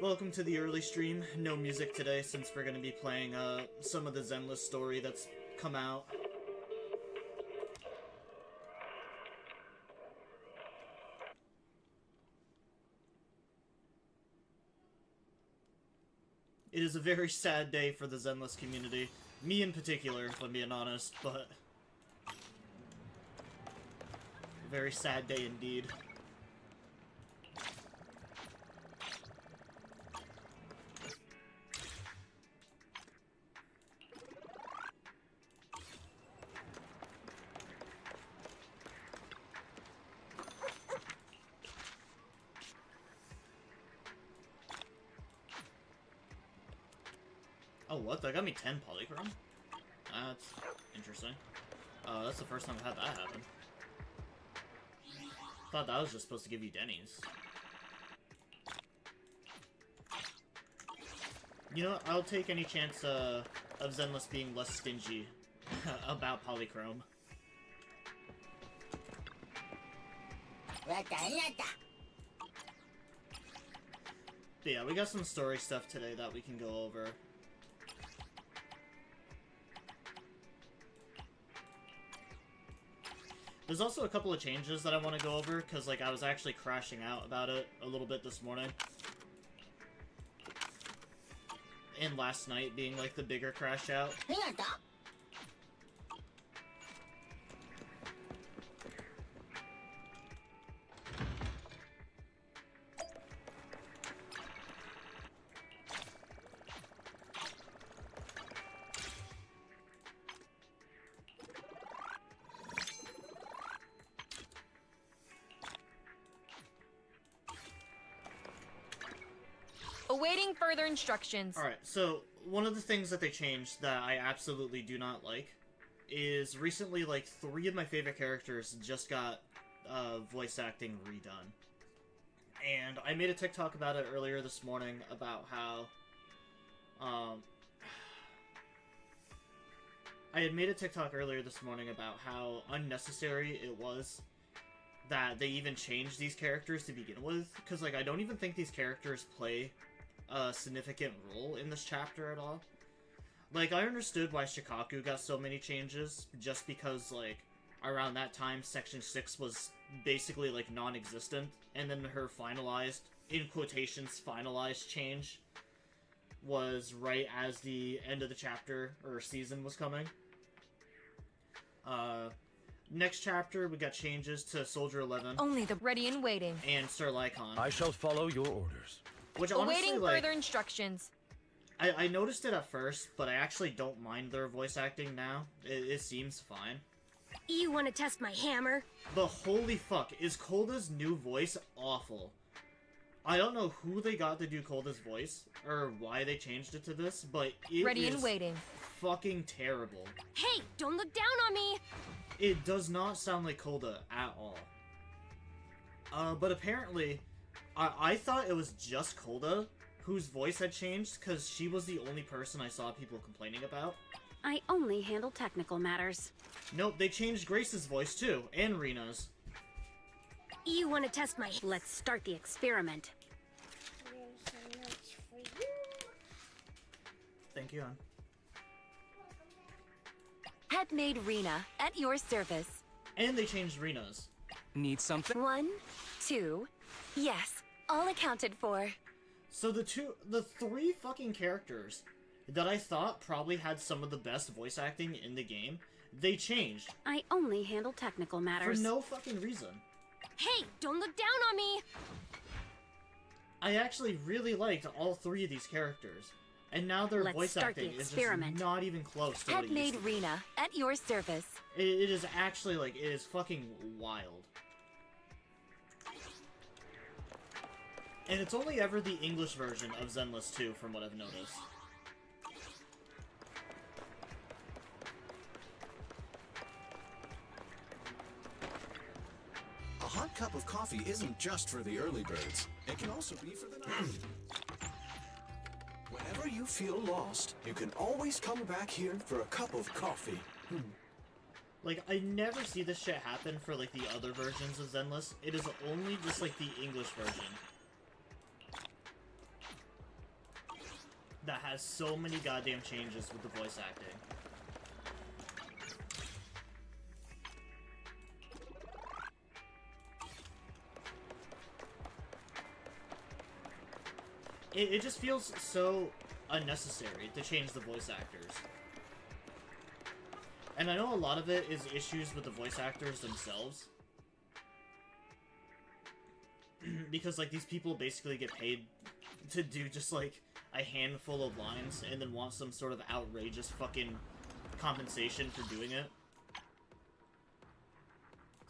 Welcome to the early stream. No music today since we're going to be playing some of the Zenless story that's come out. It is a very sad day for the Zenless community. Me in particular, if I'm being honest, but... a very sad day indeed. Oh, what? That got me 10 polychrome? That's interesting. That's the first time I've had that happen. Thought that was just supposed to give you Denny's. You know what? I'll take any chance of Zenless being less stingy about polychrome. But yeah, we got some story stuff today that we can go over. There's also a couple of changes that I want to go over, because, like, I was actually crashing out about it a little bit this morning. And last night being, like, the bigger crash out. Awaiting further instructions. Alright, so one of the things that they changed that I absolutely do not like is recently, like, 3 of my favorite characters just got voice acting redone. And I made a TikTok about it earlier this morning about how, I had made a TikTok earlier this morning about how unnecessary it was that they even changed these characters to begin with, because, like, I don't even think these characters play a significant role in this chapter at all. Like, I understood why Shikaku got so many changes, just because, like, around that time, Section 6 was basically, like, non-existent, and then her finalized, in quotations, finalized change was right as the end of the chapter, or season, was coming. Next chapter, we got changes to Soldier 11. Only the ready and waiting. And Sir Lycon. I shall follow your orders. Which honestly, awaiting like, further instructions. I noticed it at first, but I actually don't mind their voice acting now. It seems fine. You want to test my hammer? But holy fuck, is Kolda's new voice awful. I don't know who they got to do Kolda's voice, or why they changed it to this, but it ready is and waiting. Fucking terrible. Hey, don't look down on me! It does not sound like Kolda at all. But apparently, I thought it was just Kolda whose voice had changed, because she was the only person I saw people complaining about. I only handle technical matters. Nope, they changed Grace's voice too, and Rina's. You want to test my... Let's start the experiment. Thank you, hon. Head maid Rina, at your service. And they changed Rina's. Need something? 1, 2, yes, all accounted for. So the 3 fucking characters that I thought probably had some of the best voice acting in the game, they changed. I only handle technical matters. For no fucking reason. Hey, don't look down on me! I actually really liked all 3 of these characters. And now their Let's voice start acting the is just experiment. not even close to what Head it used maid to be. Rina, at your service. It is actually, like, it is fucking wild. And it's only ever the English version of Zenless 2, from what I've noticed. A hot cup of coffee isn't just for the early birds. It can also be for the night. Whenever you feel lost, you can always come back here for a cup of coffee. Like, I never see this shit happen for, like, the other versions of Zenless. It is only just, like, the English version. that has so many goddamn changes with the voice acting. It just feels so unnecessary to change the voice actors. And I know a lot of it is issues with the voice actors themselves. Because, like, these people basically get paid to do just, like, a handful of lines and then want some sort of outrageous fucking compensation for doing it.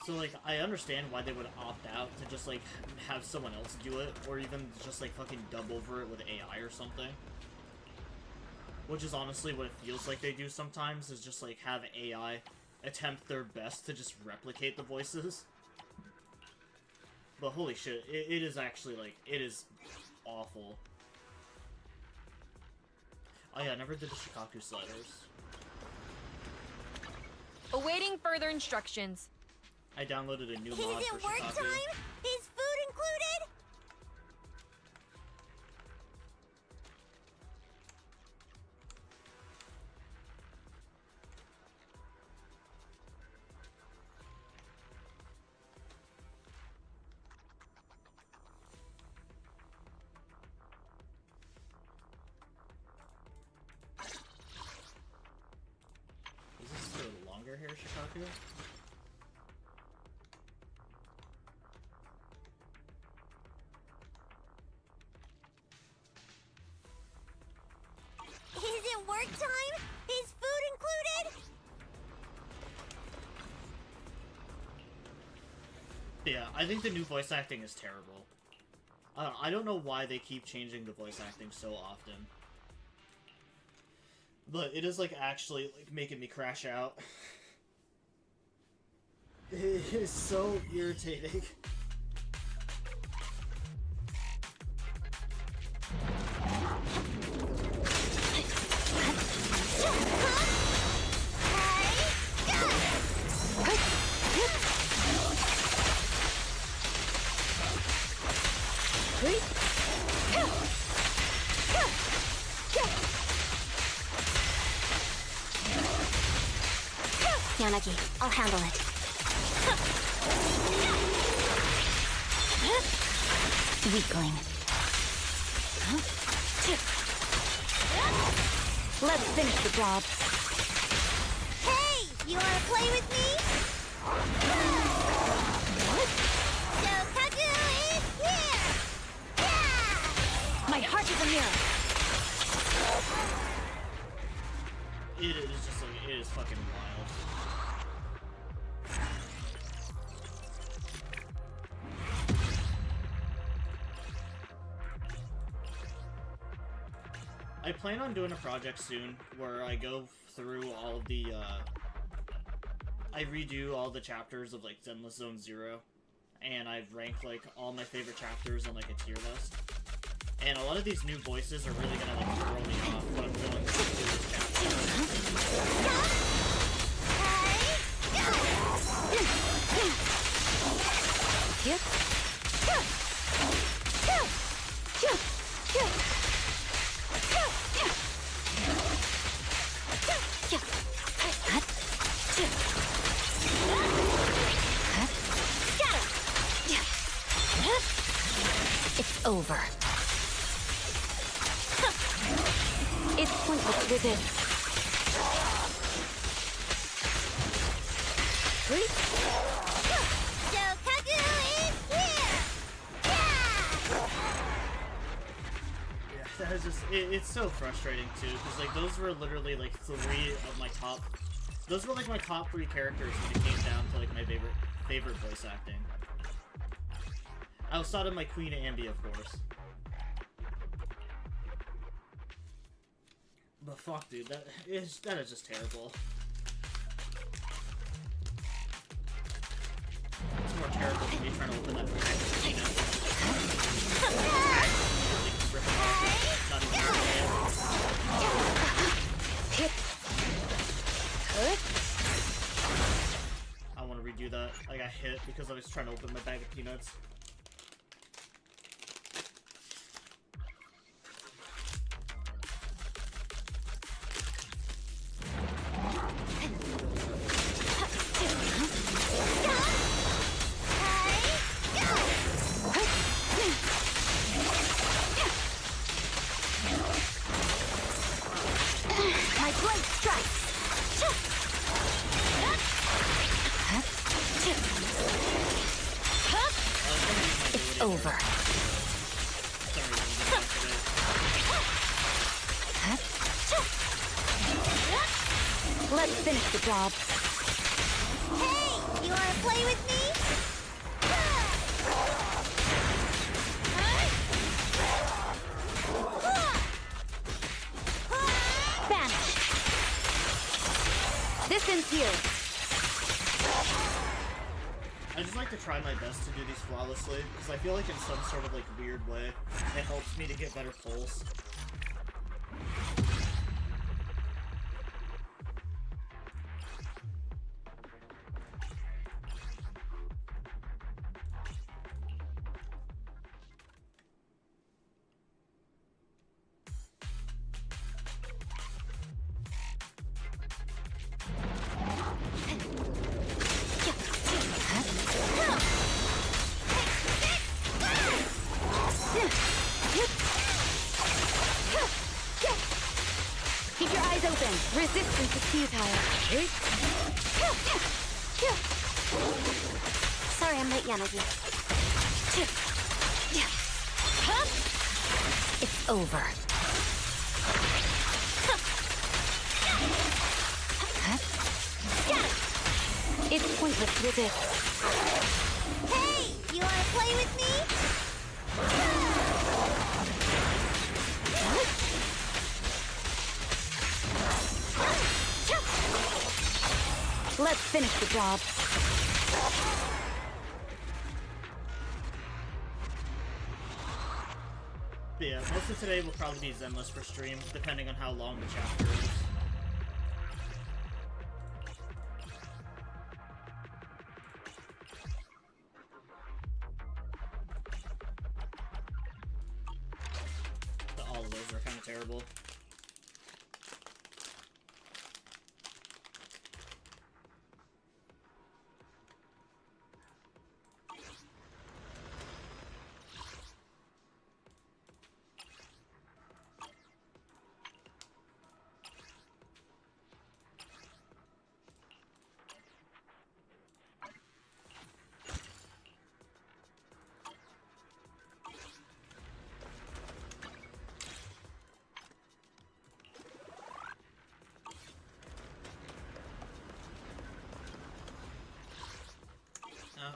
So, like, I understand why they would opt out to just, like, have someone else do it, or even just, like, fucking dub over it with AI or something. Which is honestly what it feels like they do sometimes, is just, like, have AI attempt their best to just replicate the voices. But holy shit, it is actually, like, it is awful. Oh yeah, I never did the Shikaku sliders. Awaiting further instructions. I downloaded a new Is mod it for work Shikaku. time? Is food included? Is this for the longer hair Shikaku? Is it work time? Is food included? Yeah, I think the new voice acting is terrible. I don't know why they keep changing the voice acting so often. But it is, like, actually, like, making me crash out. It is so irritating. Yanagi, I'll handle it. Weakling. Let's finish the job. Hey, you wanna play with me? Shokaku is here! Yeah! My heart is a mirror. It is just, like, it is fucking wild. I plan on doing a project soon where I go through all of the, I redo all the chapters of, like, Zenless Zone Zero, and I've ranked, like, all my favorite chapters on, like, a tier list. And a lot of these new voices are really gonna, like, throw me off when I'm going through this chapter. It's over. It's pointless to resist. Shokaku is here! Yeah! Yeah, that is just, it's so frustrating too, because, like, those were literally, like, three of my top, those were, like, my top three characters when it came down to, like, my favorite voice acting. Outside of my Queen Ambi, of course. But fuck, dude, that is just terrible. It's more terrible than me trying to open that package, you know? Not even I want to redo that. I got hit because I was trying to open my bag of peanuts. over. Sorry, I'm gonna get activate. Let's finish the job. Hey, you wanna play with me? Vanish. This ends here. I just like to try my best to do these flawlessly, because I feel like in some sort of like weird way, it helps me to get better pulls. Keep your eyes open. Resistance is futile. Sorry, I'm late, Yanagi. It's over. It's pointless to resist. Hey, you wanna play with me? Let's finish the job. But yeah, most of today will probably be Zenless for stream, depending on how long the chapter is. All of those are kind of terrible.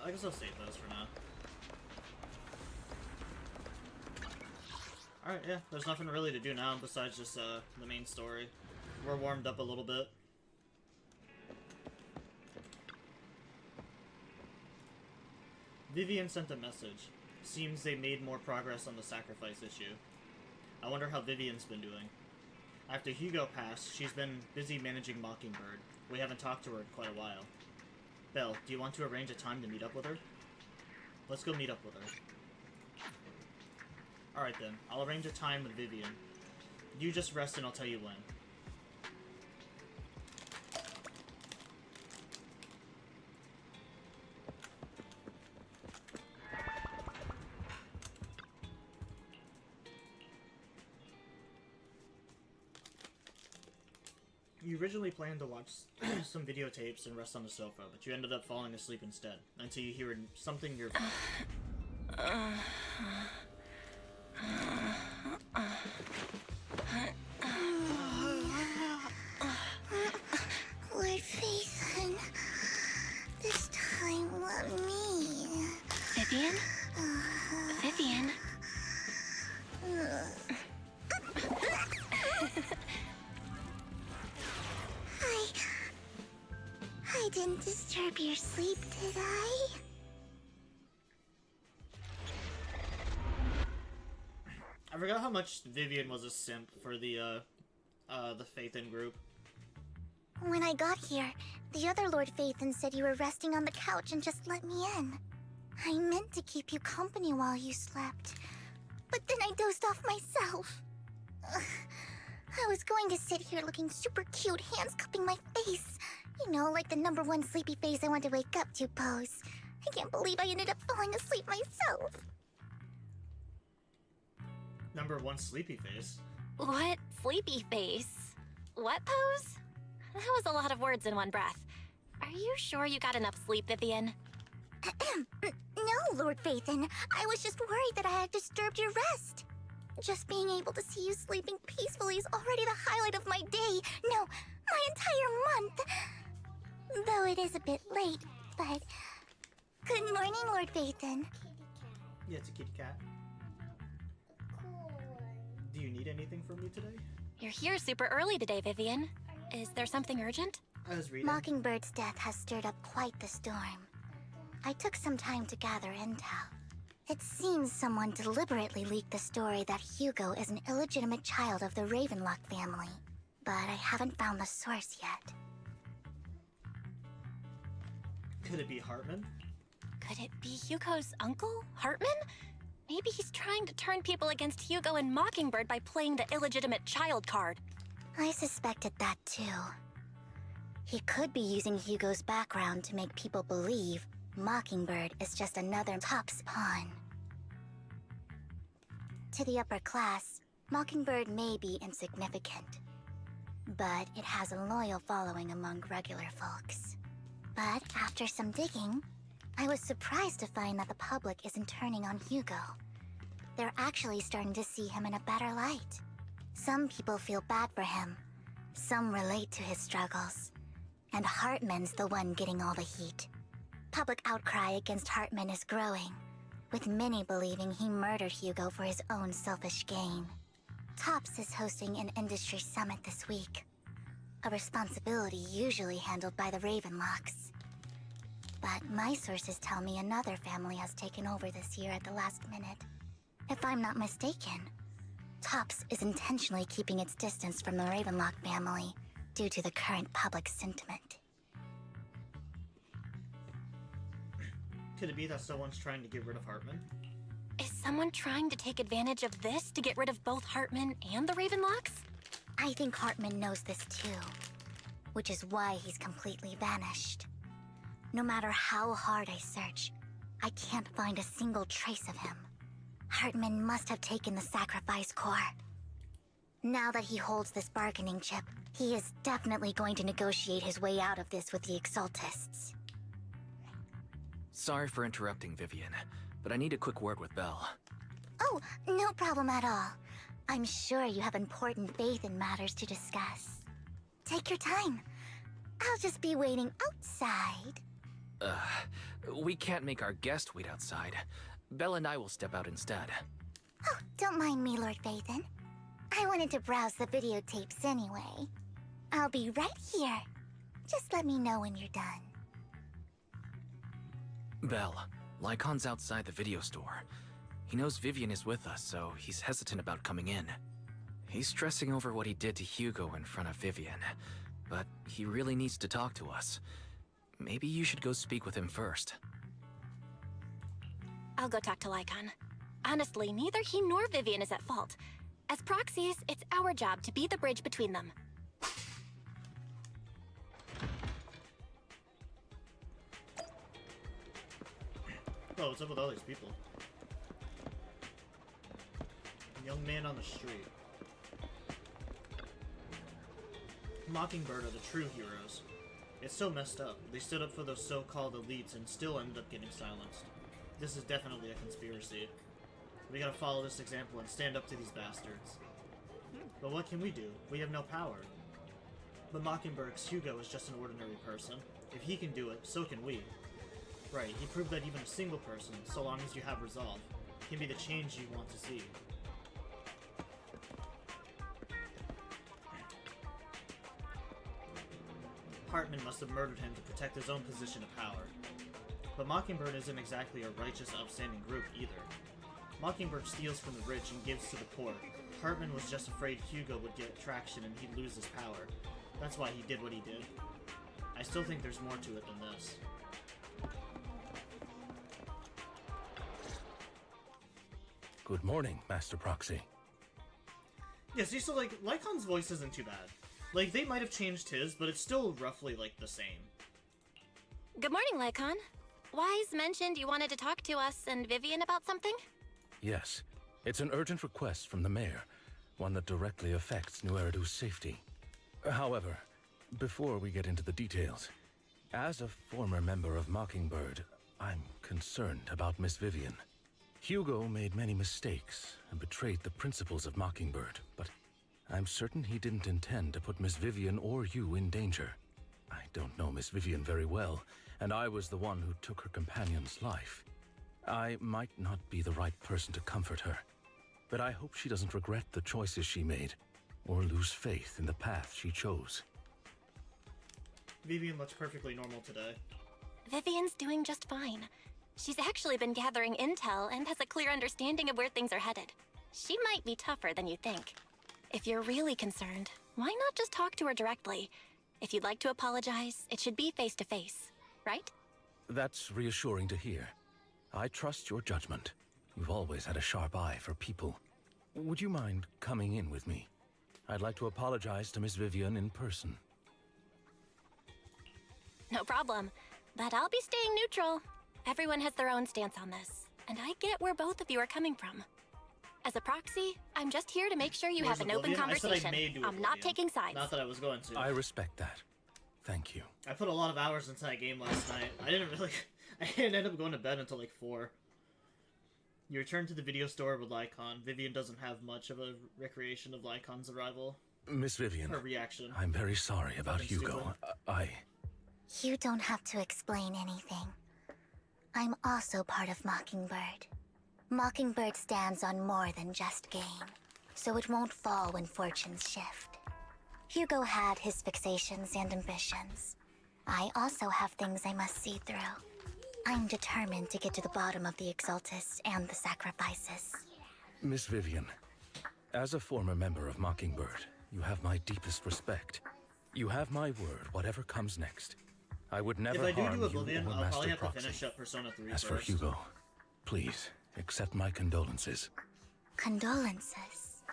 I guess I'll save those for now. Alright, yeah, there's nothing really to do now besides just the main story. We're warmed up a little bit. Vivian sent a message. Seems they made more progress on the sacrifice issue. I wonder how Vivian's been doing. After Hugo passed, she's been busy managing Mockingbird. We haven't talked to her in quite a while. Belle, do you want to arrange a time to meet up with her? Let's go meet up with her. Alright then, I'll arrange a time with Vivian. You just rest and I'll tell you when. You originally planned to watch some videotapes and rest on the sofa, but you ended up falling asleep instead, until you hear something you're... Lord Phaethon, this time let me. Vivian? Vivian? I didn't disturb your sleep, did I? I forgot how much Vivian was a simp for the Phaethon group. When I got here, the other Lord Phaethon said you were resting on the couch and just let me in. I meant to keep you company while you slept, but then I dozed off myself. Ugh. I was going to sit here looking super cute, hands cupping my face. You know, like the #1 sleepy face I want to wake up to pose. I can't believe I ended up falling asleep myself. #1 sleepy face. What sleepy face? What pose? That was a lot of words in one breath. Are you sure you got enough sleep, Vivian? No, Lord Phaethon. I was just worried that I had disturbed your rest. Just being able to see you sleeping peacefully is already the highlight of my day. No, my entire month. Though it is a bit late, but... Good morning, Lord Phaethon. Yeah, it's a kitty cat. Do you need anything from me today? You're here super early today, Vivian. Is there something urgent? I was reading. Mockingbird's death has stirred up quite the storm. I took some time to gather intel. It seems someone deliberately leaked the story that Hugo is an illegitimate child of the Ravenlock family, but I haven't found the source yet. Could it be Hartman? Could it be Hugo's uncle, Hartman? Maybe he's trying to turn people against Hugo and Mockingbird by playing the illegitimate child card. I suspected that too. He could be using Hugo's background to make people believe Mockingbird is just another Top's pawn. To the upper class, Mockingbird may be insignificant, but it has a loyal following among regular folks. But after some digging, I was surprised to find that the public isn't turning on Hugo. They're actually starting to see him in a better light. Some people feel bad for him, some relate to his struggles, and Hartman's the one getting all the heat. Public outcry against Hartman is growing, with many believing he murdered Hugo for his own selfish gain. Tops is hosting an industry summit this week, a responsibility usually handled by the Ravenlocks. But my sources tell me another family has taken over this year at the last minute. If I'm not mistaken, Tops is intentionally keeping its distance from the Ravenlock family due to the current public sentiment. Could it be that someone's trying to get rid of Hartman? Is someone trying to take advantage of this to get rid of both Hartman and the Ravenlocks? I think Hartman knows this too, which is why he's completely vanished. No matter how hard I search, I can't find a single trace of him. Hartman must have taken the sacrifice core. Now that he holds this bargaining chip, he is definitely going to negotiate his way out of this with the Exaltists. Sorry for interrupting, Vivian, but I need a quick word with Belle. Oh, no problem at all. I'm sure you have important faith in matters to discuss. Take your time. I'll just be waiting outside. We can't make our guest wait outside. Belle and I will step out instead. Oh, don't mind me, Lord Phaethon. I wanted to browse the videotapes anyway. I'll be right here. Just let me know when you're done. Belle, Lycon's outside the video store. He knows Vivian is with us, so he's hesitant about coming in. He's stressing over what he did to Hugo in front of Vivian, but he really needs to talk to us. Maybe you should go speak with him first. I'll go talk to Lycon. Honestly, neither he nor Vivian is at fault. As proxies, it's our job to be the bridge between them. Oh, what's up with all these people? Young man on the street. Mockingbird are the true heroes. It's so messed up. They stood up for those so-called elites and still ended up getting silenced. This is definitely a conspiracy. We gotta follow this example and stand up to these bastards. But what can we do? We have no power. But Mockingbird's Hugo is just an ordinary person. If he can do it, so can we. Right, he proved that even a single person, so long as you have resolve, can be the change you want to see. Hartman must have murdered him to protect his own position of power. But Mockingbird isn't exactly a righteous, upstanding group either. Mockingbird steals from the rich and gives to the poor. Hartman was just afraid Hugo would get traction and he'd lose his power. That's why he did what he did. I still think there's more to it than this. Good morning, Master Proxy. Yeah, see, so, like, Lycon's voice isn't too bad. Like, they might have changed his, but it's still roughly, like, the same. Good morning, Lycon. Wise mentioned you wanted to talk to us and Vivian about something? Yes, it's an urgent request from the mayor, one that directly affects New Eridu's safety. However, before we get into the details, as a former member of Mockingbird, I'm concerned about Miss Vivian. Hugo made many mistakes and betrayed the principles of Mockingbird, but I'm certain he didn't intend to put Miss Vivian or you in danger. I don't know Miss Vivian very well, and I was the one who took her companion's life. I might not be the right person to comfort her, but I hope she doesn't regret the choices she made, or lose faith in the path she chose. Vivian looks perfectly normal today. Vivian's doing just fine. She's actually been gathering intel and has a clear understanding of where things are headed. She might be tougher than you think. If you're really concerned, why not just talk to her directly? If you'd like to apologize, it should be face to face, right? That's reassuring to hear. I trust your judgment. You've always had a sharp eye for people. Would you mind coming in with me? I'd like to apologize to Miss Vivian in person. No problem. But I'll be staying neutral. Everyone has their own stance on this, and I get where both of you are coming from. As a proxy, I'm just here to make sure you have an open conversation. I'm not taking sides. Not that I was going to. I respect that. Thank you. I put a lot of hours into that game last night. I didn't end up going to bed until like 4. You return to the video store with Lycon. Vivian doesn't have much of a recreation of Lycon's arrival. Miss Vivian, Her reaction. I'm very sorry about Hugo. You don't have to explain anything. I'm also part of Mockingbird. Mockingbird stands on more than just gain, so it won't fall when fortunes shift. Hugo had his fixations and ambitions. I also have things I must see through. I'm determined to get to the bottom of the Exaltists and the sacrifices. Miss Vivian, as a former member of Mockingbird, you have my deepest respect. You have my word, whatever comes next. I would never harm you or If I do Oblivion, I'll Master probably have Proxy. to finish up Persona 3 As for first. Hugo, please, accept my condolences. Condolences?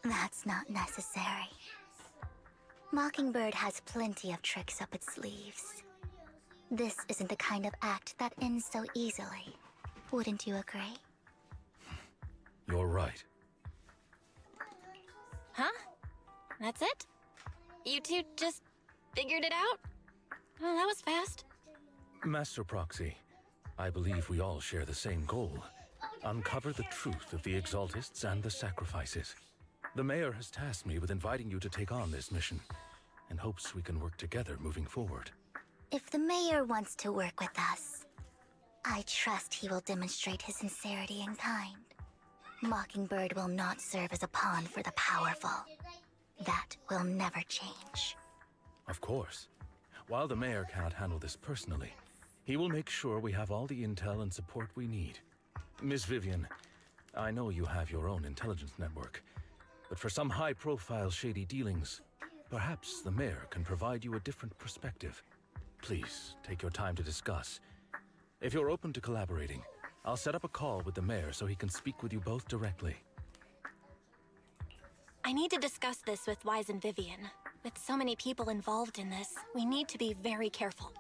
That's not necessary. Mockingbird has plenty of tricks up its sleeves. This isn't the kind of act that ends so easily. Wouldn't you agree? You're right. Huh? That's it? You two just figured it out? Oh, that was fast. Master Proxy, I believe we all share the same goal. Uncover the truth of the Exaltists and the sacrifices. The Mayor has tasked me with inviting you to take on this mission, and hopes we can work together moving forward. If the Mayor wants to work with us, I trust he will demonstrate his sincerity in kind. Mockingbird will not serve as a pawn for the powerful. That will never change. Of course. While the Mayor cannot handle this personally, he will make sure we have all the intel and support we need. Miss Vivian, I know you have your own intelligence network, but for some high-profile shady dealings, perhaps the Mayor can provide you a different perspective. Please, take your time to discuss. If you're open to collaborating, I'll set up a call with the Mayor so he can speak with you both directly. I need to discuss this with Wise and Vivian. With so many people involved in this, we need to be very careful.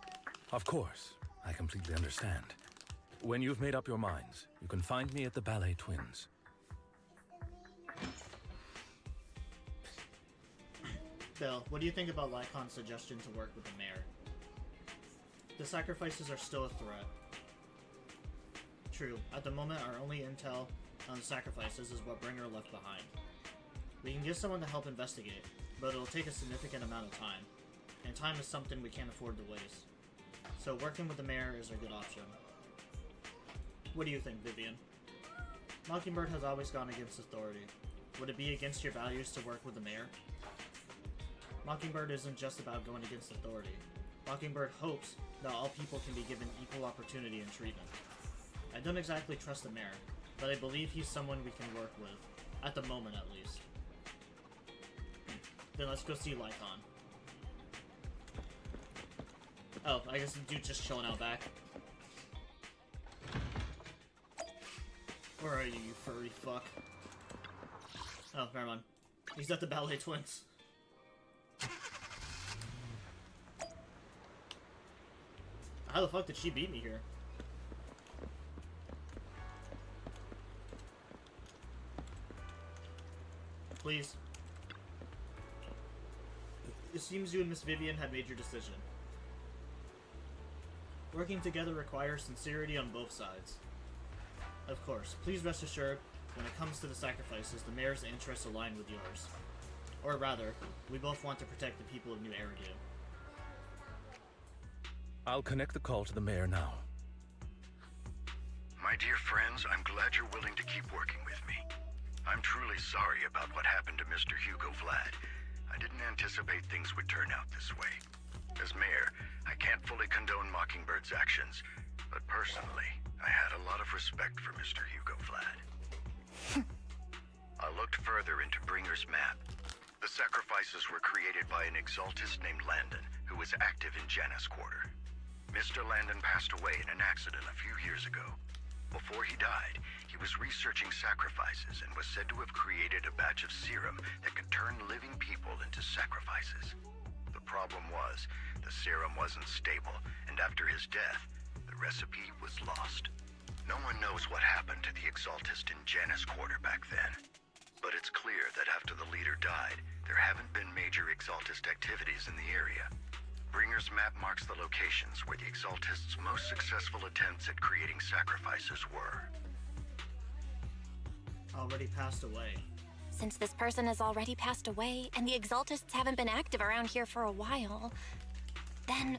Of course, I completely understand. When you've made up your minds, you can find me at the Ballet Twins. Bill, what do you think about Lycon's suggestion to work with the Mayor? The sacrifices are still a threat. True, at the moment our only intel on the sacrifices is what Bringer left behind. We can get someone to help investigate, but it'll take a significant amount of time, and time is something we can't afford to waste. So working with the Mayor is a good option. What do you think, Vivian? Mockingbird has always gone against authority. Would it be against your values to work with the Mayor? Mockingbird isn't just about going against authority. Mockingbird hopes that all people can be given equal opportunity and treatment. I don't exactly trust the Mayor, but I believe he's someone we can work with, at the moment at least. Then let's go see Lycon. Oh, I guess the dude's just chilling out back. Where are you, you furry fuck? Oh, never mind. He's at the Ballet Twins. How the fuck did she beat me here? Please. It seems you and Miss Vivian have made your decision. Working together requires sincerity on both sides. Of course, please rest assured, when it comes to the sacrifices, the mayor's interests align with yours. Or rather, we both want to protect the people of New Eridu. I'll connect the call to the mayor now. My dear friends, I'm glad you're willing to keep working with me. I'm truly sorry about what happened to Mr. Hugo Vlad. I didn't anticipate things would turn out this way. As mayor, I can't fully condone Mockingbird's actions, but personally, I had a lot of respect for Mr. Hugo Vlad. I looked further into Bringer's map. The sacrifices were created by an exaltist named Landon, who was active in Janus Quarter. Mr. Landon passed away in an accident a few years ago. Before he died, he was researching sacrifices and was said to have created a batch of serum that could turn living people into sacrifices. The problem was, the serum wasn't stable, and after his death, the recipe was lost. No one knows what happened to the exaltist in Janus Quarter back then. But it's clear that after the leader died, there haven't been major exaltist activities in the area. Bringer's map marks the locations where the exaltists' most successful attempts at creating sacrifices were. Already passed away. Since this person has already passed away, and the exaltists haven't been active around here for a while, then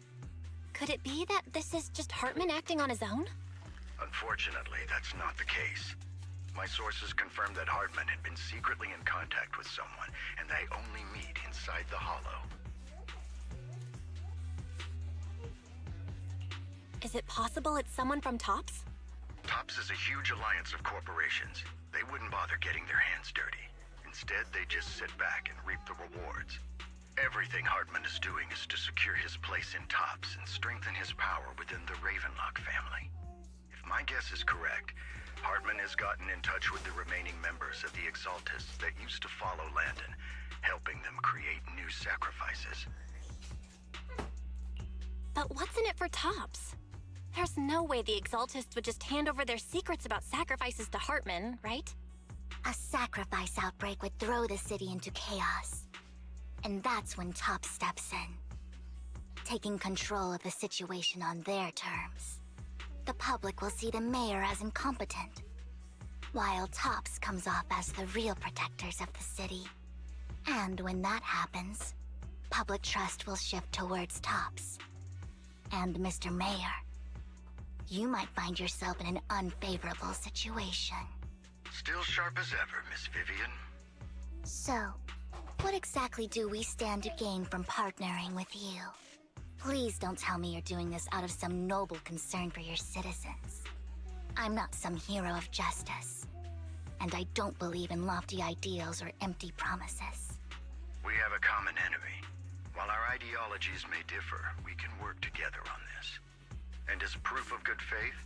could it be that this is just Hartman acting on his own? Unfortunately, that's not the case. My sources confirmed that Hartman had been secretly in contact with someone, and they only meet inside the Hollow. Is it possible it's someone from TOPS? TOPS is a huge alliance of corporations. They wouldn't bother getting their hands dirty. Instead, they just sit back and reap the rewards. Everything Hartman is doing is to secure his place in TOPS and strengthen his power within the Ravenlock family. If my guess is correct, Hartman has gotten in touch with the remaining members of the Exaltists that used to follow Landon, helping them create new sacrifices. But what's in it for TOPS? There's no way the Exaltists would just hand over their secrets about sacrifices to Hartman, right? A sacrifice outbreak would throw the city into chaos. And that's when TOPS steps in, taking control of the situation on their terms. The public will see the mayor as incompetent, while TOPS comes off as the real protectors of the city. And when that happens, public trust will shift towards TOPS. And Mr. Mayor, you might find yourself in an unfavorable situation. Still sharp as ever, Miss Vivian. So, what exactly do we stand to gain from partnering with you? Please don't tell me you're doing this out of some noble concern for your citizens. I'm not some hero of justice, and I don't believe in lofty ideals or empty promises. We have a common enemy. While our ideologies may differ, we can work together on this. And as proof of good faith,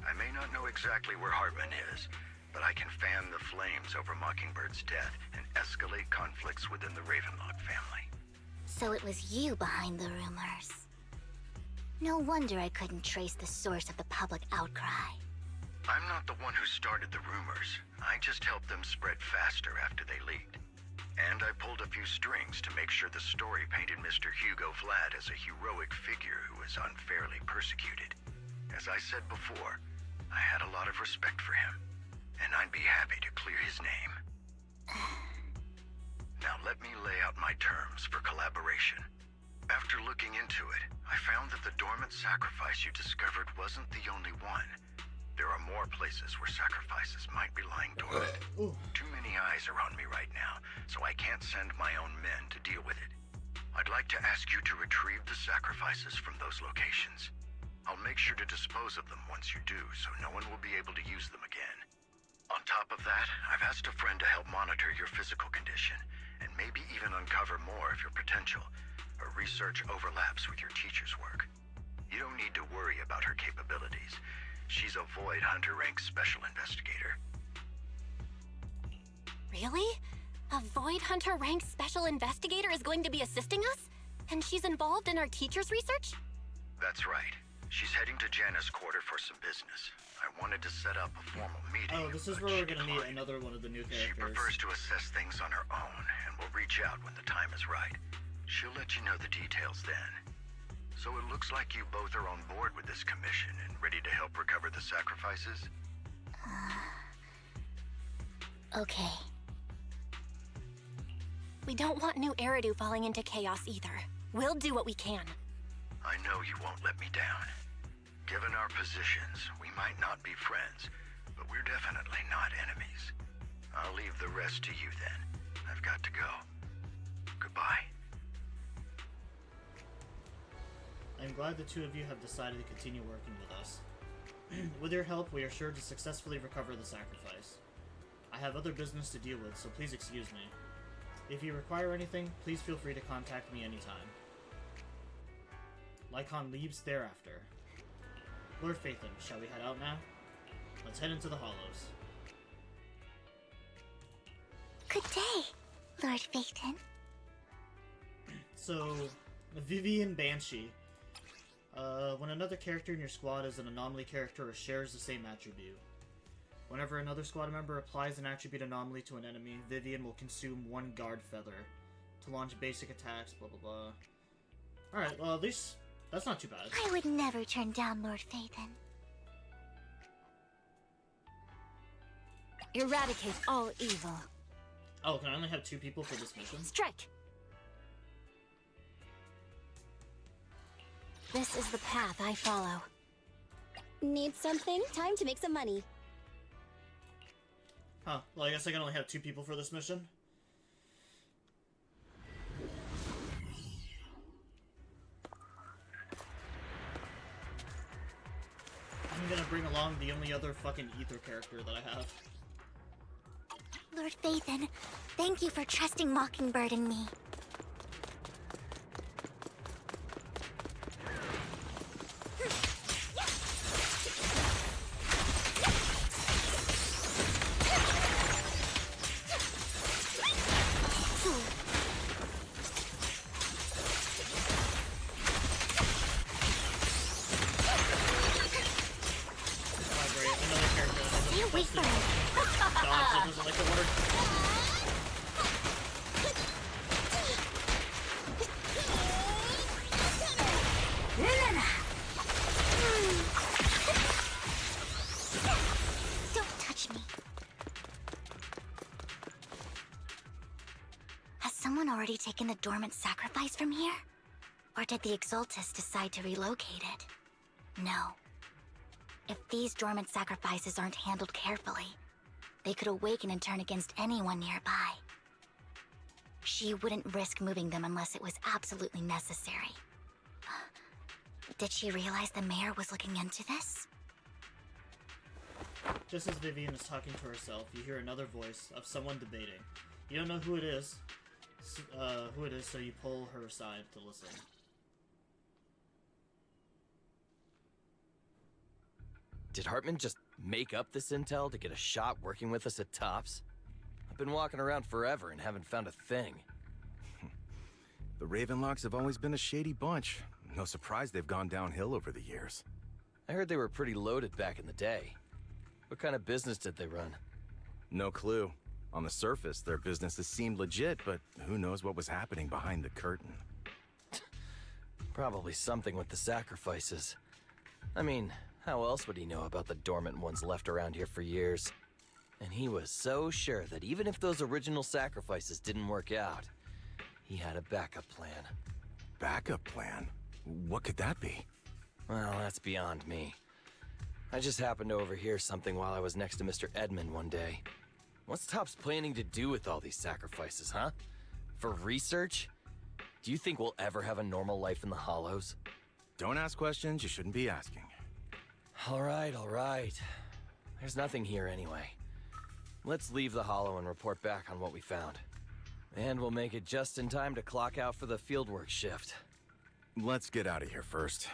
I may not know exactly where Hartman is, but I can fan the flames over Mockingbird's death and escalate conflicts within the Ravenlock family. So it was you behind the rumors. No wonder I couldn't trace the source of the public outcry. I'm not the one who started the rumors. I just helped them spread faster after they leaked. And I pulled a few strings to make sure the story painted Mr. Hugo Vlad as a heroic figure who was unfairly persecuted. As I said before, I had a lot of respect for him, and I'd be happy to clear his name. Now let me lay out my terms for collaboration. After looking into it, I found that the dormant sacrifice you discovered wasn't the only one. There are more places where sacrifices might be lying dormant. Too many eyes are on me right now, so I can't send my own men to deal with it. I'd like to ask you to retrieve the sacrifices from those locations. I'll make sure to dispose of them once you do, so no one will be able to use them again. On top of that, I've asked a friend to help monitor your physical condition, and maybe even uncover more of your potential. Her research overlaps with your teacher's work. You don't need to worry about her capabilities. She's a Void Hunter rank special investigator. Really? A Void Hunter ranked special investigator is going to be assisting us? And she's involved in our teacher's research? That's right. She's heading to Janus Quarter for some business. I wanted to set up a formal meeting. Oh, this is but where she we're gonna meet declined. another one of the new She characters. prefers to assess things on her own, and will reach out when the time is right. She'll let you know the details then. So it looks like you both are on board with this commission and ready to help recover the sacrifices? Okay. We don't want New Eridu falling into chaos either. We'll do what we can. I know you won't let me down. Given our positions, we might not be friends, but we're definitely not enemies. I'll leave the rest to you then. I've got to go. Goodbye. I'm glad the two of you have decided to continue working with us. With your help, we are sure to successfully recover the sacrifice. I have other business to deal with, so please excuse me. If you require anything, please feel free to contact me anytime. Lycon leaves thereafter. Lord Phaethon, shall we head out now? Let's head into the Hollows. Good day, Lord Phaethon. So, Vivian Banshee. When another character in your squad is an anomaly character or shares the same attribute. Whenever another squad member applies an attribute anomaly to an enemy, Vivian will consume 1 guard feather to launch basic attacks, blah blah blah. Alright, well at least that's not too bad. I would never turn down Lord Phaethon. Eradicate all evil. Oh, can I only have 2 people for this mission? Strike! This is the path I follow. Need something? Time to make some money. Huh, well I guess I can only have 2 people for this mission. I'm gonna bring along the only other fucking ether character that I have. Lord Phaethon, thank you for trusting Mockingbird and me. Already taken the dormant sacrifice from here? Or did the Exaltus decide to relocate it? No. If these dormant sacrifices aren't handled carefully, they could awaken and turn against anyone nearby. She wouldn't risk moving them unless it was absolutely necessary. Did she realize the mayor was looking into this? Just as Vivian is talking to herself, you hear another voice of someone debating. You don't know who it is, so you pull her aside to listen. Did Hartman just make up this intel to get a shot working with us at Tops? I've been walking around forever and haven't found a thing. The Ravenlocks have always been a shady bunch. No surprise they've gone downhill over the years. I heard they were pretty loaded back in the day. What kind of business did they run? No clue. On the surface, their businesses seemed legit, but who knows what was happening behind the curtain. Probably something with the sacrifices. I mean, how else would he know about the dormant ones left around here for years? And he was so sure that even if those original sacrifices didn't work out, he had a backup plan. Backup plan? What could that be? Well, that's beyond me. I just happened to overhear something while I was next to Mr. Edmund one day. What's Tops planning to do with all these sacrifices, huh? For research? Do you think we'll ever have a normal life in the Hollows? Don't ask questions you shouldn't be asking. All right. There's nothing here anyway. Let's leave the Hollow and report back on what we found. And we'll make it just in time to clock out for the fieldwork shift. Let's get out of here first.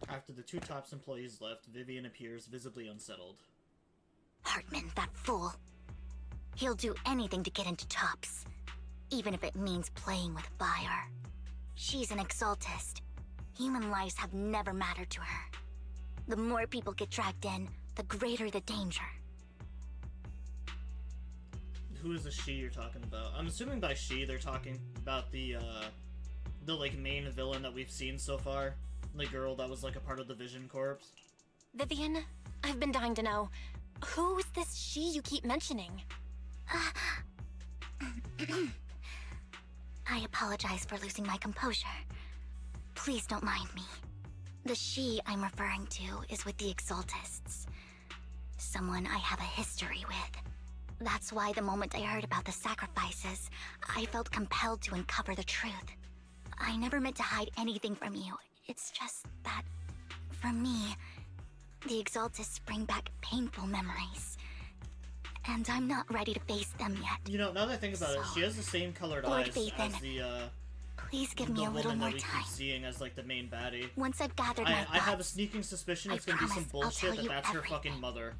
After the 2 Tops employees left, Vivian appears visibly unsettled. Hartman, that fool. He'll do anything to get into Tops, even if it means playing with fire. She's an Exaltist. Human lives have never mattered to her. The more people get dragged in, the greater the danger. Who is the she you're talking about? I'm assuming by she they're talking about the the like main villain that we've seen so far, the girl that was like a part of the Vision Corps. Vivian, I've been dying to know. Who's this she you keep mentioning? I apologize for losing my composure. Please don't mind me. The she I'm referring to is with the Exaltists. Someone I have a history with. That's why the moment I heard about the sacrifices, I felt compelled to uncover the truth. I never meant to hide anything from you. It's just that, for me, the Exaltists bring back painful memories. And I'm not ready to face them yet. You know, now that I think about it, she has the same colored Lord eyes Vathon, as the, please give me a little woman more that we time. keep seeing as, like, the main baddie. Once I've gathered my I have a thoughts, sneaking suspicion I it's gonna be some promise I'll tell bullshit that you that's her everything. fucking mother.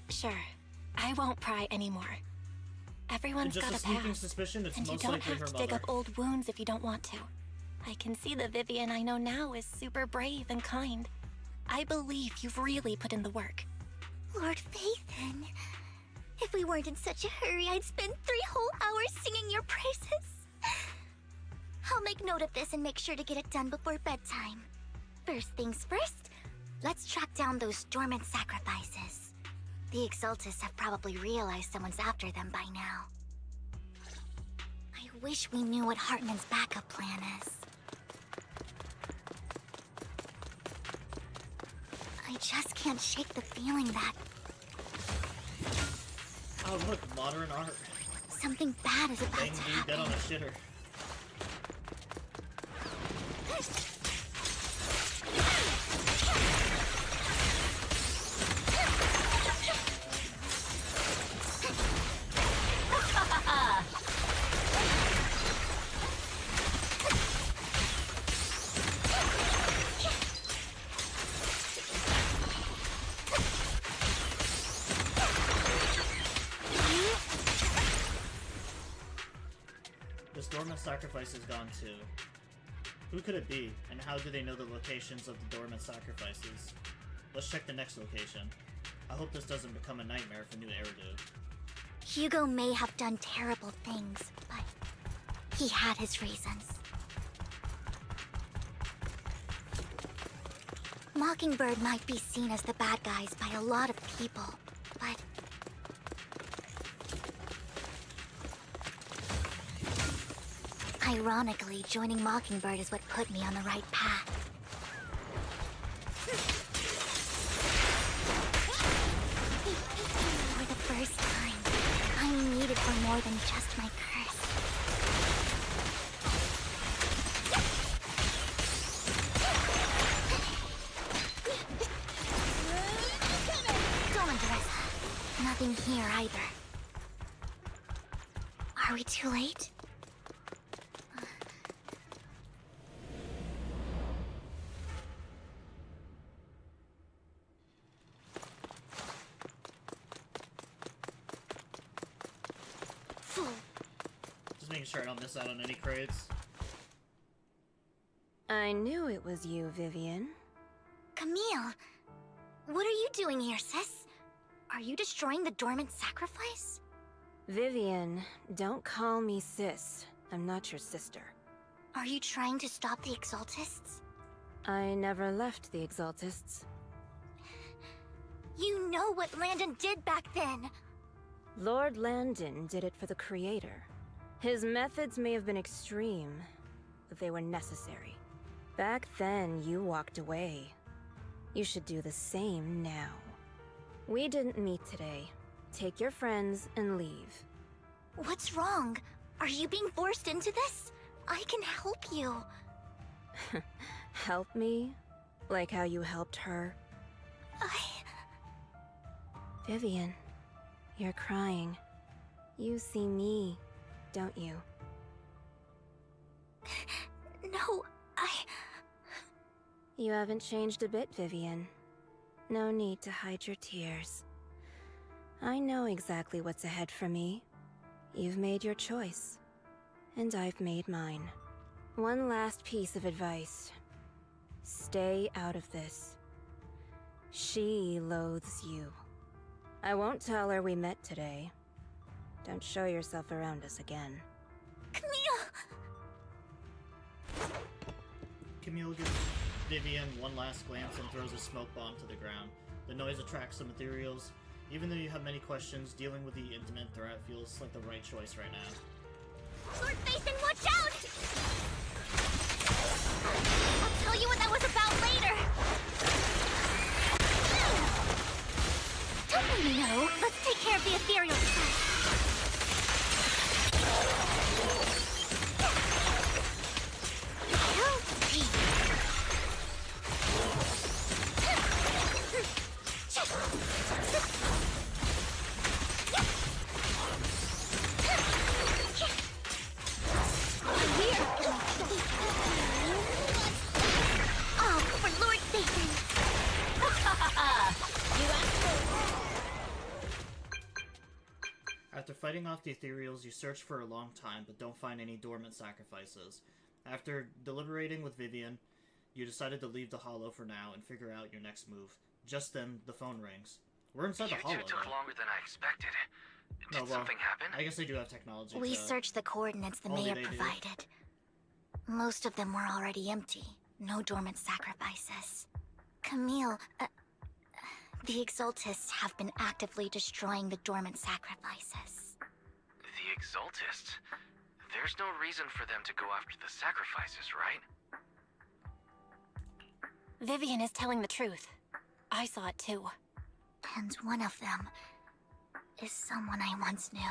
Sure. I won't pry anymore. Everyone's Just got a a sneaking past, suspicion it's and you most don't likely have her to mother. dig up old wounds if you don't want to. I can see the Vivian I know now is super brave and kind. I believe you've really put in the work. Lord Vathon, if we weren't in such a hurry, I'd spend 3 whole hours singing your praises. I'll make note of this and make sure to get it done before bedtime. First things first, let's track down those dormant sacrifices. The Exaltists have probably realized someone's after them by now. I wish we knew what Hartman's backup plan is. I just can't shake the feeling that Oh look, modern art. something bad is about Bang to dude happen. dead on a shitter. This dormant sacrifice is gone too. Who could it be, and how do they know the locations of the dormant sacrifices? Let's check the next location. I hope this doesn't become a nightmare for new Eridu. Hugo may have done terrible things, but he had his reasons. Mockingbird might be seen as the bad guys by a lot of people, but ironically, joining Mockingbird is what put me on the right path. For the first time, I'm needed for more than just my curse. Go on, Teresa. Nothing here either. Are we too late? Just making sure I don't miss out on any crates. I knew it was you, Vivian. Camille, what are you doing here, sis? Are you destroying the dormant sacrifice? Vivian, don't call me sis. I'm not your sister. Are you trying to stop the Exaltists? I never left the Exaltists. You know what Landon did back then. Lord Landon did it for the Creator. His methods may have been extreme, but they were necessary. Back then, you walked away. You should do the same now. We didn't meet today. Take your friends and leave. What's wrong? Are you being forced into this? I can help you. Help me? Like how you helped her? Vivian, you're crying. You see me, don't you? No, You haven't changed a bit, Vivian. No need to hide your tears. I know exactly what's ahead for me. You've made your choice, and I've made mine. One last piece of advice. Stay out of this. She loathes you. I won't tell her we met today. Don't show yourself around us again. Camille! Camille gives Vivian one last glance and throws a smoke bomb to the ground. The noise attracts some ethereals. Even though you have many questions, dealing with the intimate threat feels like the right choice right now. Lord Phaethon, watch out! I'll tell you what that was about later! Don't let me know. Let's take care of the ethereal first. After fighting off the ethereals, you search for a long time, but don't find any dormant sacrifices. After deliberating with Vivian, you decided to leave the Hollow for now and figure out your next move. Just then, the phone rings. We're inside the Hollow, You two took though. longer than I expected. Did No, well, something happen? I guess they do have technology. We to... searched the coordinates the Only mayor they do. provided. Most of them were already empty. No dormant sacrifices. Camille, the Exaltists have been actively destroying the dormant sacrifices. The Exaltists? There's no reason for them to go after the sacrifices, right? Vivian is telling the truth. I saw it too. And one of them is someone I once knew.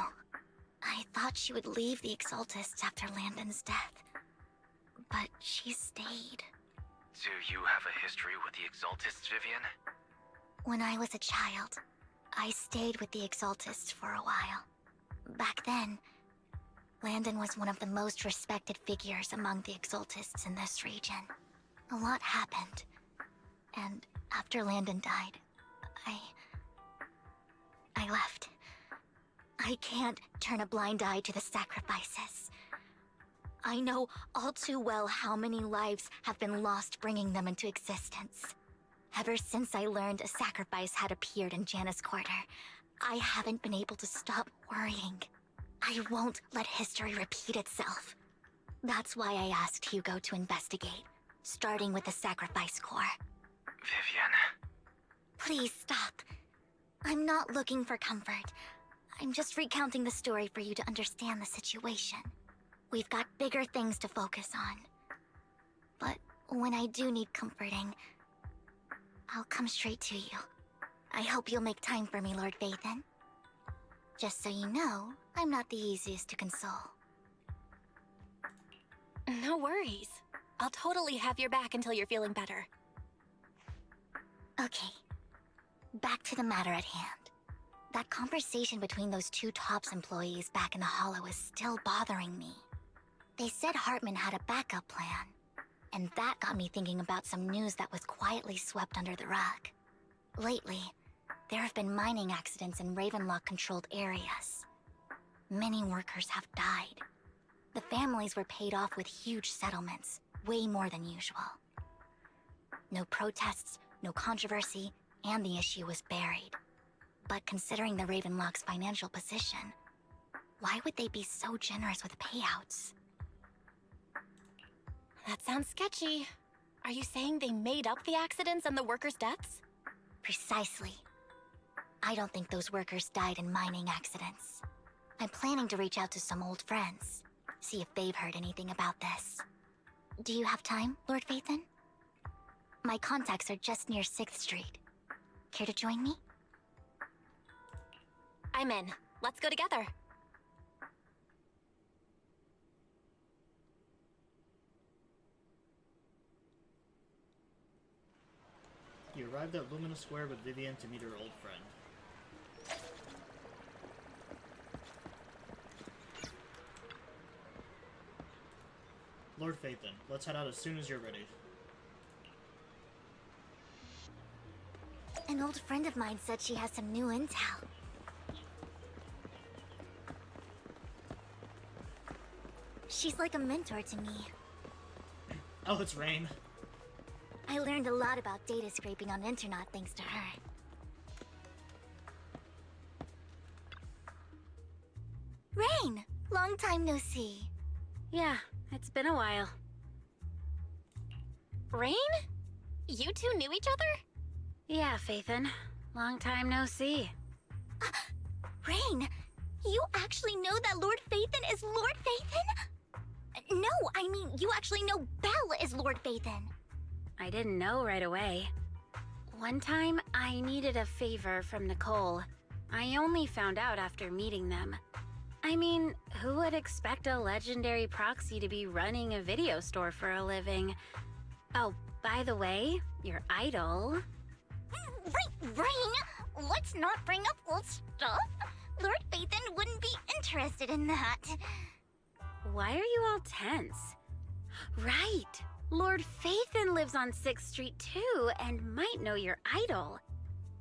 I thought she would leave the Exaltists after Landon's death. But she stayed. Do you have a history with the Exaltists, Vivian? When I was a child, I stayed with the Exaltists for a while. Back then, Landon was one of the most respected figures among the Exaltists in this region. A lot happened. And after Landon died, I left. I can't turn a blind eye to the sacrifices. I know all too well how many lives have been lost bringing them into existence. Ever since I learned a sacrifice had appeared in Janus Quarter, I haven't been able to stop worrying. I won't let history repeat itself. That's why I asked Hugo to investigate, starting with the Sacrifice Corps. Vivian. Please stop. I'm not looking for comfort. I'm just recounting the story for you to understand the situation. We've got bigger things to focus on. But when I do need comforting, I'll come straight to you. I hope you'll make time for me, Lord Phaethon. Just so you know, I'm not the easiest to console. No worries. I'll totally have your back until you're feeling better. Okay. Back to the matter at hand. That conversation between those two TOPS employees back in the Hollow is still bothering me. They said Hartman had a backup plan, and that got me thinking about some news that was quietly swept under the rug. Lately, there have been mining accidents in Ravenlock-controlled areas. Many workers have died. The families were paid off with huge settlements, way more than usual. No protests, no controversy, and the issue was buried. But considering the Ravenlock's financial position, why would they be so generous with payouts? That sounds sketchy. Are you saying they made up the accidents and the workers' deaths? Precisely. I don't think those workers died in mining accidents. I'm planning to reach out to some old friends, see if they've heard anything about this. Do you have time, Lord Phaethon? My contacts are just near 6th Street. Care to join me? I'm in. Let's go together. You arrived at Lumina Square with Vivian to meet her old friend. Lord Phaethon, let's head out as soon as you're ready. An old friend of mine said she has some new intel. She's like a mentor to me. Oh, it's Rain. I learned a lot about data scraping on the internet thanks to her. Rain! Long time no see. Yeah, it's been a while. Rain? You two knew each other? Yeah, Phaethon. Long time no see. Rain, you actually know that Lord Phaethon is Lord Phaethon? No, I mean, you actually know Belle is Lord Phaethon. I didn't know right away. One time, I needed a favor from Nicole. I only found out after meeting them. I mean, who would expect a legendary proxy to be running a video store for a living? Oh, by the way, your idol... Rain, let's not bring up old stuff. Lord Phaethon wouldn't be interested in that. Why are you all tense? Right! Lord Phaethon lives on 6th Street too, and might know your idol.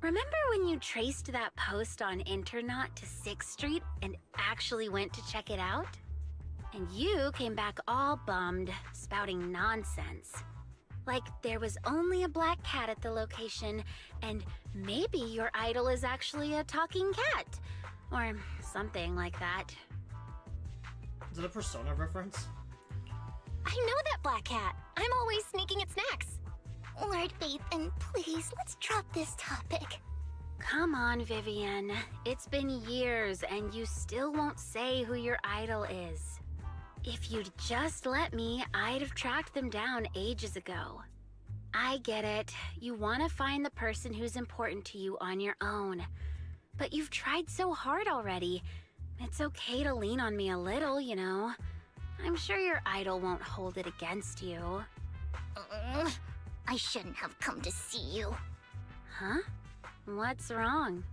Remember when you traced that post on Internaut to 6th Street and actually went to check it out? And you came back all bummed, spouting nonsense. Like there was only a black cat at the location, and maybe your idol is actually a talking cat. Or something like that. Is it a Persona reference? I know that black cat. I'm always sneaking at snacks. Lord Phaethon, please, let's drop this topic. Come on, Vivian. It's been years, and you still won't say who your idol is. If you'd just let me, I'd have tracked them down ages ago. I get it. You want to find the person who's important to you on your own. But you've tried so hard already. It's okay to lean on me a little, you know. I'm sure your idol won't hold it against you. I shouldn't have come to see you. Huh? What's wrong?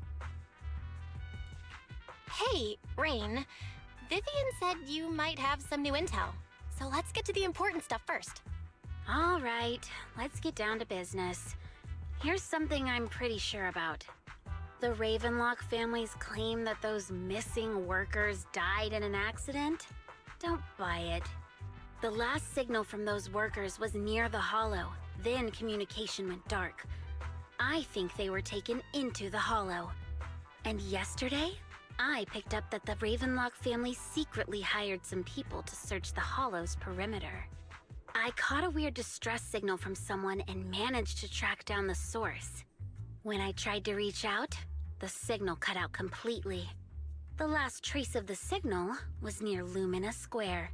Hey, Rain. Vivian said you might have some new intel. So let's get to the important stuff first. All right, let's get down to business. Here's something I'm pretty sure about. The Ravenlock family's claim that those missing workers died in an accident? Don't buy it. The last signal from those workers was near the Hollow. Then communication went dark. I think they were taken into the Hollow. And yesterday, I picked up that the Ravenlock family secretly hired some people to search the Hollow's perimeter. I caught a weird distress signal from someone and managed to track down the source. When I tried to reach out, the signal cut out completely. The last trace of the signal was near Lumina Square.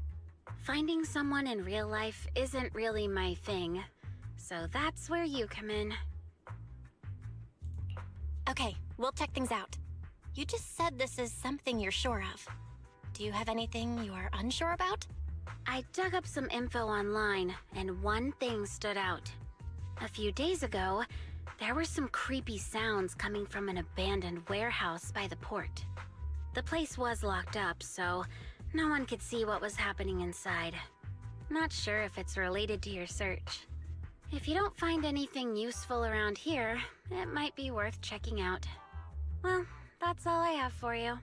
Finding someone in real life isn't really my thing, so that's where you come in. Okay, we'll check things out. You just said this is something you're sure of. Do you have anything you are unsure about? I dug up some info online, and one thing stood out. A few days ago, there were some creepy sounds coming from an abandoned warehouse by the port. The place was locked up, so no one could see what was happening inside. Not sure if it's related to your search. If you don't find anything useful around here, it might be worth checking out. Well, that's all I have for you.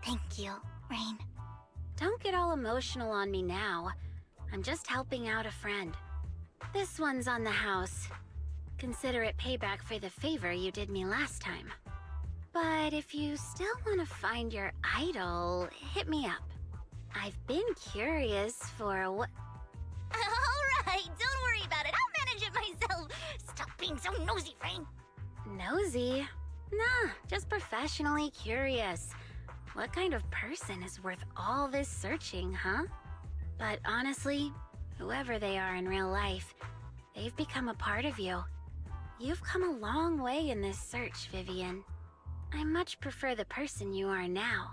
Thank you, Rain. Don't get all emotional on me now. I'm just helping out a friend. This one's on the house. Consider it payback for the favor you did me last time. But if you still want to find your idol, hit me up. I've been curious for what... Alright, don't worry about it. I'll manage it myself. Stop being so nosy, Rain. Nosy? Nah, just professionally curious. What kind of person is worth all this searching, huh? But honestly, whoever they are in real life, they've become a part of you. You've come a long way in this search, Vivian. I much prefer the person you are now.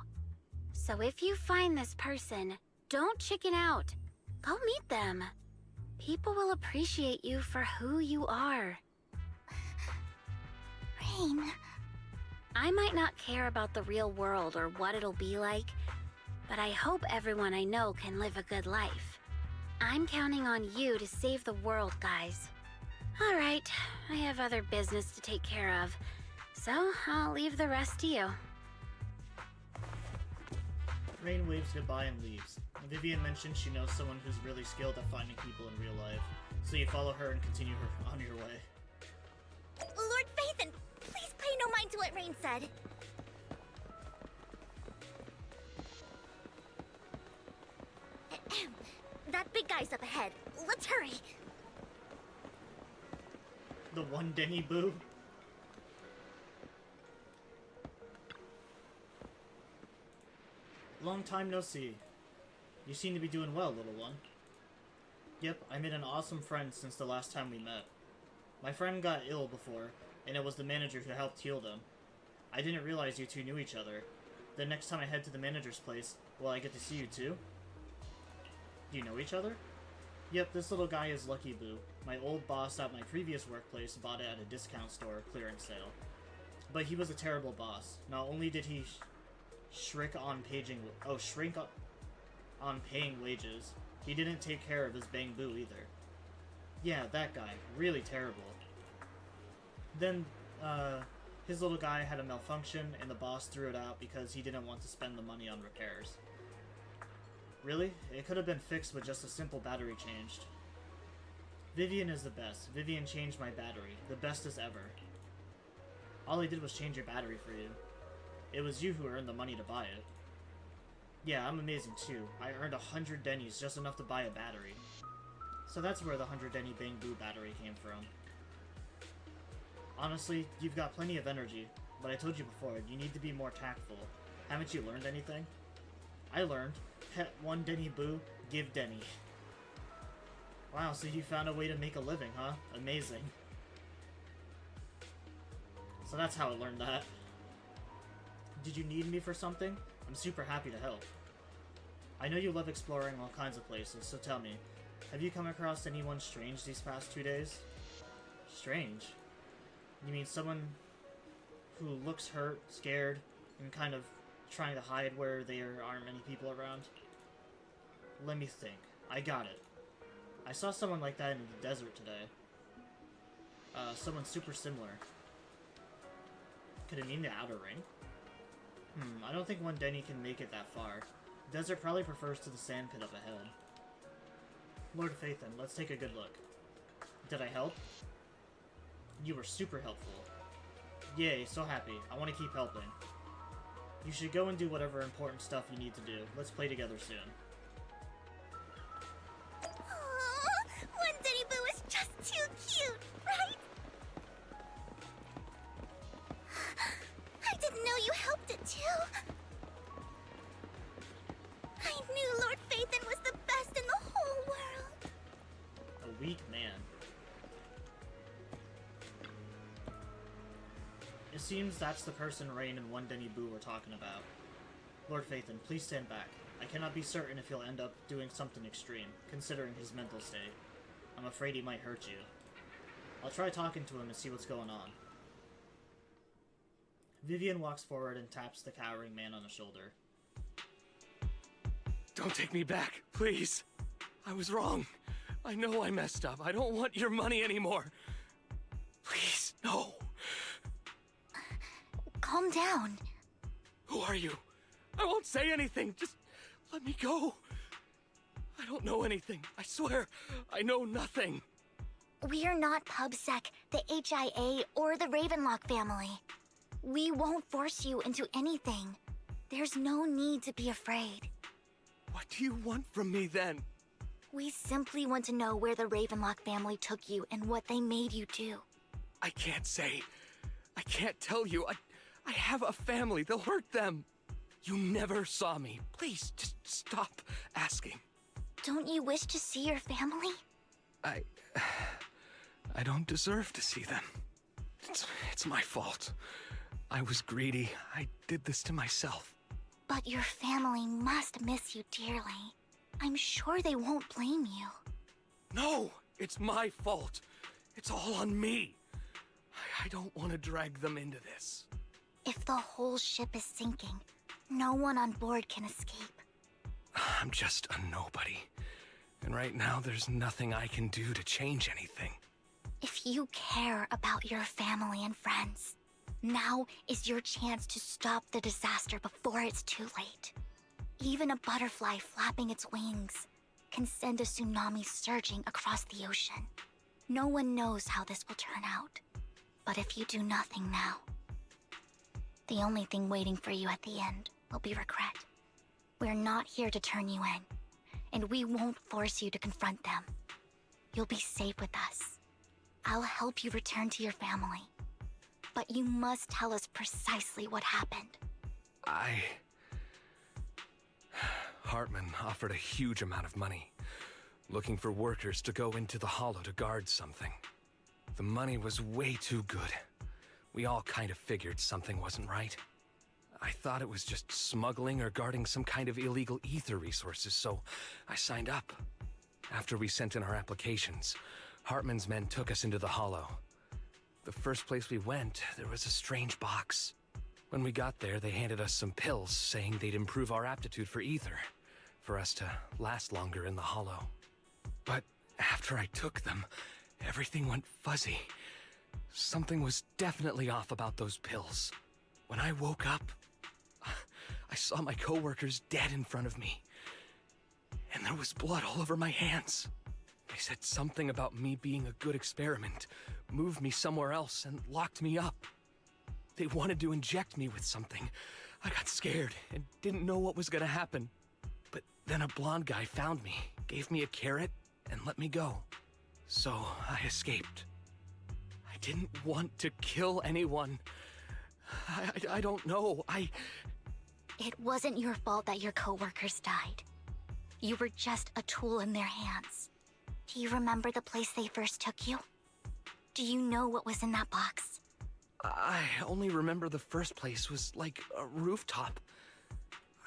So if you find this person, don't chicken out. Go meet them. People will appreciate you for who you are. Rain... I might not care about the real world or what it'll be like, but I hope everyone I know can live a good life. I'm counting on you to save the world, guys. All right, I have other business to take care of, so I'll leave the rest to you. Rain waves goodbye and leaves. Vivian mentioned she knows someone who's really skilled at finding people in real life, so you follow her and continue her on your way. Lord Phaethon, please pay no mind to what Rain said. That big guy's up ahead. Let's hurry. The one Denny Boo. Long time no see. You seem to be doing well, little one. Yep, I made an awesome friend since the last time we met. My friend got ill before, and it was the manager who helped heal them. I didn't realize you two knew each other. The next time I head to the manager's place, will I get to see you too? Do you know each other? Yep, this little guy is Lucky Boo. My old boss at my previous workplace bought it at a discount store clearance sale. But he was a terrible boss. Not only did he shrink on paying wages, he didn't take care of his Bang Boo either. Yeah, that guy. Really terrible. Then, his little guy had a malfunction, and the boss threw it out because he didn't want to spend the money on repairs. Really? It could have been fixed with just a simple battery changed. Vivian is the best. Vivian changed my battery. The bestest ever. All he did was change your battery for you. It was you who earned the money to buy it. Yeah, I'm amazing too. I earned 100 Denny's, just enough to buy a battery. So that's where the 100 Denny Bang Boo battery came from. Honestly, you've got plenty of energy, but I told you before, you need to be more tactful. Haven't you learned anything? I learned. Pet one Denny Boo, give Denny. Wow, so you found a way to make a living, huh? Amazing. So that's how I learned that. Did you need me for something? I'm super happy to help. I know you love exploring all kinds of places, so tell me, have you come across anyone strange these past 2 days? Strange? You mean someone who looks hurt, scared, and kind of trying to hide where there aren't many people around? Let me think. I got it. I saw someone like that in the desert today. Someone super similar. Could it mean the Outer Ring? I don't think one Denny can make it that far. Desert probably prefers to the sand pit up ahead. Lord Phaethon, let's take a good look. Did I help? You were super helpful. Yay, so happy. I want to keep helping. You should go and do whatever important stuff you need to do. Let's play together soon. Aww, one Denny Boo is just too cute, right? I didn't know you helped it too. I knew Lord Phaethon was the best in the whole world. A weak man. It seems that's the person Rain and one Denny Boo were talking about. Lord Phaethon, please stand back. I cannot be certain if he'll end up doing something extreme, considering his mental state. I'm afraid he might hurt you. I'll try talking to him and see what's going on. Vivian walks forward and taps the cowering man on the shoulder. Don't take me back, please. I was wrong. I know I messed up. I don't want your money anymore. Please, no. Calm down. Who are you? I won't say anything. Just let me go. I don't know anything. I swear, I know nothing. We're not PubSec, the HIA, or the Ravenlock family. We won't force you into anything. There's no need to be afraid. What do you want from me, then? We simply want to know where the Ravenlock family took you and what they made you do. I can't say. I can't tell you. I have a family. They'll hurt them. You never saw me. Please, just stop asking. Don't you wish to see your family? I don't deserve to see them. It's my fault. I was greedy. I did this to myself. But your family must miss you dearly. I'm sure they won't blame you. No, it's my fault. It's all on me. I don't want to drag them into this. If the whole ship is sinking, no one on board can escape. I'm just a nobody. And right now, there's nothing I can do to change anything. If you care about your family and friends, now is your chance to stop the disaster before it's too late. Even a butterfly flapping its wings can send a tsunami surging across the ocean. No one knows how this will turn out. But if you do nothing now, the only thing waiting for you at the end will be regret. We're not here to turn you in, and we won't force you to confront them. You'll be safe with us. I'll help you return to your family. But you must tell us precisely what happened. Hartman offered a huge amount of money, looking for workers to go into the Hollow to guard something. The money was way too good. We all kind of figured something wasn't right. I thought it was just smuggling or guarding some kind of illegal ether resources, so I signed up. After we sent in our applications, Hartman's men took us into the Hollow. The first place we went, there was a strange box. When we got there, they handed us some pills, saying they'd improve our aptitude for ether, for us to last longer in the Hollow. But after I took them, everything went fuzzy. Something was definitely off about those pills. When I woke up, I saw my coworkers dead in front of me. And there was blood all over my hands. They said something about me being a good experiment, moved me somewhere else, and locked me up. They wanted to inject me with something. I got scared and didn't know what was gonna happen. But then a blonde guy found me, gave me a carrot, and let me go. So I escaped. I didn't want to kill anyone. I don't know. It wasn't your fault that your coworkers died. You were just a tool in their hands. Do you remember the place they first took you? Do you know what was in that box? I only remember the first place was like a rooftop.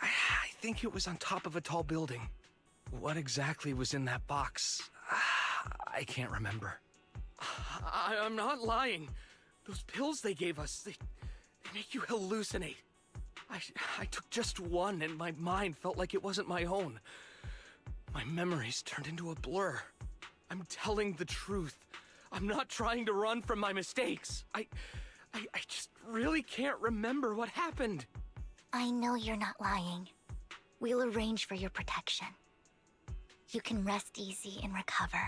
I think it was on top of a tall building. What exactly was in that box? I can't remember. I'm not lying. Those pills they gave us, they make you hallucinate. I took just one and my mind felt like it wasn't my own. My memories turned into a blur. I'm telling the truth. I'm not trying to run from my mistakes. I just really can't remember what happened. I know you're not lying. We'll arrange for your protection. You can rest easy and recover,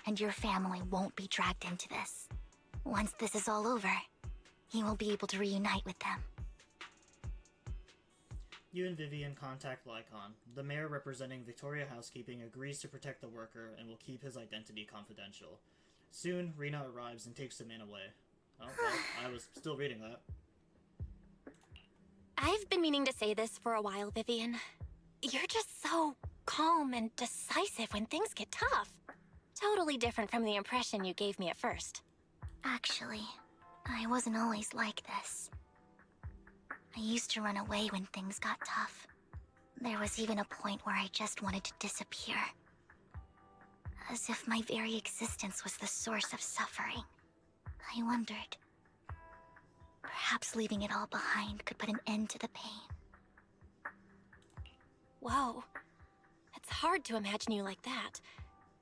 and your family won't be dragged into this. Once this is all over, you will be able to reunite with them. You and Vivian contact Lycon. The mayor representing Victoria Housekeeping agrees to protect the worker and will keep his identity confidential. Soon, Rena arrives and takes the man away. Oh, well, I was still reading that. I've been meaning to say this for a while, Vivian. You're just so calm and decisive when things get tough. Totally different from the impression you gave me at first. Actually, I wasn't always like this. I used to run away when things got tough. There was even a point where I just wanted to disappear. As if my very existence was the source of suffering. I wondered. Perhaps leaving it all behind could put an end to the pain. Whoa. It's hard to imagine you like that.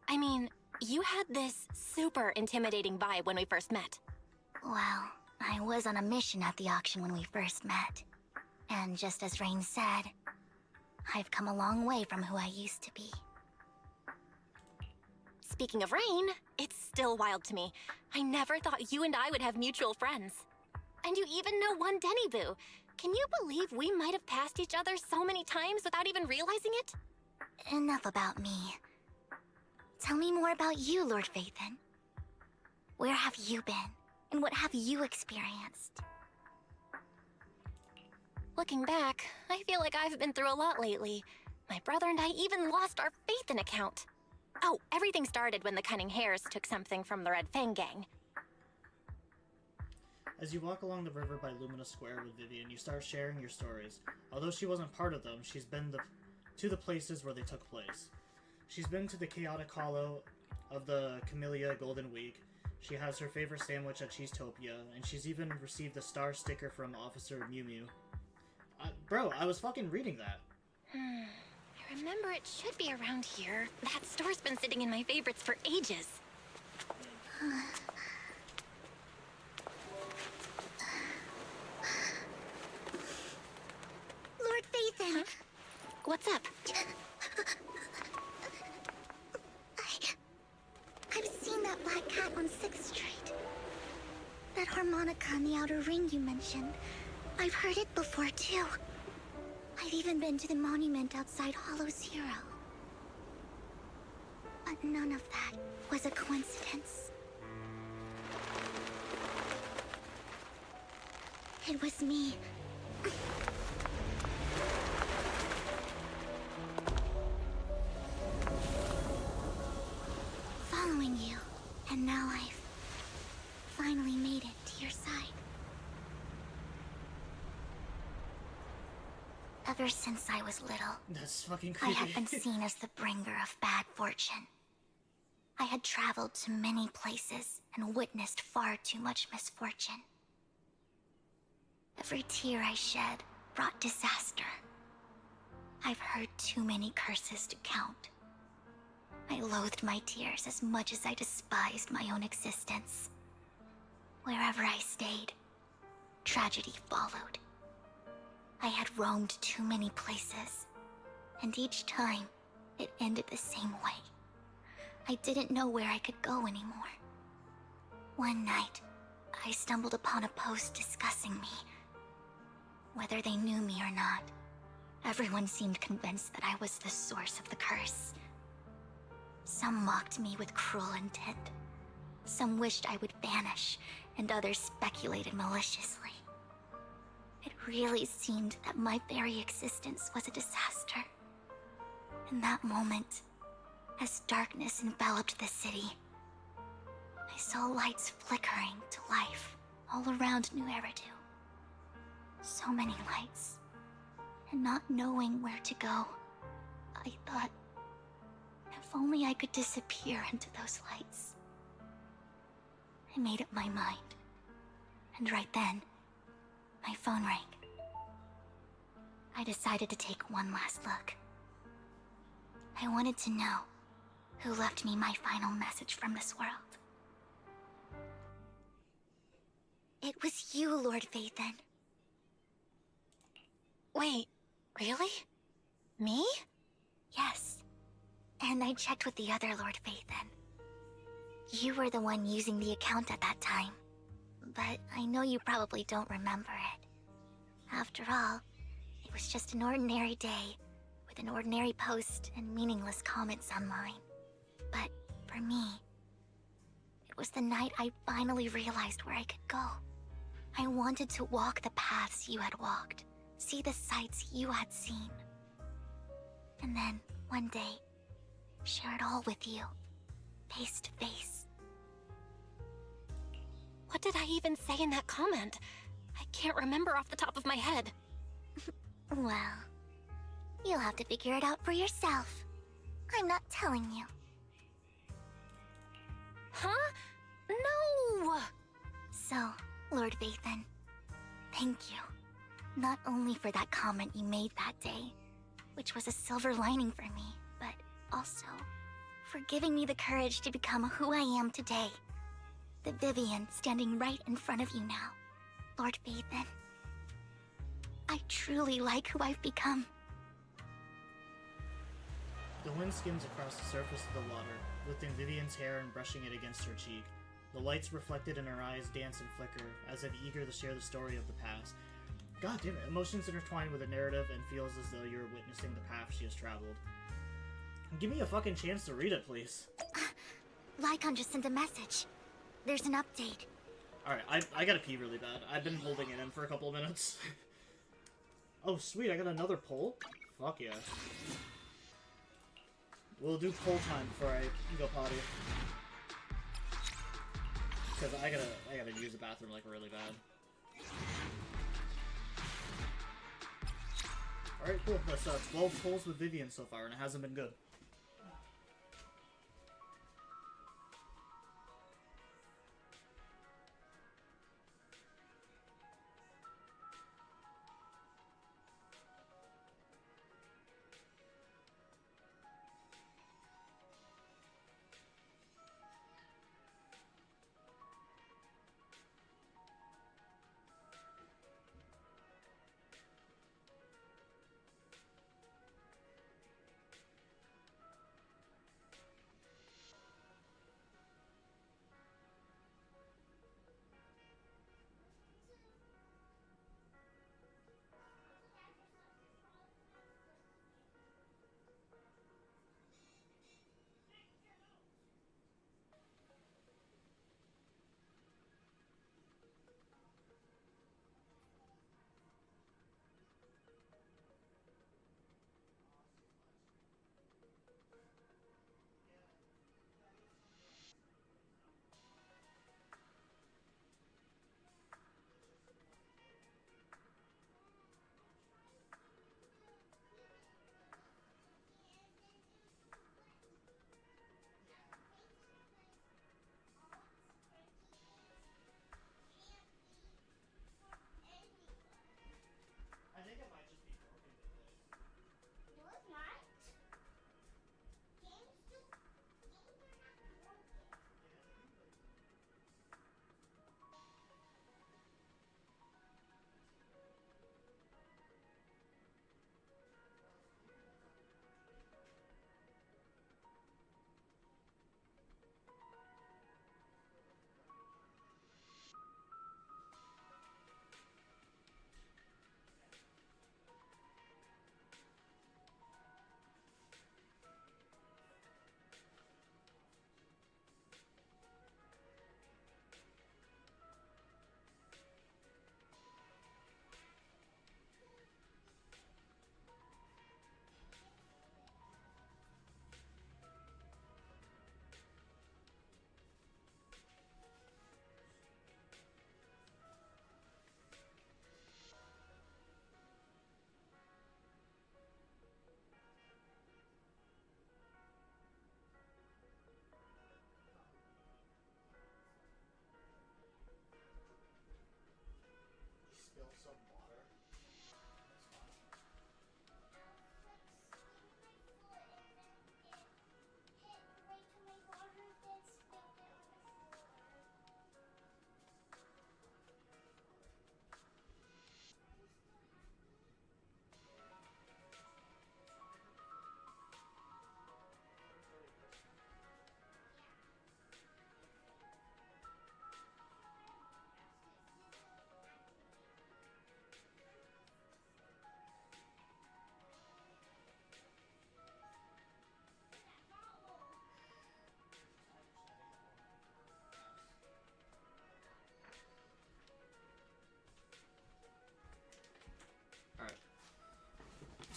I mean, you had this super intimidating vibe when we first met. Well, I was on a mission at the auction when we first met. And just as Rain said, I've come a long way from who I used to be. Speaking of Rain, it's still wild to me. I never thought you and I would have mutual friends. And you even know one Denny Boo. Can you believe we might have passed each other so many times without even realizing it? Enough about me. Tell me more about you, Lord Phaethon. Where have you been? And what have you experienced? Looking back, I feel like I've been through a lot lately. My brother and I even lost our Phaethon account. Oh, everything started when the Cunning Hares took something from the Red Fang gang. As you walk along the river by Lumina Square with Vivian, you start sharing your stories. Although she wasn't part of them, she's been to the places where they took place. She's been to the Chaotic Hollow of the Camellia Golden Week. She has her favorite sandwich at Cheesetopia, and she's even received a star sticker from Officer Mew Mew. Bro, I was fucking reading that. I remember it should be around here. That store's been sitting in my favorites for ages. Lord Phaethon! Huh? What's up? I've seen that black cat on 6th Street. That harmonica in the outer ring you mentioned. I've heard it before, too. I've even been to the monument outside Hollow Zero. But none of that was a coincidence. It was me. Following you, and now I've finally made it to your side. Ever since I was little, That's fucking I creepy. had been seen as the bringer of bad fortune. I had traveled to many places and witnessed far too much misfortune. Every tear I shed brought disaster. I've heard too many curses to count. I loathed my tears as much as I despised my own existence. Wherever I stayed, tragedy followed. I had roamed too many places, and each time, it ended the same way. I didn't know where I could go anymore. One night, I stumbled upon a post discussing me. Whether they knew me or not, everyone seemed convinced that I was the source of the curse. Some mocked me with cruel intent. Some wished I would vanish, and others speculated maliciously. It really seemed that my very existence was a disaster. In that moment, as darkness enveloped the city, I saw lights flickering to life all around New Eridu. So many lights, and not knowing where to go, I thought, if only I could disappear into those lights. I made up my mind, and right then, my phone rang. I decided to take one last look. I wanted to know who left me my final message from this world. It was you, Lord Vathan. Wait, really? Me? Yes. And I checked with the other Lord Vathan. You were the one using the account at that time. But I know you probably don't remember it. After all, it was just an ordinary day, with an ordinary post and meaningless comments online. But for me, it was the night I finally realized where I could go. I wanted to walk the paths you had walked, see the sights you had seen. And then, one day, share it all with you, face to face. What did I even say in that comment? I can't remember off the top of my head. Well, you'll have to figure it out for yourself. I'm not telling you. Huh? No! So, Lord Vathan, thank you. Not only for that comment you made that day, which was a silver lining for me, but also for giving me the courage to become who I am today. The Vivian standing right in front of you now, Lord Vathan. I truly like who I've become. The wind skims across the surface of the water, lifting Vivian's hair and brushing it against her cheek. The lights reflected in her eyes dance and flicker, as if eager to share the story of the past. God damn it, emotions intertwine with the narrative and feels as though you're witnessing the path she has traveled. Give me a fucking chance to read it, please. Lycon just sent a message. There's an update. Alright, I gotta pee really bad. I've been holding it in for a couple of minutes. Oh, sweet, I got another poll? Fuck yeah. We'll do poll time before I go potty. Because I gotta use the bathroom, like, really bad. Alright, cool. That's 12 polls with Vivian so far, and it hasn't been good.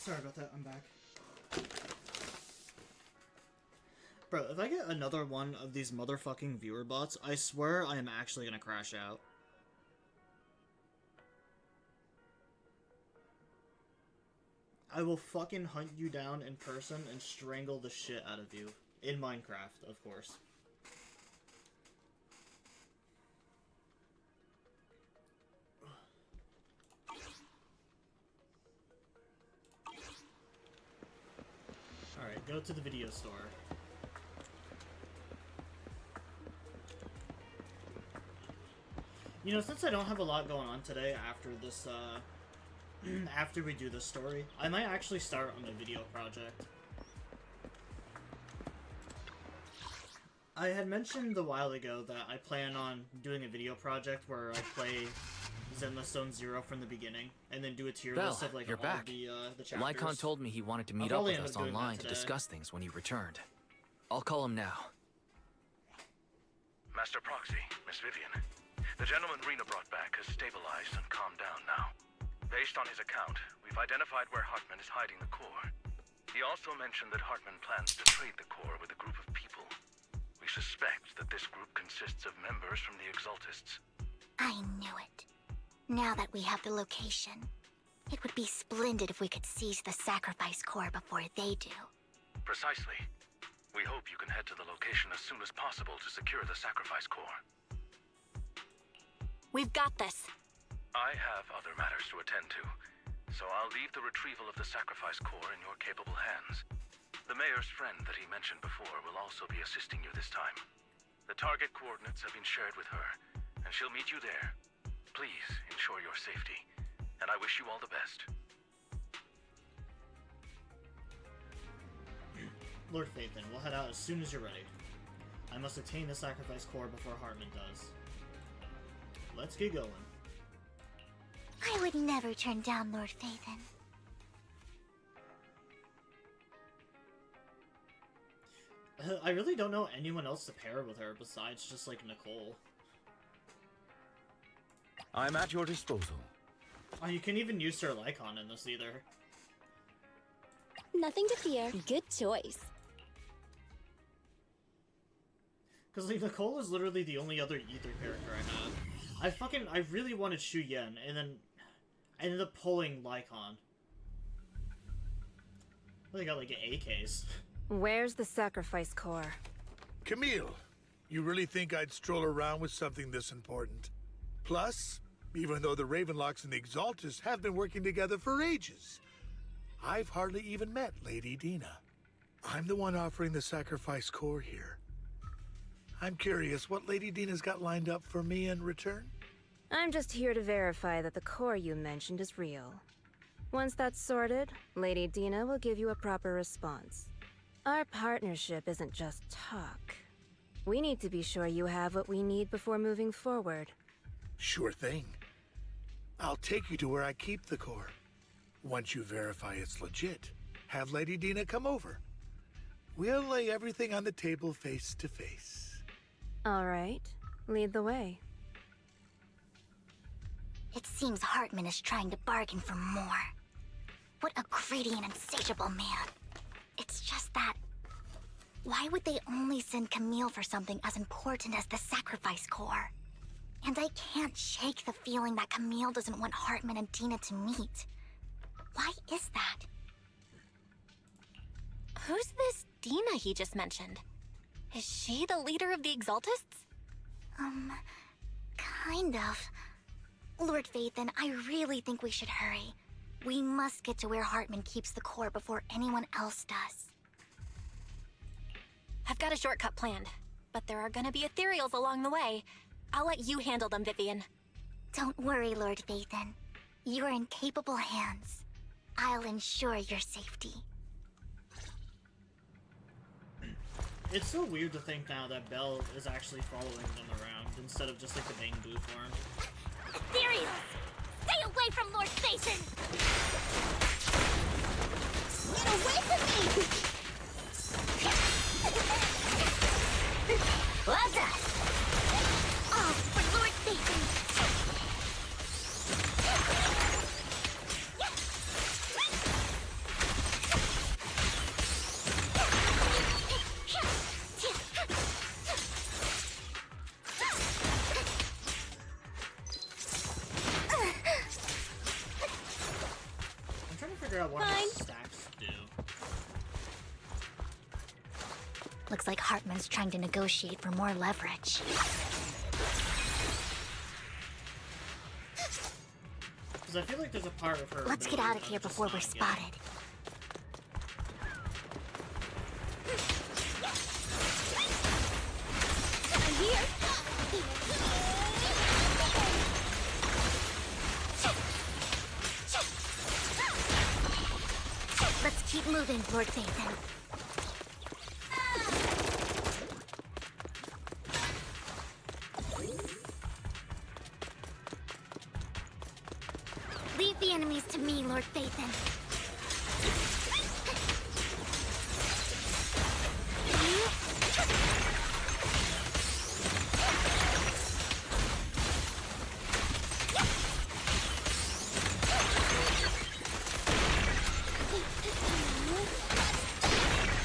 Sorry about that, I'm back. Bro, if I get another one of these motherfucking viewer bots, I swear I am actually gonna crash out. I will fucking hunt you down in person and strangle the shit out of you. In Minecraft, of course. Alright, go to the video store. You know, since I don't have a lot going on today after this, after we do this story, I might actually start on a video project. I had mentioned a while ago that I plan on doing a video project where I play Zenless Zone Zero from the beginning, and then do a tier list of like you're all back. The chapters. Lycon told me he wanted to meet I'll up with probably us end up doing that online to today. discuss things when he returned. I'll call him now. Master Proxy, Miss Vivian. The gentleman Rena brought back has stabilized and calmed down now. Based on his account, we've identified where Hartman is hiding the core. He also mentioned that Hartman plans to trade the core with a group of people. We suspect that this group consists of members from the Exaltists. I knew it. Now that we have the location, it would be splendid if we could seize the sacrifice core before they do. Precisely. We hope you can head to the location as soon as possible to secure the sacrifice core. We've got this. I have other matters to attend to, so I'll leave the retrieval of the sacrifice core in your capable hands. The mayor's friend that he mentioned before will also be assisting you this time. The target coordinates have been shared with her, and she'll meet you there. Please ensure your safety, and I wish you all the best. Lord Phaethon, we'll head out as soon as you're ready. I must attain the sacrifice core before Hartman does. Let's get going. I would never turn down Lord Phaethon. I really don't know anyone else to pair with her besides just like Nicole. I'm at your disposal. Oh, you can even use Sir Lycon in this either. Nothing to fear. Good choice. Because like, Nicole is literally the only other Ether character I have. I really wanted Shu Yen, and then I ended up pulling Lycon. They got like AKs. Where's the sacrifice core? Camille, you really think I'd stroll around with something this important? Plus, even though the Ravenlocks and the Exaltists have been working together for ages, I've hardly even met Lady Dina. I'm the one offering the sacrifice core here. I'm curious what Lady Dina's got lined up for me in return? I'm just here to verify that the core you mentioned is real. Once that's sorted, Lady Dina will give you a proper response. Our partnership isn't just talk. We need to be sure you have what we need before moving forward. Sure thing. I'll take you to where I keep the core. Once you verify it's legit, have Lady Dina come over. We'll lay everything on the table face to face. All right, lead the way. It seems Hartman is trying to bargain for more. What a greedy and insatiable man. It's just that... why would they only send Camille for something as important as the sacrifice core? And I can't shake the feeling that Camille doesn't want Hartman and Dina to meet. Why is that? Who's this Dina he just mentioned? Is she the leader of the Exaltists? Kind of. Lord Phaethon, I really think we should hurry. We must get to where Hartman keeps the core before anyone else does. I've got a shortcut planned, but there are gonna be ethereals along the way. I'll let you handle them, Vivian. Don't worry, Lord Phaethon. You're in capable hands. I'll ensure your safety. It's so weird to think now that Belle is actually following them around instead of just like the main blue form. Ethereals! Stay away from Lord Phaethon! Get away from me! What's that? Off for Lord Phaethon! figure out what Fine. stacks do. Looks like Hartman's trying to negotiate for more leverage. Because I feel like there's a part of her. Let's get out of here before we're spotted. I'm here. Let's keep moving, Lord Phaethon. Leave the enemies to me, Lord Phaethon.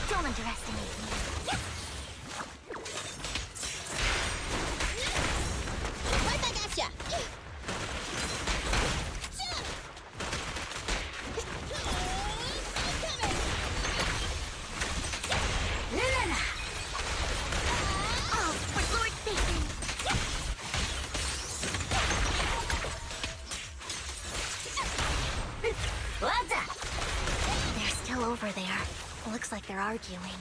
Don't underestimate me. Right back at ya! Oh, for Lord Phaethon! They're still over there. Looks like they're arguing.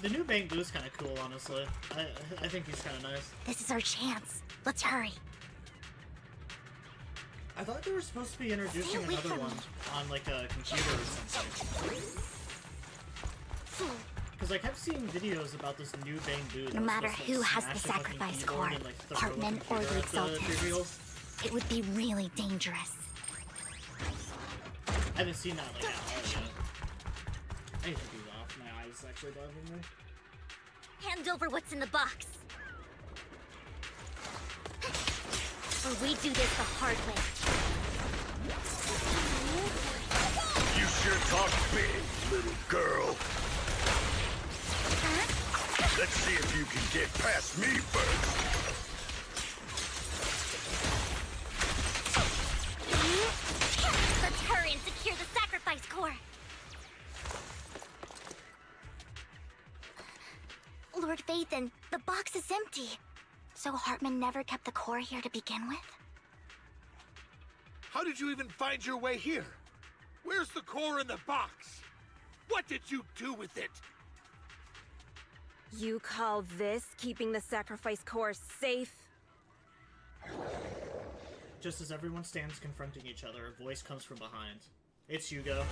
The new Bang is kind of cool, honestly. I think he's kind of nice. This is our chance. Let's hurry. I thought they were supposed to be introducing away another from one me. on like a computer or something. Because I kept seeing videos about this new Bang Boo. No matter who has the sacrifice core, Hartman or the Exaltants, it would be really dangerous. I haven't seen that like at all yet. I need to do that. My eyes actually bothering me. Hand over what's in the box. Or we do this the hard way. You sure talk big, little girl. Huh? Let's see if you can get past me first. Let's hurry and secure the sacrifice core. Lord Phaethon, the box is empty. So Hartman never kept the core here to begin with? How did you even find your way here? Where's the core in the box? What did you do with it? You call this keeping the sacrifice core safe? Just as everyone stands confronting each other, a voice comes from behind. It's Hugo.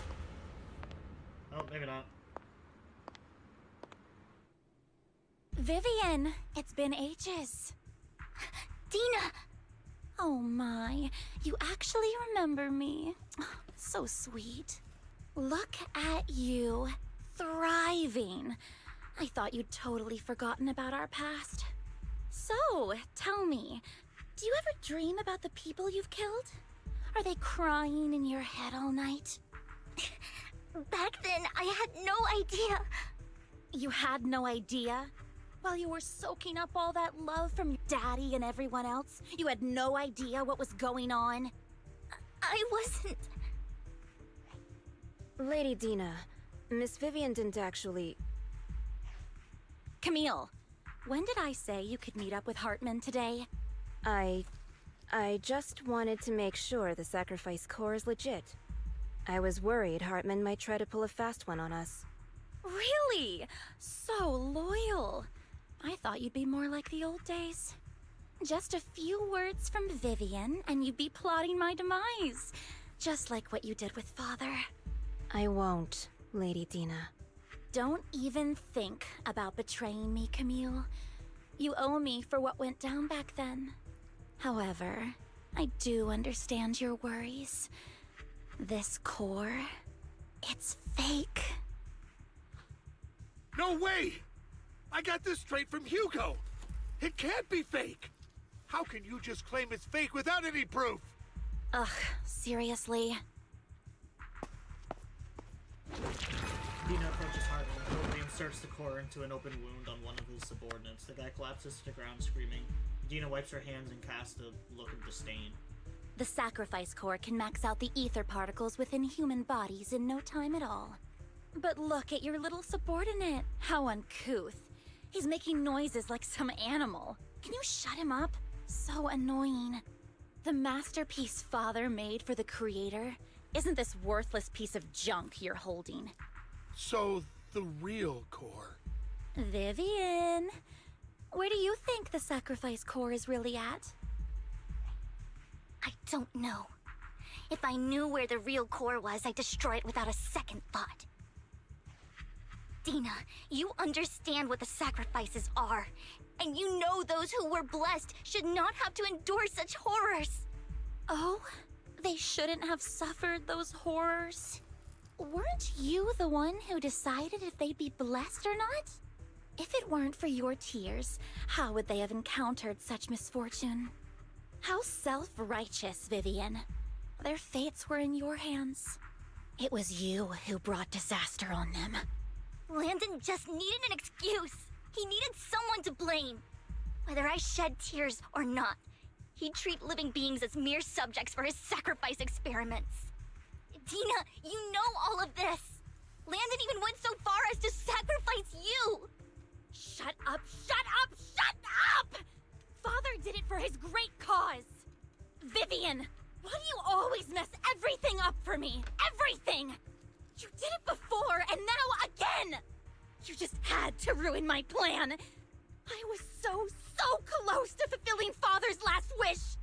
Oh, maybe not. Vivian, it's been ages. Dina! Oh my, you actually remember me. So sweet. Look at you, thriving. I thought you'd totally forgotten about our past. So, tell me, do you ever dream about the people you've killed? Are they crying in your head all night? Back then, I had no idea. You had no idea? While you were soaking up all that love from your daddy and everyone else, you had no idea what was going on? I wasn't... Lady Dina, Miss Vivian didn't actually... Camille, when did I say you could meet up with Hartman today? I just wanted to make sure the sacrifice core is legit. I was worried Hartman might try to pull a fast one on us. Really? So loyal. I thought you'd be more like the old days. Just a few words from Vivian, and you'd be plotting my demise. Just like what you did with Father. I won't, Lady Dina. Don't even think about betraying me, Camille. You owe me for what went down back then. However, I do understand your worries. This core, it's fake. No way! I got this straight from Hugo. It can't be fake. How can you just claim it's fake without any proof? Ugh, seriously. Dina approaches Hartman and quickly inserts the core into an open wound on one of his subordinates. The guy collapses to the ground screaming. Dina wipes her hands and casts a look of disdain. The sacrifice core can max out the ether particles within human bodies in no time at all. But look at your little subordinate. How uncouth. He's making noises like some animal. Can you shut him up? So annoying. The masterpiece Father made for the creator isn't this worthless piece of junk you're holding. So, the real core. Vivian, where do you think the sacrifice core is really at? I don't know. If I knew where the real core was, I'd destroy it without a second thought. Dina, you understand what the sacrifices are. And you know those who were blessed should not have to endure such horrors. Oh? They shouldn't have suffered those horrors? Weren't you the one who decided if they'd be blessed or not? If it weren't for your tears, how would they have encountered such misfortune? How self-righteous, Vivian. Their fates were in your hands. It was you who brought disaster on them. Landon just needed an excuse. He needed someone to blame. Whether I shed tears or not, he'd treat living beings as mere subjects for his sacrifice experiments. Dina, you know all of this. Landon even went so far as to sacrifice you. Shut up, shut up, shut up! Father did it for his great cause. Vivian, why do you always mess everything up for me? Everything! You did it before, and now again! You just had to ruin my plan. I was so close to fulfilling Father's last wish.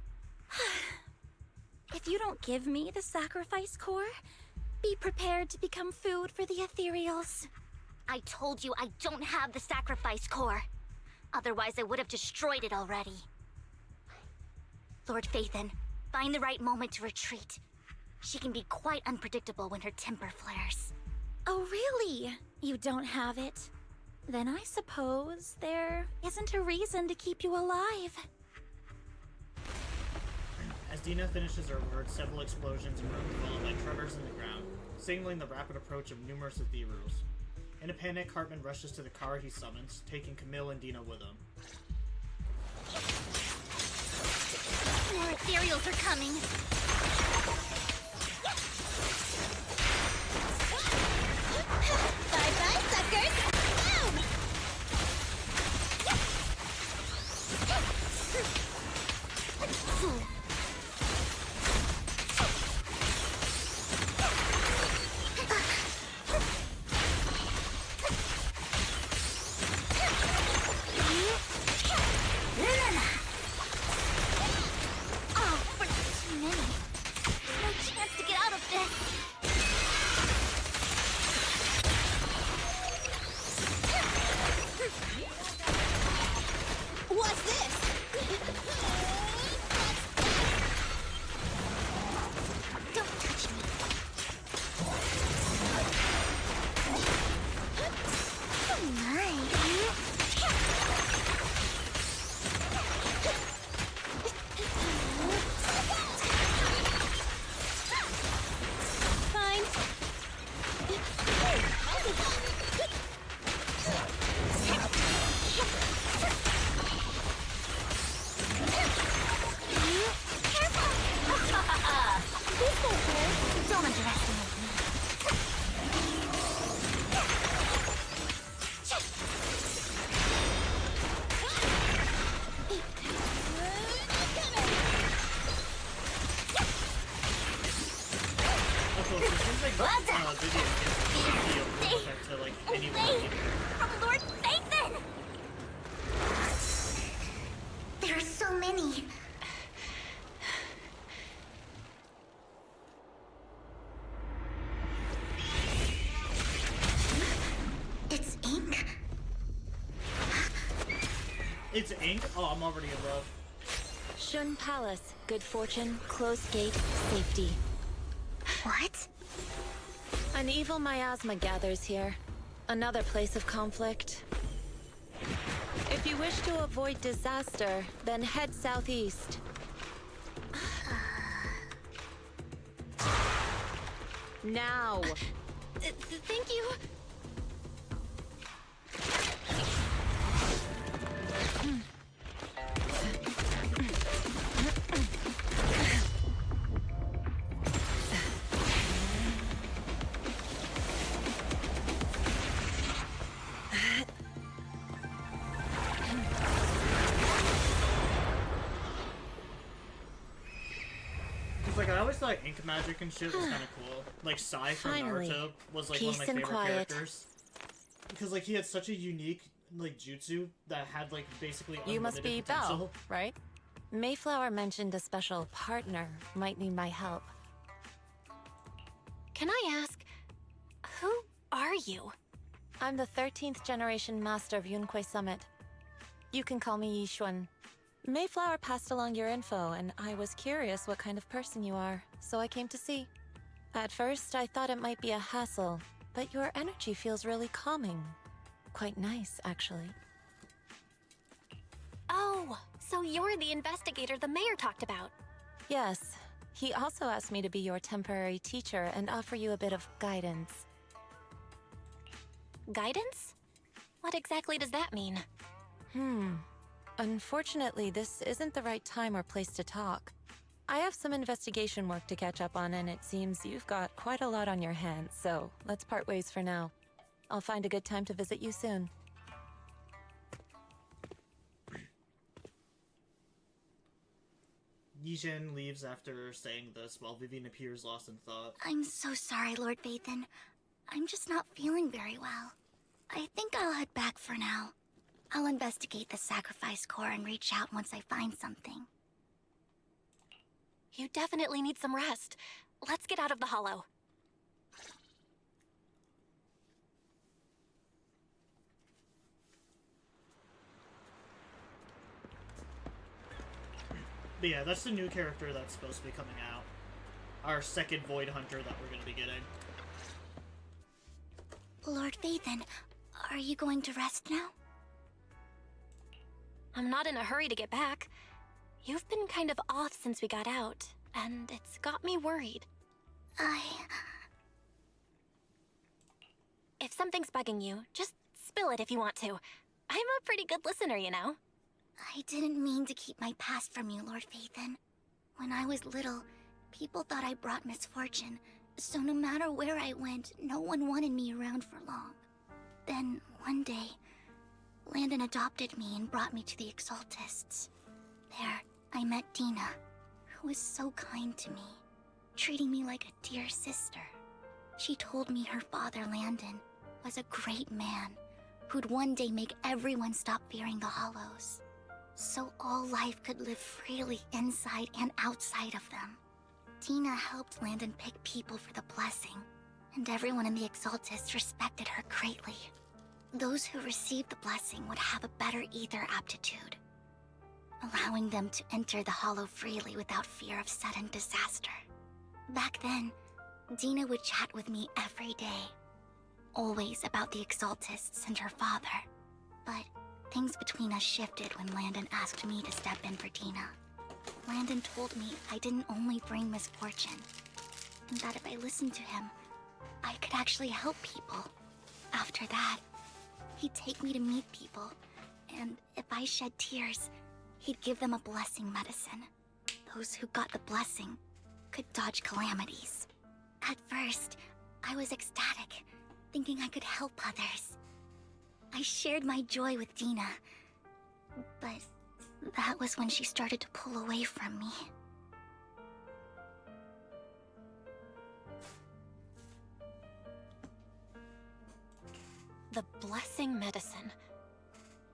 If you don't give me the sacrifice core, be prepared to become food for the ethereals. I told you I don't have the sacrifice core. Otherwise, I would have destroyed it already. Lord Phaethon, find the right moment to retreat. She can be quite unpredictable when her temper flares. Oh, really? You don't have it? Then I suppose there isn't a reason to keep you alive. As Dina finishes her words, several explosions erupt, followed by tremors in the ground, signaling the rapid approach of numerous ethereals. In a panic, Hartman rushes to the car he summons, taking Camille and Dina with him. More ethereals are coming. Bye-bye, suckers! Boom! Oh, but too many. No chance to get out of this. What's this? Don't touch me. Oh my. Fine. Don't underestimate me. Also, it seems like Vivian gives the effect to like anyone. From Lord Phaethon! There are so many. It's ink? It's ink? Oh, I'm already above. Shun Palace, good fortune, closed gate, safety. What? An evil miasma gathers here. Another place of conflict. If you wish to avoid disaster, then head southeast. Now! Thank you. the ink magic and shit was kind of cool. Like Sai from Finally. Naruto was like Peace one of my and favorite quiet. characters because like he had such a unique like jutsu that had like basically You must be unlimited potential. Belle, right? Mayflower mentioned a special partner might need my help. Can I ask, who are you? I'm the 13th generation master of Yunque Summit. You can call me Yishuan. Mayflower passed along your info, and I was curious what kind of person you are, so I came to see. At first, I thought it might be a hassle, but your energy feels really calming. Quite nice, actually. Oh, so you're the investigator the mayor talked about. Yes. He also asked me to be your temporary teacher and offer you a bit of guidance. Guidance? What exactly does that mean? Unfortunately, this isn't the right time or place to talk. I have some investigation work to catch up on, and it seems you've got quite a lot on your hands, so let's part ways for now. I'll find a good time to visit you soon. Yijin leaves after saying this while Vivian appears lost in thought. I'm so sorry, Lord Vathan. I'm just not feeling very well. I think I'll head back for now. I'll investigate the sacrifice core and reach out once I find something. You definitely need some rest. Let's get out of the hollow. But yeah, that's the new character that's supposed to be coming out. Our second Void Hunter that we're going to be getting. Lord Vathan, are you going to rest now? I'm not in a hurry to get back. You've been kind of off since we got out, and it's got me worried. If something's bugging you, just spill it if you want to. I'm a pretty good listener, you know. I didn't mean to keep my past from you, Lord Vathan. When I was little, people thought I brought misfortune, so no matter where I went, no one wanted me around for long. Then, one day, Landon adopted me and brought me to the Exaltists. There, I met Dina, who was so kind to me, treating me like a dear sister. She told me her father, Landon, was a great man who'd one day make everyone stop fearing the Hollows, so all life could live freely inside and outside of them. Dina helped Landon pick people for the blessing, and everyone in the Exaltists respected her greatly. Those who received the blessing would have a better ether aptitude, allowing them to enter the Hollow freely without fear of sudden disaster. Back then, Dina would chat with me every day, always about the Exaltists and her father. But things between us shifted when Landon asked me to step in for Dina. Landon told me I didn't only bring misfortune, and that if I listened to him, I could actually help people. After that, he'd take me to meet people, and if I shed tears, he'd give them a blessing medicine. Those who got the blessing could dodge calamities. At first, I was ecstatic, thinking I could help others. I shared my joy with Dina, but that was when she started to pull away from me. The blessing medicine.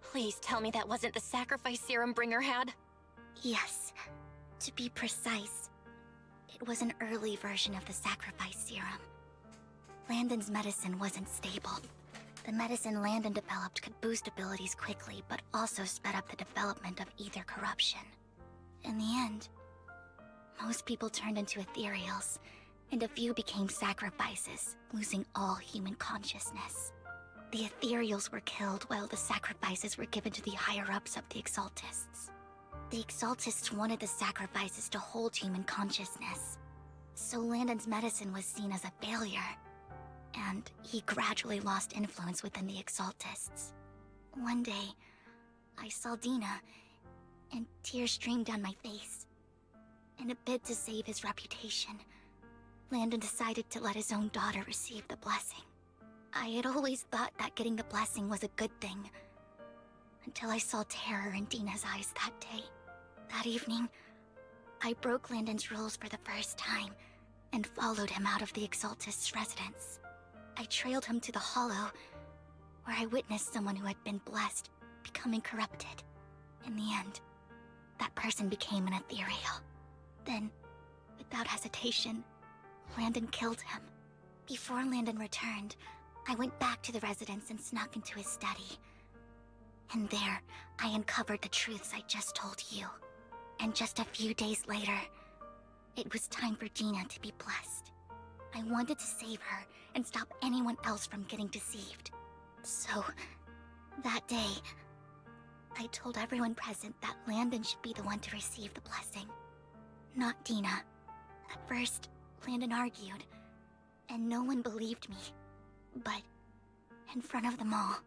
Please tell me that wasn't the sacrifice serum Bringer had. Yes, to be precise, it was an early version of the sacrifice serum. Landon's medicine wasn't stable. The medicine Landon developed could boost abilities quickly, but also sped up the development of ether corruption. In the end, most people turned into ethereals, and a few became sacrifices, losing all human consciousness. The ethereals were killed while the sacrifices were given to the higher-ups of the Exaltists. The Exaltists wanted the sacrifices to hold human consciousness, so Landon's medicine was seen as a failure, and he gradually lost influence within the Exaltists. One day, I saw Dina, and tears streamed down my face. In a bid to save his reputation, Landon decided to let his own daughter receive the blessing. I had always thought that getting the blessing was a good thing, until I saw terror in Dina's eyes that day. That evening, I broke Landon's rules for the first time and followed him out of the Exaltist's residence. I trailed him to the Hollow, where I witnessed someone who had been blessed becoming corrupted. In the end, that person became an ethereal. Then, without hesitation, Landon killed him. Before Landon returned, I went back to the residence and snuck into his study. And there, I uncovered the truths I just told you. And just a few days later, it was time for Gina to be blessed. I wanted to save her and stop anyone else from getting deceived. So, that day, I told everyone present that Landon should be the one to receive the blessing, not Dina. At first, Landon argued, and no one believed me. But, in front of them all,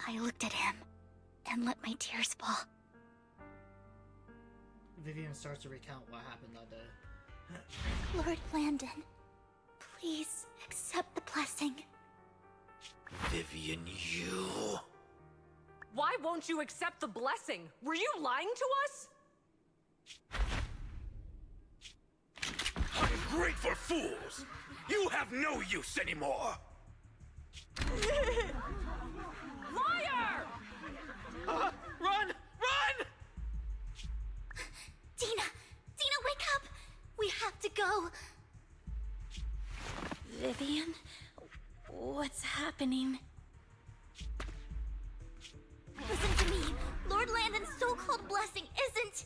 I looked at him and let my tears fall. Vivian starts to recount what happened that day. Lord Landon, please accept the blessing. Vivian, you... Why won't you accept the blessing? Were you lying to us? Ungrateful fools! You have no use anymore! Liar! Run! Run! Dina! Dina, wake up! We have to go! Vivian? What's happening? Listen to me! Lord Landon's so-called blessing isn't...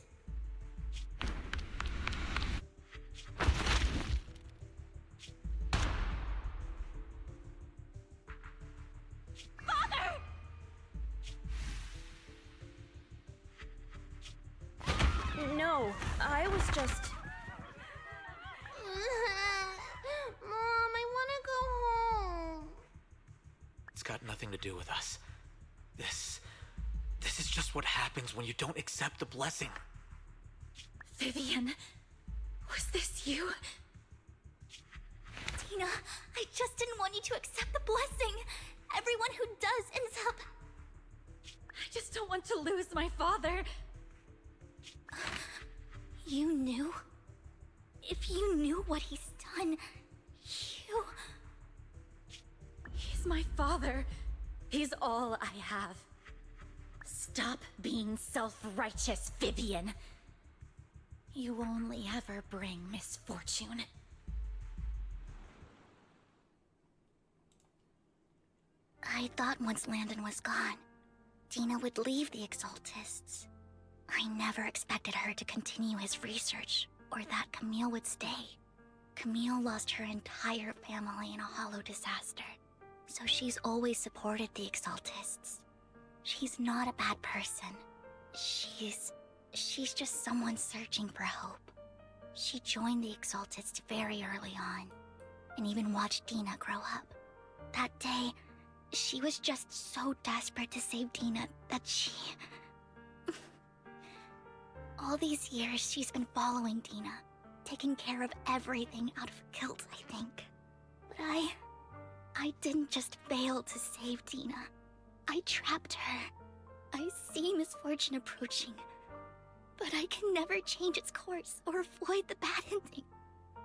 Father! No, I was just... Mom, I want to go home. It's got nothing to do with us. This is just what happens when you don't accept the blessing. Vivian, was this you? Dina, I just didn't want you to accept the blessing. Everyone who does ends up... I just don't want to lose my father. You knew? If you knew what he's done, you... He's my father. He's all I have. Stop being self-righteous, Vivian. You only ever bring misfortune. I thought once Landon was gone, Dina would leave the Exaltists. I never expected her to continue his research, or that Camille would stay. Camille lost her entire family in a hollow disaster, so she's always supported the Exaltists. She's not a bad person. She's just someone searching for hope. She joined the Exaltists very early on, and even watched Dina grow up. That day, she was just so desperate to save Dina that she... All these years, she's been following Dina, taking care of everything out of guilt, I think. But I didn't just fail to save Dina. I trapped her. I see misfortune approaching, but I can never change its course or avoid the bad ending.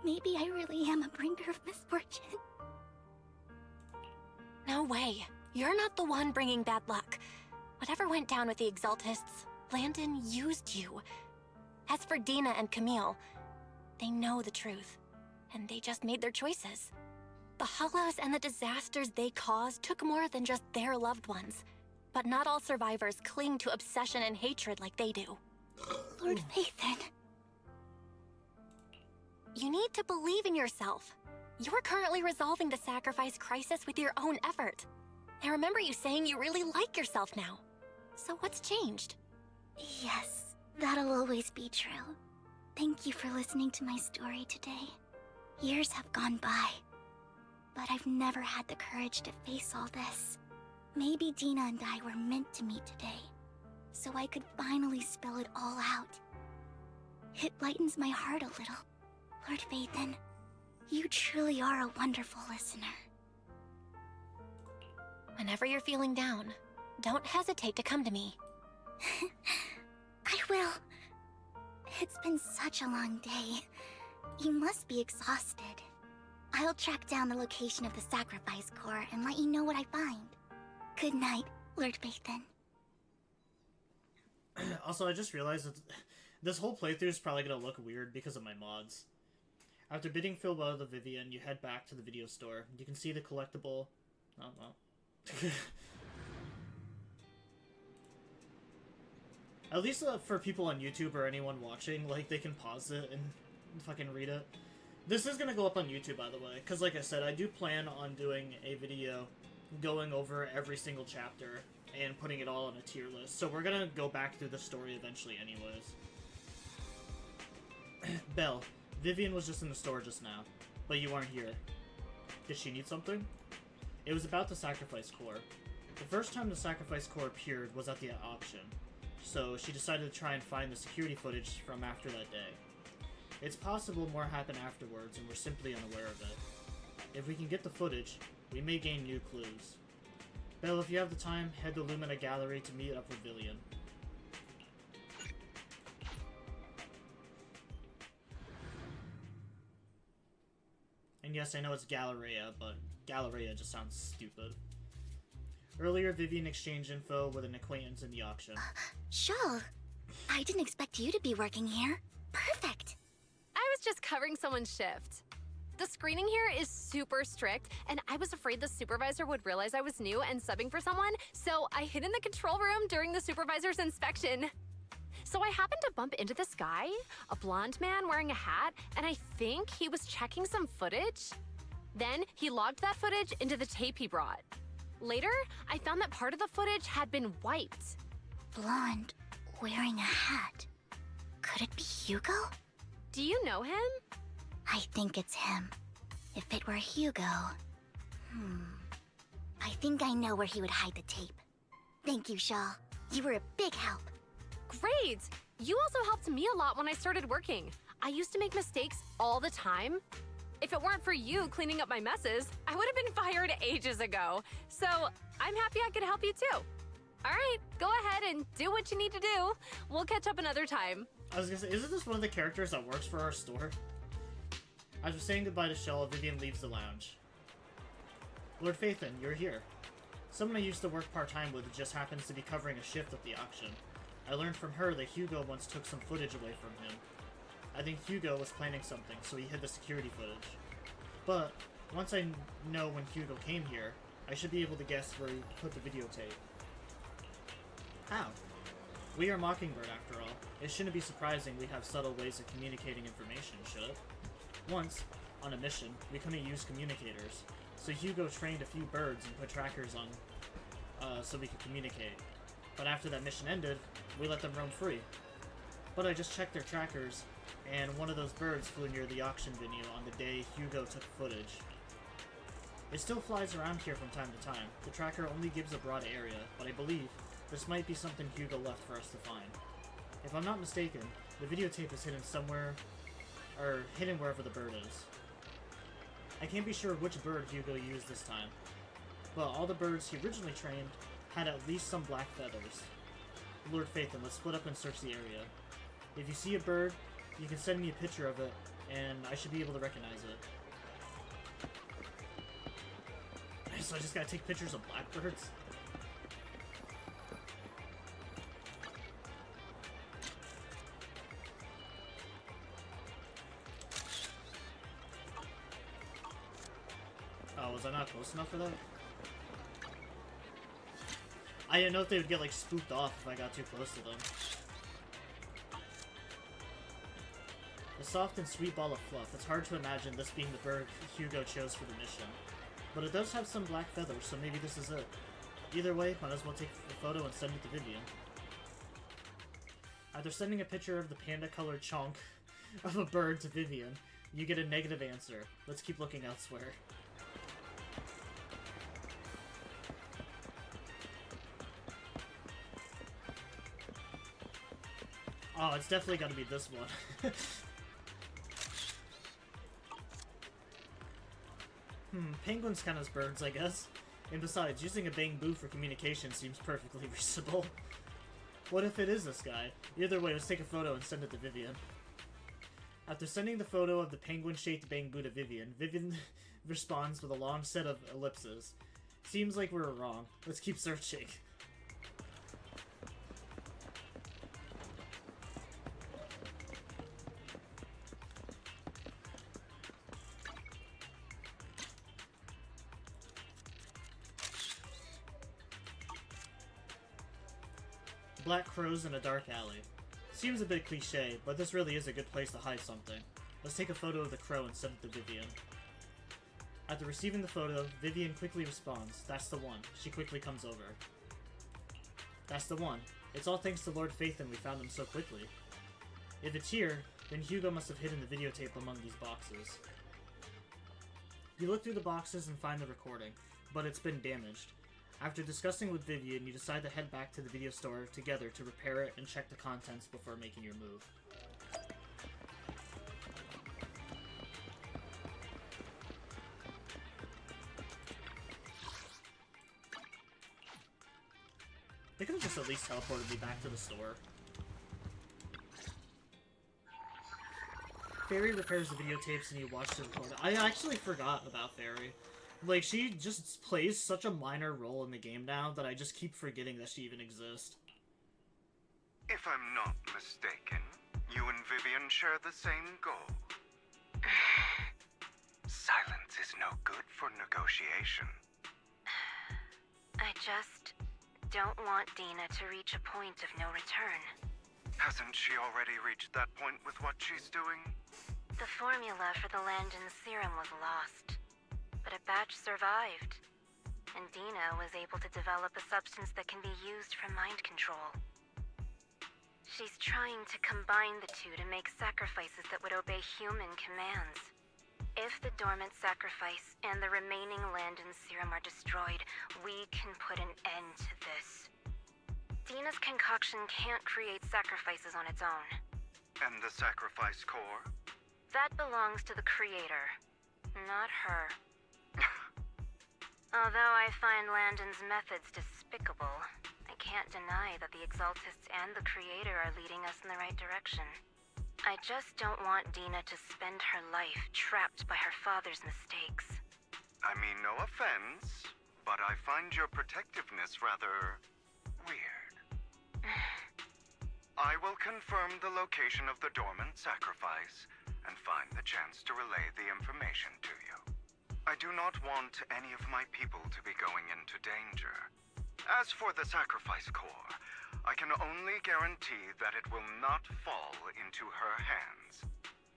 Maybe I really am a bringer of misfortune. No way. You're not the one bringing bad luck. Whatever went down with the Exaltists, Landon used you. As for Dina and Camille, they know the truth, and they just made their choices. The Hollows and the disasters they caused took more than just their loved ones. But not all survivors cling to obsession and hatred like they do. Lord Phaethon. You need to believe in yourself. You're currently resolving the sacrifice crisis with your own effort. I remember you saying you really like yourself now. So what's changed? Yes, that'll always be true. Thank you for listening to my story today. Years have gone by, but I've never had the courage to face all this. Maybe Dina and I were meant to meet today, so I could finally spill it all out. It lightens my heart a little. Lord Phaethon, you truly are a wonderful listener. Whenever you're feeling down, don't hesitate to come to me. I will. It's been such a long day. You must be exhausted. I'll track down the location of the sacrifice core and let you know what I find. Good night, Lord Phaethon. Also, I just realized that this whole playthrough is probably gonna look weird because of my mods. After bidding farewell to Vivian, you head back to the video store. You can see the collectible... Oh, well. At least for people on YouTube or anyone watching, like, they can pause it and fucking read it. This is gonna go up on YouTube, by the way, because like I said, I do plan on doing a video going over every single chapter and putting it all on a tier list. So we're gonna go back through the story eventually anyways. Belle, Vivian was just in the store just now, but you aren't here. Did she need something? It was about the sacrifice core. The first time the sacrifice core appeared was at the auction, so she decided to try and find the security footage from after that day. It's possible more happened afterwards and we're simply unaware of it. If we can get the footage, we may gain new clues. Belle, if you have the time, head to Lumina Gallery to meet up with Vivian. And yes, I know it's Galleria, but Galleria just sounds stupid. Earlier, Vivian exchanged info with an acquaintance in the auction. Shawl, I didn't expect you to be working here. Perfect. I was just covering someone's shift. The screening here is super strict, and I was afraid the supervisor would realize I was new and subbing for someone, so I hid in the control room during the supervisor's inspection. So I happened to bump into this guy, a blonde man wearing a hat, and I think he was checking some footage. Then he logged that footage into the tape he brought. Later, I found that part of the footage had been wiped. Blonde, wearing a hat. Could it be Hugo? Do you know him? I think it's him. If it were Hugo... I think I know where he would hide the tape. Thank you, Shaw. You were a big help. Great! You also helped me a lot when I started working. I used to make mistakes all the time. If it weren't for you cleaning up my messes, I would have been fired ages ago. So I'm happy I could help you too. All right, go ahead and do what you need to do. We'll catch up another time. I was gonna say, isn't this one of the characters that works for our store? After saying goodbye to Shell, Vivian leaves the lounge. Lord Phaethon, you're here. Someone I used to work part-time with just happens to be covering a shift at the auction. I learned from her that Hugo once took some footage away from him. I think Hugo was planning something, so he hid the security footage. But, once I know when Hugo came here, I should be able to guess where he put the videotape. How? We are Mockingbird, after all. It shouldn't be surprising we have subtle ways of communicating information, should it? Once, on a mission, we couldn't use communicators, so Hugo trained a few birds and put trackers on, so we could communicate. But after that mission ended, we let them roam free. But I just checked their trackers, and one of those birds flew near the auction venue on the day Hugo took footage. It still flies around here from time to time. The tracker only gives a broad area, but I believe this might be something Hugo left for us to find. If I'm not mistaken, the videotape is hidden somewhere, or hidden wherever the bird is. I can't be sure which bird Hugo used this time, but all the birds he originally trained had at least some black feathers. Lord Phaethon, let's split up and search the area. If you see a bird, you can send me a picture of it, and I should be able to recognize it. So I just gotta take pictures of blackbirds? Oh, was I not close enough for that? I didn't know if they would get, like, spooked off if I got too close to them. A soft and sweet ball of fluff. It's hard to imagine this being the bird Hugo chose for the mission. But it does have some black feathers, so maybe this is it. Either way, might as well take a photo and send it to Vivian. After sending a picture of the panda-colored chunk of a bird to Vivian, you get a negative answer. Let's keep looking elsewhere. Oh, it's definitely gotta be this one. Penguins count as birds, I guess. And besides, using a bamboo for communication seems perfectly reasonable. What if it is this guy? Either way, let's take a photo and send it to Vivian. After sending the photo of the penguin-shaped Bangboo to Vivian, Vivian responds with a long set of ellipses. Seems like we were wrong. Let's keep searching. Black crows in a dark alley. Seems a bit cliche, but this really is a good place to hide something. Let's take a photo of the crow and send it to Vivian. After receiving the photo, Vivian quickly responds, "That's the one." She quickly comes over. "That's the one. It's all thanks to Lord Phaethon we found him so quickly. If it's here, then Hugo must have hidden the videotape among these boxes." You look through the boxes and find the recording, but it's been damaged. After discussing with Vivian, you decide to head back to the video store together to repair it and check the contents before making your move. They could have just at least teleported me back to the store. Fairy repairs the videotapes and you watch the recording. I actually forgot about Fairy. Like, she just plays such a minor role in the game now that I just keep forgetting that she even exists. If I'm not mistaken, you and Vivian share the same goal. Silence is no good for negotiation. I just don't want Dina to reach a point of no return. Hasn't she already reached that point with what she's doing? The formula for the Landon serum was lost, but a batch survived, and Dina was able to develop a substance that can be used for mind control. She's trying to combine the two to make sacrifices that would obey human commands. If the dormant sacrifice and the remaining Landon serum are destroyed, we can put an end to this. Dina's concoction can't create sacrifices on its own. And the sacrifice core? That belongs to the creator, not her. Although I find Landon's methods despicable, I can't deny that the Exaltists and the creator are leading us in the right direction. I just don't want Dina to spend her life trapped by her father's mistakes. I mean, no offense, but I find your protectiveness rather weird. I will confirm the location of the dormant sacrifice and find the chance to relay the information to you. I do not want any of my people to be going into danger. As for the sacrifice core, I can only guarantee that it will not fall into her hands.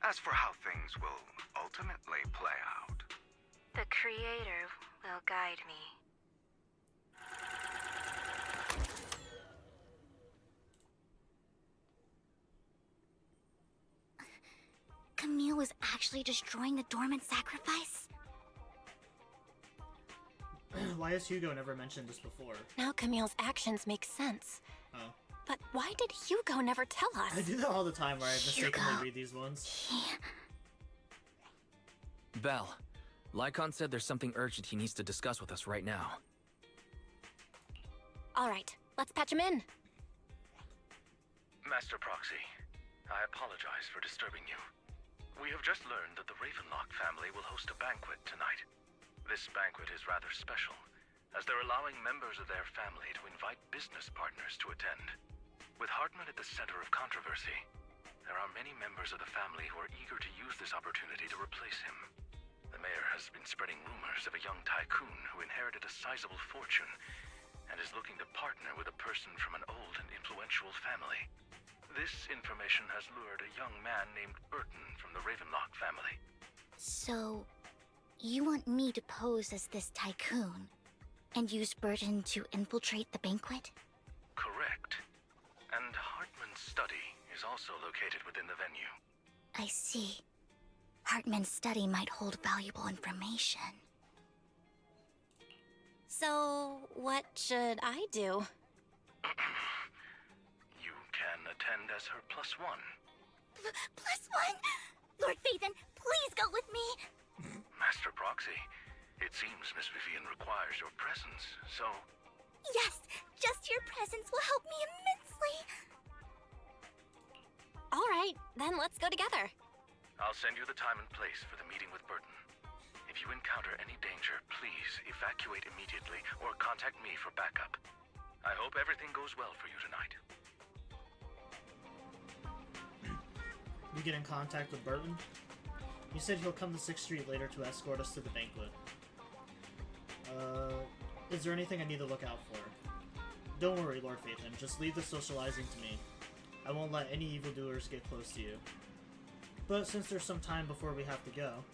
As for how things will ultimately play out, The creator will guide me. Camille was actually destroying the dormant sacrifice? Why has Hugo never mentioned this before? Now Camille's actions make sense. Oh. But why did Hugo never tell us? I do that all the time where I mistakenly read these ones. Belle, Lycon said there's something urgent he needs to discuss with us right now. All right, let's patch him in. Master Proxy, I apologize for disturbing you. We have just learned that the Ravenlock family will host a banquet tonight. This banquet is rather special, as they're allowing members of their family to invite business partners to attend. With Hartman at the center of controversy, there are many members of the family who are eager to use this opportunity to replace him. The mayor has been spreading rumors of a young tycoon who inherited a sizable fortune and is looking to partner with a person from an old and influential family. This information has lured a young man named Burton from the Ravenlock family. So, you want me to pose as this tycoon and use Burton to infiltrate the banquet? Correct. And Hartman's study is also located within the venue. I see. Hartman's study might hold valuable information. So, what should I do? You can attend as her +1. +1? Lord Phaethon, please go with me! Master Proxy, it seems Miss Vivian requires your presence, so... Yes, just your presence will help me immensely! Seriously? All right, then let's go together. I'll send you the time and place for the meeting with Burton. If you encounter any danger, please evacuate immediately or contact me for backup. I hope everything goes well for you tonight. We get in contact with Burton. He said he'll come to 6th Street later to escort us to the banquet. Is there anything I need to look out for? Don't worry, Lord Phaethon. Just leave the socializing to me. I won't let any evildoers get close to you. But since there's some time before we have to go,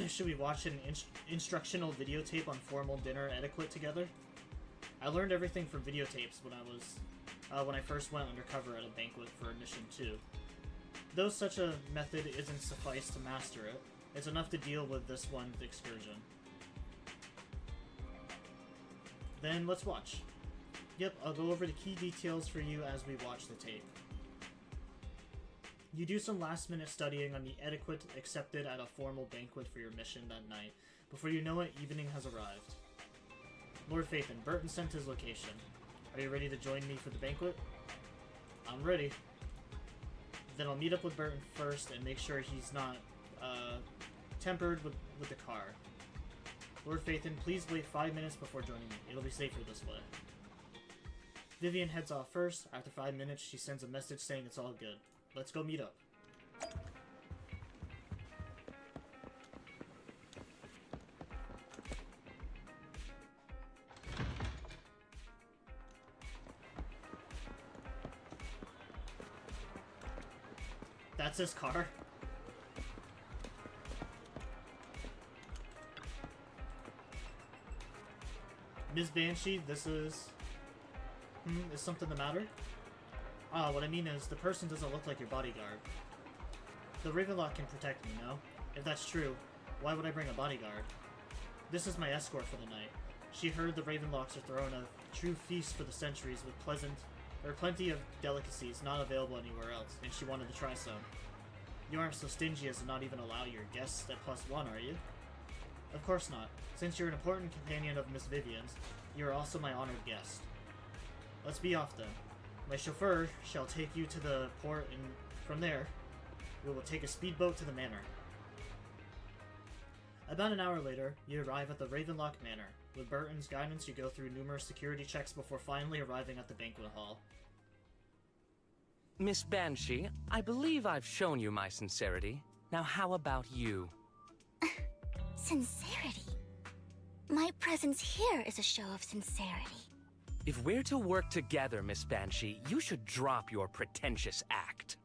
should we watch an instructional videotape on formal dinner etiquette together? I learned everything from videotapes when I first went undercover at a banquet for Mission 2. Though such a method isn't suffice to master it, it's enough to deal with this one excursion. Then let's watch. Yep, I'll go over the key details for you as we watch the tape. You do some last-minute studying on the etiquette accepted at a formal banquet for your mission that night. Before you know it, evening has arrived. Lord Phaethon, Burton sent his location. Are you ready to join me for the banquet? I'm ready. Then I'll meet up with Burton first and make sure he's not tempered with the car. Lord Phaethon, please wait 5 minutes before joining me. It'll be safer this way. Vivian heads off first. After 5 minutes, she sends a message saying it's all good. Let's go meet up. That's his car. Ms. Banshee, this is... is something the matter? Ah, what I mean is, the person doesn't look like your bodyguard. The Ravenlock can protect me, no? If that's true, why would I bring a bodyguard? This is my escort for the night. She heard the Ravenlocks are throwing a true feast for the centuries with plenty of delicacies not available anywhere else, and she wanted to try some. You aren't so stingy as to not even allow your guests at +1, are you? Of course not. Since you're an important companion of Miss Vivian's, you're also my honored guest. Let's be off then. My chauffeur shall take you to the port, and from there, we will take a speedboat to the manor. About an hour later, you arrive at the Ravenlock Manor. With Burton's guidance, you go through numerous security checks before finally arriving at the banquet hall. Miss Banshee, I believe I've shown you my sincerity. Now how about you? Sincerity? My presence here is a show of sincerity. If we're to work together, Miss Banshee, you should drop your pretentious act.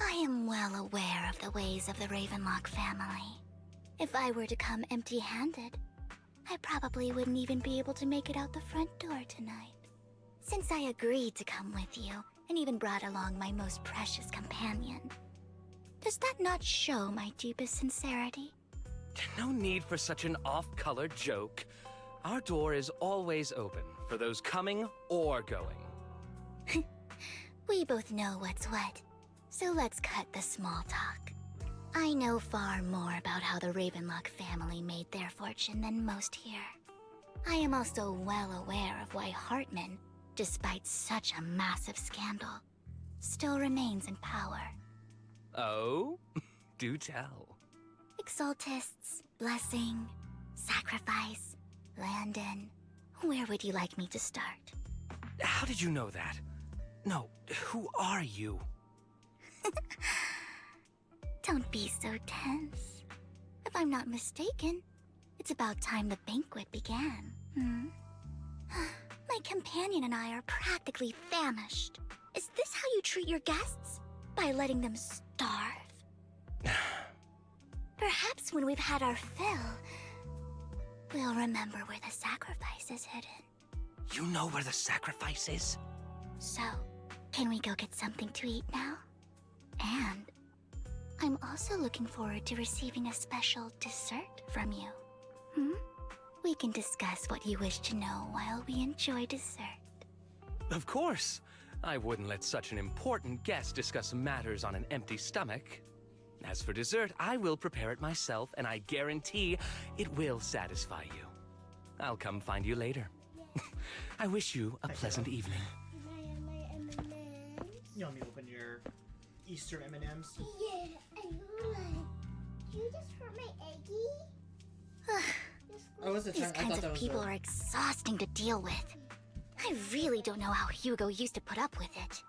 I am well aware of the ways of the Ravenlock family. If I were to come empty-handed, I probably wouldn't even be able to make it out the front door tonight. Since I agreed to come with you, and even brought along my most precious companion, does that not show my deepest sincerity? No need for such an off-color joke. Our door is always open for those coming or going. We both know what's what, so let's cut the small talk. I know far more about how the Ravenlock family made their fortune than most here. I am also well aware of why Hartman, despite such a massive scandal, still remains in power. Oh? Do tell. Exaltists, blessing, sacrifice, Landon. Where would you like me to start? How did you know that? No, who are you? Don't be so tense. If I'm not mistaken, it's about time the banquet began. My companion and I are practically famished. Is this how you treat your guests? By letting them starve? Perhaps when we've had our fill, we'll remember where the sacrifice is hidden. You know where the sacrifice is? So, can we go get something to eat now? And I'm also looking forward to receiving a special dessert from you. We can discuss what you wish to know while we enjoy dessert. Of course. I wouldn't let such an important guest discuss matters on an empty stomach. As for dessert, I will prepare it myself, and I guarantee it will satisfy you. I'll come find you later. I wish you a pleasant evening. You want me to open your Easter M&Ms? Yeah, I would. You just hurt my eggie? Oh, was it? These I kinds thought of that was people a... are exhausting to deal with. I really don't know how Hugo used to put up with it.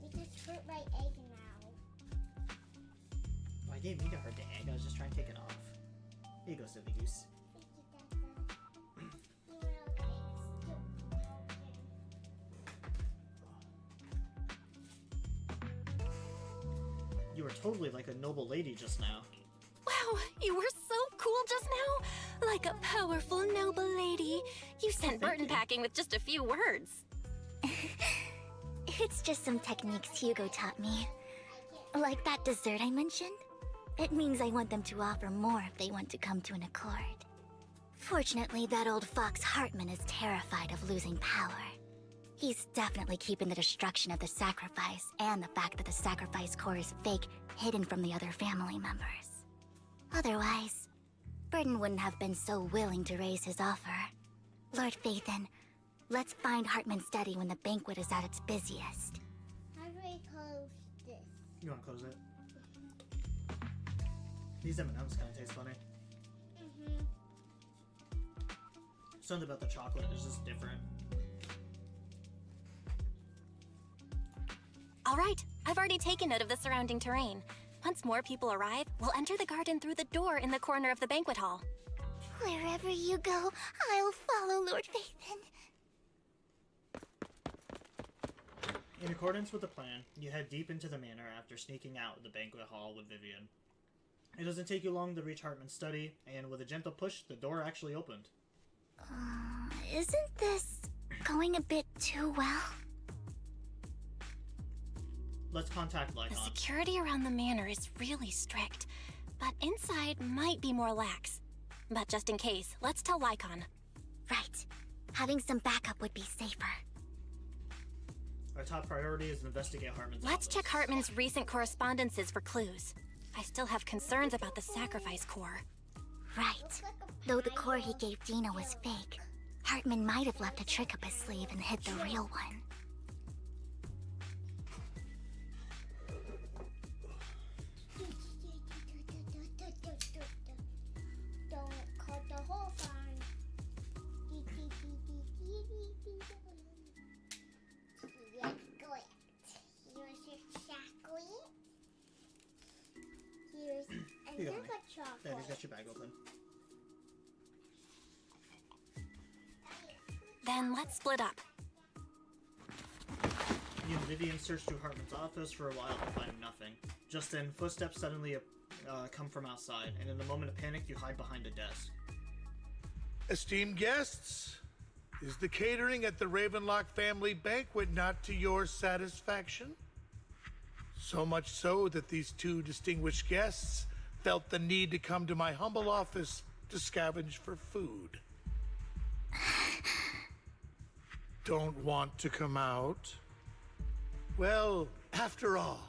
You just hurt my egg now. I didn't mean to hurt the egg. I was just trying to take it off. Here you go, silly goose. You were totally like a noble lady just now. Wow, you were so cool just now! Like a powerful, noble lady. You sent Burton packing with just a few words. It's just some techniques Hugo taught me. Like that dessert I mentioned. It means I want them to offer more if they want to come to an accord. Fortunately, that old fox Hartman is terrified of losing power. He's definitely keeping the destruction of the sacrifice and the fact that the sacrifice core is fake hidden from the other family members. Otherwise, Burton wouldn't have been so willing to raise his offer. Lord Phaethon, let's find Hartman's study when the banquet is at its busiest. How do I close this? You want to close it? These M&Ms kind of taste funny. Something about the chocolate is just different. All right, I've already taken note of the surrounding terrain. Once more people arrive, we'll enter the garden through the door in the corner of the banquet hall. Wherever you go, I'll follow, Lord Phaethon. In accordance with the plan, you head deep into the manor after sneaking out the banquet hall with Vivian. It doesn't take you long to reach Hartman's study, and with a gentle push, the door actually opened. Isn't this going a bit too well? Let's contact The Lycon. security around the manor is really strict, but inside might be more lax. But just in case, let's tell Lycon. Right. Having some backup would be safer. Our top priority is to investigate Hartman's Let's office. check Hartman's recent correspondences for clues. I still have concerns about the sacrifice core. Right. Though the core he gave Dina was fake, Hartman might have left a trick up his sleeve and hid the real one. Don't cut the whole farm. Yes, good. Here's your chocolate. Here's Here you go, another honey. chocolate. There, he's got your bag open. Then let's split up. You and Vivian search through Hartman's office for a while to find nothing. Just then, footsteps suddenly come from outside, and in a moment of panic, you hide behind a desk. Esteemed guests, is the catering at the Ravenlock family banquet not to your satisfaction? So much so that these two distinguished guests felt the need to come to my humble office to scavenge for food. Don't want to come out? Well, after all,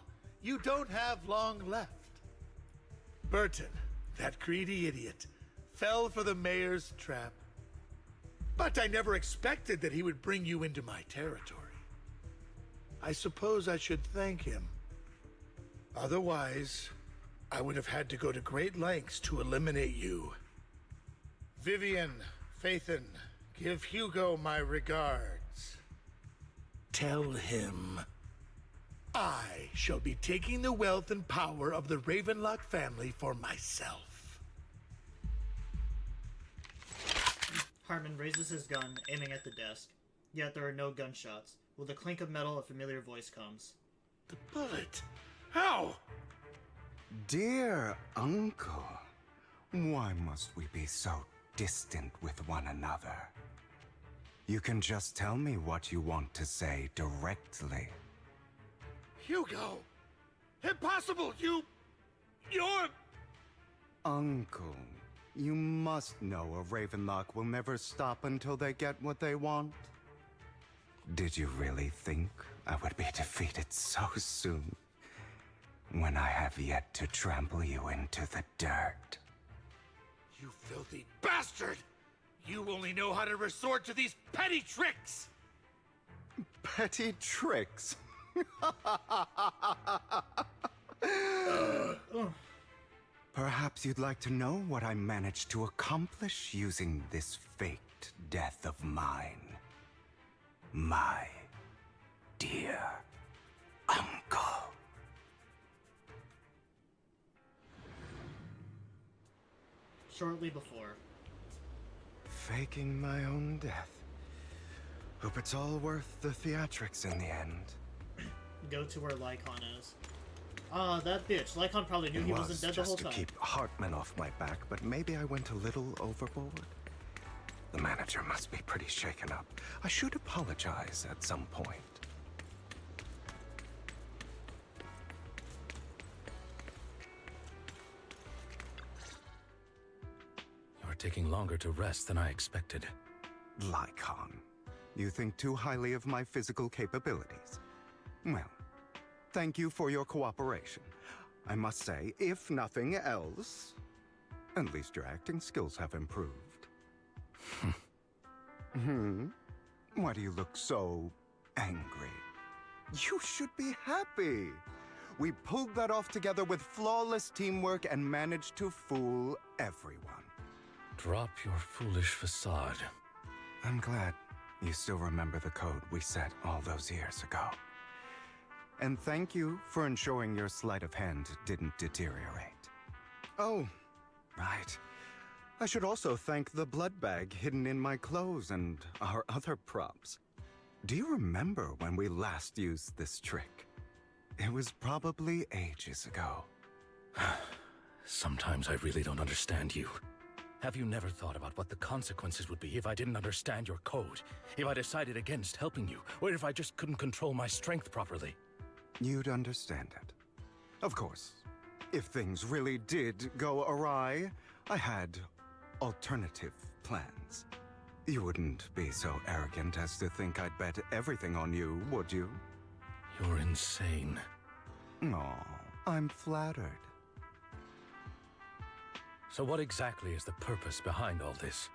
you don't have long left. Burton, that greedy idiot, fell for the mayor's trap. But I never expected that he would bring you into my territory. I suppose I should thank him. Otherwise, I would have had to go to great lengths to eliminate you. Vivian, Phaethon, give Hugo my regards. Tell him I shall be taking the wealth and power of the Ravenlock family for myself. Hartman raises his gun, aiming at the desk. Yet there are no gunshots. With a clink of metal, a familiar voice comes. The bullet? How? Dear Uncle, why must we be so distant with one another? You can just tell me what you want to say directly. Hugo! Impossible! You're... Uncle, you must know a Ravenlock will never stop until they get what they want. Did you really think I would be defeated so soon? When I have yet to trample you into the dirt. You filthy bastard! You only know how to resort to these petty tricks! Petty tricks. Perhaps you'd like to know what I managed to accomplish using this faked death of mine. My dear uncle. Shortly before. Faking my own death. Hope it's all worth the theatrics in the end. Go to where Lycon is. Ah, that bitch. Lycon probably knew he wasn't dead the whole time. Just to keep Hartman off my back, but maybe I went a little overboard. The manager must be pretty shaken up. I should apologize at some point. You're taking longer to rest than I expected. Lycon, you think too highly of my physical capabilities. Well, thank you for your cooperation. I must say, if nothing else, at least your acting skills have improved. Why do you look so angry? You should be happy. We pulled that off together with flawless teamwork and managed to fool everyone. Drop your foolish facade. I'm glad you still remember the code we set all those years ago. And thank you for ensuring your sleight of hand didn't deteriorate. Oh, right. I should also thank the blood bag hidden in my clothes and our other props. Do you remember when we last used this trick? It was probably ages ago. Sometimes I really don't understand you. Have you never thought about what the consequences would be if I didn't understand your code? If I decided against helping you? Or if I just couldn't control my strength properly? You'd understand it. Of course, if things really did go awry, I had alternative plans. You wouldn't be so arrogant as to think I'd bet everything on you, would you? You're insane. Aw, I'm flattered. So what exactly is the purpose behind all this?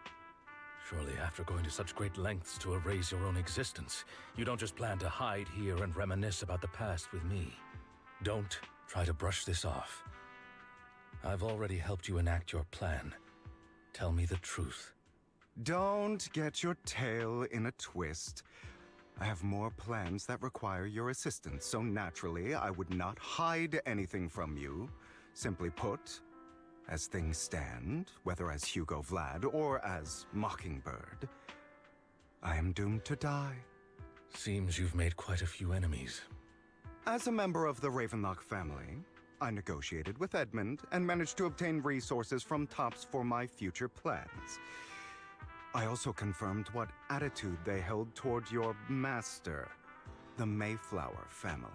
Surely after going to such great lengths to erase your own existence, you don't just plan to hide here and reminisce about the past with me. Don't try to brush this off. I've already helped you enact your plan. Tell me the truth. Don't get your tail in a twist. I have more plans that require your assistance, so naturally I would not hide anything from you. Simply put, as things stand, whether as Hugo Vlad or as Mockingbird, I am doomed to die. Seems you've made quite a few enemies. As a member of the Ravenlock family, I negotiated with Edmund and managed to obtain resources from Tops for my future plans. I also confirmed what attitude they held toward your master, the Mayflower family.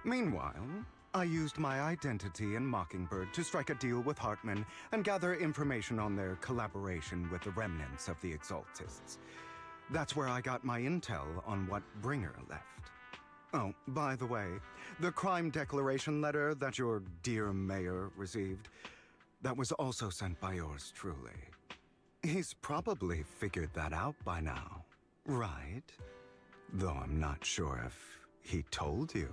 Meanwhile, I used my identity in Mockingbird to strike a deal with Hartman and gather information on their collaboration with the remnants of the Exaltists. That's where I got my intel on what Bringer left. Oh, by the way, the crime declaration letter that your dear mayor received, that was also sent by yours truly. He's probably figured that out by now, right? Though I'm not sure if he told you.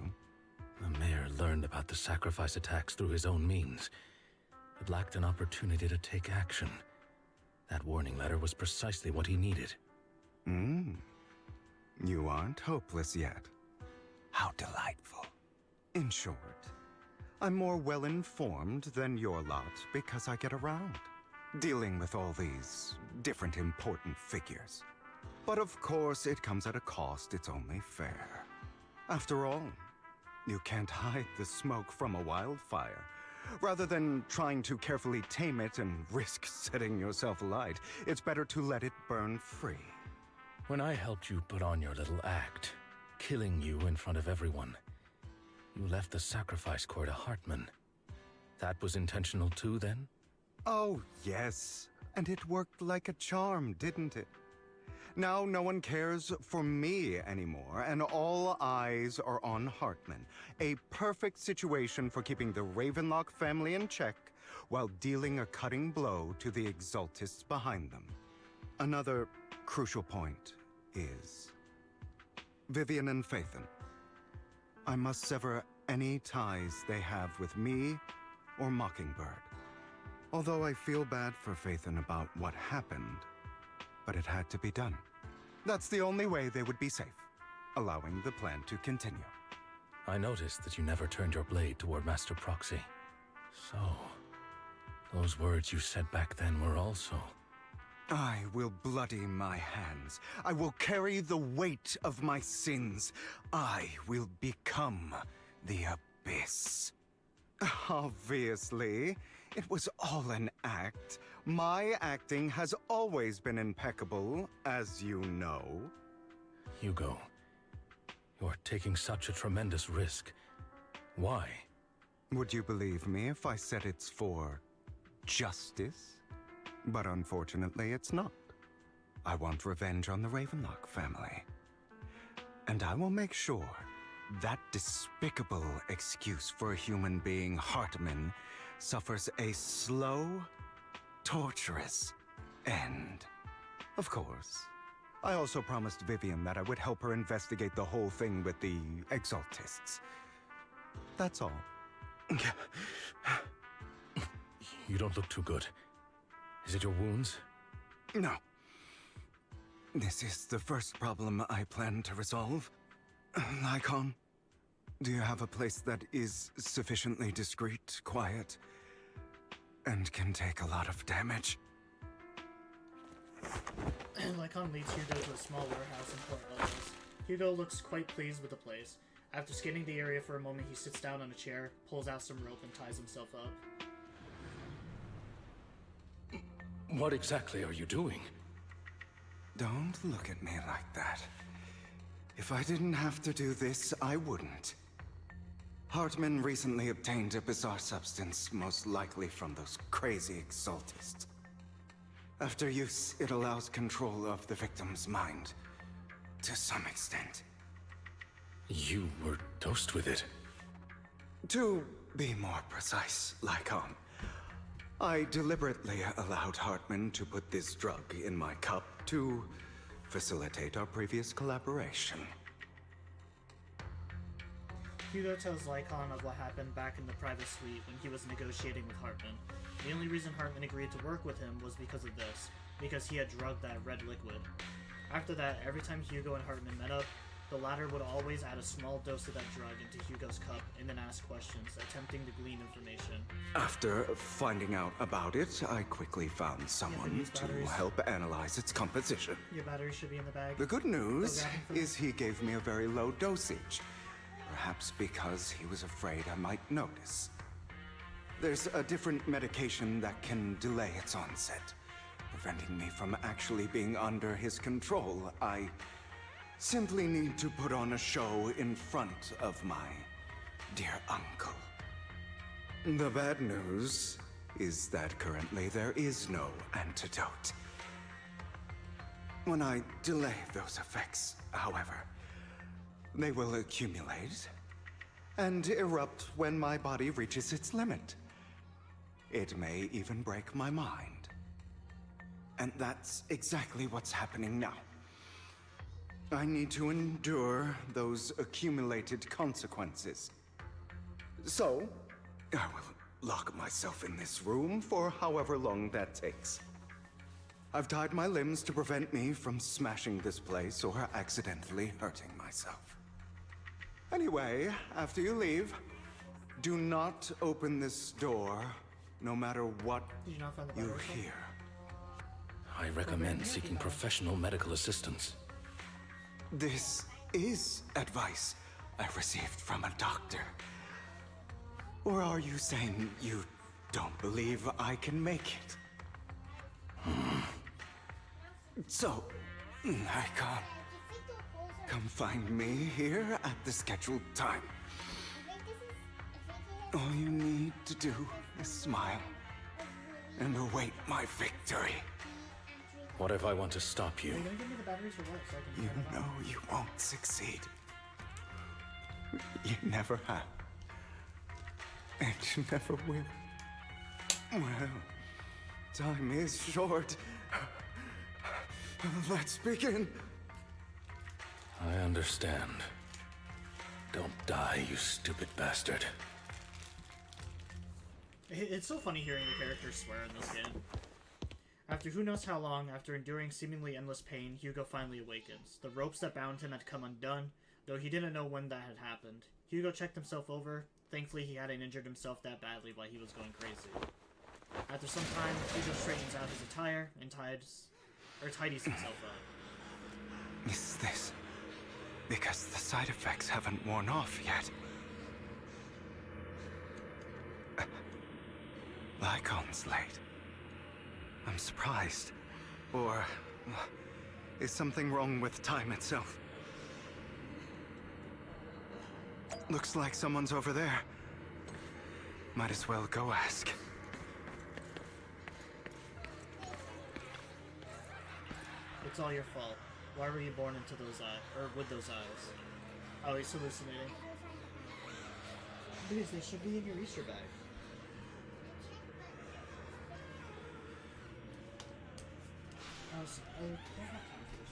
The mayor learned about the sacrifice attacks through his own means, but lacked an opportunity to take action. That warning letter was precisely what he needed. You aren't hopeless yet. How delightful. In short, I'm more well-informed than your lot because I get around, dealing with all these different important figures. But of course, it comes at a cost, it's only fair. After all, you can't hide the smoke from a wildfire. Rather than trying to carefully tame it and risk setting yourself alight, it's better to let it burn free. When I helped you put on your little act, killing you in front of everyone, you left the sacrifice core to Hartman. That was intentional too, then? Oh, yes. And it worked like a charm, didn't it? Now no one cares for me anymore, and all eyes are on Hartman. A perfect situation for keeping the Ravenlock family in check while dealing a cutting blow to the Exaltists behind them. Another crucial point is, Vivian and Phaethon. I must sever any ties they have with me or Mockingbird. Although I feel bad for Phaethon about what happened, but it had to be done. That's the only way they would be safe, allowing the plan to continue. I noticed that you never turned your blade toward Master Proxy. So, those words you said back then were also... I will bloody my hands. I will carry the weight of my sins. I will become the Abyss. Obviously, it was all an act. My acting has always been impeccable, as you know. Hugo, you're taking such a tremendous risk. Why? Would you believe me if I said it's for justice? But unfortunately, it's not. I want revenge on the Ravenlock family. And I will make sure that despicable excuse for a human being, Hartman, suffers a slow, torturous end. Of course. I also promised Vivian that I would help her investigate the whole thing with the Exaltists. That's all. You don't look too good. Is it your wounds? No. This is the first problem I plan to resolve. Lycon, do you have a place that is sufficiently discreet, quiet, and can take a lot of damage? Lycon leads Hugo to a small warehouse in Port Elvis. Hugo looks quite pleased with the place. After scanning the area for a moment, he sits down on a chair, pulls out some rope, and ties himself up. What exactly are you doing? Don't look at me like that. If I didn't have to do this, I wouldn't. Hartman recently obtained a bizarre substance, most likely from those crazy Exaltists. After use, it allows control of the victim's mind, to some extent. You were dosed with it? To be more precise, Lycon, I deliberately allowed Hartman to put this drug in my cup to facilitate our previous collaboration. Hugo tells Lycon of what happened back in the private suite when he was negotiating with Hartman. The only reason Hartman agreed to work with him was because of this, because he had drugged that red liquid. After that, every time Hugo and Hartman met up, the latter would always add a small dose of that drug into Hugo's cup and then ask questions, attempting to glean information. After finding out about it, I quickly found someone to help analyze its composition. Your battery should be in the bag. The good news is he gave me a very low dosage, perhaps because he was afraid I might notice. There's a different medication that can delay its onset, preventing me from actually being under his control. I simply need to put on a show in front of my dear uncle. The bad news is that currently there is no antidote. When I delay those effects, however, they will accumulate and erupt when my body reaches its limit. It may even break my mind. And that's exactly what's happening now. I need to endure those accumulated consequences. So, I will lock myself in this room for however long that takes. I've tied my limbs to prevent me from smashing this place or accidentally hurting myself. Anyway, after you leave, do not open this door, no matter what you hear. I recommend seeking professional medical assistance. This is advice I received from a doctor. Or are you saying you don't believe I can make it? So, Lycon, come find me here at the scheduled time. All you need to do is smile and await my victory. What if I want to stop you? Are you gonna give me the batteries or what? So I can You know you won't succeed. You never have. And you never will. Well, time is short. Let's begin. I understand. Don't die, you stupid bastard. It's so funny hearing the characters swear in this game. After who knows how long, after enduring seemingly endless pain, Hugo finally awakens. The ropes that bound him had come undone, though he didn't know when that had happened. Hugo checked himself over. Thankfully, he hadn't injured himself that badly while he was going crazy. After some time, Hugo straightens out his attire and tidies himself up. Is this because the side effects haven't worn off yet? Lycon's late. I'm surprised. Or is something wrong with time itself? Looks like someone's over there. Might as well go ask. It's all your fault. Why were you born into those eyes, or with those eyes? Oh, he's hallucinating. Because they should be in your Easter bag. I don't have time for this.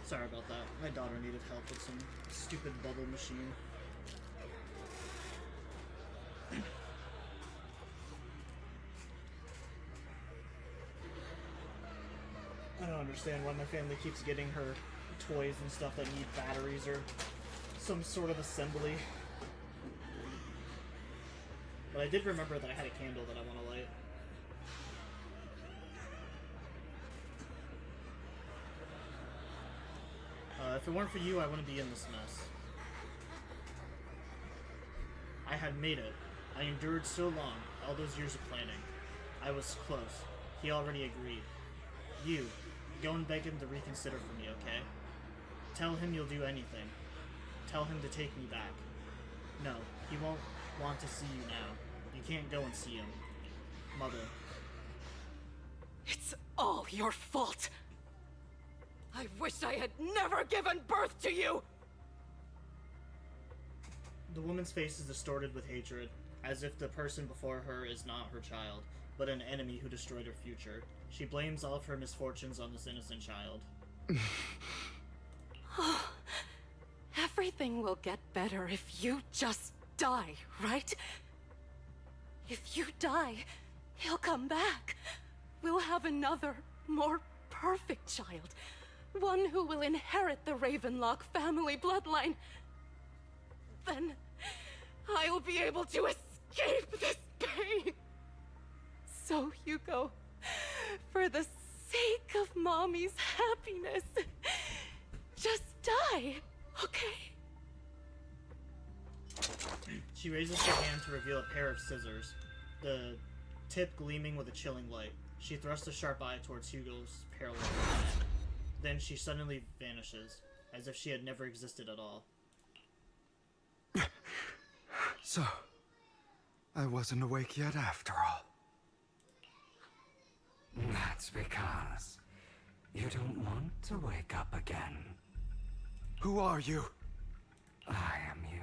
Sorry about that. My daughter needed help with some stupid bubble machine. I don't understand why my family keeps getting her toys and stuff that need batteries or some sort of assembly. But I did remember that I had a candle that I want to light. If it weren't for you, I wouldn't be in this mess. I had made it. I endured so long, all those years of planning. I was close. He already agreed. You, go and beg him to reconsider for me, okay? Tell him you'll do anything. Tell him to take me back. No, he won't want to see you now. You can't go and see him. Mother. It's all your fault! I wish I had never given birth to you! The woman's face is distorted with hatred, as if the person before her is not her child, but an enemy who destroyed her future. She blames all of her misfortunes on this innocent child. Everything will get better if you just die, right? If you die, he'll come back. We'll have another, more perfect child. One who will inherit the Ravenlock family bloodline. Then I'll be able to escape this pain. So, Hugo, for the sake of Mommy's happiness, just die, okay? She raises her hand to reveal a pair of scissors, the tip gleaming with a chilling light. She thrusts a sharp eye towards Hugo's parallel hand. Then she suddenly vanishes, as if she had never existed at all. So, I wasn't awake yet after all. That's because you don't want to wake up again. Who are you? I am you.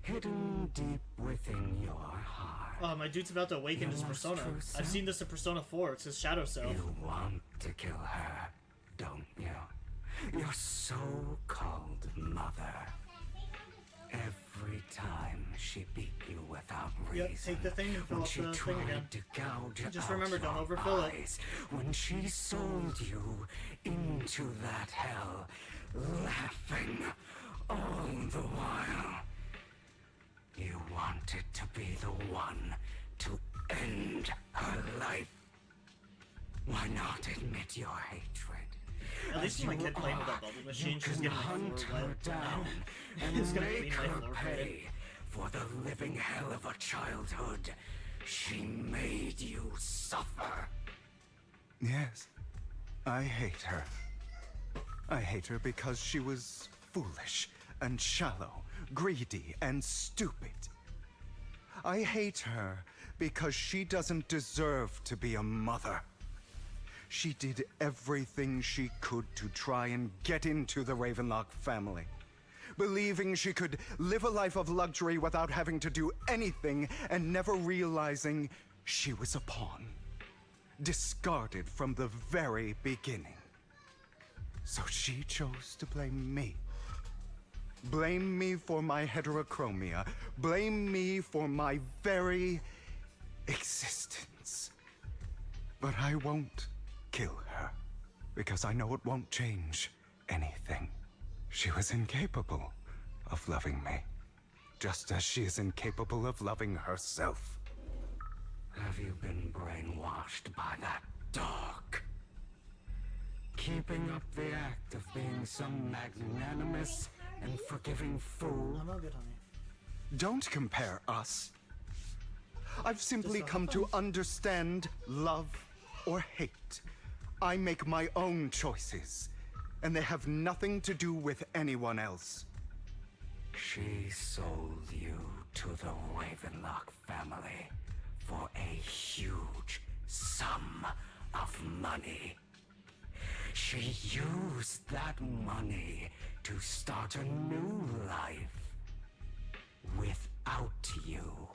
Hidden deep within your heart. Oh, my dude's about to awaken his persona. I've seen this in Persona 4. It's his shadow self. You want to kill her, don't you? Your so-called mother. Every time she beat you without reason. Yep, take the thing and fill up the thing again. To gouge just out remember, don't your overfill eyes, when she sold you into that hell, laughing all the while. You wanted to be the one to end her life. Why not admit your hatred? At least my kid playing with that bubble machine, she's getting hunt her down and It's gonna make clean my her floor pay for the living hell of a childhood she made you suffer. Yes, I hate her. I hate her because she was foolish and shallow, greedy and stupid. I hate her because she doesn't deserve to be a mother. She did everything she could to try and get into the Ravenlock family, believing she could live a life of luxury without having to do anything and never realizing she was a pawn, discarded from the very beginning. So she chose to blame me. Blame me for my heterochromia. Blame me for my very existence. But I won't kill her, because I know it won't change anything. She was incapable of loving me, just as she is incapable of loving herself. Have you been brainwashed by that dog? Keeping up the act of being some magnanimous and forgiving fool? I'm all good, honey. Don't compare us. I've simply come to understand love or hate. I make my own choices, and they have nothing to do with anyone else. She sold you to the Ravenlock family for a huge sum of money. She used that money to start a new life without you.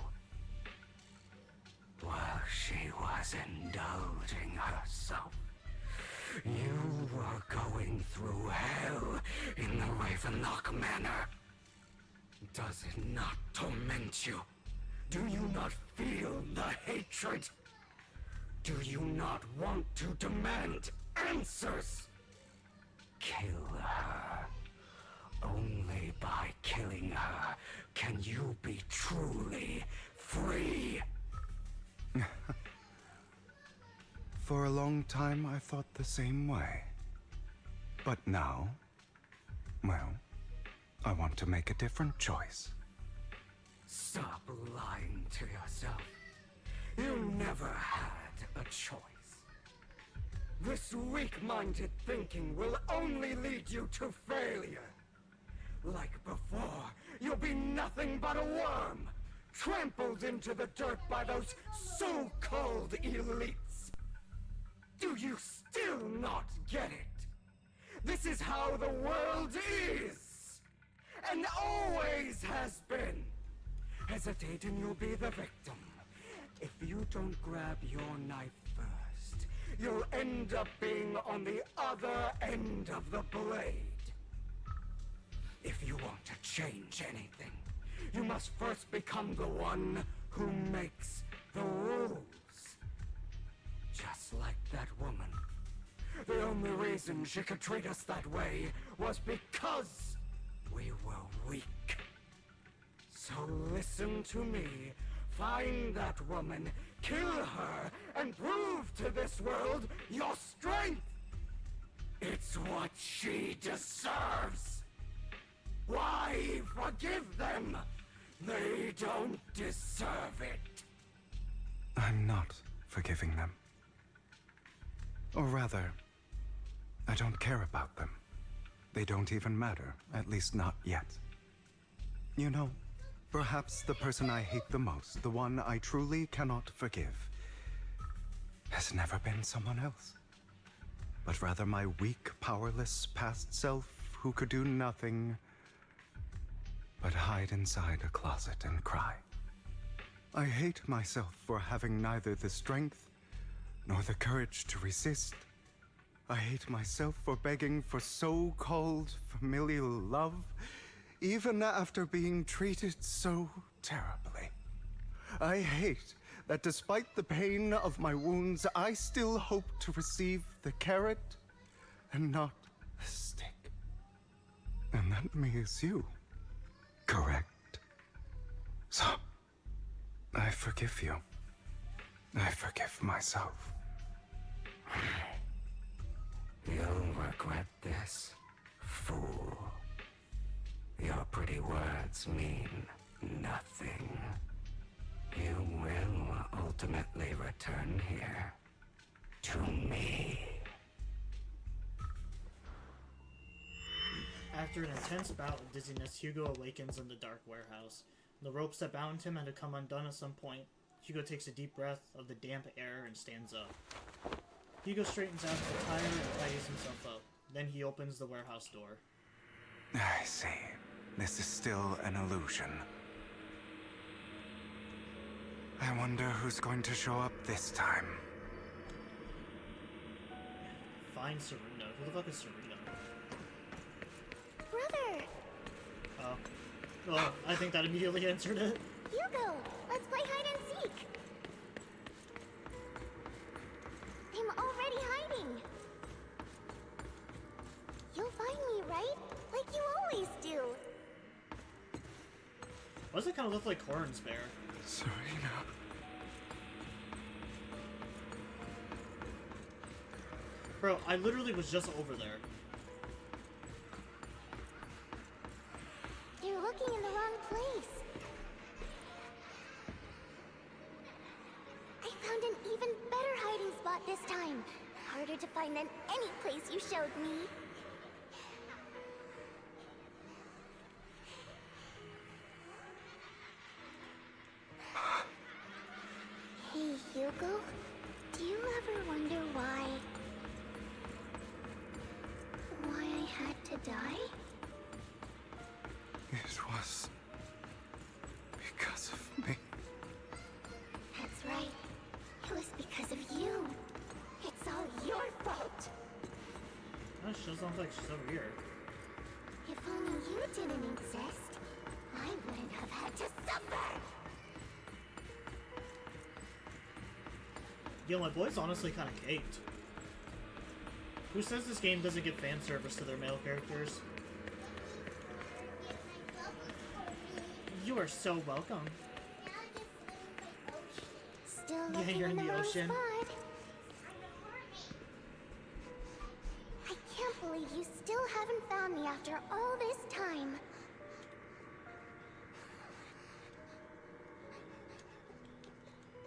While she was indulging herself, You were going through hell in the Ravenlock Manor. Does it not torment you? Do you not feel the hatred? Do you not want to demand answers? Kill her. Only by killing her can you be truly free. For a long time, I thought the same way. But now, well, I want to make a different choice. Stop lying to yourself. You never had a choice. This weak-minded thinking will only lead you to failure. Like before, you'll be nothing but a worm, trampled into the dirt by those so-called elites. Do you still not get it? This is how the world is, and always has been. Hesitate and you'll be the victim. If you don't grab your knife first, you'll end up being on the other end of the blade. If you want to change anything, you must first become the one who makes the rules. Just like that woman. The only reason she could treat us that way was because we were weak. So listen to me. Find that woman, kill her, and prove to this world your strength! It's what she deserves! Why forgive them? They don't deserve it! I'm not forgiving them. Or rather, I don't care about them. They don't even matter, at least not yet. You know, perhaps the person I hate the most, the one I truly cannot forgive, has never been someone else. But rather my weak, powerless past self who could do nothing but hide inside a closet and cry. I hate myself for having neither the strength nor the courage to resist. I hate myself for begging for so-called familial love, even after being treated so terribly. I hate that despite the pain of my wounds, I still hope to receive the carrot and not the stick. And that me is you, correct? So, I forgive you. I forgive myself. You'll regret this, fool. Your pretty words mean nothing. You will ultimately return here to me. After an intense bout of dizziness, Hugo awakens in the dark warehouse. The ropes that bound him had to come undone at some point. Hugo takes a deep breath of the damp air and stands up. Hugo straightens out the tire and tidies himself up. Then he opens the warehouse door. I see. This is still an illusion. I wonder who's going to show up this time. Find Serena. Who the fuck is Serena? Brother! Oh. Well, I think that immediately answered it. Hugo, let's play hide and seek. I'm already hiding. You'll find me, right? Like you always do. Why does it kind of look like Corin's bear? Serena. Bro, I literally was just over there. You're looking in the wrong place. I found an even better hiding spot this time. Harder to find than any place you showed me. Hey, Hugo. Do you ever wonder why I had to die? It was because of me. That's right. It was because of you. It's all your fault. Oh, she doesn't look like she's over here. If only you didn't exist, I wouldn't have had to suffer! Yo, my boy's honestly kind of caked. Who says this game doesn't give fan service to their male characters? You are so welcome. Still Yeah, looking you're in the wrong ocean. spot. I can't believe you still haven't found me after all this time.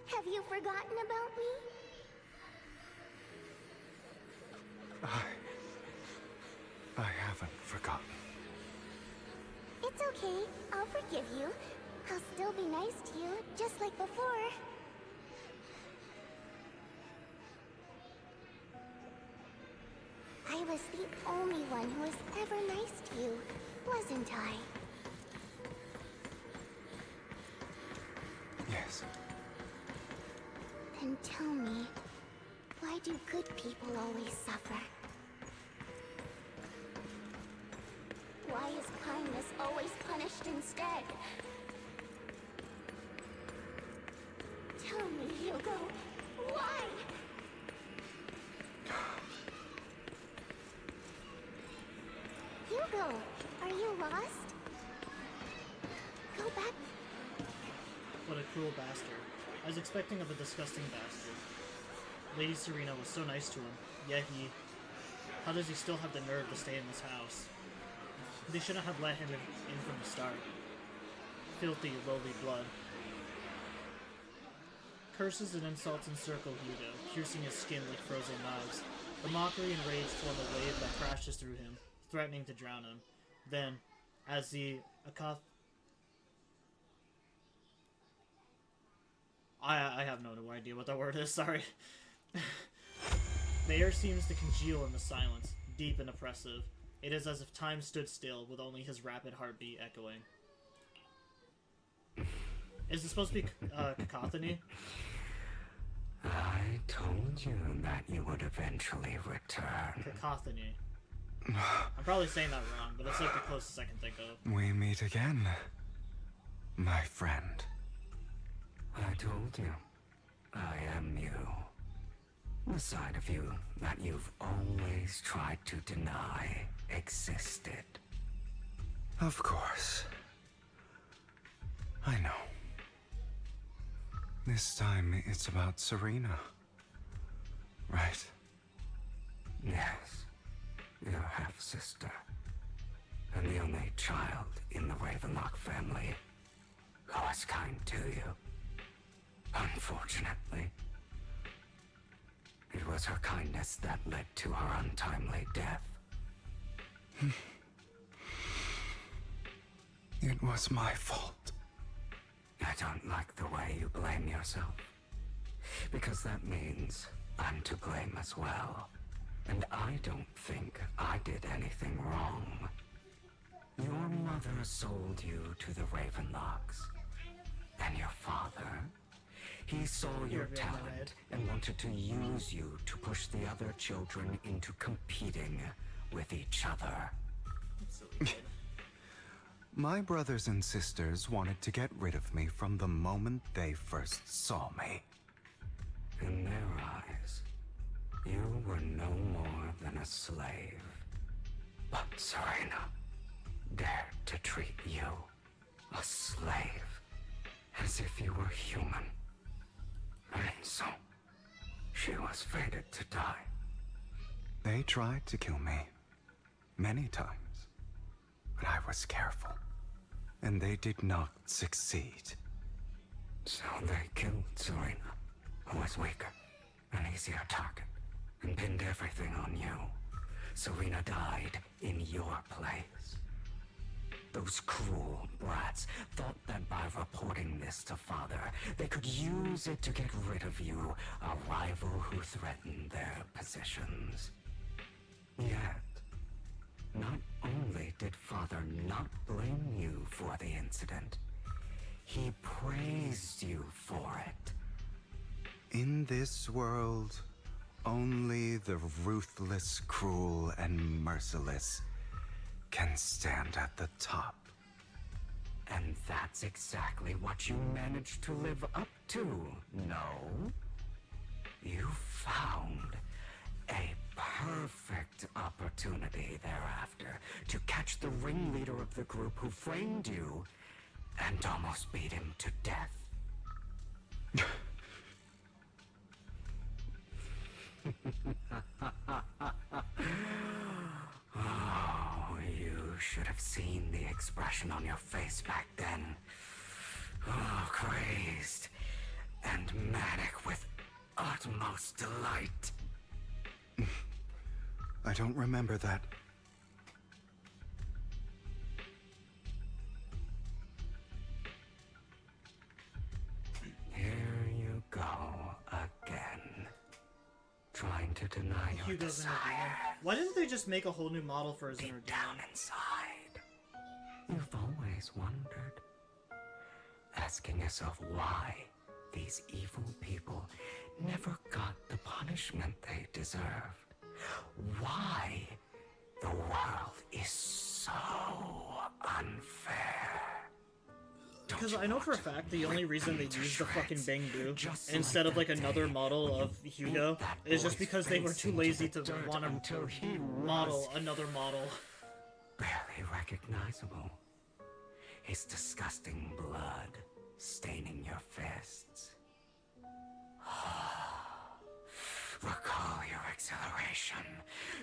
Have you forgotten about me? I haven't forgotten. It's okay. I'll forgive you. I'll still be nice to you, just like before. I was the only one who was ever nice to you, wasn't I? Yes. Then tell me, why do good people always suffer? Why is kindness always punished instead? Tell me, Hugo, why? Hugo, are you lost? Go back. What a cruel bastard. I was expecting of a disgusting bastard. Lady Serena was so nice to him, yet how does he still have the nerve to stay in this house? They shouldn't have let him in from the start. Filthy, lowly blood. Curses and insults encircle Hugo, piercing his skin like frozen knives. The mockery and rage form a wave that crashes through him, threatening to drown him. Then, as the I have no idea what that word is, sorry. The air seems to congeal in the silence, deep and oppressive. It is as if time stood still, with only his rapid heartbeat echoing. Is this supposed to be cacophony? I told you that you would eventually return. Cacophony. I'm probably saying that wrong, but it's like the closest I can think of. We meet again, my friend. I told you, I am you. The side of you that you've always tried to deny existed. Of course. I know. This time it's about Serena. Right? Yes. Your half-sister. And the only child in the Ravenlock family who was kind to you. Unfortunately, it was her kindness that led to her untimely death. It was my fault. I don't like the way you blame yourself. Because that means I'm to blame as well. And I don't think I did anything wrong. Your mother sold you to the Ravenlocks. And your father, he saw your talent and wanted to use you to push the other children into competing with each other. My brothers and sisters wanted to get rid of me from the moment they first saw me. In their eyes, you were no more than a slave. But Serena dared to treat you, a slave, as if you were human. And so, she was fated to die. They tried to kill me many times, but I was careful, and they did not succeed. So they killed Serena, who was weaker, an easier target, and pinned everything on you. Serena died in your place. Those cruel brats thought that by reporting this to Father, they could use it to get rid of you, a rival who threatened their positions. Yet, not only did Father not blame you for the incident, he praised you for it. In this world, Only the ruthless, cruel, and merciless can stand at the top. And that's exactly what you managed to live up to, no? You found a perfect opportunity thereafter to catch the ringleader of the group who framed you and almost beat him to death. Oh, you should have seen the expression on your face back then. Oh, crazed and manic with utmost delight. I don't remember that. Here you go again. Trying to deny your Hugo's inner desire. demon. Why didn't they just make a whole new model for his inner demon? Down inside. You've always wondered. Asking yourself why these evil people never got the punishment they deserved. Why the world is so unfair. Because I know for a fact the only reason they used the fucking Bang Boo instead of like another model of Hugo is just because they were too lazy to want to model another model. Barely recognizable. His disgusting blood staining your fists. Recall your exhilaration,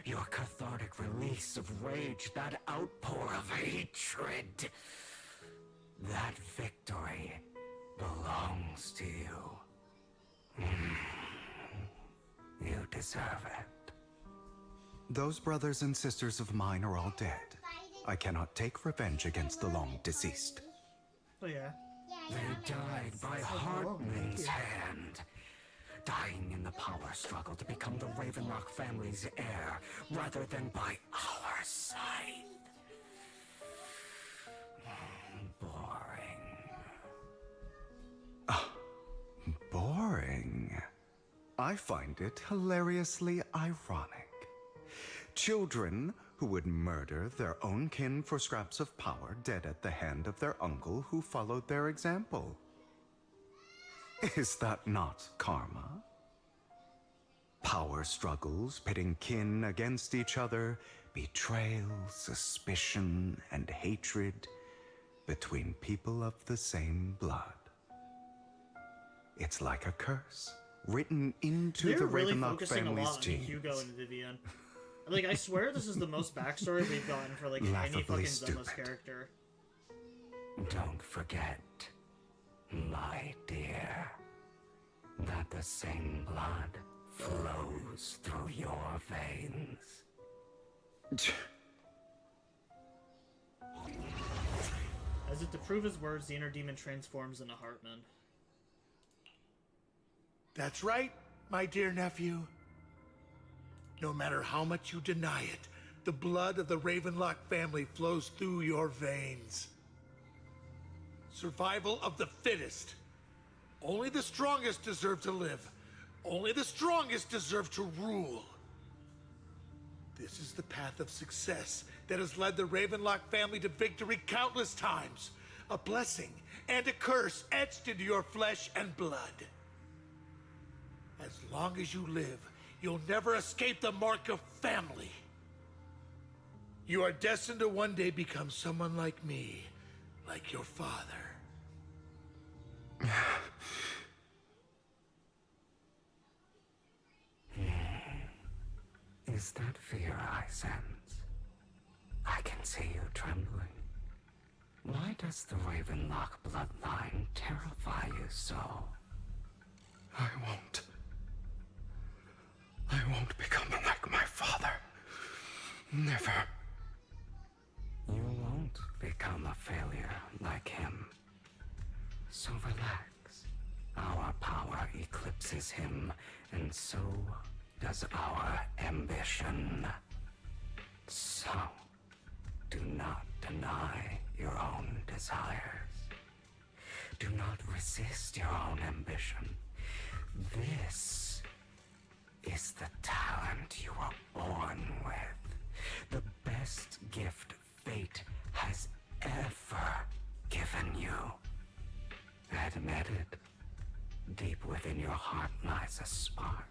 your cathartic release of rage, that outpour of hatred. That victory belongs to you. You deserve it. Those brothers and sisters of mine are all dead. I cannot take revenge against the long deceased. Oh yeah. They died by Hartman's hand. Dying in the power struggle to become the Ravenlock family's heir, rather than by our side. Boring. I find it hilariously ironic. Children who would murder their own kin for scraps of power dead at the hand of their uncle who followed their example. Is that not karma? Power struggles pitting kin against each other, betrayal, suspicion, and hatred between people of the same blood. It's like a curse, written into They're the really Ravenlock focusing a family's lot on genes. Hugo and Vivian. Like, I swear this is the most backstory we've gotten for, like, any Laughably fucking stupid. Zenless character. Don't forget, my dear, that the same blood flows through your veins. As if to prove his words, the inner demon transforms into Hartman. That's right, my dear nephew. No matter how much you deny it, the blood of the Ravenlock family flows through your veins. Survival of the fittest. Only the strongest deserve to live. Only the strongest deserve to rule. This is the path of success that has led the Ravenlock family to victory countless times. A blessing and a curse etched into your flesh and blood. As long as you live, you'll never escape the mark of family. You are destined to one day become someone like me, like your father. Is that fear I sense? I can see you trembling. Why does the Ravenlock bloodline terrify you so? I won't become like my father. Never. You won't become a failure like him. So relax. Our power eclipses him, and so does our ambition. So, do not deny your own desires. Do not resist your own ambition. This is the talent you were born with. The best gift fate has ever given you. Admit it. Deep within your heart lies a spark,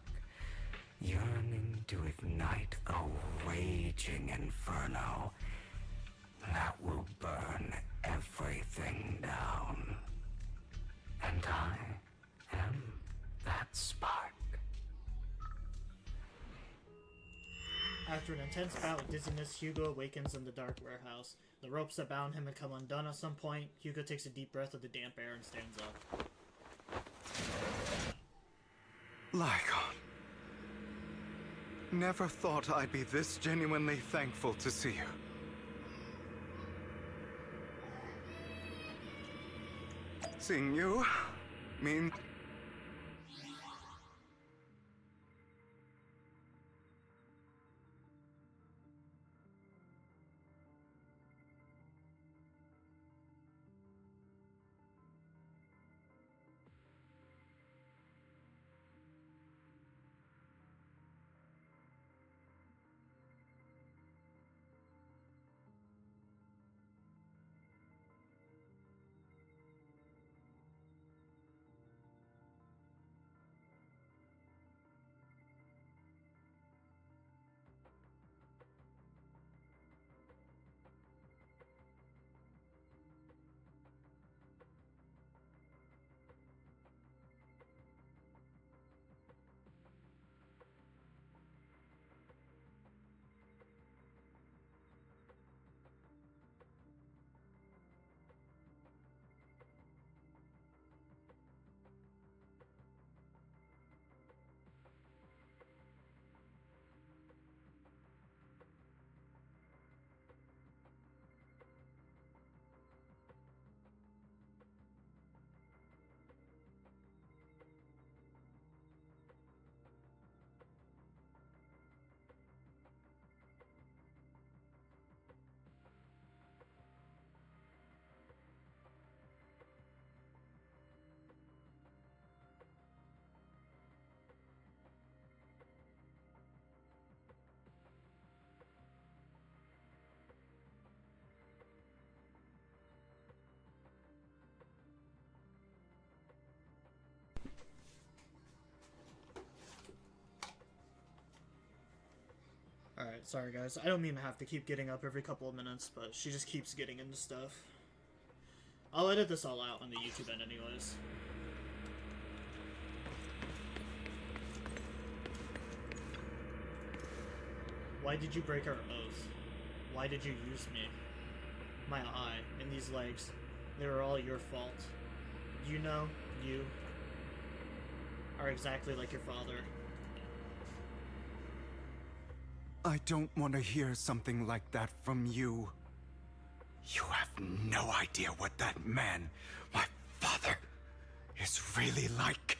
yearning to ignite a raging inferno that will burn everything down. And I am that spark. After an intense bout with dizziness, Hugo awakens in the dark warehouse. The ropes that bound him had come undone at some point. Hugo takes a deep breath of the damp air and stands up. Lycon. Never thought I'd be this genuinely thankful to see you. Seeing you means... Alright, sorry guys. I don't mean to have to keep getting up every couple of minutes, but she just keeps getting into stuff. I'll edit this all out on the YouTube end anyways. Why did you break our oath? Why did you use me? My eye and these legs, they were all your fault. You know, you are exactly like your father. I don't want to hear something like that from you. You have no idea what that man, my father, is really like.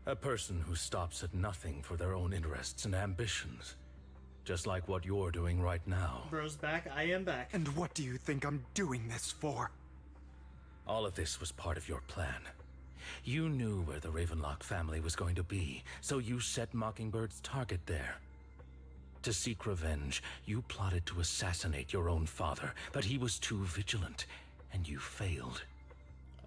A person who stops at nothing for their own interests and ambitions. Just like what you're doing right now. Bro's back, I am back. And what do you think I'm doing this for? All of this was part of your plan. You knew where the Ravenlock family was going to be, so you set Mockingbird's target there. To seek revenge, you plotted to assassinate your own father, but he was too vigilant, and you failed.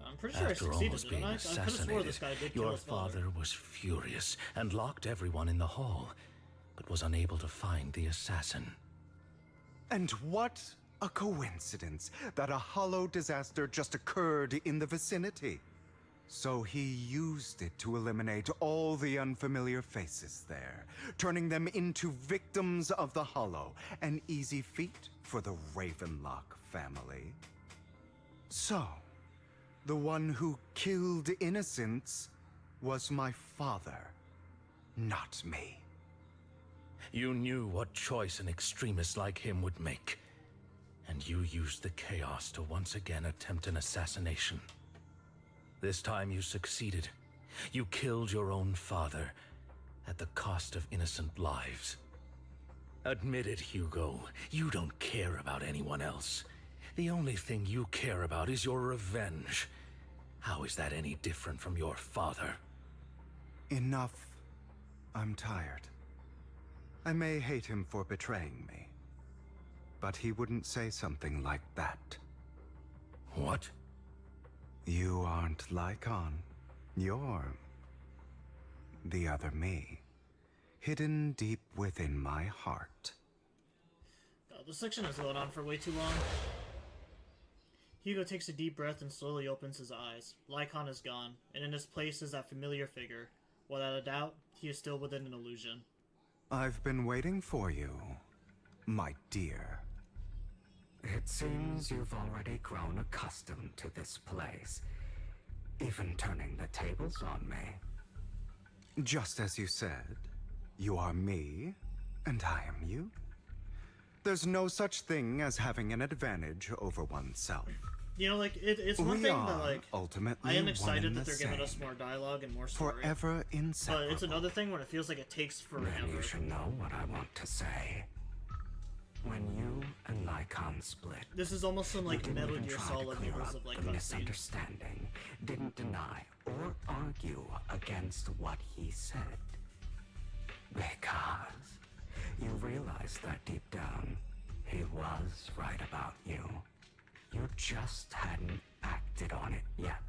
I'm pretty sure After I succeeded, almost didn't being I? I could have swore this guy did kill your his father. father was furious and locked everyone in the hall, but was unable to find the assassin. And what a coincidence that a hollow disaster just occurred in the vicinity. So he used it to eliminate all the unfamiliar faces there, turning them into victims of the hollow, an easy feat for the Ravenlock family. So, the one who killed innocents was my father, not me. You knew what choice an extremist like him would make, and you used the chaos to once again attempt an assassination. This time you succeeded. You killed your own father at the cost of innocent lives. Admit it, Hugo. You don't care about anyone else. The only thing you care about is your revenge. How is that any different from your father? Enough I'm tired. I may hate him for betraying me, but he wouldn't say something like that. What? You aren't Lycon. You're the other me, hidden deep within my heart. God, this section has gone on for way too long. Hugo takes a deep breath and slowly opens his eyes. Lycon is gone, and in his place is that familiar figure. Without a doubt, he is still within an illusion. I've been waiting for you, my dear. It seems you've already grown accustomed to this place, even turning the tables on me. Just as you said, you are me, and I am you. There's no such thing as having an advantage over oneself. You know, like, it's one thing that, like, ultimately I am excited that the they're giving us same. more dialogue and more story. Forever inseparable. But it's another thing when it feels like it takes forever. Then you should know what I want to say. When you and Lycon split, This is almost some, like, you didn't Metal even Gear try to Solid clear levels up of, like, the cutscenes. misunderstanding, didn't deny or argue against what he said. Because you realized that deep down, he was right about you. You just hadn't acted on it yet.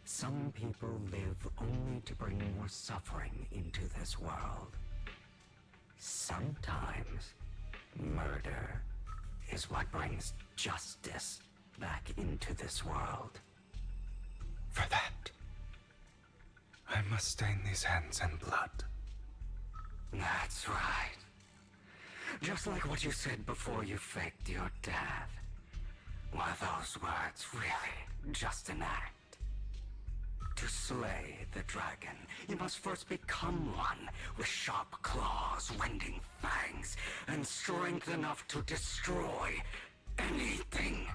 Some people live only to bring more suffering into this world. Sometimes, murder is what brings justice back into this world. For that, I must stain these hands in blood. That's right. Just like what you said before you faked your death. Were those words really just an act? To slay the dragon, you must first become one with sharp claws, rending fangs, and strength enough to destroy anything.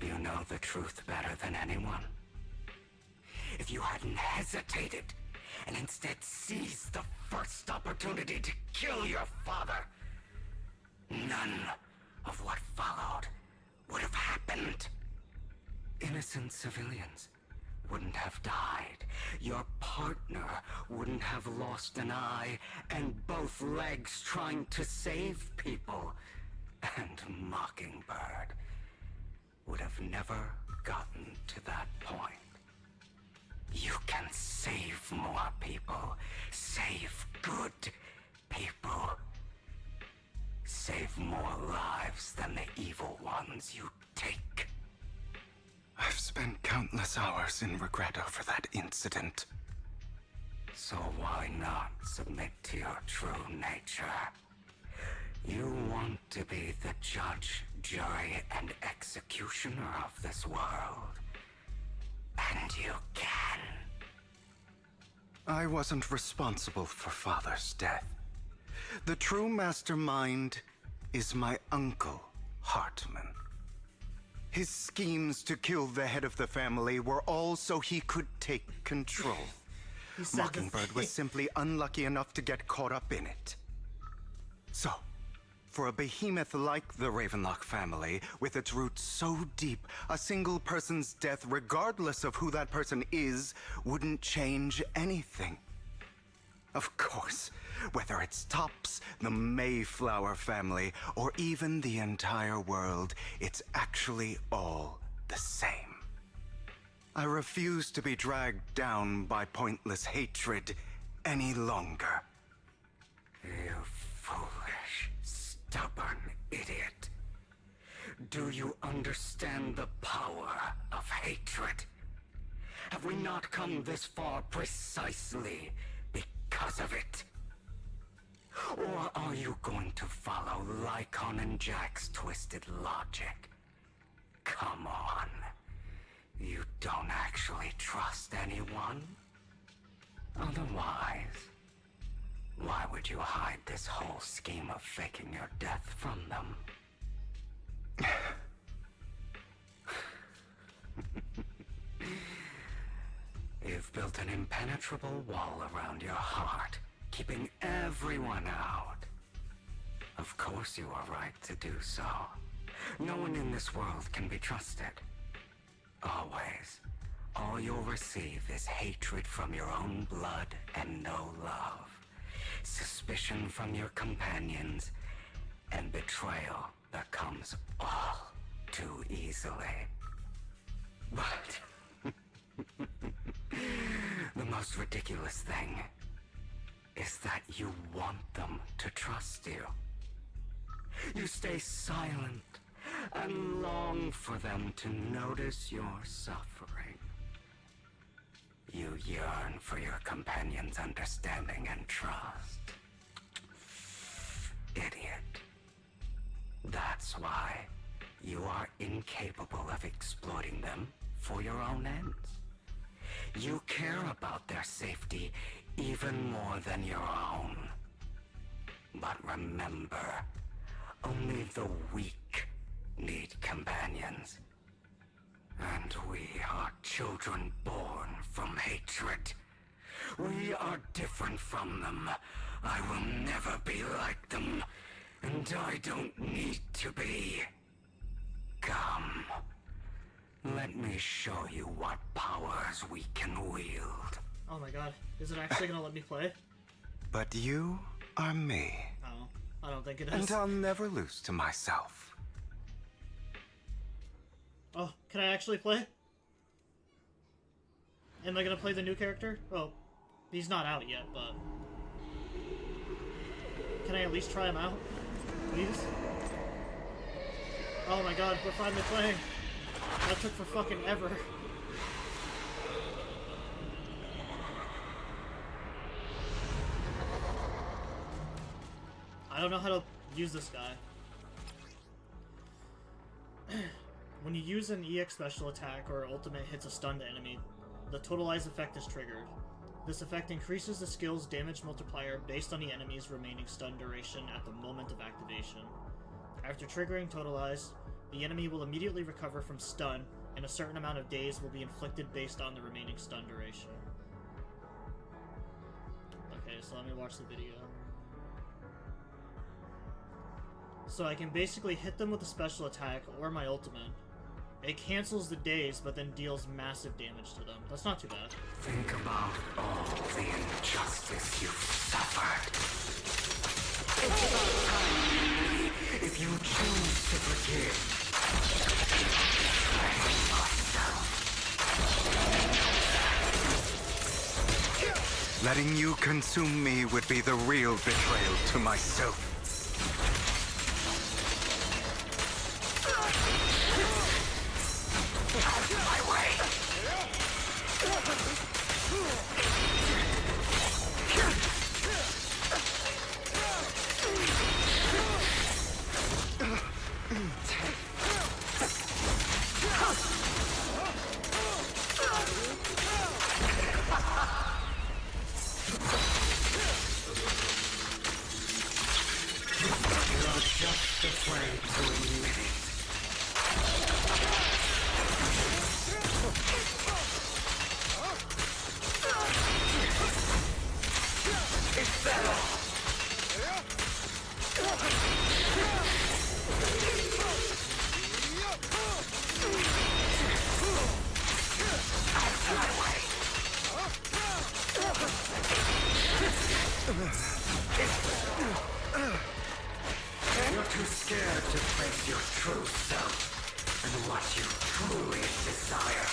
You know the truth better than anyone. If you hadn't hesitated, and instead seized the first opportunity to kill your father, none of what followed would have happened. Innocent civilians wouldn't have died. Your partner wouldn't have lost an eye and both legs trying to save people. And Mockingbird would have never gotten to that point. You can save more people. Save good people. Save more lives than the evil ones you take. I've spent countless hours in regret over that incident. So why not submit to your true nature? You want to be the judge, jury, and executioner of this world. And you can. I wasn't responsible for Father's death. The true mastermind is my uncle, Hartman. His schemes to kill the head of the family were all so he could take control. Mockingbird was simply unlucky enough to get caught up in it. So, for a behemoth like the Ravenlock family, with its roots so deep, a single person's death, regardless of who that person is, wouldn't change anything. Of course, whether it's Tops, the Mayflower family, or even the entire world, it's actually all the same. I refuse to be dragged down by pointless hatred any longer. You foolish, stubborn idiot. Do you understand the power of hatred? Have we not come this far precisely because of it? Or are you going to follow Lycon and Jack's twisted logic? Come on. You don't actually trust anyone? Otherwise, why would you hide this whole scheme of faking your death from them? You've built an impenetrable wall around your heart, keeping everyone out. Of course you are right to do so. No one in this world can be trusted. Always, all you'll receive is hatred from your own blood and no love. Suspicion from your companions, and betrayal that comes all too easily. But the most ridiculous thing is that you want them to trust you. You stay silent and long for them to notice your suffering. You yearn for your companion's understanding and trust. Idiot. That's why you are incapable of exploiting them for your own ends. You care about their safety even more than your own. But remember, only the weak need companions. And we are children born from hatred. We are different from them. I will never be like them. And I don't need to be. Come. Let me show you what powers we can wield. Oh my god, is it actually gonna let me play? But you are me. Oh, I don't think it is. And I'll never lose to myself. Oh, can I actually play? Am I gonna play the new character? Oh, he's not out yet, but... Can I at least try him out? Please? Oh my god, we're finally playing! That took for fucking ever. I don't know how to use this guy. When you use an EX special attack or ultimate hits a stunned enemy, the Totalize effect is triggered. This effect increases the skill's damage multiplier based on the enemy's remaining stun duration at the moment of activation. After triggering Totalize, the enemy will immediately recover from stun, and a certain amount of days will be inflicted based on the remaining stun duration. Okay, so let me watch the video. So I can basically hit them with a special attack or my ultimate. It cancels the days, but then deals massive damage to them. That's not too bad. Think about all the injustice you've suffered. It's about time, if you choose to forgive. Letting you consume me would be the real betrayal to myself. Out of my way! You're just afraid to admit it. Is that all? Out of my way. You're too scared to face your true self and what you truly desire.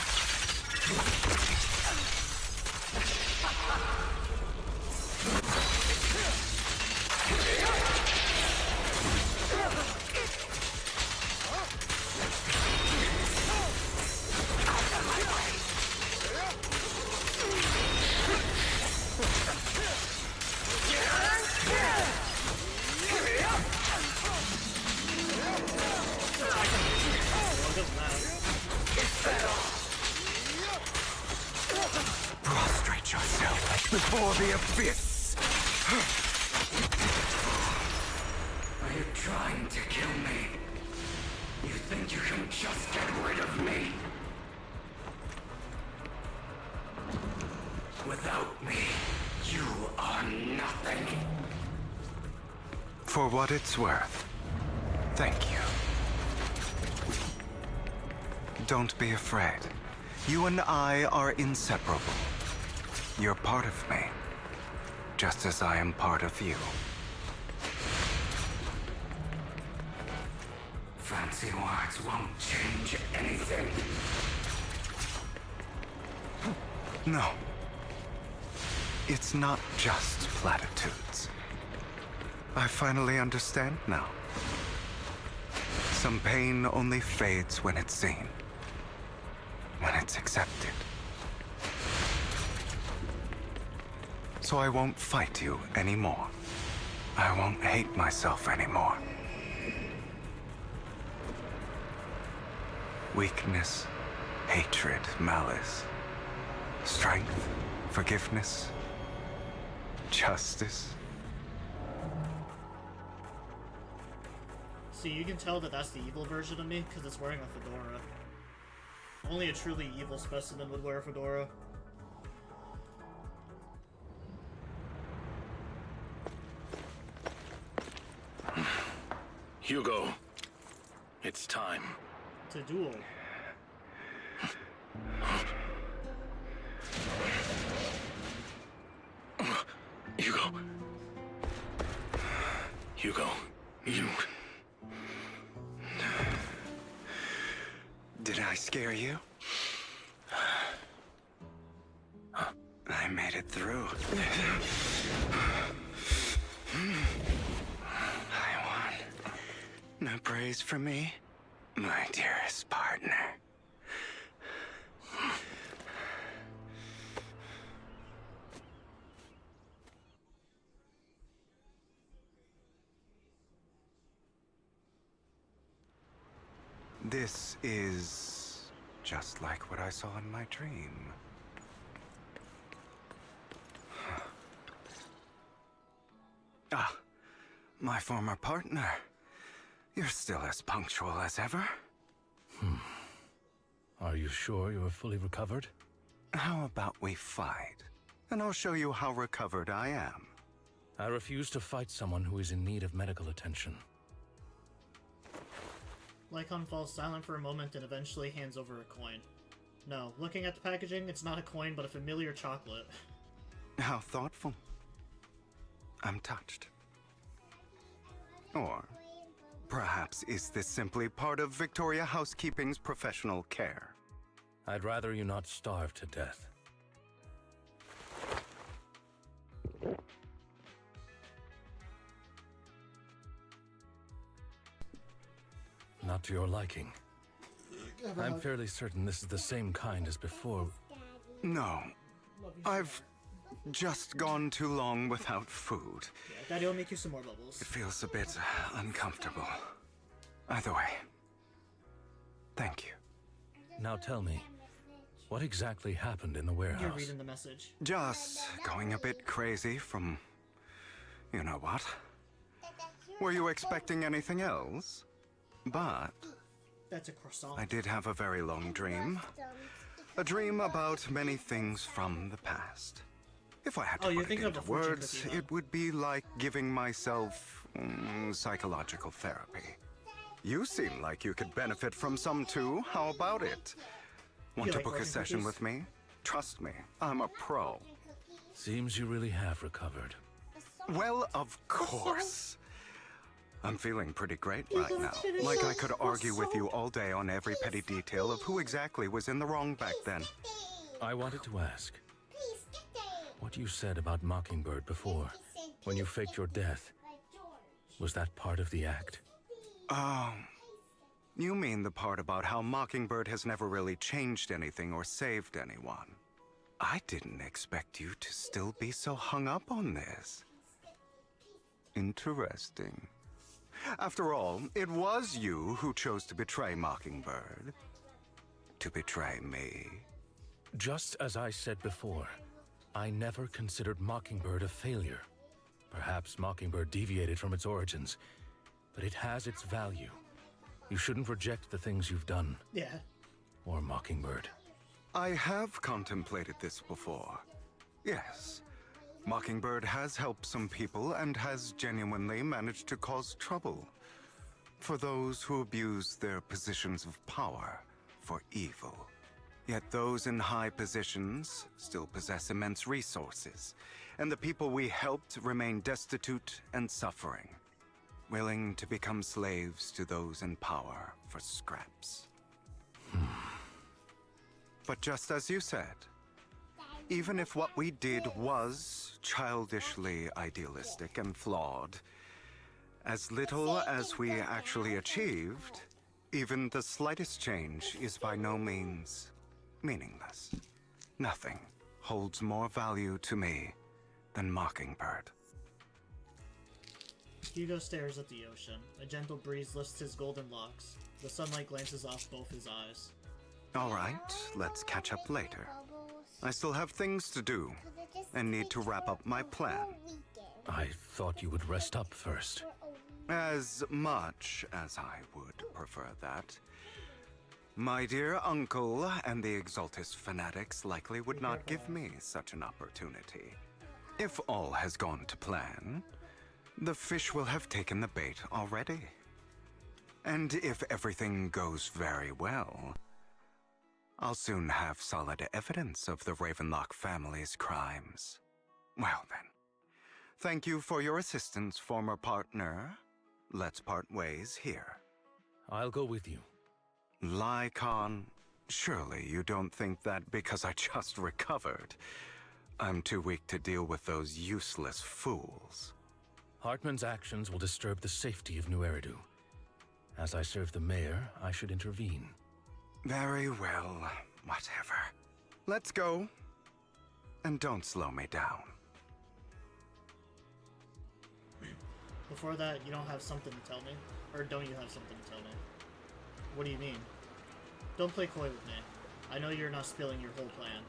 Prostrate yourself before the abyss. Are you trying to kill me? You think you can just get rid of me? Without me, you are nothing. For what it's worth, thank you. Don't be afraid. You and I are inseparable. You're part of me, just as I am part of you. Fancy words won't change anything. No. It's not just platitudes. I finally understand now. Some pain only fades when it's seen, when it's accepted. So I won't fight you anymore. I won't hate myself anymore. Weakness, hatred, malice, strength, forgiveness, justice. See, you can tell that that's the evil version of me because it's wearing a fedora. Only a truly evil specimen would wear a fedora. Hugo, it's time. To duel. Hugo. Hugo, you... Did I scare you? I made it through. I won. No praise for me, my dearest partner. This is just like what I saw in my dream. Ah, my former partner. You're still as punctual as ever. Are you sure you're fully recovered? How about we fight? And I'll show you how recovered I am. I refuse to fight someone who is in need of medical attention. Lycon falls silent for a moment and eventually hands over a coin. No, looking at the packaging, it's not a coin but a familiar chocolate. How thoughtful. I'm touched. Or perhaps is this simply part of Victoria Housekeeping's professional care? I'd rather you not starve to death. Not to your liking. I'm fairly certain this is the same kind as before. No. I've just gone too long without food. Yeah, Daddy will make you some more bubbles. It feels a bit uncomfortable. Either way, thank you. Now tell me, what exactly happened in the warehouse? You're reading the message. Just going a bit crazy from... you know what? Were you expecting anything else? But... That's a croissant. I did have a very long dream. A dream about many things from the past. If I had to put it into words, it would be like giving myself psychological therapy. You seem like you could benefit from some too. How about it? Want to book a session with me? Trust me, I'm a pro. Seems you really have recovered. Well, of course. I'm feeling pretty great right now. Like I could argue with you all day on every petty detail of who exactly was in the wrong back then. I wanted to ask, what you said about Mockingbird before, when you faked your death, was that part of the act? Oh, you mean the part about how Mockingbird has never really changed anything or saved anyone. I didn't expect you to still be so hung up on this. Interesting. After all, it was you who chose to betray Mockingbird. To betray me. Just as I said before, I never considered Mockingbird a failure. Perhaps Mockingbird deviated from its origins, but it has its value. You shouldn't reject the things you've done. Yeah. Or Mockingbird. I have contemplated this before. Yes. Mockingbird has helped some people and has genuinely managed to cause trouble for those who abuse their positions of power for evil. Yet those in high positions still possess immense resources, and the people we helped remain destitute and suffering, willing to become slaves to those in power for scraps. But just as you said, even if what we did was childishly idealistic and flawed, as little as we actually achieved, even the slightest change is by no means meaningless. Nothing holds more value to me than Mockingbird. Hugo stares at the ocean. A gentle breeze lifts his golden locks. The sunlight glances off both his eyes. All right, let's catch up later. I still have things to do, and need to wrap up my plan. I thought you would rest up first. As much as I would prefer that. My dear uncle and the Exaltus fanatics likely would not give me such an opportunity. If all has gone to plan, the fish will have taken the bait already. And if everything goes very well, I'll soon have solid evidence of the Ravenlock family's crimes. Well then, thank you for your assistance, former partner. Let's part ways here. I'll go with you. Lycon, surely you don't think that because I just recovered, I'm too weak to deal with those useless fools. Hartman's actions will disturb the safety of New Eridu. As I serve the mayor, I should intervene. Very well, whatever. Let's go. And don't slow me down. Before that, you don't have something to tell me? Or don't you have something to tell me? What do you mean? Don't play coy with me. I know you're not spilling your whole plan.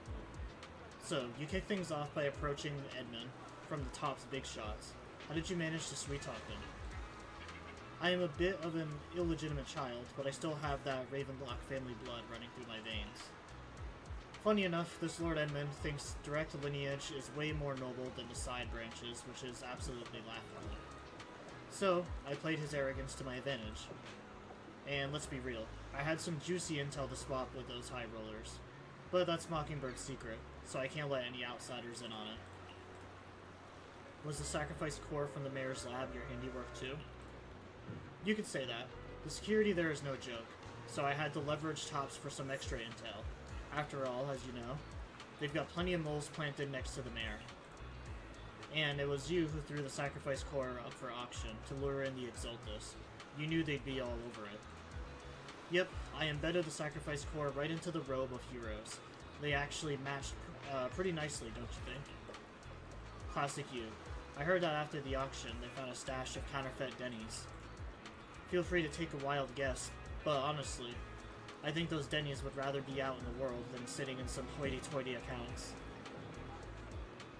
So, you kick things off by approaching Edmund from the top's big shots. How did you manage to sweet-talk him? I am a bit of an illegitimate child, but I still have that Ravenlock family blood running through my veins. Funny enough, this Lord Edmund thinks direct lineage is way more noble than the side branches, which is absolutely laughable. So, I played his arrogance to my advantage. And let's be real, I had some juicy intel to swap with those high rollers. But that's Mockingbird's secret, so I can't let any outsiders in on it. Was the sacrifice core from the mayor's lab your handiwork too? You could say that. The security there is no joke, so I had to leverage tops for some extra intel. After all, as you know, they've got plenty of moles planted next to the mayor. And it was you who threw the sacrifice core up for auction to lure in the Exaltus. You knew they'd be all over it. Yep, I embedded the sacrifice core right into the robe of heroes. They actually matched pretty nicely, don't you think? Classic you. I heard that after the auction, they found a stash of counterfeit Denny's. Feel free to take a wild guess, but honestly, I think those Denny's would rather be out in the world than sitting in some hoity-toity accounts.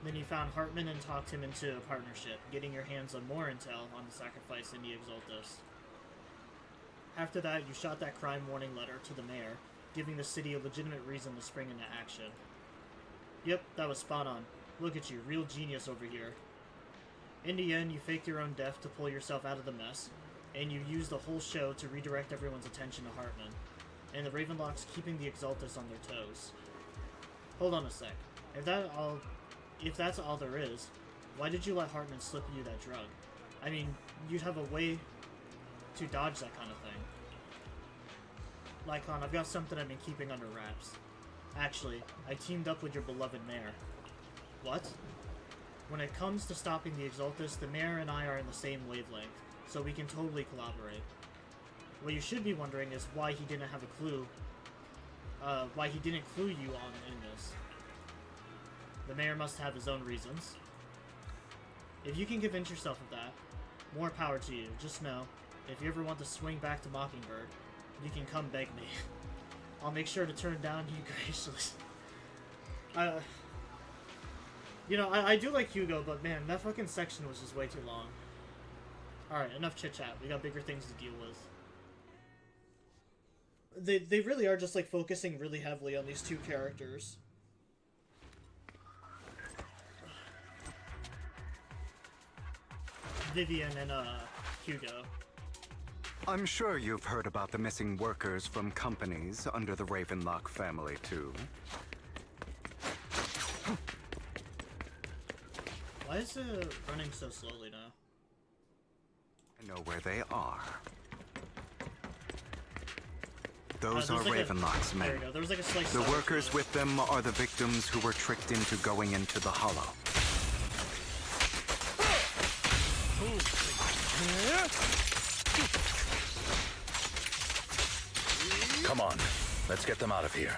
Then you found Hartman and talked him into a partnership, getting your hands on more intel on the sacrifice in the Exaltus. After that, you shot that crime warning letter to the mayor, giving the city a legitimate reason to spring into action. Yep, that was spot on. Look at you, real genius over here. In the end, you faked your own death to pull yourself out of the mess, and you used the whole show to redirect everyone's attention to Hartman, and the Ravenlocks keeping the Exaltus on their toes. Hold on a sec. If that's all there is, why did you let Hartman slip you that drug? I mean, you'd have a way to dodge that kind of thing. Lycon, I've got something I've been keeping under wraps. Actually, I teamed up with your beloved mayor. What? When it comes to stopping the Exaltus, the mayor and I are in the same wavelength, so we can totally collaborate. What you should be wondering is why he didn't have a clue, why he didn't clue you on in this. The mayor must have his own reasons. If you can convince yourself of that, more power to you. Just know, if you ever want to swing back to Mockingbird, you can come beg me. I'll make sure to turn down you graciously. You know, I do like Hugo, but man, that fucking section was just way too long. Alright, enough chit-chat. We got bigger things to deal with. They really are just, like, focusing really heavily on these two characters. Vivian and, Hugo. I'm sure you've heard about the missing workers from companies under the Ravenlock family, too. Why is it running so slowly now? I know where they are. Those are like Ravenlock's men. There we go. There was like a slight The workers with them are the victims who were tricked into going into the Hollow. Come on, let's get them out of here.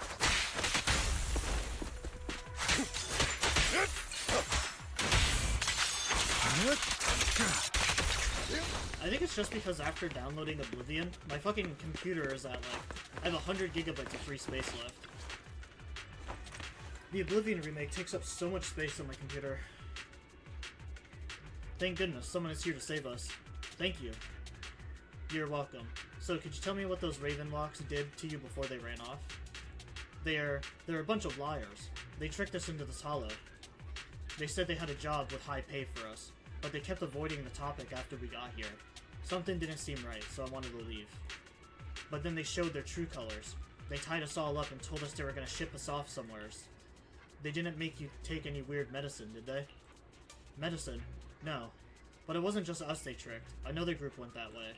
I think it's just because after downloading Oblivion, my fucking computer is at like, I have 100 gigabytes of free space left. The Oblivion remake takes up so much space on my computer. Thank goodness, someone is here to save us. Thank you. You're welcome. So, could you tell me what those Ravenlocks did to you before they ran off? They're a bunch of liars. They tricked us into this hollow. They said they had a job with high pay for us, but they kept avoiding the topic after we got here. Something didn't seem right, so I wanted to leave. But then they showed their true colors. They tied us all up and told us they were gonna ship us off somewheres. They didn't make you take any weird medicine, did they? Medicine? No. But it wasn't just us they tricked. Another group went that way.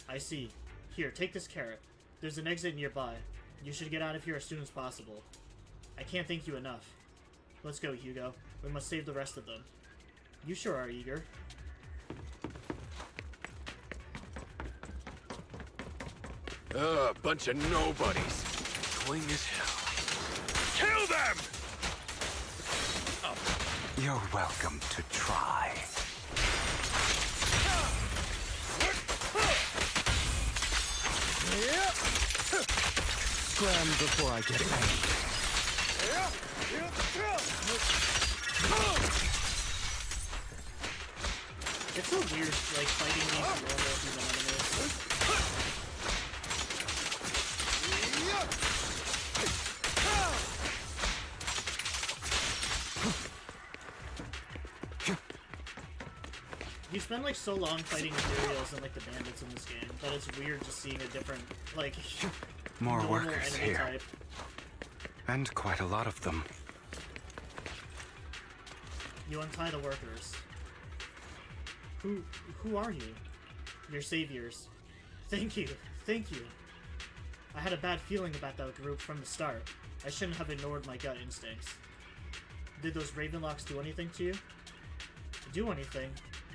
I see. Here, take this carrot. There's an exit nearby. You should get out of here as soon as possible. I can't thank you enough. Let's go, Hugo. We must save the rest of them. You sure are eager. Bunch of nobodies. Clean as hell. Kill them! You're welcome to try. Scram before I get angry. It's so weird, like, fighting these normal human enemies. You spend like so long fighting Imperials and like the bandits in this game that it's weird just seeing a different, like, More normal workers enemy here. type. And quite a lot of them. You untie the workers. Who are you? Your saviors. Thank you. Thank you. I had a bad feeling about that group from the start. I shouldn't have ignored my gut instincts. Did those Ravenlocks do anything to you? Do anything?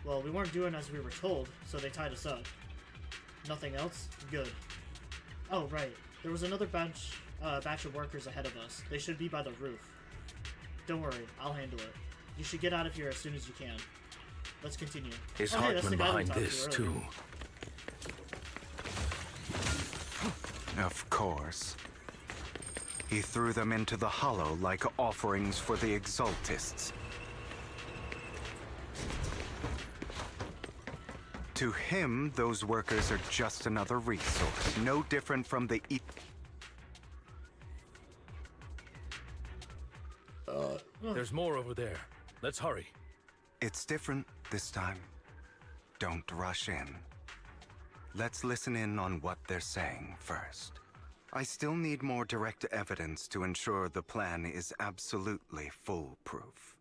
Well, we weren't doing as we were told, so they tied us up. Nothing else? Good. Oh, right. There was another batch of workers ahead of us. They should be by the roof. Don't worry, I'll handle it. You should get out of here as soon as you can. Let's continue. Is hey, that's the Hartman guy we behind talked to this, earlier. too? Of course. He threw them into the Hollow like offerings for the Exaltists. To him, those workers are just another resource, no different from the There's more over there. Let's hurry. It's different this time. Don't rush in. Let's listen in on what they're saying first. I still need more direct evidence to ensure the plan is absolutely foolproof.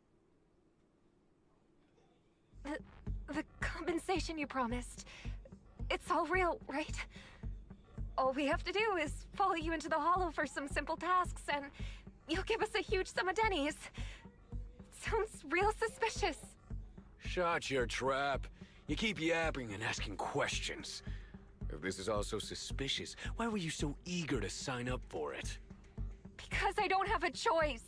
The compensation you promised. It's all real, right? All we have to do is follow you into the Hollow for some simple tasks, and you'll give us a huge sum of dennies. Sounds real suspicious. Shut your trap. You keep yapping and asking questions. If this is all so suspicious, why were you so eager to sign up for it? Because I don't have a choice.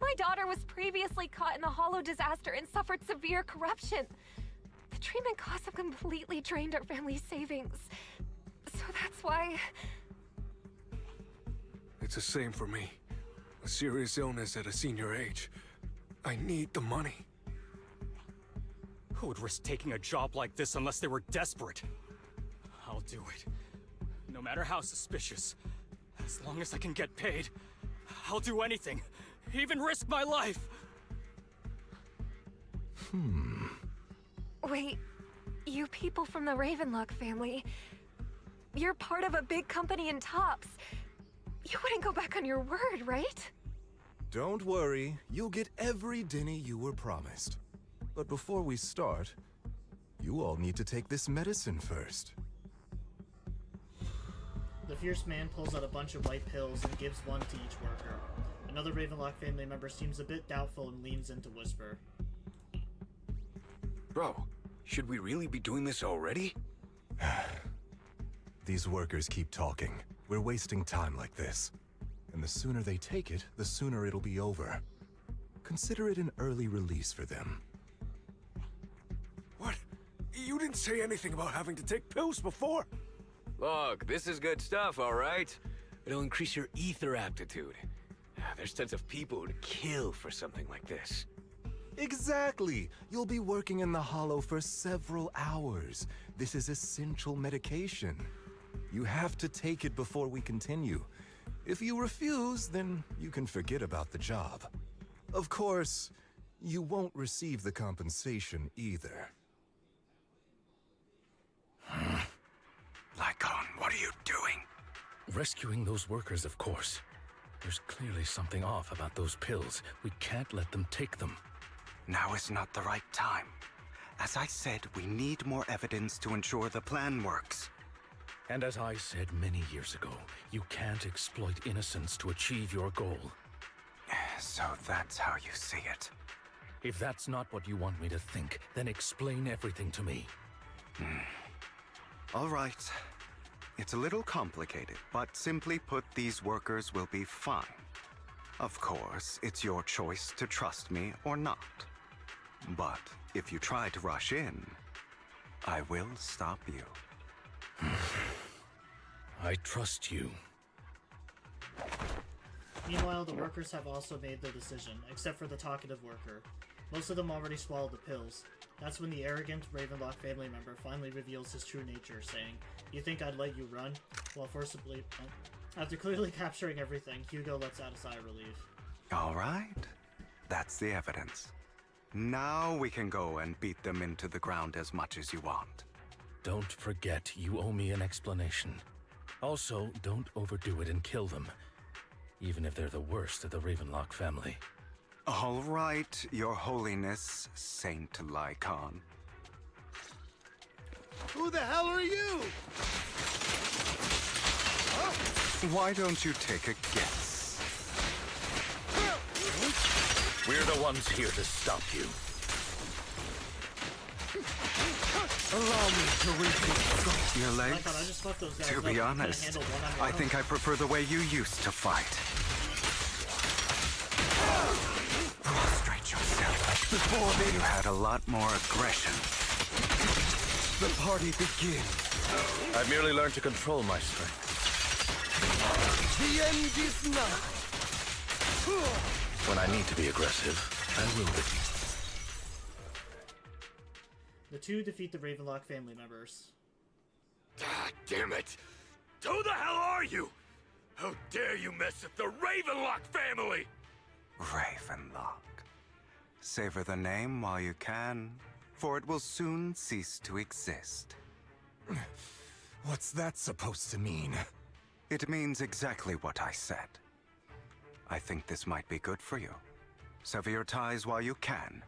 My daughter was previously caught in the Hollow disaster and suffered severe corruption. The treatment costs have completely drained our family's savings. So that's why... It's the same for me. A serious illness at a senior age. I need the money. Who would risk taking a job like this unless they were desperate? I'll do it. No matter how suspicious. As long as I can get paid, I'll do anything. Even risk my life. Wait, You people from the Ravenlock family, you're part of a big company in Tops. You wouldn't go back on your word, right? Don't worry, you'll get every dinny you were promised. But before we start, you all need to take this medicine first. The fierce man pulls out a bunch of white pills and gives one to each worker. Another Ravenlock family member seems a bit doubtful and leans in to whisper. Bro, should we really be doing this already? These workers keep talking. We're wasting time like this. And the sooner they take it, the sooner it'll be over. Consider it an early release for them. What? You didn't say anything about having to take pills before. Look, this is good stuff, all right? It'll increase your ether aptitude. There's tons of people who'd kill for something like this. Exactly! You'll be working in the Hollow for several hours. This is essential medication. You have to take it before we continue. If you refuse, then you can forget about the job. Of course, you won't receive the compensation either. Lycon, what are you doing? Rescuing those workers, of course. There's clearly something off about those pills. We can't let them take them. Now is not the right time. As I said, we need more evidence to ensure the plan works. And as I said many years ago, you can't exploit innocence to achieve your goal. So that's how you see it. If that's not what you want me to think, then explain everything to me. All right. It's a little complicated, but simply put, these workers will be fine. Of course, it's your choice to trust me or not. But if you try to rush in, I will stop you. I trust you. Meanwhile, the workers have also made their decision, except for the talkative worker. Most of them already swallowed the pills. That's when the arrogant Ravenlock family member finally reveals his true nature, saying, "You think I'd let you run?" While forcibly... After clearly capturing everything, Hugo lets out a sigh of relief. All right. That's the evidence. Now we can go and beat them into the ground as much as you want. Don't forget, you owe me an explanation. Also, don't overdo it and kill them. Even if they're the worst of the Ravenlock family. All right, Your Holiness, Saint Lycon. Who the hell are you? Why don't you take a guess? We're the ones here to stop you. Allow me to reach your legs. I just fucked those guys To up. be You could've honest, handled one on your I own. think I prefer the way you used to fight. Prostrate yourself. Before you had a lot more aggression. The party begins. I've merely learned to control my strength. The end is nigh. When I need to be aggressive, I will be. The two defeat the Ravenlock family members. God damn it! Who the hell are you? How dare you mess with the Ravenlock family? Ravenlock. Savor the name while you can, for it will soon cease to exist. What's that supposed to mean? It means exactly what I said. I think this might be good for you. Sever your ties while you can.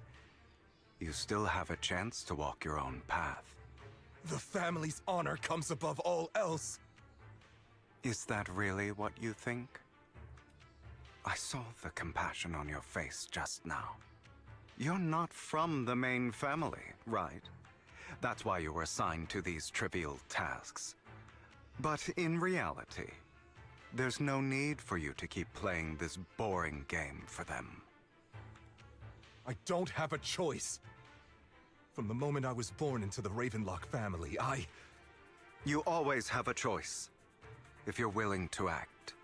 You still have a chance to walk your own path. The family's honor comes above all else. Is that really what you think? I saw the compassion on your face just now. You're not from the main family, right? That's why you were assigned to these trivial tasks. But in reality, there's no need for you to keep playing this boring game for them. I don't have a choice. From the moment I was born into the Ravenlock family, You always have a choice, if you're willing to act.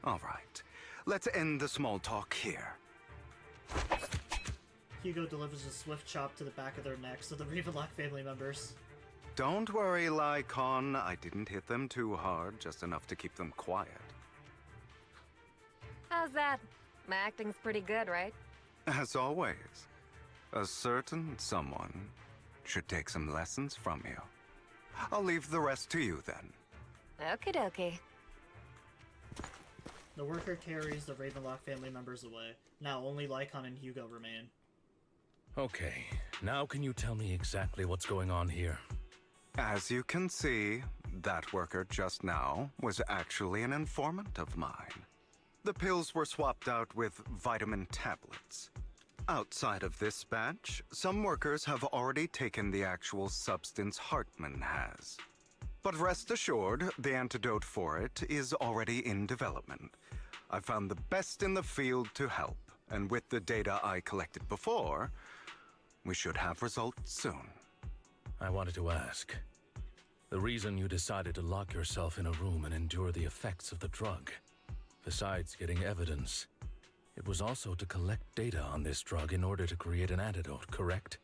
All right, let's end the small talk here. Hugo delivers a swift chop to the back of their necks of the Ravenlock family members. Don't worry, Lycon. I didn't hit them too hard, just enough to keep them quiet. How's that? My acting's pretty good, right? As always, a certain someone should take some lessons from you. I'll leave the rest to you then. Okie dokie. The worker carries the Ravenlock family members away. Now only Lycon and Hugo remain. Okay, now can you tell me exactly what's going on here? As you can see, that worker just now was actually an informant of mine. The pills were swapped out with vitamin tablets. Outside of this batch, some workers have already taken the actual substance Hartman has. But rest assured, the antidote for it is already in development. I found the best in the field to help, and with the data I collected before, we should have results soon. I wanted to ask. The reason you decided to lock yourself in a room and endure the effects of the drug, besides getting evidence, it was also to collect data on this drug in order to create an antidote, correct?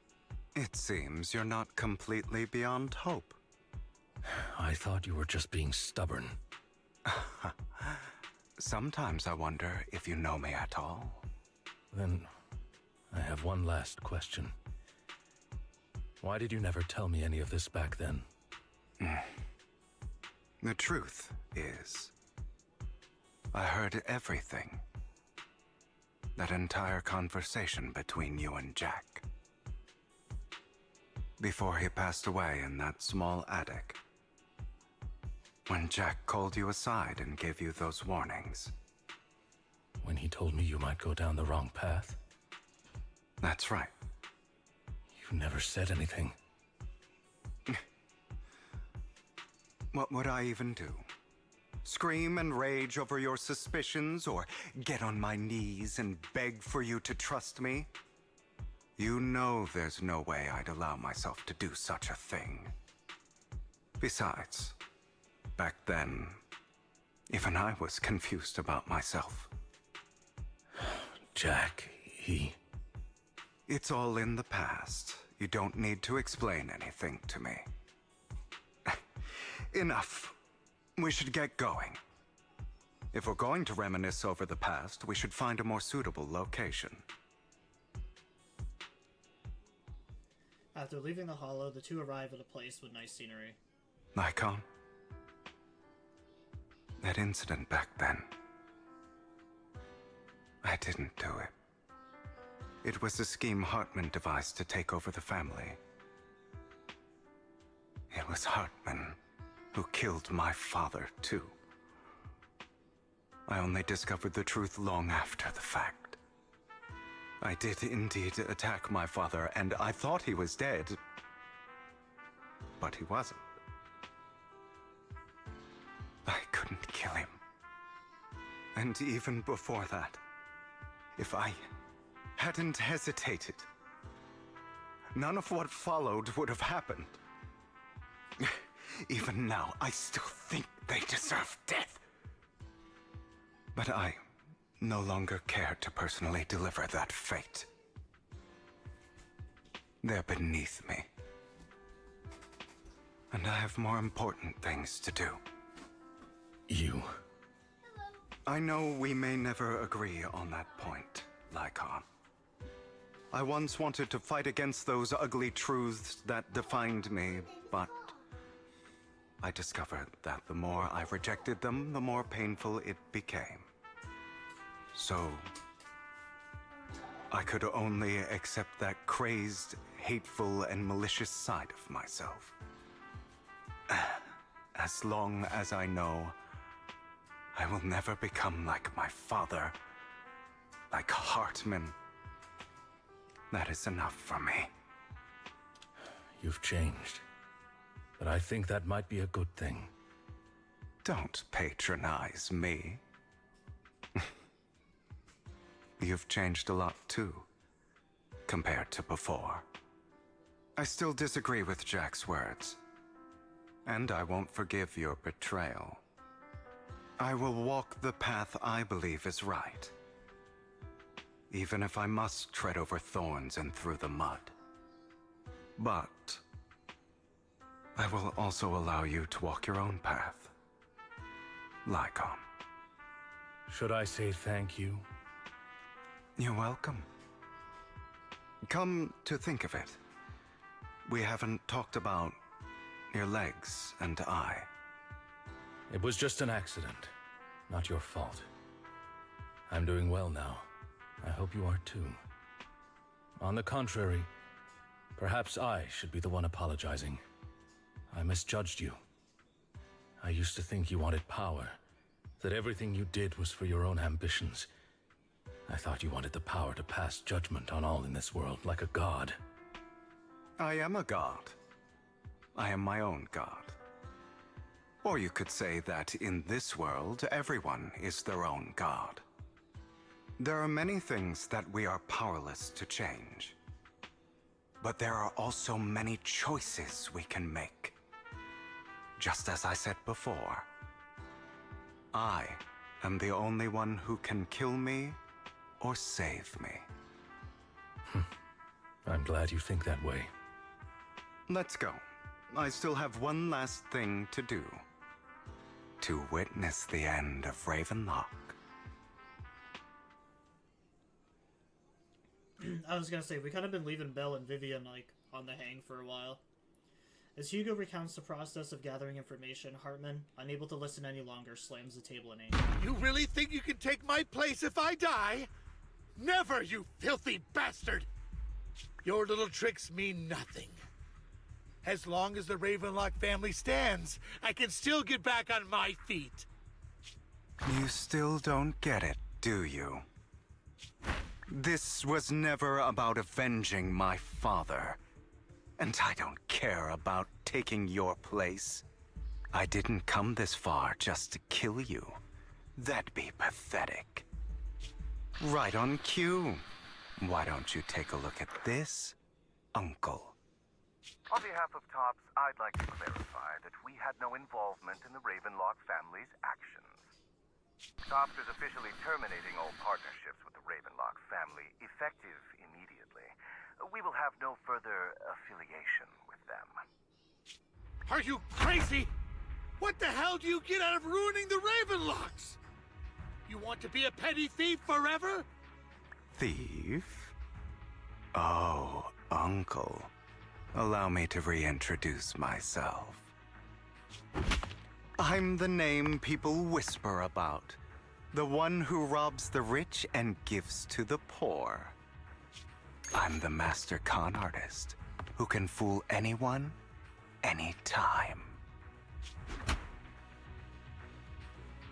It seems you're not completely beyond hope. I thought you were just being stubborn. Sometimes I wonder if you know me at all. Then, I have one last question. Why did you never tell me any of this back then? The truth is, I heard everything. That entire conversation between you and Jack. Before he passed away in that small attic. When Jack called you aside and gave you those warnings. When he told me you might go down the wrong path? That's right. You never said anything. What would I even do? Scream and rage over your suspicions, or get on my knees and beg for you to trust me? You know there's no way I'd allow myself to do such a thing. Besides, back then, even I was confused about myself. Jack, he... It's all in the past. You don't need to explain anything to me. Enough. We should get going. If we're going to reminisce over the past, we should find a more suitable location. After leaving the Hollow, the two arrive at a place with nice scenery. Lycon? That incident back then. I didn't do it. It was a scheme Hartman devised to take over the family. It was Hartman who killed my father, too. I only discovered the truth long after the fact. I did indeed attack my father, and I thought he was dead. But he wasn't. I couldn't kill him. And even before that, if I hadn't hesitated, none of what followed would have happened. Even now, I still think they deserve death. But I no longer care to personally deliver that fate. They're beneath me. And I have more important things to do. You... I know we may never agree on that point, Lycon. I once wanted to fight against those ugly truths that defined me, but I discovered that the more I rejected them, the more painful it became. So, I could only accept that crazed, hateful, and malicious side of myself. As long as I know I will never become like my father, like Hartman, that is enough for me. You've changed. But I think that might be a good thing. Don't patronize me. You've changed a lot too, compared to before. I still disagree with Jack's words. And I won't forgive your betrayal. I will walk the path I believe is right. Even if I must tread over thorns and through the mud. But I will also allow you to walk your own path. Lycon. Should I say thank you? You're welcome. Come to think of it, we haven't talked about your legs and eye. It was just an accident, not your fault. I'm doing well now. I hope you are too. On the contrary, perhaps I should be the one apologizing. I misjudged you. I used to think you wanted power, that everything you did was for your own ambitions. I thought you wanted the power to pass judgment on all in this world like a god. I am a god. I am my own god. Or you could say that in this world, everyone is their own god. There are many things that we are powerless to change. But there are also many choices we can make. Just as I said before, I am the only one who can kill me or save me. I'm glad you think that way. Let's go. I still have one last thing to do. To witness the end of Ravenlock. I was gonna say, we kind of been leaving Belle and Vivian, like, on the hang for a while. As Hugo recounts the process of gathering information, Hartman, unable to listen any longer, slams the table in anger. You really think you can take my place if I die? Never, you filthy bastard! Your little tricks mean nothing. As long as the Ravenlock family stands, I can still get back on my feet. You still don't get it, do you? This was never about avenging my father. And I don't care about taking your place. I didn't come this far just to kill you. That'd be pathetic. Right on cue. Why don't you take a look at this, Uncle? On behalf of TOPS, I'd like to clarify that we had no involvement in the Ravenlock family's actions. TOPS is officially terminating all partnerships with the Ravenlock family, effective immediately. We will have no further affiliation with them. Are you crazy? What the hell do you get out of ruining the Ravenlocks? You want to be a petty thief forever? Thief? Oh, Uncle. Allow me to reintroduce myself. I'm the name people whisper about. The one who robs the rich and gives to the poor. I'm the master con artist who can fool anyone, anytime.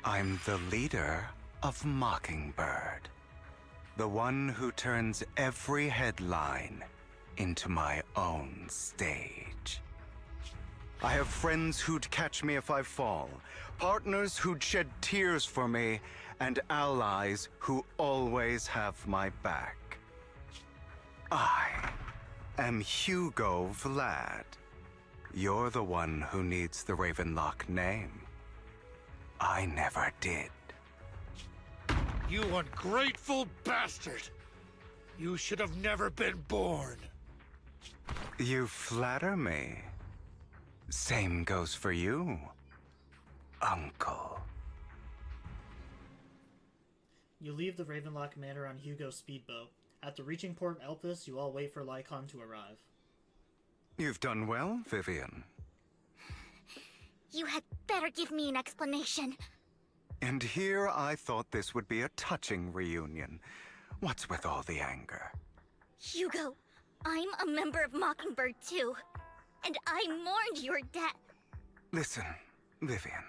I'm the leader of Mockingbird. The one who turns every headline into my own stage. I have friends who'd catch me if I fall, partners who'd shed tears for me, and allies who always have my back. I am Hugo Vlad. You're the one who needs the Ravenlock name. I never did. You ungrateful bastard! You should have never been born. You flatter me. Same goes for you, Uncle. You leave the Ravenlock Manor on Hugo's speedboat. At the reaching port Elpis, you all wait for Lycon to arrive. You've done well, Vivian. You had better give me an explanation. And here I thought this would be a touching reunion. What's with all the anger? Hugo, I'm a member of Mockingbird too. And I mourned your death. Listen, Vivian.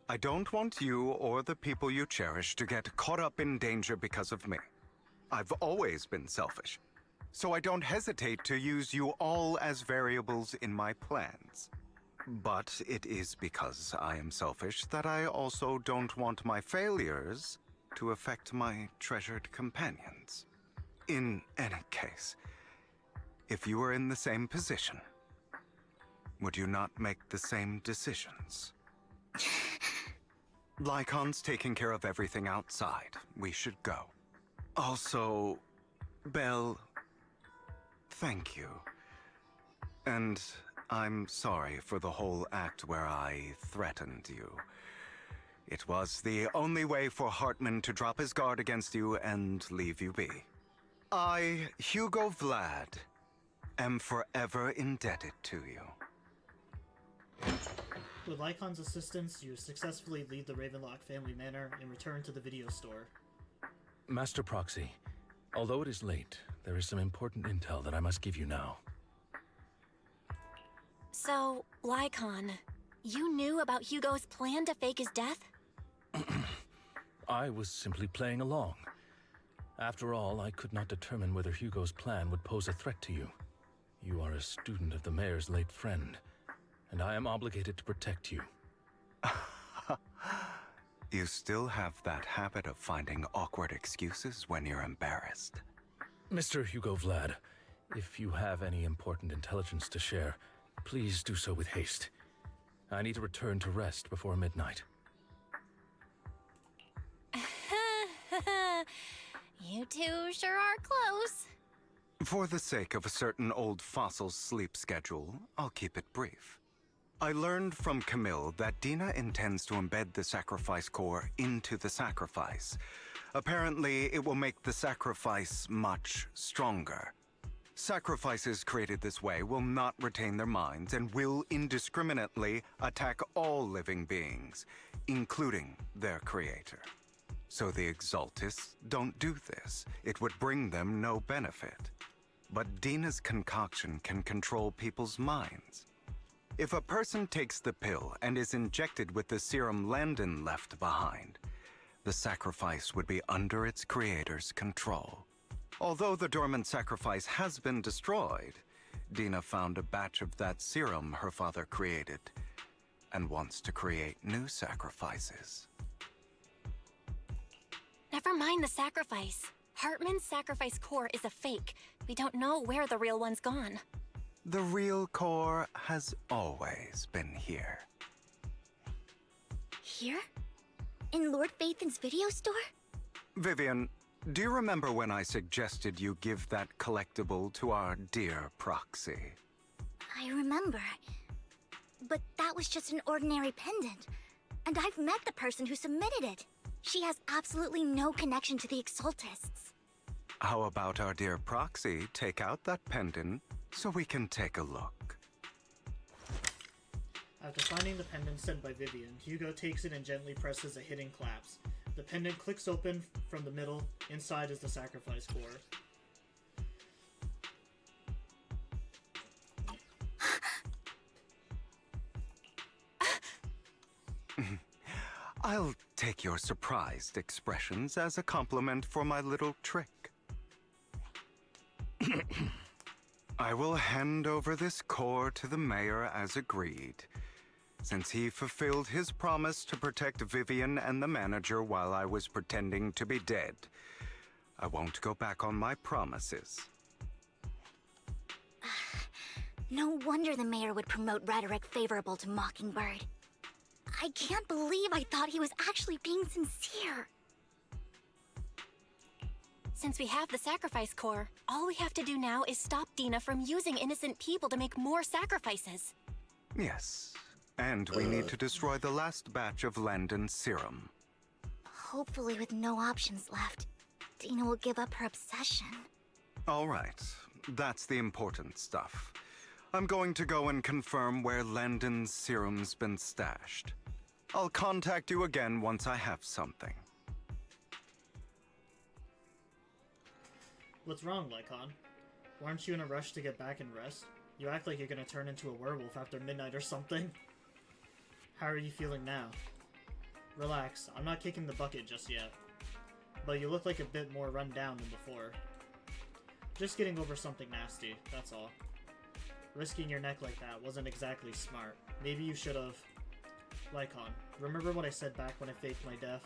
I don't want you or the people you cherish to get caught up in danger because of me. I've always been selfish, so I don't hesitate to use you all as variables in my plans. But it is because I am selfish that I also don't want my failures to affect my treasured companions. In any case, if you were in the same position, would you not make the same decisions? Lycon's taking care of everything outside. We should go. Also, Belle, thank you. And I'm sorry for the whole act where I threatened you. It was the only way for Hartman to drop his guard against you and leave you be. I, Hugo Vlad, am forever indebted to you. With Lycon's assistance, you successfully leave the Ravenlock family manor and return to the video store. Master Proxy, although it is late, there is some important intel that I must give you now. So, Lycon, you knew about Hugo's plan to fake his death? I was simply playing along. After all, I could not determine whether Hugo's plan would pose a threat to you. You are a student of the mayor's late friend, and I am obligated to protect you. You still have that habit of finding awkward excuses when you're embarrassed. Mr. Hugo Vlad, if you have any important intelligence to share, please do so with haste. I need to return to rest before midnight. You two sure are close. For the sake of a certain old fossil's sleep schedule, I'll keep it brief. I learned from Camille that Dina intends to embed the sacrifice core into the sacrifice. Apparently, it will make the sacrifice much stronger. Sacrifices created this way will not retain their minds and will indiscriminately attack all living beings, including their creator. So the Exaltists don't do this. It would bring them no benefit. But Dina's concoction can control people's minds. If a person takes the pill and is injected with the serum Landon left behind, the sacrifice would be under its creator's control. Although the dormant sacrifice has been destroyed, Dina found a batch of that serum her father created and wants to create new sacrifices. Never mind the sacrifice. Hartman's sacrifice core is a fake. We don't know where the real one's gone. The real core has always been here. Here? In Lord Phaethon's video store? Vivian, do you remember when I suggested you give that collectible to our dear Proxy? I remember. But that was just an ordinary pendant. And I've met the person who submitted it. She has absolutely no connection to the Exaltists. How about our dear Proxy take out that pendant so we can take a look? After finding the pendant sent by Vivian, Hugo takes it and gently presses a hidden clasp. The pendant clicks open from the middle. Inside is the sacrifice core. I'll take your surprised expressions as a compliment for my little trick. I will hand over this core to the mayor as agreed, since he fulfilled his promise to protect Vivian and the manager while I was pretending to be dead. I won't go back on my promises. No wonder the mayor would promote rhetoric favorable to Mockingbird. I can't believe I thought he was actually being sincere. Since we have the sacrifice core, all we have to do now is stop Dina from using innocent people to make more sacrifices. Yes, and we need to destroy the last batch of Landon's serum. Hopefully with no options left, Dina will give up her obsession. All right, that's the important stuff. I'm going to go and confirm where Landon's serum's been stashed. I'll contact you again once I have something. What's wrong, Lycon? Weren't you in a rush to get back and rest? You act like you're gonna turn into a werewolf after midnight or something. How are you feeling now? Relax, I'm not kicking the bucket just yet. But you look like a bit more run down than before. Just getting over something nasty, that's all. Risking your neck like that wasn't exactly smart. Maybe you should've... Lycon, remember what I said back when I faked my death?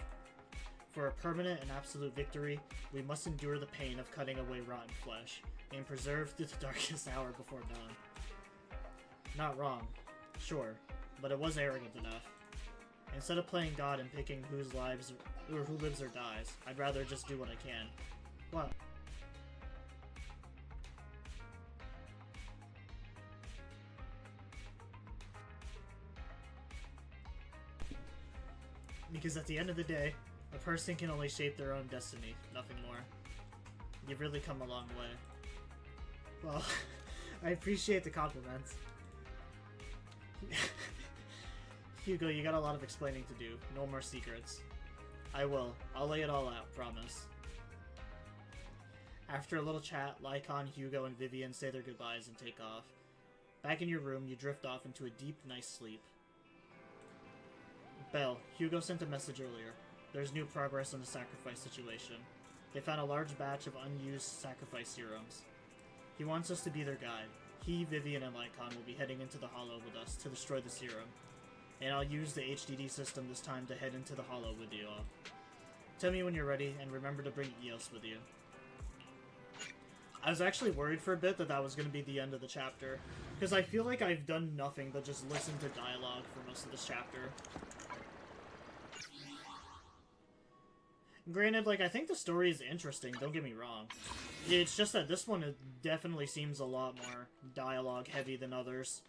For a permanent and absolute victory, we must endure the pain of cutting away rotten flesh, and preserve through the darkest hour before dawn. Not wrong, sure, but it was arrogant enough. Instead of playing God and picking who lives or dies, I'd rather just do what I can. What? Because at the end of the day, a person can only shape their own destiny, nothing more. You've really come a long way. Well, I appreciate the compliments. Hugo, you got a lot of explaining to do. No more secrets. I will. I'll lay it all out, promise. After a little chat, Lycon, Hugo, and Vivian say their goodbyes and take off. Back in your room, you drift off into a deep, nice sleep. Belle, Hugo sent a message earlier. There's new progress on the sacrifice situation. They found a large batch of unused sacrifice serums. He wants us to be their guide. He, Vivian, and Lycon will be heading into the Hollow with us to destroy the serum. And I'll use the HDD system this time to head into the Hollow with you all. Tell me when you're ready, and remember to bring Eos with you. I was actually worried for a bit that was going to be the end of the chapter, because I feel like I've done nothing but just listen to dialogue for most of this chapter. Granted, like, I think the story is interesting, don't get me wrong. It's just that this one definitely seems a lot more dialogue-heavy than others.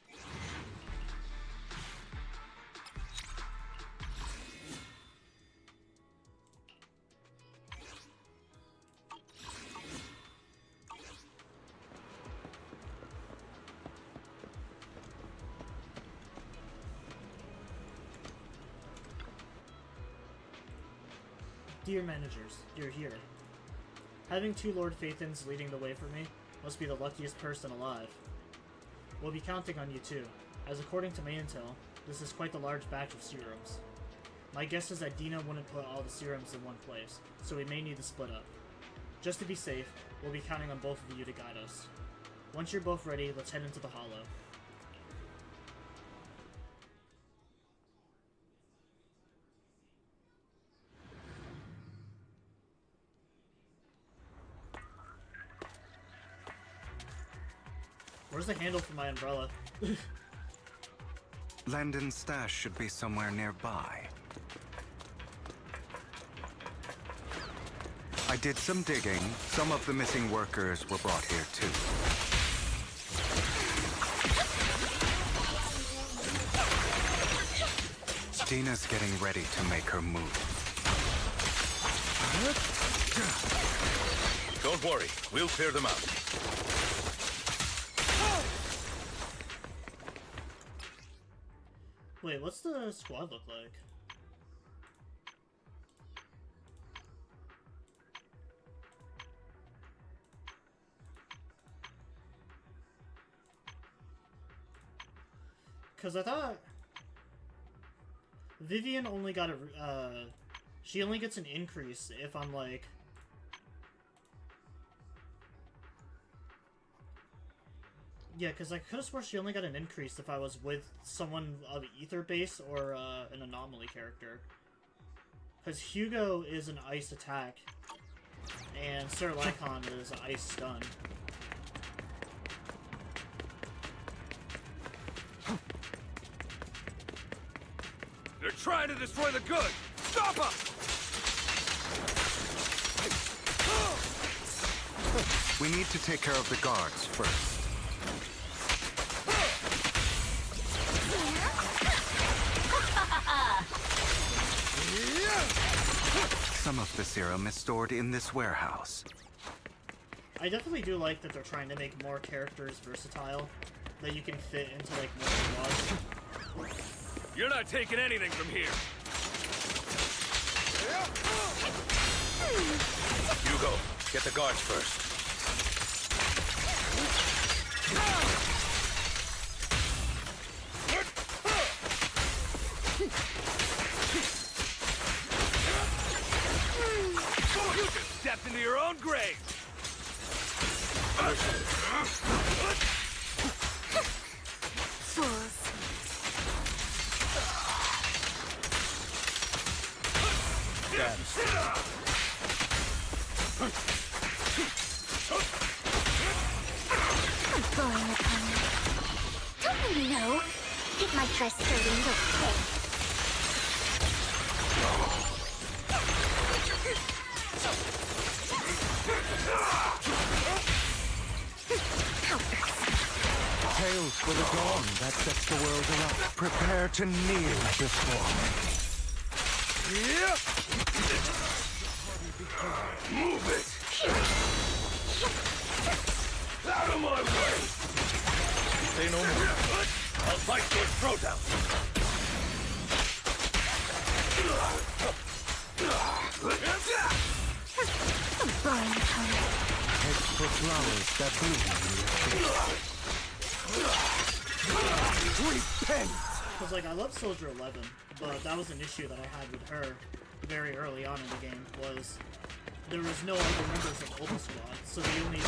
Dear managers, you're here. Having 2 Lord Phaethons leading the way for me must be the luckiest person alive. We'll be counting on you too, as according to my intel, this is quite the large batch of serums. My guess is that Dina wouldn't put all the serums in one place, so we may need to split up. Just to be safe, we'll be counting on both of you to guide us. Once you're both ready, let's head into the Hollow. Where's the handle for my umbrella? Landon's stash should be somewhere nearby. I did some digging. Some of the missing workers were brought here too. Dina's getting ready to make her move. Don't worry, we'll clear them out. Wait, what's the squad look like? Because I thought Vivian only got a, she only gets an increase if I'm like, yeah, because I could have sworn she only got an increase if I was with someone of Ether base or an anomaly character. Because Hugo is an ice attack, and Sir Lycon is ice stun. They're trying to destroy the good! Stop them! We need to take care of the guards first. Some of the serum is stored in this warehouse. I definitely do like that they're trying to make more characters versatile, that you can fit into like more squads. You're not taking anything from here! Hugo, get the guards first. You just stepped into your own grave! Fools. Going upon me. Don't you know? It might dress dirty and okay. Hails for the dawn that sets the world alight. Prepare to kneel before me. Move it! Out of my way! say no more. I'll fight your throat out. It's for flowers that bloom. Repent! Because, like, I love Soldier 11, but that was an issue that I had with her very early on in the game, was there was no other members of Ultra Squad, so the only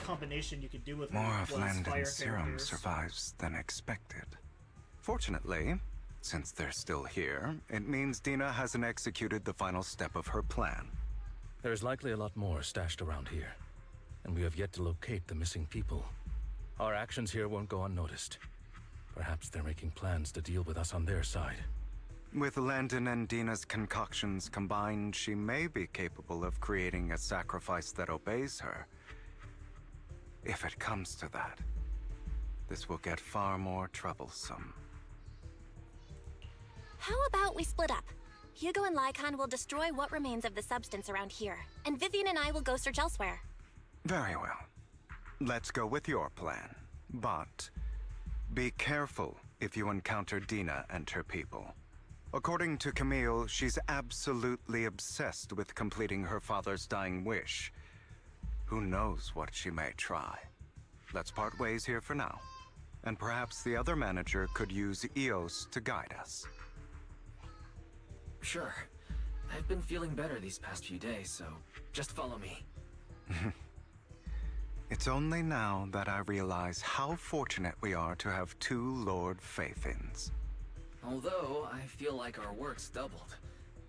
combination you could do with her More of was Landon's fire serum characters. survives than expected. Fortunately, since they're still here, it means Dina hasn't executed the final step of her plan. There's likely a lot more stashed around here, and we have yet to locate the missing people. Our actions here won't go unnoticed. Perhaps they're making plans to deal with us on their side. With Landon and Dina's concoctions combined, she may be capable of creating a sacrifice that obeys her. If it comes to that, this will get far more troublesome. How about we split up? Hugo and Lycon will destroy what remains of the substance around here, and Vivian and I will go search elsewhere. Very well. Let's go with your plan. But be careful if you encounter Dina and her people. According to Camille, she's absolutely obsessed with completing her father's dying wish. Who knows what she may try? Let's part ways here for now. And perhaps the other manager could use EOS to guide us. Sure. I've been feeling better these past few days, so just follow me. It's only now that I realize how fortunate we are to have two Lord Faithins. Although, I feel like our work's doubled.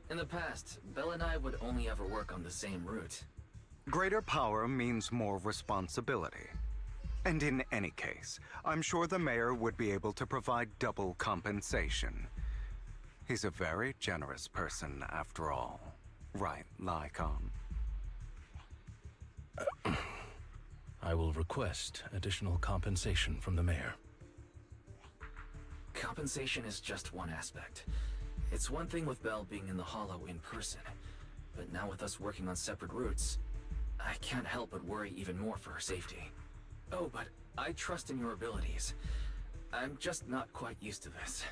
In the past, Belle and I would only ever work on the same route. Greater power means more responsibility. And in any case, I'm sure the mayor would be able to provide double compensation. He's a very generous person, after all. Right, Lycon? I will request additional compensation from the mayor. Compensation is just one aspect. It's one thing with Belle being in the Hollow in person, but now with us working on separate routes, I can't help but worry even more for her safety. Oh, but I trust in your abilities. I'm just not quite used to this.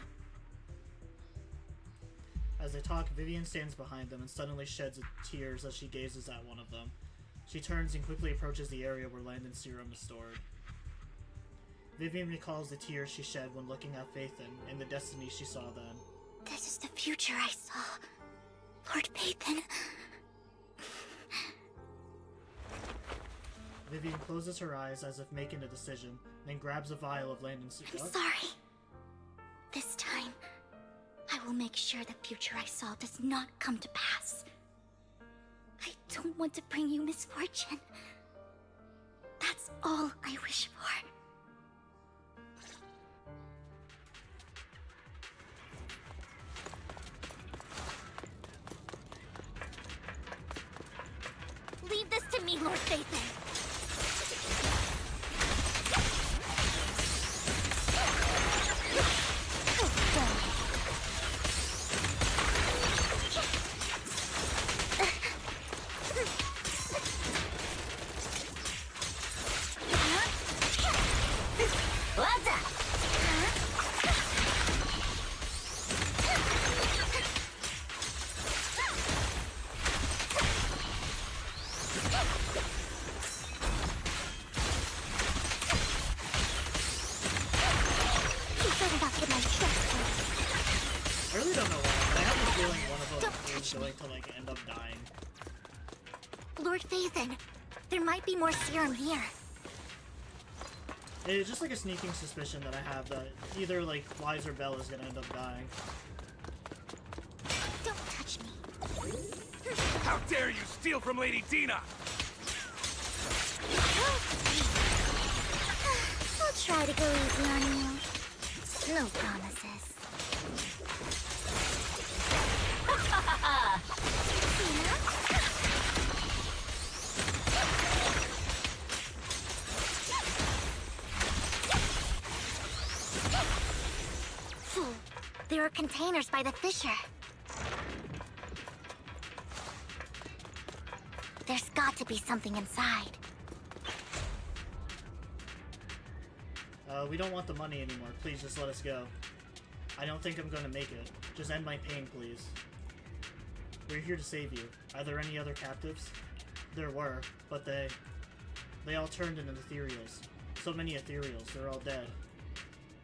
As they talk, Vivian stands behind them and suddenly sheds tears as she gazes at one of them. She turns and quickly approaches the area where Landon's serum is stored. Vivian recalls the tears she shed when looking at Phaethon and the destiny she saw then. This is the future I saw. Lord Phaethon. Vivian closes her eyes as if making a decision, then grabs a vial of Landon's serum. I'm sorry. This time, I will make sure the future I saw does not come to pass. I don't want to bring you misfortune. That's all I wish for. Leave this to me, Lord Phaethon. I really don't know why, but I have a feeling one of them is going to like end up dying. Lord Phaethon, there might be more serum here. It's just like a sneaking suspicion that I have that either like Wise or Belle is gonna end up dying. Don't touch me. How dare you steal from Lady Dina! I'll try to go easy on you. No promises. There are containers by the fissure. There's got to be something inside. We don't want the money anymore. Please just let us go. I don't think I'm gonna make it. Just end my pain, please. We're here to save you. Are there any other captives? There were, but they all turned into ethereals. So many ethereals, they're all dead.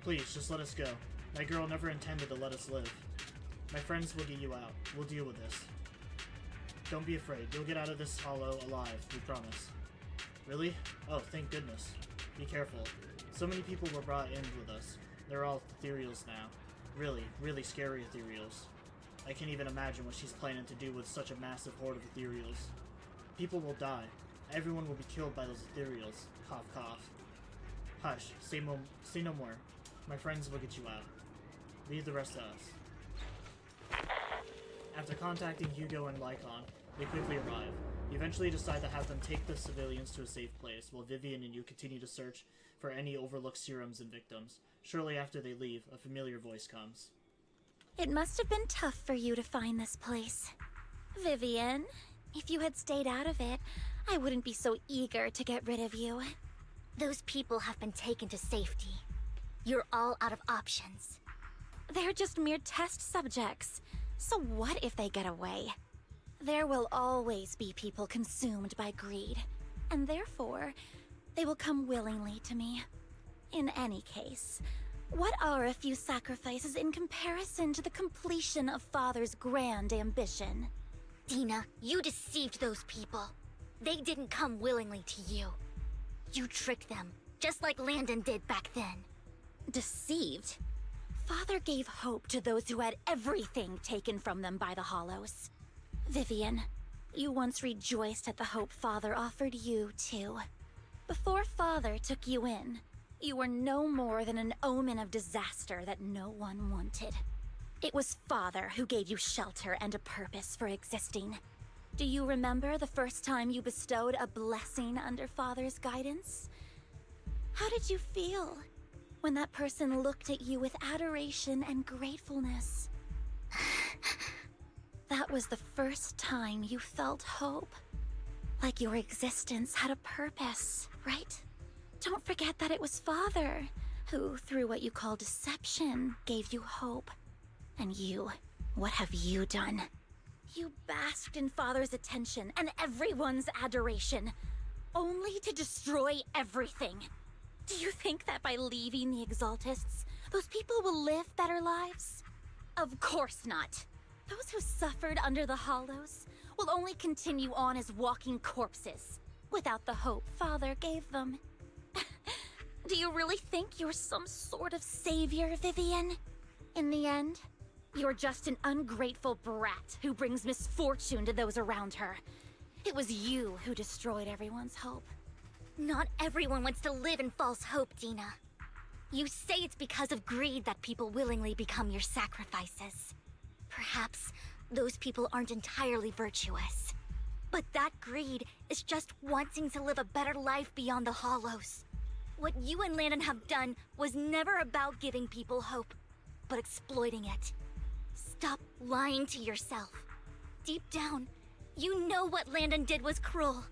Please, just let us go. My girl never intended to let us live. My friends will get you out. We'll deal with this. Don't be afraid. You'll get out of this hollow alive, we promise. Really? Oh, thank goodness. Be careful. So many people were brought in with us. They're all ethereals now. Really, really scary ethereals. I can't even imagine what she's planning to do with such a massive horde of ethereals. People will die. Everyone will be killed by those ethereals. Cough, cough. Hush. Say no more. My friends will get you out. Leave the rest to us. After contacting Hugo and Lycon, they quickly arrive. You eventually decide to have them take the civilians to a safe place, while Vivian and you continue to search for any overlooked serums and victims. Shortly after they leave, a familiar voice comes. It must have been tough for you to find this place. Vivian, if you had stayed out of it, I wouldn't be so eager to get rid of you. Those people have been taken to safety. You're all out of options. They're just mere test subjects. So what if they get away? There will always be people consumed by greed, and therefore, they will come willingly to me. In any case, what are a few sacrifices in comparison to the completion of Father's grand ambition? Dina, you deceived those people. They didn't come willingly to you. You tricked them, just like Landon did back then. Deceived? Father gave hope to those who had everything taken from them by the Hollows. Vivian, you once rejoiced at the hope Father offered you, too. Before Father took you in, you were no more than an omen of disaster that no one wanted. It was Father who gave you shelter and a purpose for existing. Do you remember the first time you bestowed a blessing under Father's guidance? How did you feel when that person looked at you with adoration and gratefulness? That was the first time you felt hope. Like your existence had a purpose, right? Don't forget that it was Father who, through what you call deception, gave you hope. And you, what have you done? You basked in Father's attention and everyone's adoration, only to destroy everything. Do you think that by leaving the Exaltists, those people will live better lives? Of course not. Those who suffered under the Hollows will only continue on as walking corpses, without the hope Father gave them. Do you really think you're some sort of savior, Vivian? In the end, you're just an ungrateful brat who brings misfortune to those around her. It was you who destroyed everyone's hope. Not everyone wants to live in false hope, Dina. You say it's because of greed that people willingly become your sacrifices. Perhaps those people aren't entirely virtuous. But that greed is just wanting to live a better life beyond the Hollows. What you and Landon have done was never about giving people hope, but exploiting it. Stop lying to yourself. Deep down, you know what Landon did was cruel.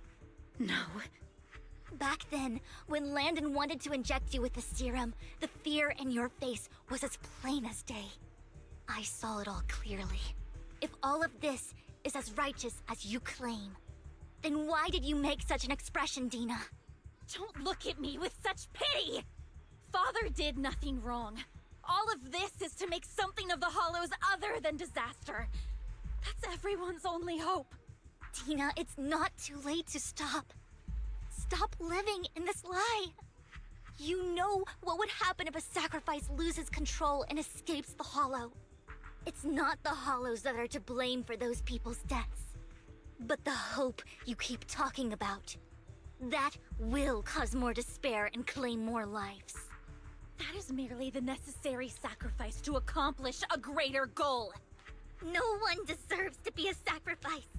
No. Back then, when Landon wanted to inject you with the serum, the fear in your face was as plain as day. I saw it all clearly. If all of this is as righteous as you claim, then why did you make such an expression, Dina? Don't look at me with such pity! Father did nothing wrong. All of this is to make something of the Hollows other than disaster. That's everyone's only hope. Dina, it's not too late to stop. Stop living in this lie. You know what would happen if a sacrifice loses control and escapes the Hollow. It's not the Hollows that are to blame for those people's deaths, but the hope you keep talking about. That will cause more despair and claim more lives. That is merely the necessary sacrifice to accomplish a greater goal. No one deserves to be a sacrifice.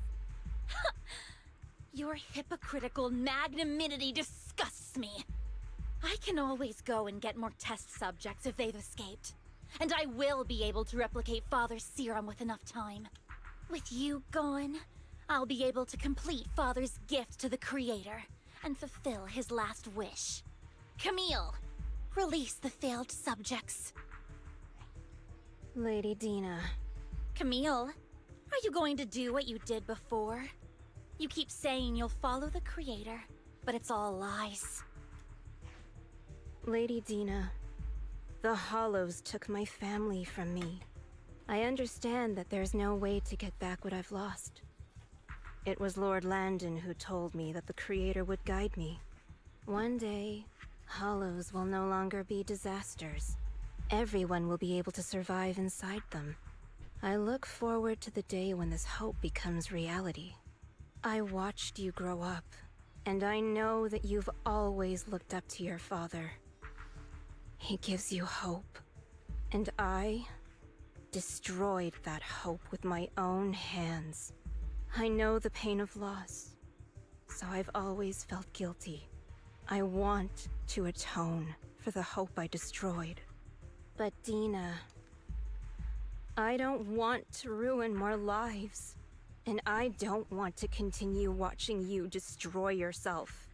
Your hypocritical magnanimity disgusts me. I can always go and get more test subjects if they've escaped. And I will be able to replicate Father's serum with enough time. With you gone, I'll be able to complete Father's gift to the Creator and fulfill his last wish. Camille, Release the failed subjects. Lady Dina. Camille, are you going to do what you did before? You keep saying you'll follow the Creator, but it's all lies. Lady Dina, the Hollows took my family from me. I understand that there's no way to get back what I've lost. It was Lord Landon who told me that the Creator would guide me. One day, Hollows will no longer be disasters. Everyone will be able to survive inside them. I look forward to the day when this hope becomes reality. I watched you grow up, and I know that you've always looked up to your father. He gives you hope, and I destroyed that hope with my own hands. I know the pain of loss, so I've always felt guilty. I want to atone for the hope I destroyed. But Dina, I don't want to ruin more lives, and I don't want to continue watching you destroy yourself.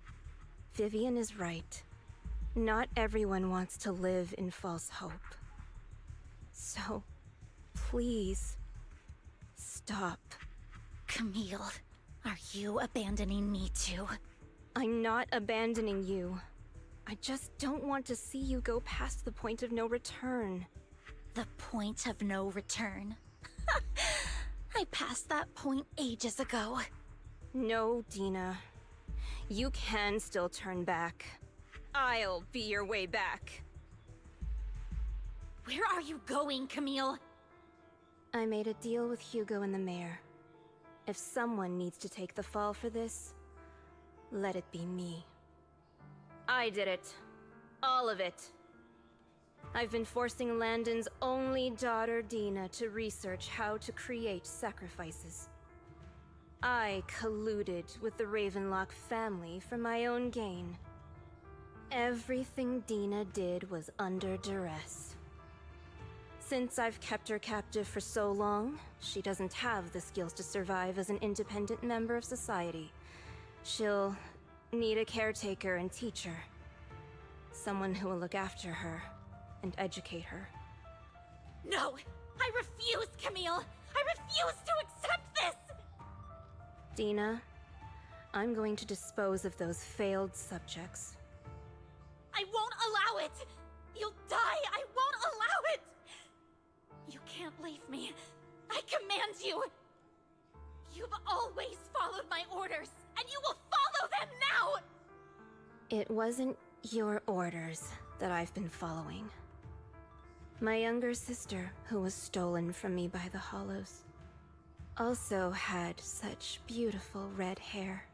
Vivian is right. Not everyone wants to live in false hope. So, please, stop. Camille, are you abandoning me too? I'm not abandoning you. I just don't want to see you go past the point of no return. The point of no return? I passed that point ages ago. No, Dina. You can still turn back. I'll be your way back. Where are you going, Camille? I made a deal with Hugo and the mayor. If someone needs to take the fall for this, let it be me. I did it. All of it. I've been forcing Landon's only daughter, Dina, to research how to create sacrifices. I colluded with the Ravenlock family for my own gain. Everything Dina did was under duress. Since I've kept her captive for so long, she doesn't have the skills to survive as an independent member of society. She'll need a caretaker and teacher. Someone who will look after her and educate her. No! I refuse, Camille! I refuse to accept this! Dina, I'm going to dispose of those failed subjects. I won't allow it! You'll die! I won't allow it! You can't leave me. I command you! You've always followed my orders, and you will follow them now! It wasn't your orders that I've been following. My younger sister, who was stolen from me by the Hollows, also had such beautiful red hair.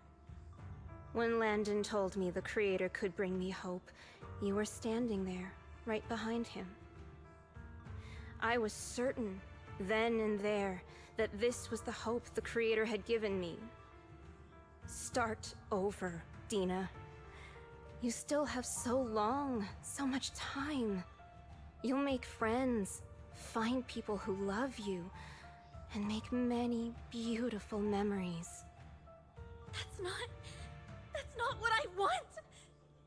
When Landon told me the Creator could bring me hope, you were standing there, right behind him. I was certain, then and there, that this was the hope the Creator had given me. Start over, Dina. You still have so long, so much time. You'll make friends, find people who love you, and make many beautiful memories. That's not what I want!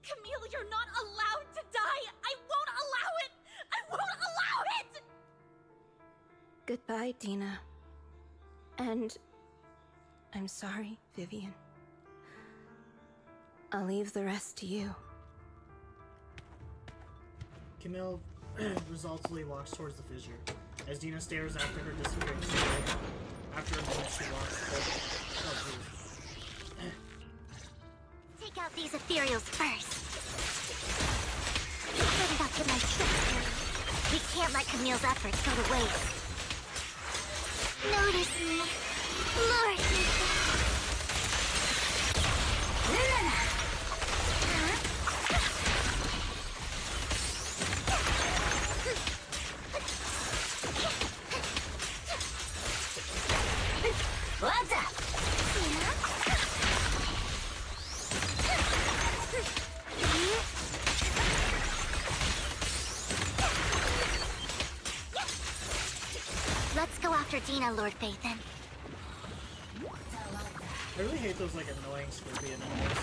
Camille, you're not allowed to die! I won't allow it! I won't allow it! Goodbye, Dina. And I'm sorry, Vivian. I'll leave the rest to you. Camille resolutely walks towards the fissure, as Dina stares after her disappearing spirit. After a moment, she walks over. Take out these ethereals first. Set it up to my sister. We can't let Camille's efforts go to waste. Notice me. Lure me. What's up? Let's go after Dina, Lord Phaethon. I really hate those like annoying scorpion enemies.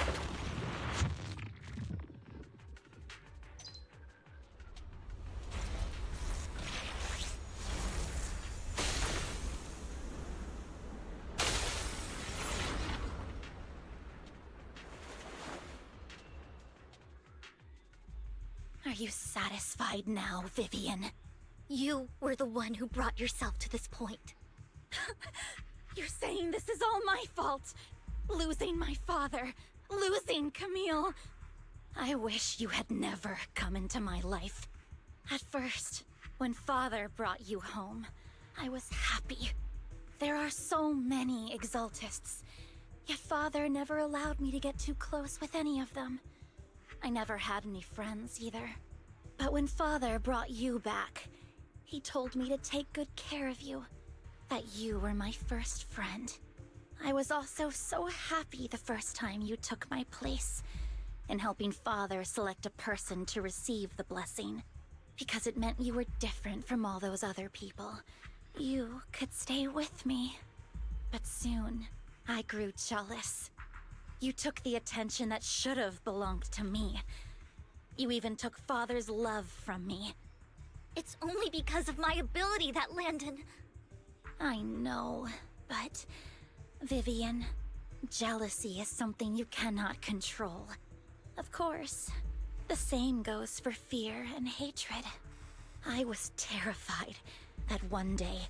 Are you satisfied now, Vivian? You were the one who brought yourself to this point. You're saying this is all my fault? Losing my father, losing Camille. I wish you had never come into my life. At first, when Father brought you home, I was happy. There are so many Exaltists, yet Father never allowed me to get too close with any of them. I never had any friends either. But when Father brought you back, he told me to take good care of you, that you were my first friend. I was also so happy the first time you took my place in helping Father select a person to receive the blessing, because it meant you were different from all those other people. You could stay with me. But soon, I grew jealous. You took the attention that should have belonged to me. You even took Father's love from me. It's only because of my ability that Landon... I know, but... Vivian, jealousy is something you cannot control. Of course, the same goes for fear and hatred. I was terrified that one day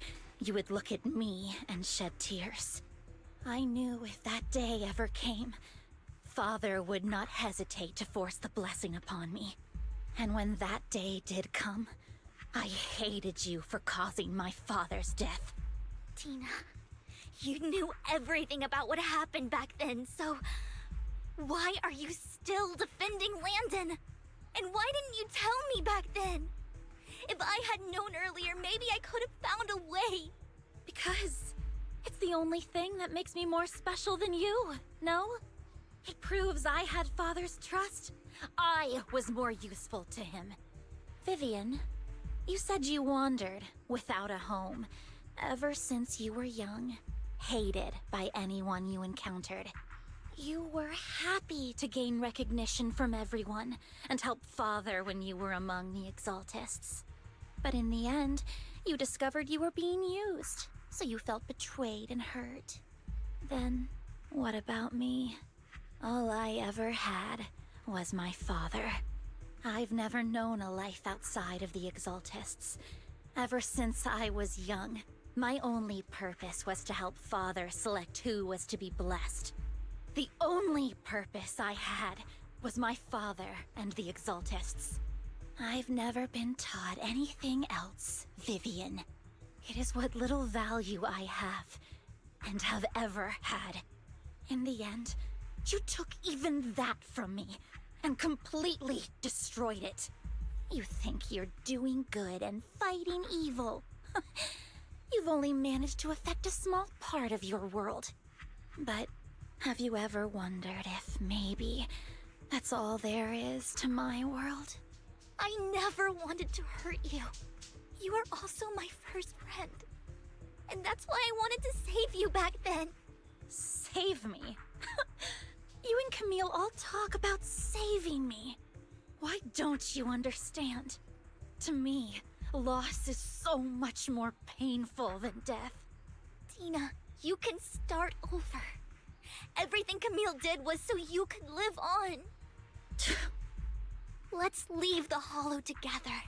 you would look at me and shed tears. I knew if that day ever came, Father would not hesitate to force the blessing upon me. And when that day did come, I hated you for causing my father's death. Tina, you knew everything about what happened back then, so... why are you still defending Landon? And why didn't you tell me back then? If I had known earlier, maybe I could have found a way. Because it's the only thing that makes me more special than you, no? It proves I had Father's trust. I was more useful to him. Vivian, you said you wandered without a home ever since you were young, hated by anyone you encountered. You were happy to gain recognition from everyone and help Father when you were among the Exaltists. But in the end, you discovered you were being used, so you felt betrayed and hurt. Then, what about me? All I ever had was my father. I've never known a life outside of the Exaltists. Ever since I was young, my only purpose was to help Father select who was to be blessed. The only purpose I had was my father and the Exaltists. I've never been taught anything else, Vivian. It is what little value I have, and have ever had. In the end, you took even that from me, and completely destroyed it. You think you're doing good and fighting evil. You've only managed to affect a small part of your world. But have you ever wondered if maybe that's all there is to my world? I never wanted to hurt you. You are also my first friend. And that's why I wanted to save you back then. Save me? You and Camille all talk about saving me. Why don't you understand? To me, loss is so much more painful than death. Tina, you can start over. Everything Camille did was so you could live on. Let's leave the Hollow together.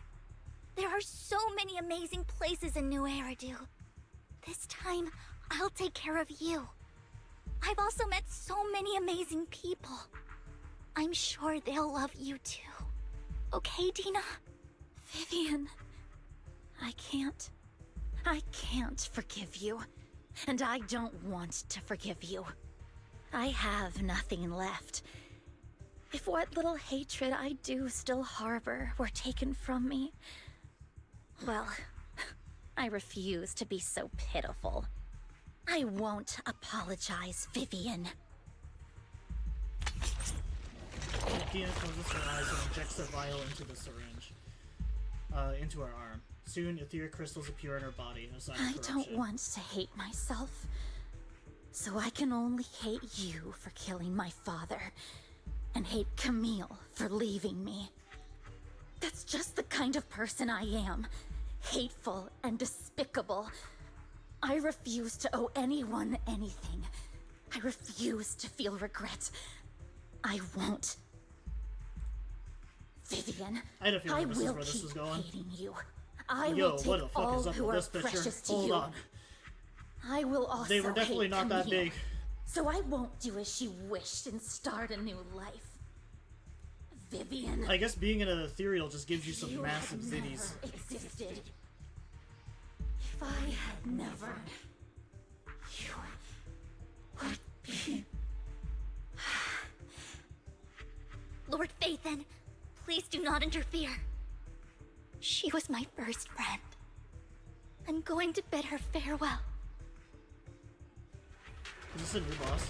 There are so many amazing places in New Eridu. This time, I'll take care of you. I've also met so many amazing people. I'm sure they'll love you too. Okay, Tina? Vivian, I can't forgive you. And I don't want to forgive you. I have nothing left. If what little hatred I do still harbor were taken from me, well, I refuse to be so pitiful. I won't apologize, Vivian. Tina closes her eyes and injects the vial into the syringe. Into her arm. Soon, etheric crystals appear in her body, a sign of corruption. I don't want to hate myself. So I can only hate you for killing my father, and hate Camille for leaving me. That's just the kind of person I am. Hateful and despicable. I refuse to owe anyone anything. I refuse to feel regret. I won't. Vivian, I had a feeling this is will where this keep was going. hating you. I Yo, will take what the fuck all is up who with are this picture? precious to Hold you. on. I will also They were definitely hate not that Camille, big. so I won't do as she wished and start a new life. Vivian, I guess being an ethereal just gives you some you massive had zitties. never existed. If I had never, you would be. Lord Phaethon, please do not interfere. She was my first friend. I'm going to bid her farewell. Is this a new boss?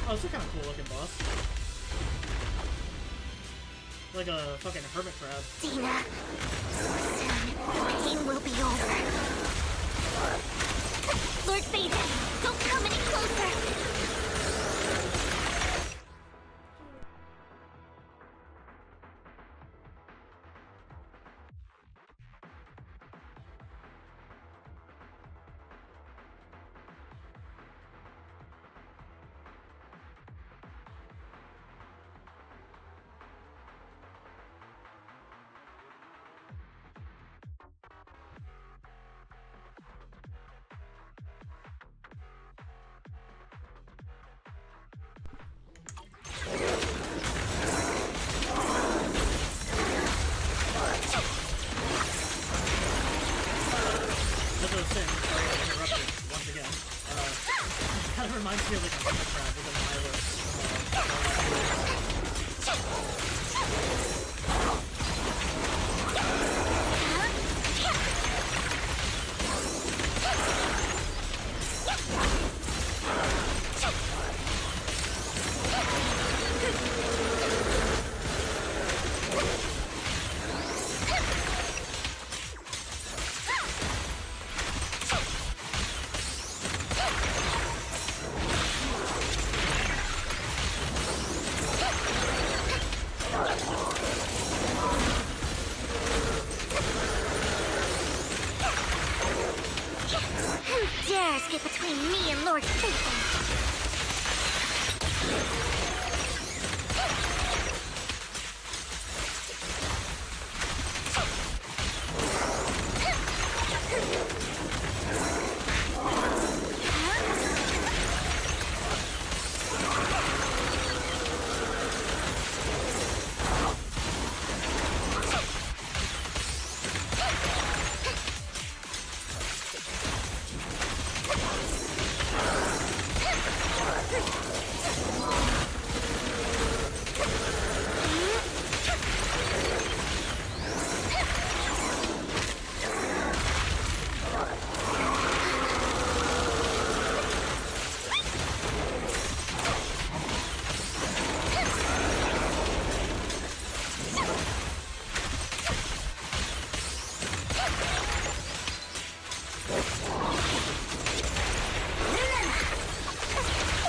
Oh, it's a kind of cool looking boss. Like a fucking hermit crab. Dina, soon the pain will be over. Lord Phaethon, don't come any closer! As I was saying, sorry I interrupted once again. It kind of reminds me of like a hermit crab with an eyeless. Who dares get between me and Lord Phaethon?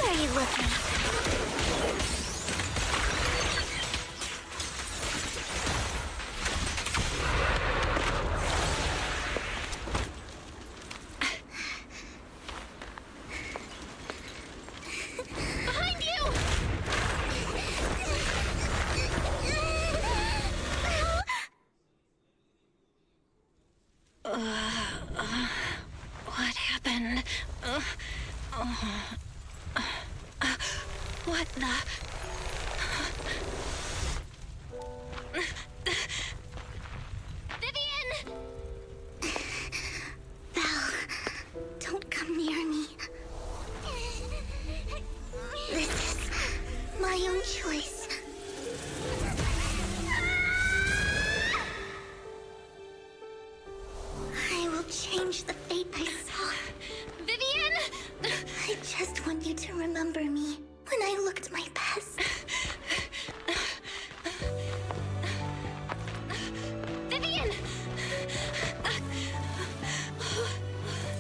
Where are you looking? Behind you! What happened? What the? Vivian! Val, don't come near me. This is my own choice. I will change the fate I saw. Vivian! I just want you to remember me when I looked my best. Vivian!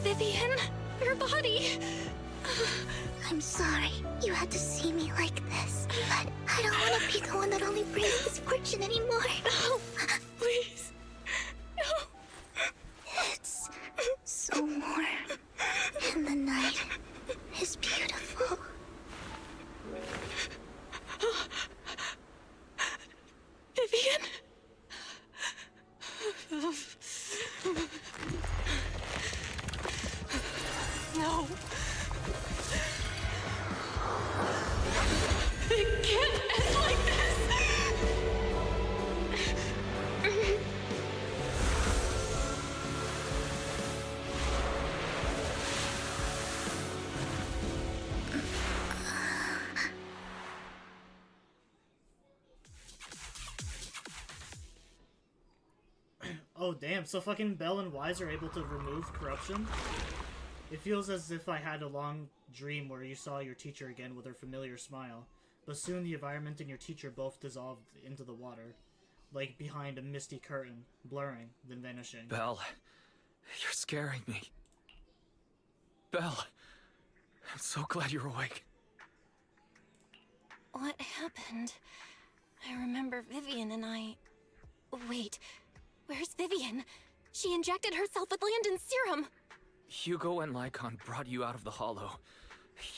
Vivian, your body. I'm sorry you had to see me like this, but I don't want to be the one that only brings misfortune anymore. No, please. No. It's so warm in the night. Oh, damn. So fucking Belle and Wise are able to remove corruption? It feels as if I had a long dream where you saw your teacher again with her familiar smile, but soon the environment and your teacher both dissolved into the water, like behind a misty curtain, blurring, then vanishing. Belle, you're scaring me. Belle, I'm so glad you're awake. What happened? I remember Vivian and I... Wait, where's Vivian? She injected herself with Landon's serum! Hugo and Lycon brought you out of the hollow.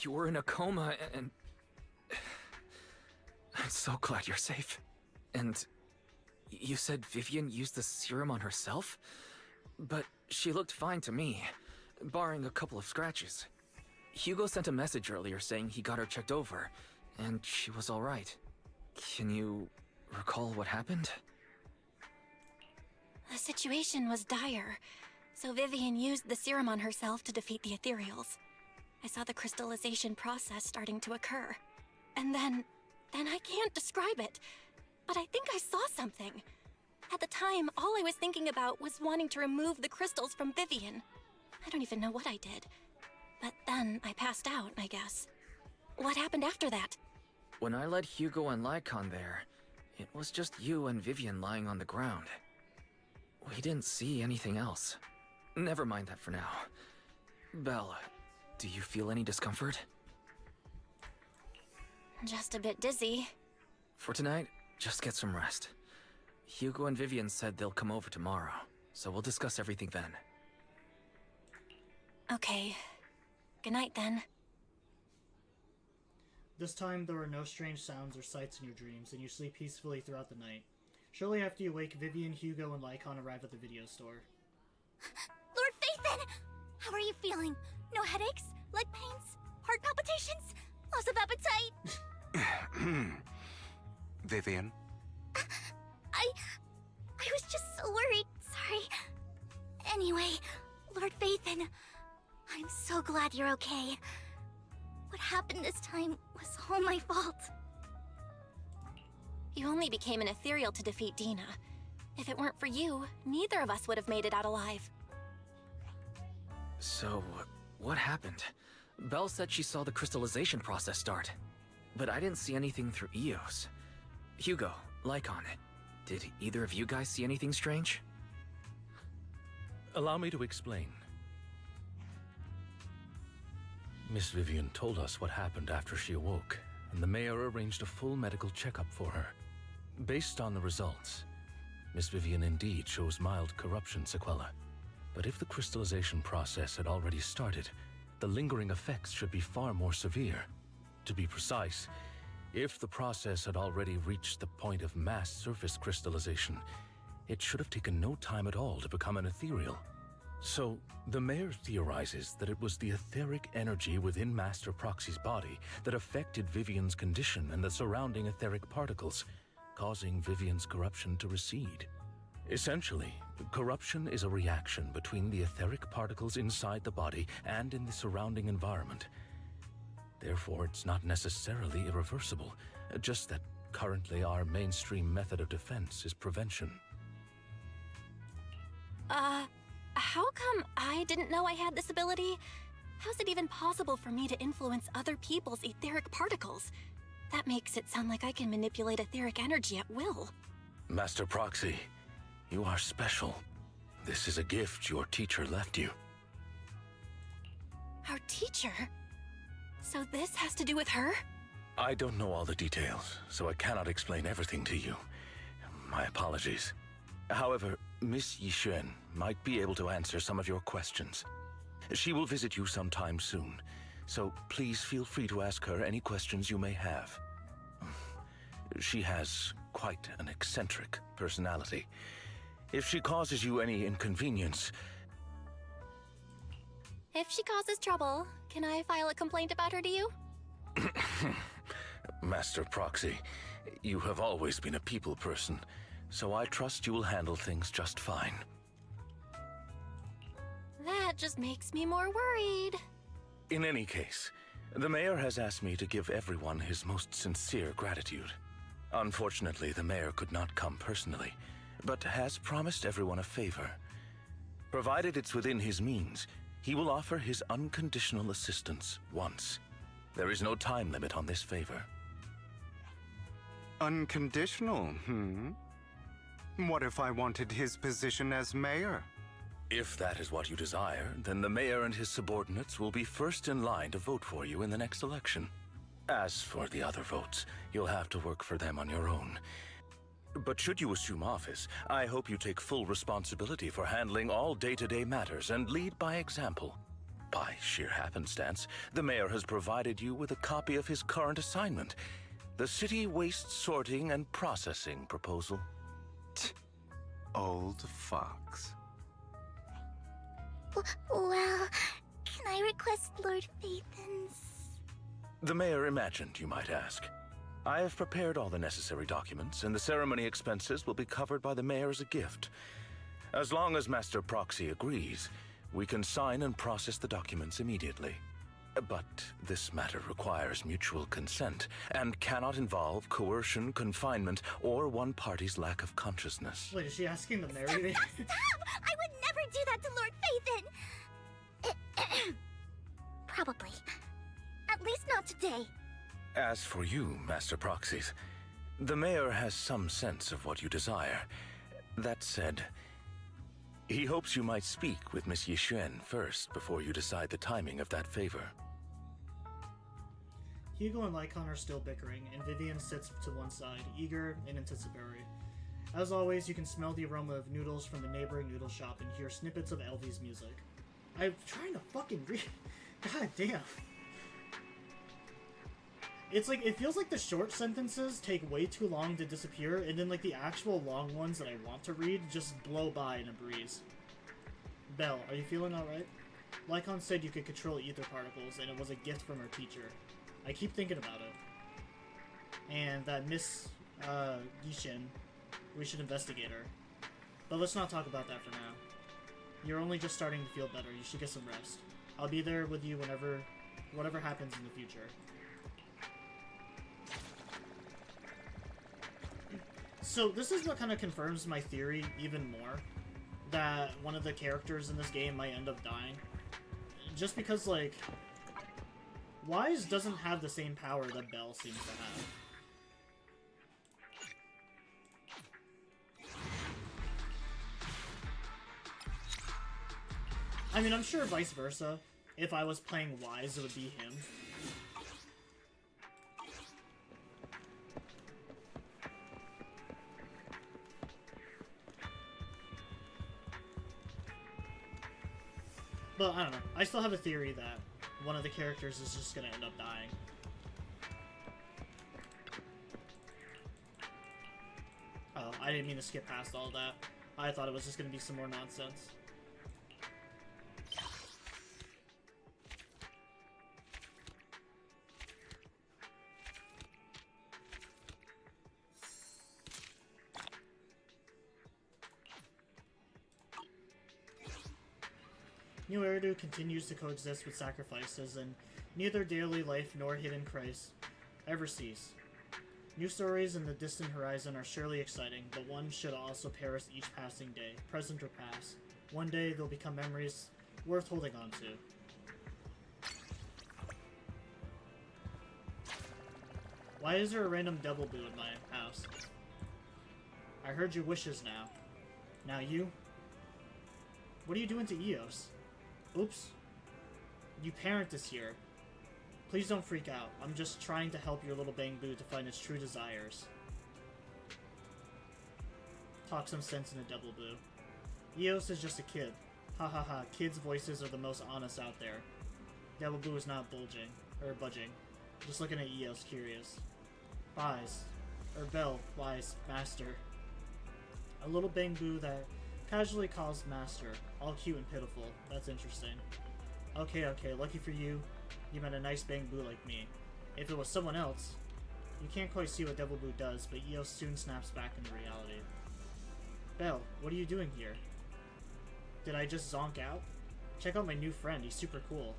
You were in a coma and... I'm so glad you're safe. And you said Vivian used the serum on herself? But she looked fine to me, barring a couple of scratches. Hugo sent a message earlier saying he got her checked over, and she was alright. Can you recall what happened? The situation was dire, so Vivian used the serum on herself to defeat the ethereals. I saw the crystallization process starting to occur. And then I can't describe it, but I think I saw something. At the time, all I was thinking about was wanting to remove the crystals from Vivian. I don't even know what I did. But then I passed out, I guess. What happened after that? When I led Hugo and Lycon there, it was just you and Vivian lying on the ground. We didn't see anything else. Never mind that for now. Belle, do you feel any discomfort? Just a bit dizzy. For tonight, just get some rest. Hugo and Vivian said they'll come over tomorrow, so we'll discuss everything then. Okay. Good night then. This time, there are no strange sounds or sights in your dreams, and you sleep peacefully throughout the night. Shortly after you wake, Vivian, Hugo, and Lycon arrive at the video store. Lord Phaethon! How are you feeling? No headaches? Leg pains? Heart palpitations? Loss of appetite? Vivian? I was just so worried. Sorry. Anyway, Lord Phaethon, I'm so glad you're okay. What happened this time was all my fault. You only became an ethereal to defeat Dina. If it weren't for you, neither of us would have made it out alive. So, what happened? Belle said she saw the crystallization process start, but I didn't see anything through Eos. Hugo, Lycon, did either of you guys see anything strange? Allow me to explain. Miss Vivian told us what happened after she awoke, and the mayor arranged a full medical checkup for her. Based on the results, Miss Vivian indeed shows mild corruption sequela. But if the crystallization process had already started, the lingering effects should be far more severe. To be precise, if the process had already reached the point of mass surface crystallization, it should have taken no time at all to become an ethereal. So, the mayor theorizes that it was the etheric energy within Master Proxy's body that affected Vivian's condition and the surrounding etheric particles, causing Vivian's corruption to recede. Essentially, corruption is a reaction between the etheric particles inside the body and in the surrounding environment. Therefore, it's not necessarily irreversible, just that currently our mainstream method of defense is prevention. How come I didn't know I had this ability? How's it even possible for me to influence other people's etheric particles? That makes it sound like I can manipulate etheric energy at will. Master Proxy, you are special. This is a gift your teacher left you. Our teacher? So this has to do with her? I don't know all the details, so I cannot explain everything to you. My apologies. However, Miss Yixuan might be able to answer some of your questions. She will visit you sometime soon, so please feel free to ask her any questions you may have. She has quite an eccentric personality. If she causes you any inconvenience... If she causes trouble, can I file a complaint about her to you? Master Proxy, you have always been a people person, so I trust you will handle things just fine. That just makes me more worried. In any case, the mayor has asked me to give everyone his most sincere gratitude. Unfortunately, the mayor could not come personally, but has promised everyone a favor. Provided it's within his means, he will offer his unconditional assistance once. There is no time limit on this favor. Unconditional, What if I wanted his position as mayor? If that is what you desire, then the mayor and his subordinates will be first in line to vote for you in the next election. As for the other votes, you'll have to work for them on your own. But should you assume office, I hope you take full responsibility for handling all day-to-day matters and lead by example. By sheer happenstance, the mayor has provided you with a copy of his current assignment, the City Waste Sorting and Processing proposal. Old fox. Well, can I request Lord Phaethon's? The mayor imagined you might ask. I have prepared all the necessary documents, and the ceremony expenses will be covered by the mayor as a gift. As long as Master Proxy agrees, we can sign and process the documents immediately. But this matter requires mutual consent, and cannot involve coercion, confinement, or one party's lack of consciousness. Wait, is she asking the mayor? Stop! I would never do that to Lord Phaethon! Probably. At least not today. As for you, Master Proxies, the mayor has some sense of what you desire. That said, he hopes you might speak with Miss Yixuan first before you decide the timing of that favor. Hugo and Lycon are still bickering, and Vivian sits to one side, eager and anticipatory. As always, you can smell the aroma of noodles from the neighboring noodle shop and hear snippets of Elvie's music. I'm trying to fucking read. God damn. It's like, it feels like the short sentences take way too long to disappear, and then like the actual long ones that I want to read just blow by in a breeze. Belle, are you feeling alright? Lycon said you could control ether particles, and it was a gift from her teacher. I keep thinking about it. And that Miss, Yixuan, we should investigate her. But let's not talk about that for now. You're only just starting to feel better, you should get some rest. I'll be there with you whatever happens in the future. So this is what kind of confirms my theory even more, that one of the characters in this game might end up dying. Just because, like, Wise doesn't have the same power that Belle seems to have. I mean, I'm sure vice versa. If I was playing Wise, it would be him. But, I don't know. I still have a theory that one of the characters is just gonna end up dying. Oh, I didn't mean to skip past all that. I thought it was just gonna be some more nonsense. New Eridu continues to coexist with sacrifices, and neither daily life nor hidden Christ ever cease. New stories in the distant horizon are surely exciting, but one should also perish each passing day, present or past. One day they'll become memories worth holding on to. Why is there a random double boo in my house? I heard your wishes now. Now you? What are you doing to Eos? Oops. You parent this here. Please don't freak out. I'm just trying to help your little Bangbu to find its true desires. Talk some sense in a double boo. Eos is just a kid. Ha ha ha, kids' voices are the most honest out there. Double boo is not budging. Just looking at Eos, curious. Wise. Or Belle, Wise, Master. A little Bangbu that casually calls Master, all cute and pitiful. That's interesting. Okay, lucky for you, you met a nice Bangbu like me. If it was someone else, you can't quite see what Double Boo does, but Eos soon snaps back into reality. Belle, what are you doing here? Did I just zonk out? Check out my new friend, he's super cool.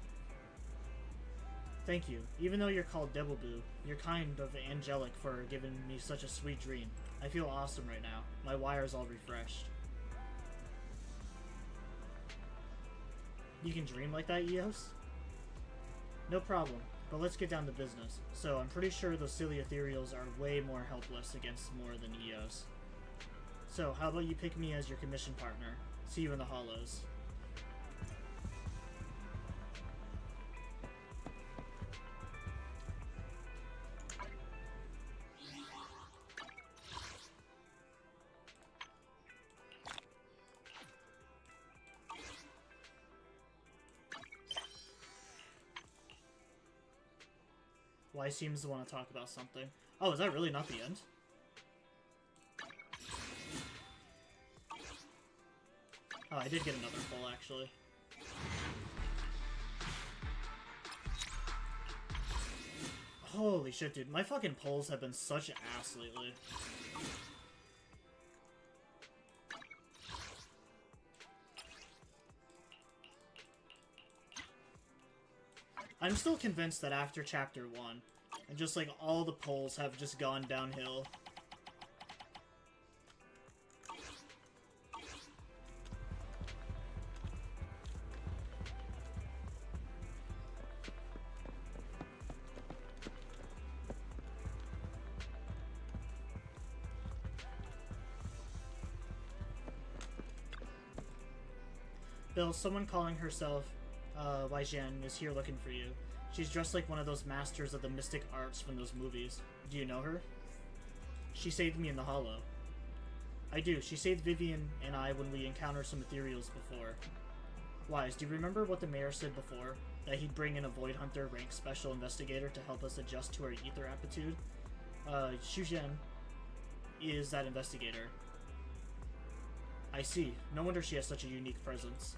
Thank you. Even though you're called Devilboo, you're kind of angelic for giving me such a sweet dream. I feel awesome right now. My wire's all refreshed. You can dream like that, Eos? No problem, but let's get down to business. So, I'm pretty sure those silly ethereals are way more helpless against more than Eos. So, how about you pick me as your commission partner? See you in the Hollows. Y seems to want to talk about something. Oh, is that really not the end? Oh, I did get another pull, actually. Holy shit, dude. My fucking pulls have been such ass lately. I'm still convinced that after Chapter 1, and just like all the polls have just gone downhill. Bill, someone calling herself Vivian is here looking for you. She's dressed like one of those masters of the mystic arts from those movies. Do you know her? She saved me in the Hollow. I do. She saved Vivian and I when we encountered some ethereals before. Wise, do you remember what the mayor said before? That he'd bring in a Void Hunter ranked special investigator to help us adjust to our ether aptitude? Shujian is that investigator. I see. No wonder she has such a unique presence.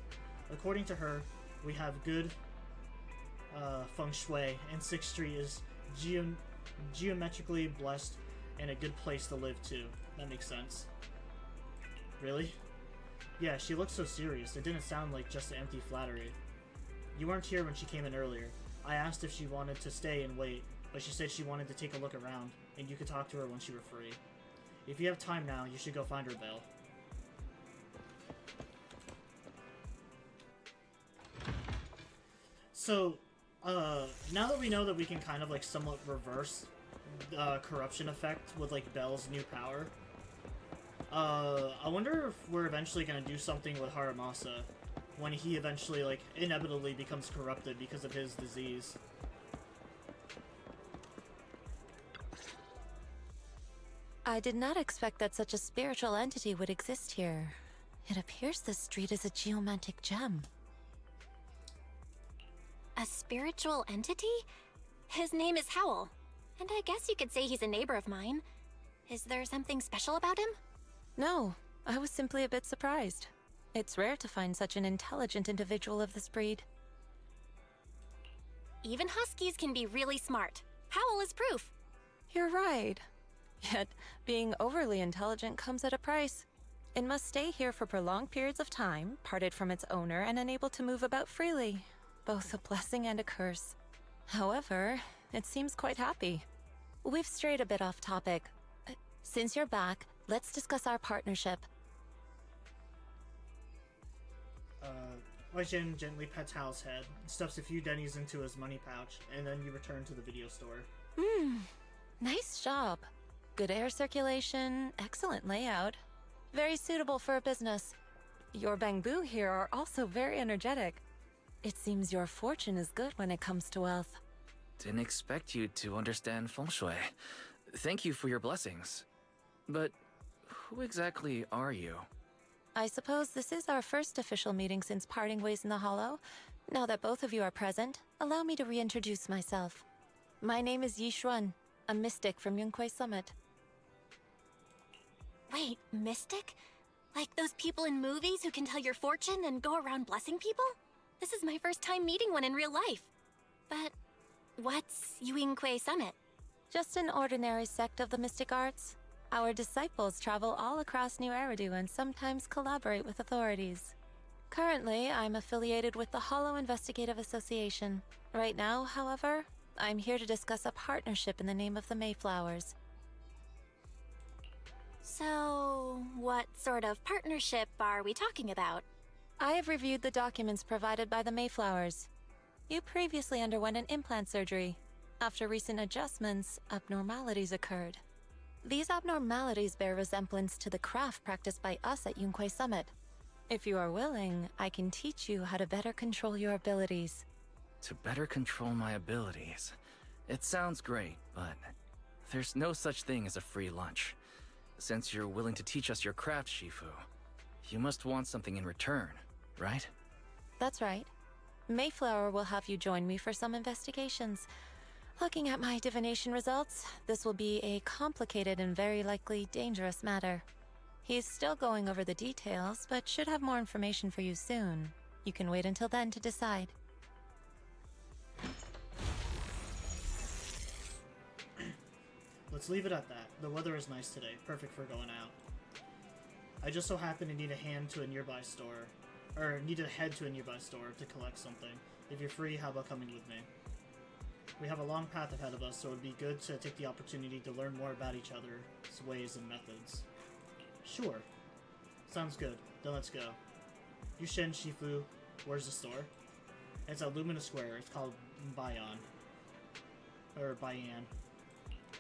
According to her, we have good feng shui, and 6th Street is geometrically blessed and a good place to live too. That makes sense. Really? Yeah, she looked so serious. It didn't sound like just empty flattery. You weren't here when she came in earlier. I asked if she wanted to stay and wait, but she said she wanted to take a look around, and you could talk to her when she were free. If you have time now, you should go find her, Belle. So, now that we know that we can kind of like somewhat reverse the corruption effect with like Belle's new power, I wonder if we're eventually gonna do something with Haramasa when he eventually like inevitably becomes corrupted because of his disease. I did not expect that such a spiritual entity would exist here. It appears this street is a geomantic gem. A spiritual entity? His name is Howl, and I guess you could say he's a neighbor of mine. Is there something special about him? No, I was simply a bit surprised. It's rare to find such an intelligent individual of this breed. Even huskies can be really smart. Howl is proof. You're right. Yet, being overly intelligent comes at a price. It must stay here for prolonged periods of time, parted from its owner and unable to move about freely. Both a blessing and a curse. However, it seems quite happy. We've strayed a bit off topic. Since you're back, let's discuss our partnership. Wai-Jin gently pets Hal's head, stuffs a few dennies into his money pouch, and then you return to the video store. Nice job. Good air circulation, excellent layout. Very suitable for a business. Your bamboo here are also very energetic. It seems your fortune is good when it comes to wealth. Didn't expect you to understand feng shui. Thank you for your blessings. But who exactly are you? I suppose this is our first official meeting since parting ways in the Hollow. Now that both of you are present, allow me to reintroduce myself. My name is Yi Xuan, a mystic from Yunquei Summit. Wait, mystic? Like those people in movies who can tell your fortune and go around blessing people? This is my first time meeting one in real life. But what's Yunquei Summit? Just an ordinary sect of the mystic arts. Our disciples travel all across New Eridu and sometimes collaborate with authorities. Currently, I'm affiliated with the Hollow Investigative Association. Right now, however, I'm here to discuss a partnership in the name of the Mayflowers. So, what sort of partnership are we talking about? I have reviewed the documents provided by the Mayflowers. You previously underwent an implant surgery. After recent adjustments, abnormalities occurred. These abnormalities bear resemblance to the craft practiced by us at Yunquay Summit. If you are willing, I can teach you how to better control your abilities. To better control my abilities. It sounds great, but there's no such thing as a free lunch. Since you're willing to teach us your craft, Shifu, you must want something in return, right? That's right. Mayflower will have you join me for some investigations. Looking at my divination results, this will be a complicated and very likely dangerous matter. He's still going over the details, but should have more information for you soon. You can wait until then to decide. Let's leave it at that. The weather is nice today, perfect for going out. I just so happen to need to head to a nearby store to collect something. If you're free, how about coming with me? We have a long path ahead of us, so it would be good to take the opportunity to learn more about each other's ways and methods. Sure. Sounds good. Then let's go. Yushin, Shifu, where's the store? It's at Lumina Square. It's called Bayan. Or Bayan.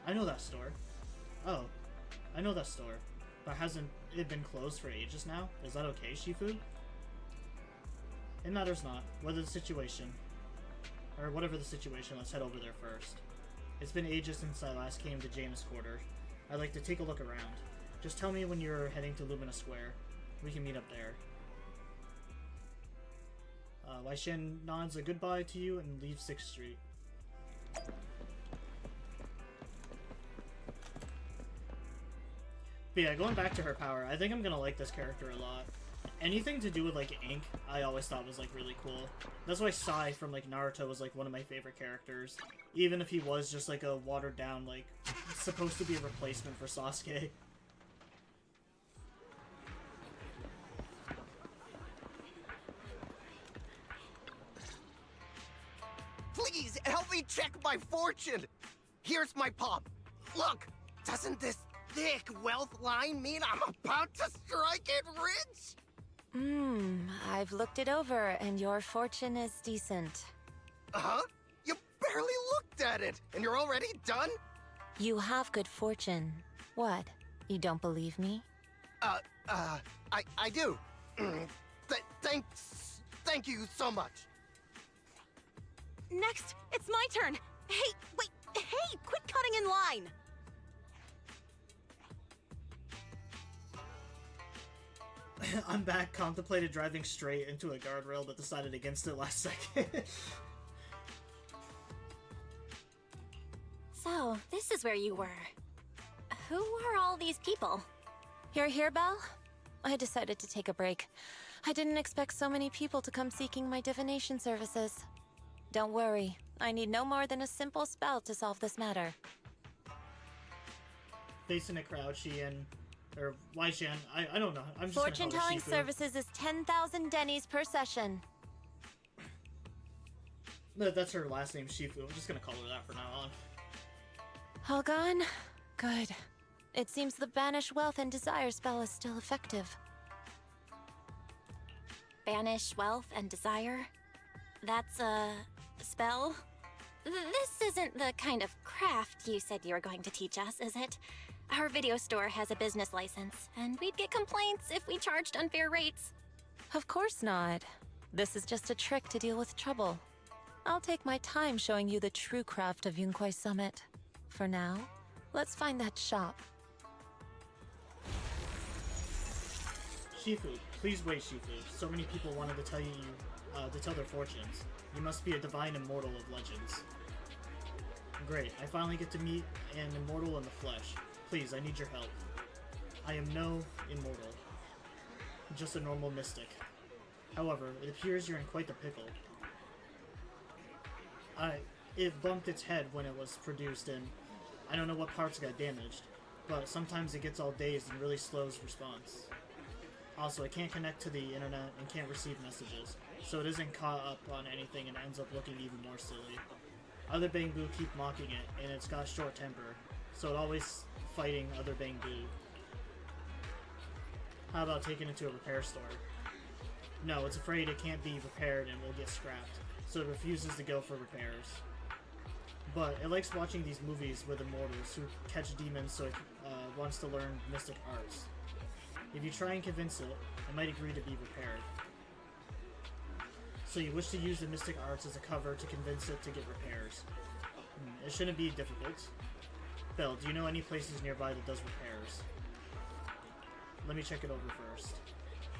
I know that store. Oh, I know that store. But hasn't it been closed for ages now? Is that okay, Shifu? It matters not. Whatever the situation, let's head over there first. It's been ages since I last came to Janus Quarter. I'd like to take a look around. Just tell me when you're heading to Lumina Square. We can meet up there. Wai Shen nods a goodbye to you and leaves 6th Street. But yeah, going back to her power, I think I'm gonna like this character a lot. Anything to do with like ink, I always thought was like really cool. That's why Sai from like Naruto was like one of my favorite characters. Even if he was just like a watered down, like, supposed to be a replacement for Sasuke. Please, help me check my fortune! Here's my palm. Look, doesn't this thick wealth line mean I'm about to strike it rich? I've looked it over, and your fortune is decent. Huh? You barely looked at it, and you're already done? You have good fortune. What? You don't believe me? I do. Thank you so much. Next, it's my turn. Hey, wait, hey, quit cutting in line. I'm back, contemplated driving straight into a guardrail, but decided against it last second. So, this is where you were. Who are all these people? You're here, Belle? I decided to take a break. I didn't expect so many people to come seeking my divination services. Don't worry, I need no more than a simple spell to solve this matter. Facing a crowd, Wai Shen, I don't know. I'm just Fortune-telling services is 10,000 dennies per session. No, that's her last name, Shifu. I'm just gonna call her that for now on. All gone? Good. It seems the Banish Wealth and Desire spell is still effective. Banish wealth and desire? That's a spell? This isn't the kind of craft you said you were going to teach us, is it? Our video store has a business license, and we'd get complaints if we charged unfair rates. Of course not. This is just a trick to deal with trouble. I'll take my time showing you the true craft of Yunquay Summit. For now, let's find that shop. Shifu, please wait, Shifu. So many people wanted to tell you, to tell their fortunes. You must be a divine immortal of legends. Great, I finally get to meet an immortal in the flesh. Please, I need your help. I am no immortal. Just a normal mystic. However, it appears you're in quite the pickle. It bumped its head when it was produced, and I don't know what parts got damaged, but sometimes it gets all dazed and really slows response. Also, I can't connect to the internet and can't receive messages, so it isn't caught up on anything and ends up looking even more silly. Other Bangbu keep mocking it, and it's got short temper, so it's always fighting other Bangbu. How about taking it to a repair store? No, it's afraid it can't be repaired and will get scrapped, so it refuses to go for repairs. But it likes watching these movies with immortals who catch demons, so it wants to learn mystic arts. If you try and convince it, it might agree to be repaired. So you wish to use the mystic arts as a cover to convince it to get repairs. It shouldn't be difficult. Belle, do you know any places nearby that does repairs? Let me check it over first.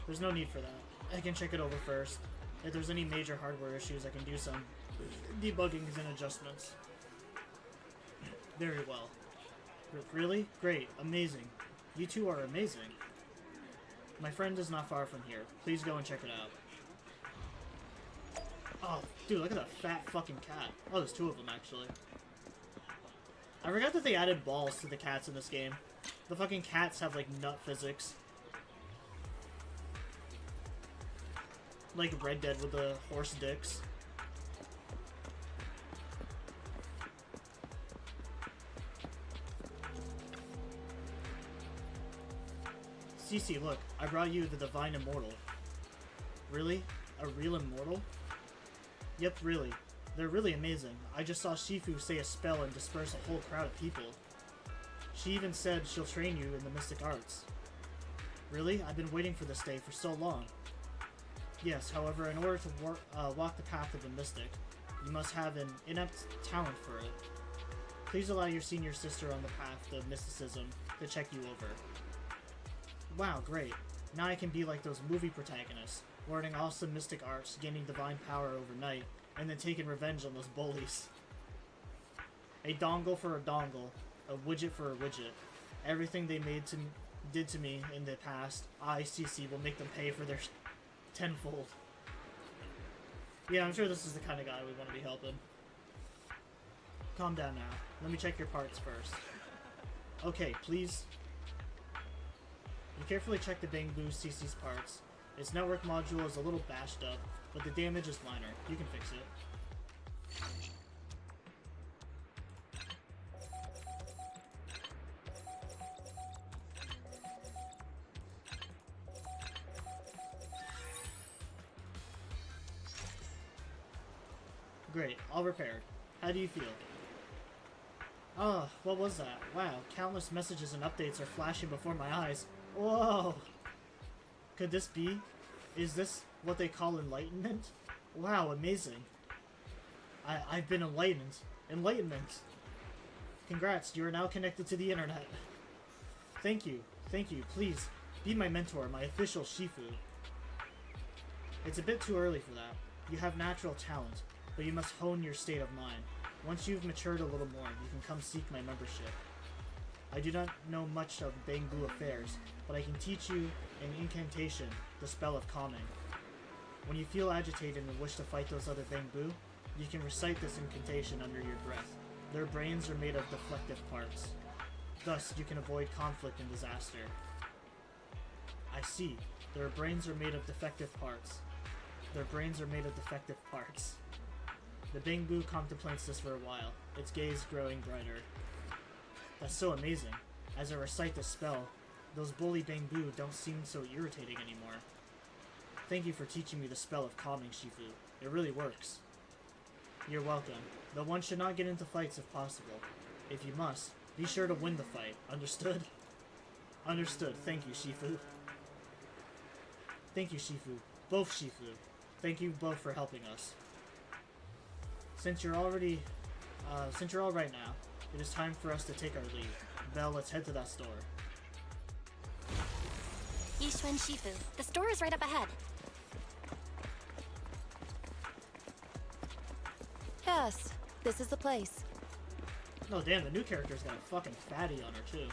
There's no need for that. I can check it over first. If there's any major hardware issues, I can do some debuggings and adjustments. Very well. Really? Great. Amazing. You two are amazing. My friend is not far from here. Please go and check it out. Oh, dude, look at that fat fucking cat. Oh, there's two of them, actually. I forgot that they added balls to the cats in this game. The fucking cats have, like, nut physics. Like Red Dead with the horse dicks. Cece, look, I brought you the Divine Immortal. Really? A real immortal? Yep, really. They're really amazing. I just saw Shifu say a spell and disperse a whole crowd of people. She even said she'll train you in the mystic arts. Really? I've been waiting for this day for so long. Yes, however, in order to walk the path of the mystic, you must have an inept talent for it. Please allow your senior sister on the path of mysticism to check you over. Wow, great. Now I can be like those movie protagonists, learning awesome mystic arts, gaining divine power overnight, and then taking revenge on those bullies. A dongle for a dongle, a widget for a widget. Everything they did to me in the past, I, CC, will make them pay for their tenfold. Yeah, I'm sure this is the kind of guy we want to be helping. Calm down now. Let me check your parts first. Okay, please. You carefully check the Bangbu CC's parts. Its network module is a little bashed up, but the damage is minor. You can fix it. Great, all repaired. How do you feel? Oh, what was that? Wow, countless messages and updates are flashing before my eyes. Whoa! Could this be? Is this what they call enlightenment? Wow, amazing. I've been enlightened. Enlightenment! Congrats, you are now connected to the internet. Thank you. Thank you. Please, be my mentor, my official Shifu. It's a bit too early for that. You have natural talent, but you must hone your state of mind. Once you've matured a little more, you can come seek my membership. I do not know much of Bangbu affairs, but I can teach you an incantation, the spell of calming. When you feel agitated and wish to fight those other Bangbu, you can recite this incantation under your breath. Their brains are made of deflective parts. Thus, you can avoid conflict and disaster. I see. Their brains are made of defective parts. Their brains are made of defective parts. The Bangbu contemplates this for a while, its gaze growing brighter. That's so amazing. As I recite this spell, those bully Bangbu don't seem so irritating anymore. Thank you for teaching me the spell of calming, Shifu. It really works. You're welcome, but one should not get into fights if possible. If you must, be sure to win the fight. Understood? Understood. Thank you, Shifu. Thank you, Shifu. Both Shifu. Thank you both for helping us. Since you're all right now, it is time for us to take our leave. Belle, let's head to that store. Yishuan Shifu. The store is right up ahead. Yes, this is the place. Oh damn, the new character's got a fucking fatty on her too.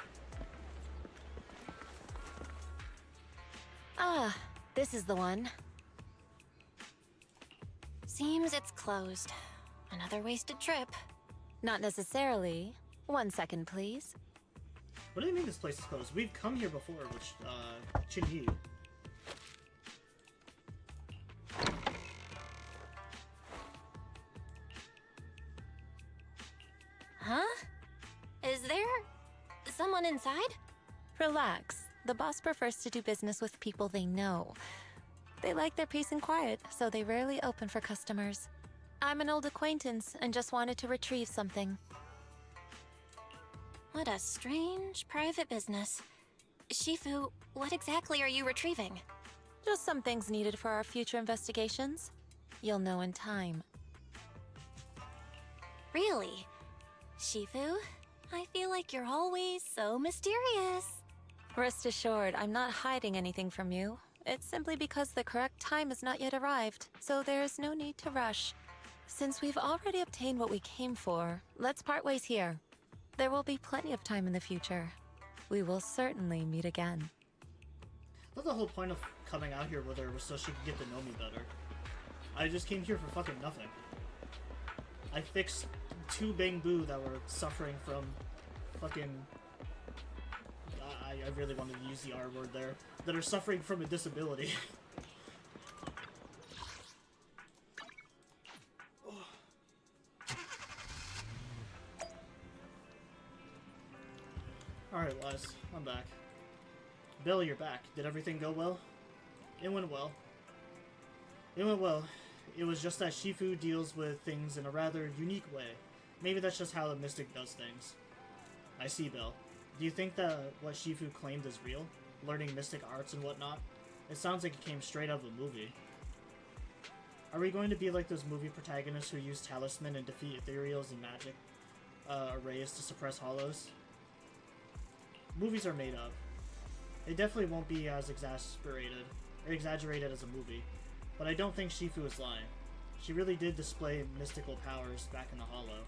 Ah, this is the one. Seems it's closed. Another wasted trip. Not necessarily. 1 second, please. What do you mean this place is closed? We've come here before, which, Chinyi. on inside? Relax. The boss prefers to do business with people they know. They like their peace and quiet, so they rarely open for customers. I'm an old acquaintance and just wanted to retrieve something. What a strange private business. Shifu, what exactly are you retrieving? Just some things needed for our future investigations. You'll know in time. Really? Shifu, I feel like you're always so mysterious. Rest assured, I'm not hiding anything from you. It's simply because the correct time has not yet arrived, so there's no need to rush. Since we've already obtained what we came for, let's part ways here. There will be plenty of time in the future. We will certainly meet again. I thought the whole point of coming out here with her was so she could get to know me better. I just came here for fucking nothing. I fixed 2 Bangbu that were suffering from fucking... I really wanted to use the R word there. That are suffering from a disability. Alright, Wise. I'm back. Bill, you're back. Did everything go well? It went well. It went well. It was just that Shifu deals with things in a rather unique way. Maybe that's just how the Mystic does things. I see, Bill. Do you think that what Shifu claimed is real? Learning mystic arts and whatnot? It sounds like it came straight out of a movie. Are we going to be like those movie protagonists who use talisman and defeat ethereals and magic arrays to suppress hollows? Movies are made up. It definitely won't be as exaggerated as a movie, but I don't think Shifu is lying. She really did display mystical powers back in the Hollow.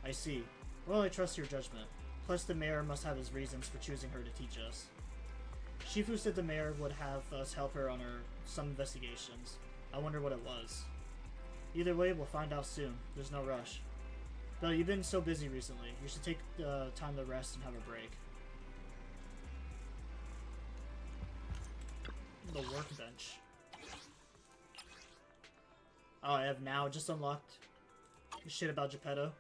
I see. Well, I trust your judgment. Plus, the mayor must have his reasons for choosing her to teach us. Shifu said the mayor would have us help her on some investigations. I wonder what it was. Either way, we'll find out soon. There's no rush. Bill, you've been so busy recently. You should take time to rest and have a break. The workbench. Oh, I have now just unlocked the shit about Geppetto.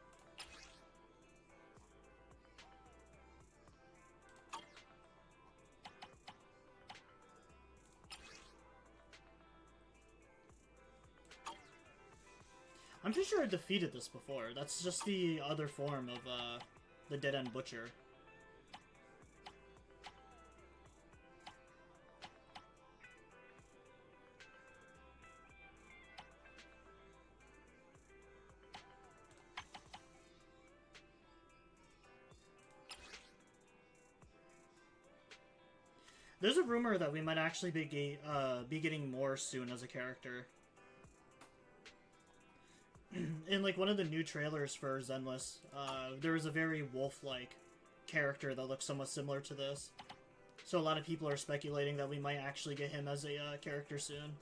I'm pretty sure I defeated this before. That's just the other form of the Dead-End Butcher. There's a rumor that we might actually be getting more soon as a character. In like one of the new trailers for Zenless, there was a very wolf-like character that looks somewhat similar to this. So a lot of people are speculating that we might actually get him as a character soon.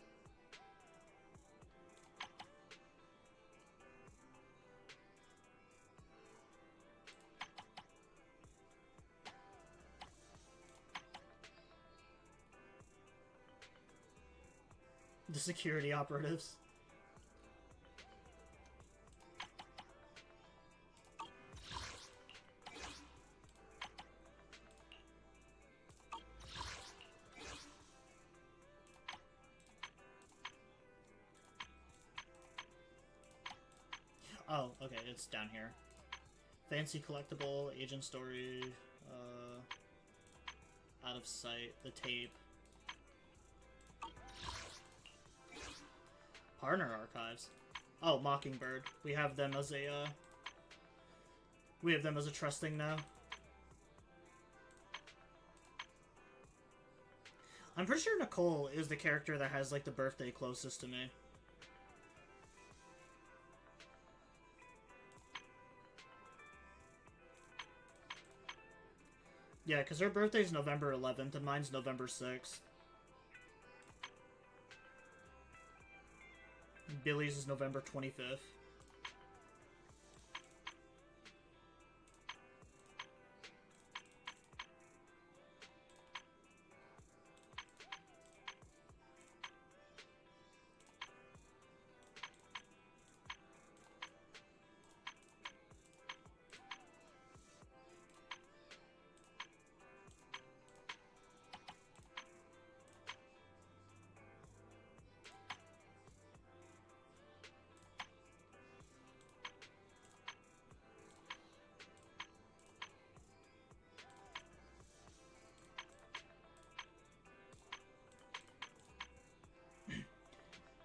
The security operatives. Oh, okay, it's down here. Fancy collectible, agent story, out of sight, the tape. Partner archives. Oh, Mockingbird. We have them as a, trust thing now. I'm pretty sure Nicole is the character that has, like, the birthday closest to me. Yeah, because her birthday's November 11th and mine's November 6th. Billy's is November 25th.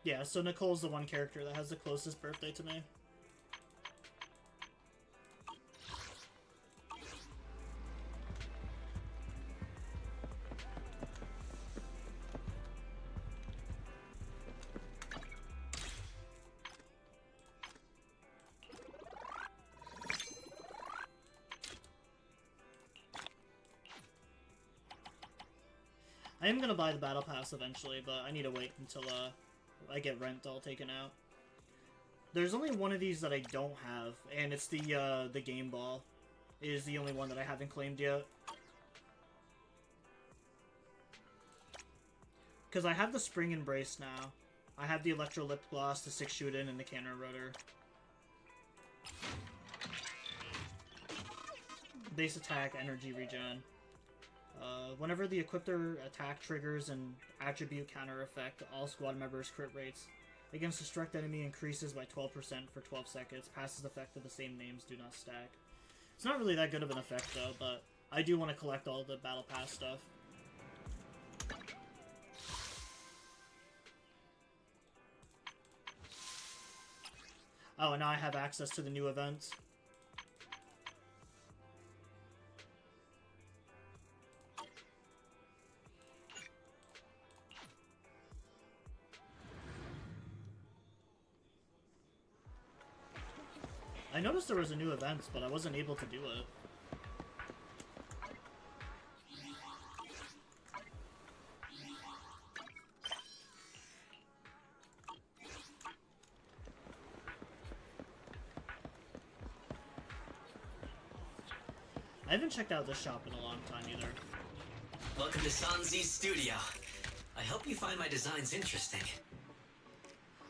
Yeah, so Nicole's the one character that has the closest birthday to me. I am gonna buy the battle pass eventually, but I need to wait until I get rent all taken out. There's only one of these that I don't have, and it's the game ball. It is the only one that I haven't claimed yet. Because I have the spring embrace now. I have the electro lip gloss, the 6-shoot-in, and the cannon rotor. Base attack, energy regen. Whenever the equipped attack triggers an attribute counter effect, all squad members' crit rates against a struck enemy increases by 12% for 12 seconds. Passes effect of the same names do not stack. It's not really that good of an effect though, but I do want to collect all the battle pass stuff. Oh, and now I have access to the new events. I noticed there was a new event, but I wasn't able to do it. I haven't checked out this shop in a long time either. Welcome to Sanzi's studio. I hope you find my designs interesting.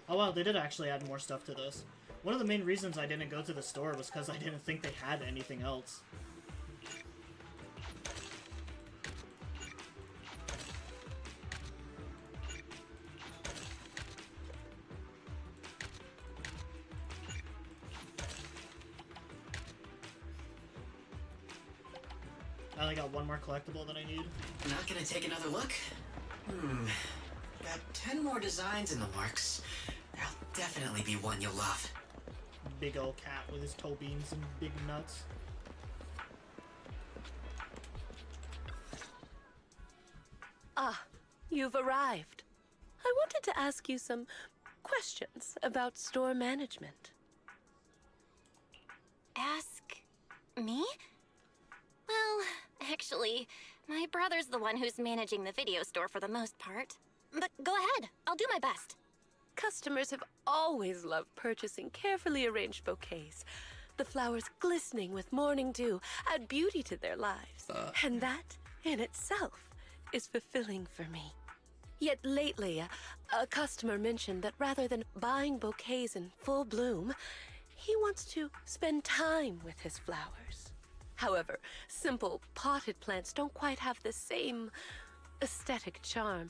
Oh wow, they did actually add more stuff to this. One of the main reasons I didn't go to the store was because I didn't think they had anything else. I only got one more collectible that I need. Not gonna take another look? Got 10 more designs in the works. There'll definitely be one you'll love. Big old cat with his toe beams and big nuts. Ah, you've arrived. I wanted to ask you some questions about store management. Ask me? Well, actually, my brother's the one who's managing the video store for the most part. But go ahead, I'll do my best. Customers have always loved purchasing carefully arranged bouquets. The flowers glistening with morning dew add beauty to their lives. And that, in itself, is fulfilling for me. Yet lately, a customer mentioned that rather than buying bouquets in full bloom, he wants to spend time with his flowers. However, simple potted plants don't quite have the same aesthetic charm.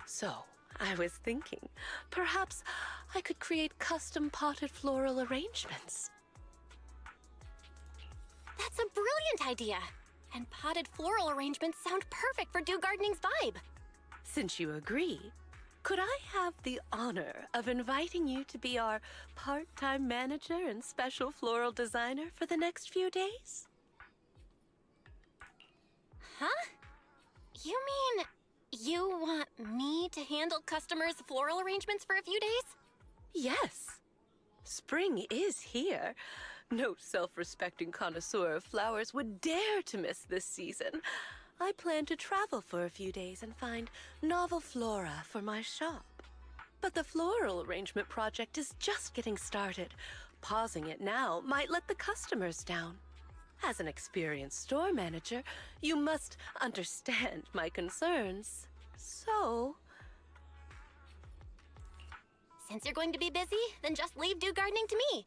So, I was thinking, perhaps I could create custom potted floral arrangements. That's a brilliant idea! And potted floral arrangements sound perfect for Dew Gardening's vibe. Since you agree, could I have the honor of inviting you to be our part-time manager and special floral designer for the next few days? Huh? You mean you want me to handle customers' floral arrangements for a few days? Yes. Spring is here. No self-respecting connoisseur of flowers would dare to miss this season. I plan to travel for a few days and find novel flora for my shop. But the floral arrangement project is just getting started. Pausing it now might let the customers down. As an experienced store manager, you must understand my concerns. So... Since you're going to be busy, then just leave Dew Gardening to me.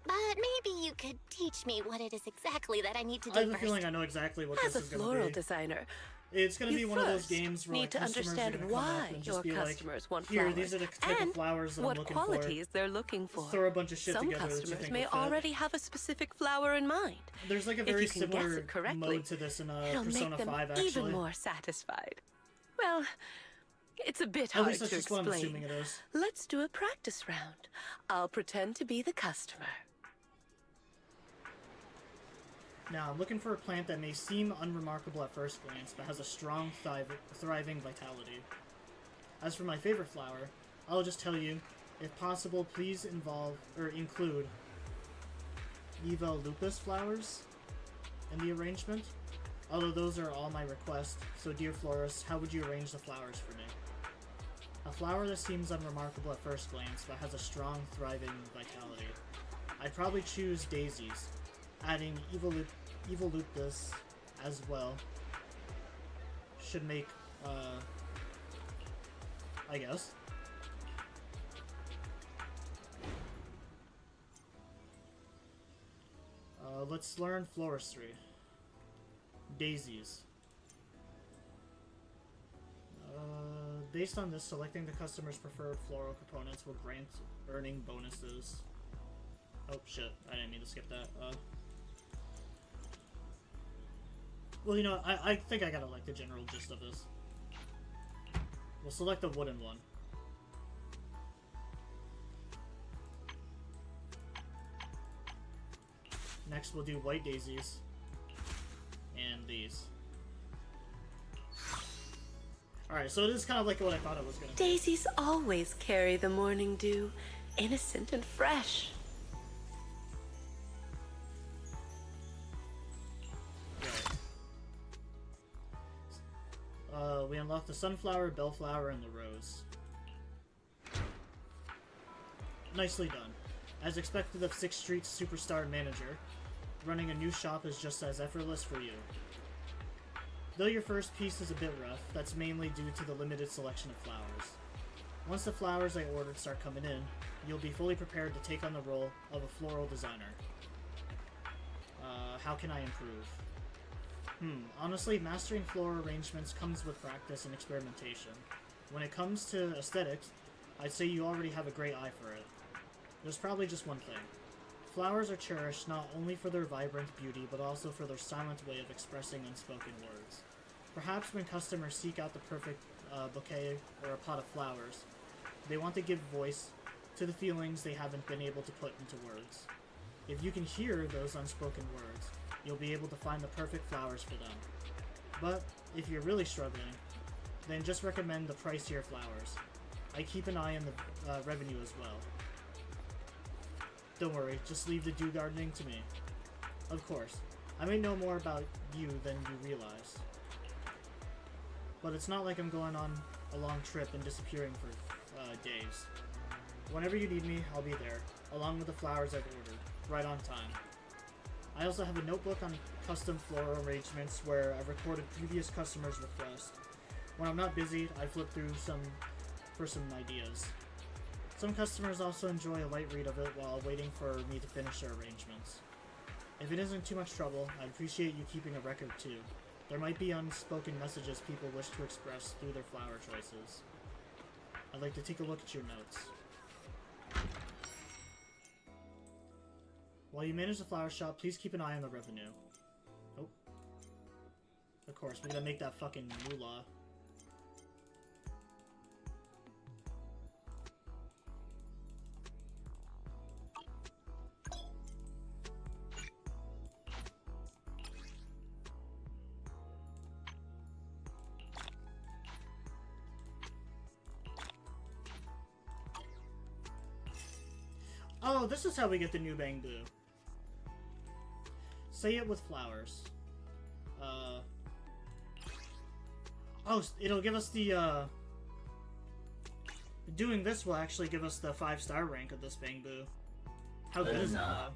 But maybe you could teach me what it is exactly that I need to do I have a first. feeling I know exactly what this is going to be. As a floral designer, it's going to be one of those games where need like, to customers understand are going to come why up and your just be customers like, want here, flowers these are the type and of flowers that I'm what looking qualities they're looking for. Throw a bunch of shit Some together that you customers think may will fit. already have a specific flower in mind. There's like a If very you can guess similar it correctly, mode to this in it'll Persona make them 5, actually. even more satisfied. Well, It's a bit At hard least that's to just what I'm explain. assuming it is. Let's do a practice round. I'll pretend to be the customer. Now, I'm looking for a plant that may seem unremarkable at first glance, but has a strong, thriving vitality. As for my favorite flower, I'll just tell you, if possible, please include Eva lupus flowers in the arrangement. Although those are all my requests, so dear florist, how would you arrange the flowers for me? A flower that seems unremarkable at first glance, but has a strong, thriving vitality. I'd probably choose daisies, adding Eva lupus as well. Should make, I guess. Let's learn floristry. Daisies. Based on this, selecting the customer's preferred floral components will grant earning bonuses. Oh shit, I didn't mean to skip that. Well, you know, I think I gotta like the general gist of this. We'll select the wooden one. Next we'll do white daisies. And these. Alright, so it is kind of like what I thought it was gonna be. Daisies always carry the morning dew, innocent and fresh. We unlock the sunflower, bellflower, and the rose. Nicely done. As expected of 6th Street's superstar manager, running a new shop is just as effortless for you. Though your first piece is a bit rough, that's mainly due to the limited selection of flowers. Once the flowers I ordered start coming in, you'll be fully prepared to take on the role of a floral designer. How can I improve? Honestly, mastering floral arrangements comes with practice and experimentation. When it comes to aesthetics, I'd say you already have a great eye for it. There's probably just one thing. Flowers are cherished not only for their vibrant beauty, but also for their silent way of expressing unspoken words. Perhaps when customers seek out the perfect bouquet or a pot of flowers, they want to give voice to the feelings they haven't been able to put into words. If you can hear those unspoken words, you'll be able to find the perfect flowers for them. But if you're really struggling, then just recommend the pricier flowers. I keep an eye on the revenue as well. Don't worry, just leave the dew gardening to me. Of course, I may know more about you than you realize. But it's not like I'm going on a long trip and disappearing for days. Whenever you need me, I'll be there, along with the flowers I've ordered, right on time. I also have a notebook on custom floral arrangements where I've recorded previous customers' requests. When I'm not busy, I flip through for some ideas. Some customers also enjoy a light read of it while waiting for me to finish their arrangements. If it isn't too much trouble, I'd appreciate you keeping a record too. There might be unspoken messages people wish to express through their flower choices. I'd like to take a look at your notes. While you manage the flower shop, please keep an eye on the revenue. Oh. Of course, we're gonna make that fucking moolah. Oh, this is how we get the new Bangbu. Say it with flowers. Oh, it'll give us the, doing this will actually give us the 5-star rank of this Bangbu. How good is that?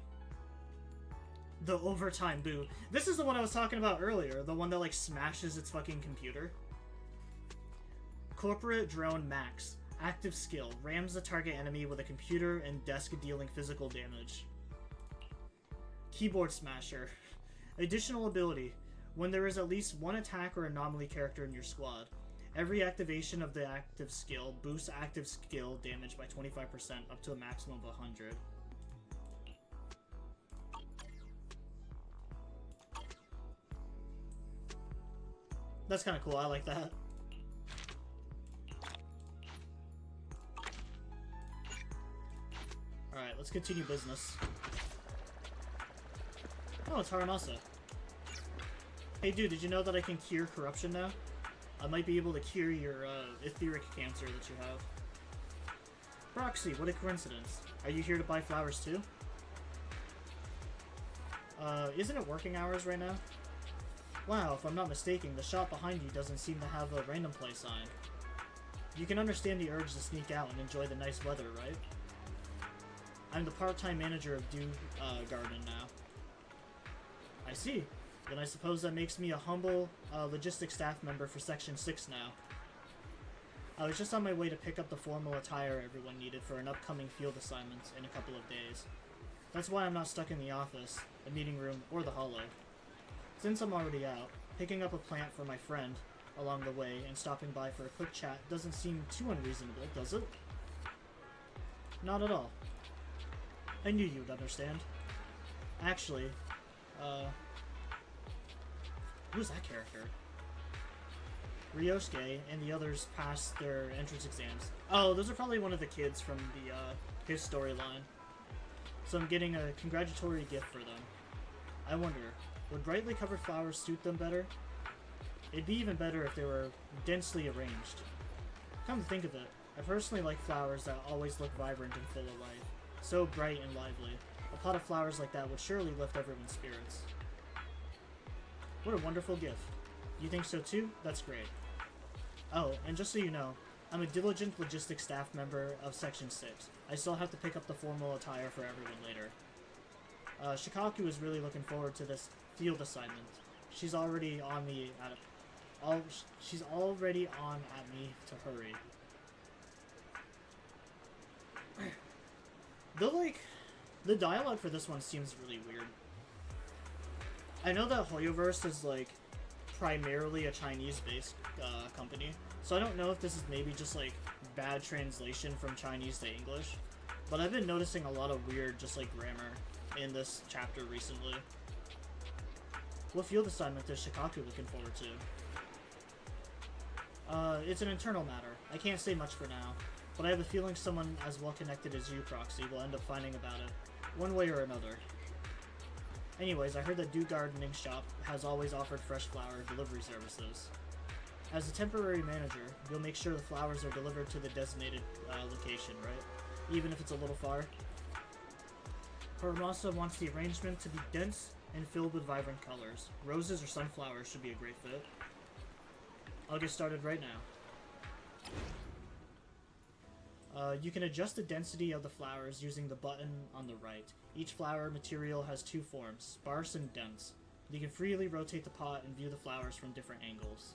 The overtime boo. This is the one I was talking about earlier. The one that, like, smashes its fucking computer. Corporate Drone Max. Active skill. Rams the target enemy with a computer and desk dealing physical damage. Keyboard Smasher. Additional ability. When there is at least one attack or anomaly character in your squad, every activation of the active skill boosts active skill damage by 25% up to a maximum of 100. That's kind of cool. I like that. let's continue business. Oh, it's Haramasa. Hey dude, did you know that I can cure corruption now? I might be able to cure your etheric cancer that you have. Proxy, what a coincidence. Are you here to buy flowers too? Isn't it working hours right now? Wow, if I'm not mistaken, the shop behind you doesn't seem to have a random play sign. You can understand the urge to sneak out and enjoy the nice weather, right? I'm the part-time manager of Dew Garden now. I see. Then I suppose that makes me a humble logistics staff member for Section 6 now. I was just on my way to pick up the formal attire everyone needed for an upcoming field assignment in a couple of days. That's why I'm not stuck in the office, the meeting room, or the holo. Since I'm already out, picking up a plant for my friend along the way and stopping by for a quick chat doesn't seem too unreasonable, does it? Not at all. I knew you'd understand. Actually, who's that character? Ryosuke and the others passed their entrance exams. Oh, those are probably one of the kids from the, his storyline. So I'm getting a congratulatory gift for them. I wonder, would brightly covered flowers suit them better? It'd be even better if they were densely arranged. Come to think of it, I personally like flowers that always look vibrant and full of life. So bright and lively. A pot of flowers like that would surely lift everyone's spirits. What a wonderful gift. You think so too? That's great. Oh, and just so you know, I'm a diligent logistics staff member of Section 6. I still have to pick up the formal attire for everyone later. Shikaku is really looking forward to this field assignment. She's already on me she's already on at me to hurry. The dialogue for this one seems really weird. I know that Hoyoverse is like primarily a Chinese-based company, so I don't know if this is maybe just like bad translation from Chinese to English, but I've been noticing a lot of weird just like grammar in this chapter recently. What field assignment is Shikaku looking forward to? It's an internal matter. I can't say much for now, but I have a feeling someone as well connected as you, Proxy, will end up finding about it, one way or another. Anyways, I heard that Dew Gardening Shop has always offered fresh flower delivery services. As a temporary manager, you'll make sure the flowers are delivered to the designated location, right? Even if it's a little far. Haramasa wants the arrangement to be dense and filled with vibrant colors. Roses or sunflowers should be a great fit. I'll get started right now. You can adjust the density of the flowers using the button on the right. Each flower material has two forms, sparse and dense. You can freely rotate the pot and view the flowers from different angles.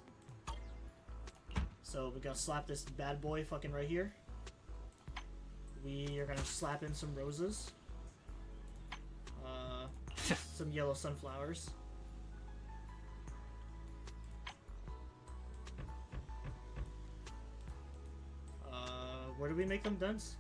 So we gotta slap this bad boy fucking right here. We are gonna slap in some roses. Some yellow sunflowers. Where do we make them dense?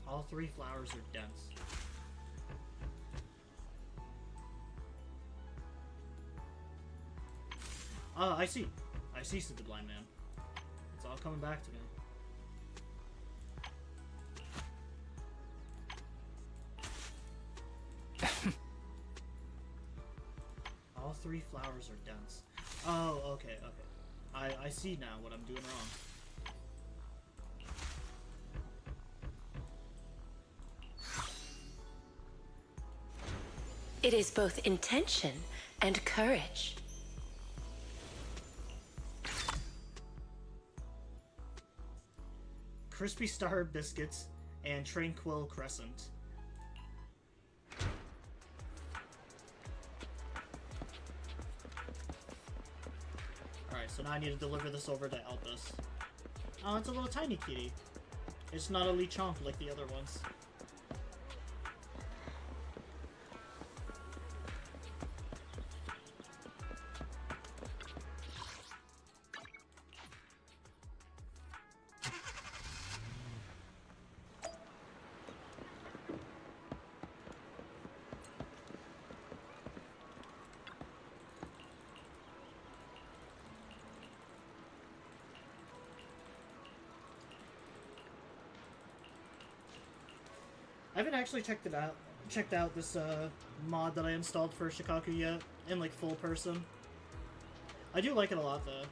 All three flowers are dense. I see. I see, said the blind man. It's all coming back to me. All three flowers are dense. Oh, okay, okay. I see now what I'm doing wrong. It is both intention and courage. Crispy Star Biscuits and Tranquil Crescent. Alright, so now I need to deliver this over to Elpis. Oh, it's a little tiny kitty. It's not a Lechonk like the other ones. I haven't actually checked out this mod that I installed for Shikaku yet in like full person. I do like it a lot though.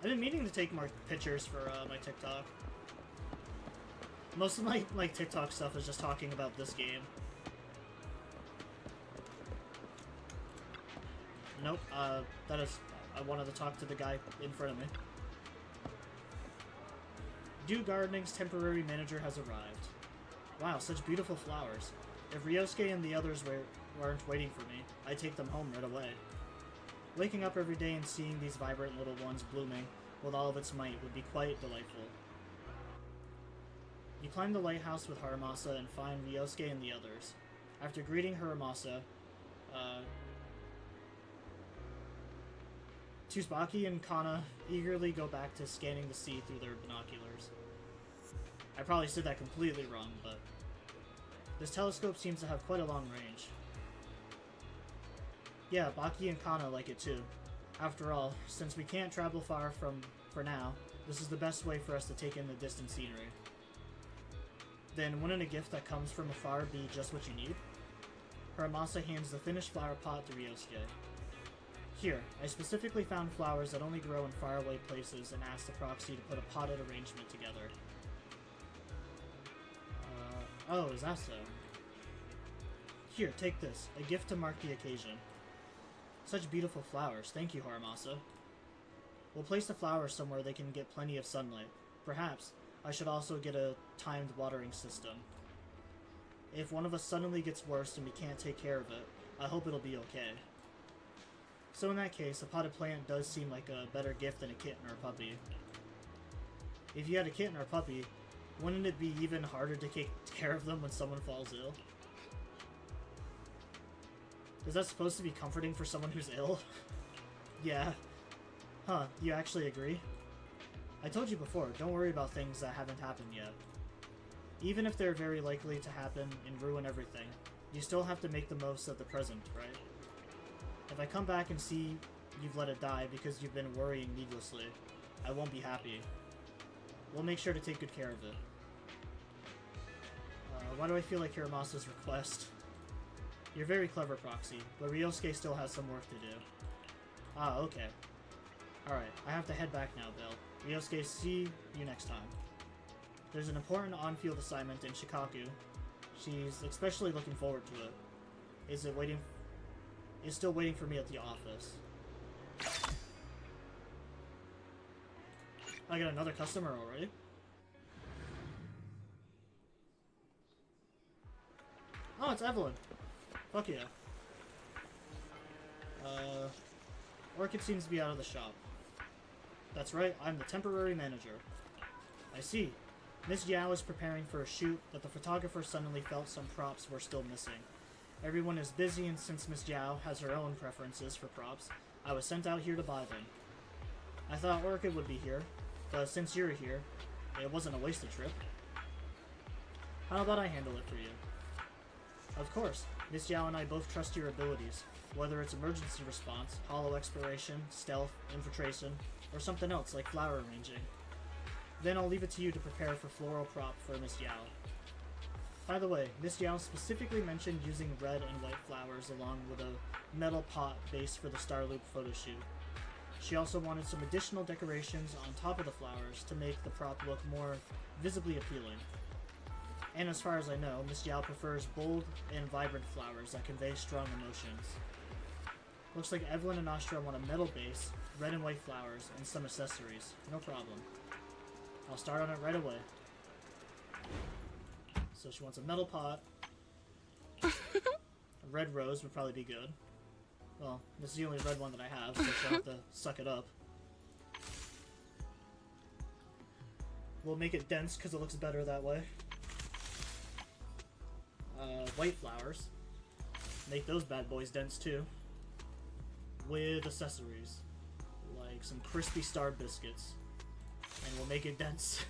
I've been meaning to take more pictures for my TikTok. Most of my TikTok stuff is just talking about this game. Nope, that is... I wanted to talk to the guy in front of me. Dew Gardening's temporary manager has arrived. Wow, such beautiful flowers. If Ryosuke and the others weren't waiting for me, I'd take them home right away. Waking up every day and seeing these vibrant little ones blooming with all of its might would be quite delightful. You climb the lighthouse with Haramasa and find Ryosuke and the others. After greeting Haramasa, Tsubaki and Kana eagerly go back to scanning the sea through their binoculars. I probably said that completely wrong, but this telescope seems to have quite a long range. Yeah, Baki and Kana like it too. After all, since we can't travel far for now, this is the best way for us to take in the distant scenery. Then wouldn't a gift that comes from afar be just what you need? Haramasa hands the finished flower pot to Ryosuke. Here, I specifically found flowers that only grow in faraway places and asked the proxy to put a potted arrangement together. Oh, is that so? Here, take this, a gift to mark the occasion. Such beautiful flowers, thank you, Haramasa. We'll place the flowers somewhere they can get plenty of sunlight. Perhaps I should also get a timed watering system. If one of us suddenly gets worse and we can't take care of it, I hope it'll be okay. So in that case, a potted plant does seem like a better gift than a kitten or a puppy. If you had a kitten or a puppy, wouldn't it be even harder to take care of them when someone falls ill? Is that supposed to be comforting for someone who's ill? Yeah. Huh, you actually agree? I told you before, don't worry about things that haven't happened yet. Even if they're very likely to happen and ruin everything, you still have to make the most of the present, right? If I come back and see you've let it die because you've been worrying needlessly, I won't be happy. We'll make sure to take good care of it. Why do I feel like Hiramasa's request? You're very clever, Proxy, but Ryosuke still has some work to do. Ah, okay. Alright, I have to head back now, Bill. Ryosuke, see you next time. There's an important on-field assignment in Shikaku. She's especially looking forward to it. Is still waiting for me at the office. I got another customer already. Oh, it's Evelyn. Fuck yeah. Orchid seems to be out of the shop. That's right, I'm the temporary manager. I see. Miss Yao is preparing for a shoot that the photographer suddenly felt some props were still missing. Everyone is busy, and since Miss Yao has her own preferences for props, I was sent out here to buy them. I thought Orchid would be here, but since you're here, it wasn't a wasted trip. How about I handle it for you? Of course, Miss Yao and I both trust your abilities, whether it's emergency response, hollow exploration, stealth, infiltration, or something else like flower arranging. Then I'll leave it to you to prepare for floral prop for Miss Yao. By the way, Miss Yao specifically mentioned using red and white flowers along with a metal pot base for the Star Loop photo shoot. She also wanted some additional decorations on top of the flowers to make the prop look more visibly appealing. And as far as I know, Miss Yao prefers bold and vibrant flowers that convey strong emotions. Looks like Evelyn and Astra want a metal base, red and white flowers, and some accessories. No problem. I'll start on it right away. So she wants a metal pot. A red rose would probably be good. Well, this is the only red one that I have, so she'll have to suck it up. We'll make it dense because it looks better that way. White flowers. Make those bad boys dense too. With accessories. Like some crispy star biscuits. And we'll make it dense.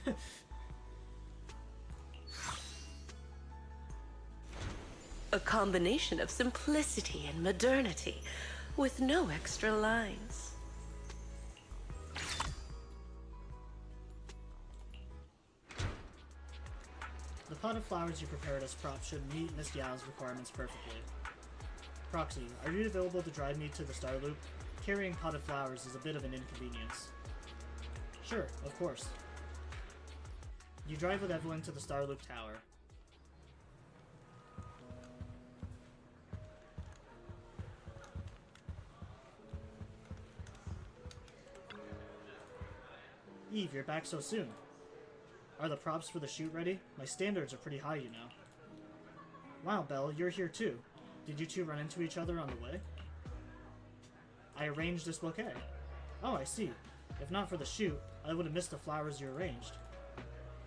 A combination of simplicity and modernity, with no extra lines. The pot of flowers you prepared as props should meet Miss Yao's requirements perfectly. Proxy, are you available to drive me to the Star Loop? Carrying pot of flowers is a bit of an inconvenience. Sure, of course. You drive with Evelyn to the Star Loop Tower. Eve, you're back so soon. Are the props for the shoot ready? My standards are pretty high, you know. Wow, Belle, you're here too. Did you two run into each other on the way? I arranged this bouquet. Oh, I see. If not for the shoot, I would have missed the flowers you arranged.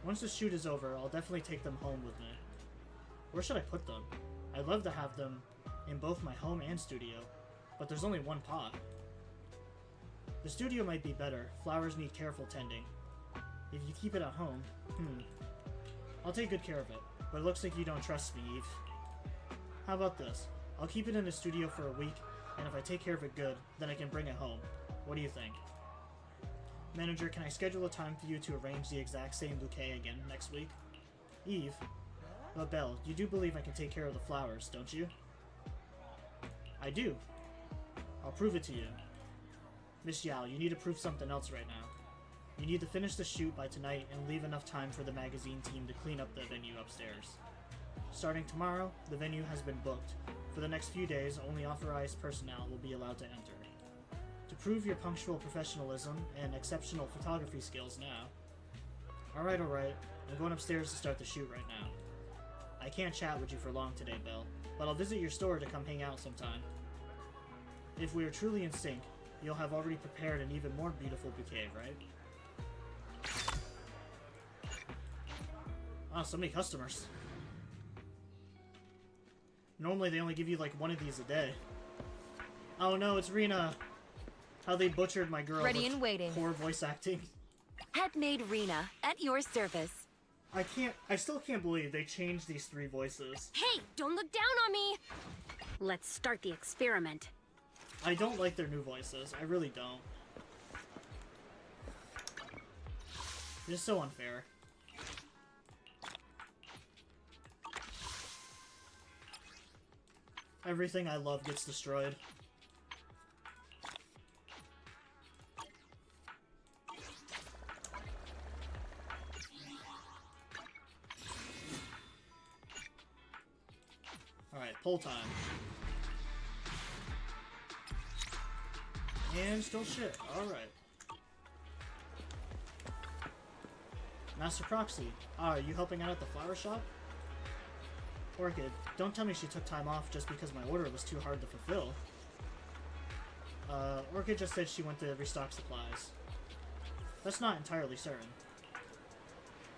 Once the shoot is over, I'll definitely take them home with me. Where should I put them? I'd love to have them in both my home and studio, but there's only one pot. The studio might be better. Flowers need careful tending. If you keep it at home, I'll take good care of it, but it looks like you don't trust me, Eve. How about this? I'll keep it in the studio for a week, and if I take care of it good, then I can bring it home. What do you think? Manager, can I schedule a time for you to arrange the exact same bouquet again next week? Eve? But Belle, you do believe I can take care of the flowers, don't you? I do. I'll prove it to you. Miss Yao, you need to prove something else right now. You need to finish the shoot by tonight and leave enough time for the magazine team to clean up the venue upstairs. Starting tomorrow, the venue has been booked. For the next few days, only authorized personnel will be allowed to enter. To prove your punctual professionalism and exceptional photography skills now. Alright, I'm going upstairs to start the shoot right now. I can't chat with you for long today, Belle, but I'll visit your store to come hang out sometime. If we are truly in sync, you'll have already prepared an even more beautiful bouquet, right? Oh, so many customers. Normally they only give you like one of these a day. Oh no, it's Rena. How they butchered my girl. Ready and waiting. Poor voice acting. Handmaid Rena, at your service. I still can't believe they changed these three voices. Hey, don't look down on me! Let's start the experiment. I don't like their new voices. I really don't. It's so unfair. Everything I love gets destroyed. Alright, pull time. And still shit. Alright. Master Proxy. Are you helping out at the flower shop? Orchid, don't tell me she took time off just because my order was too hard to fulfill. Orchid just said she went to restock supplies. That's not entirely certain.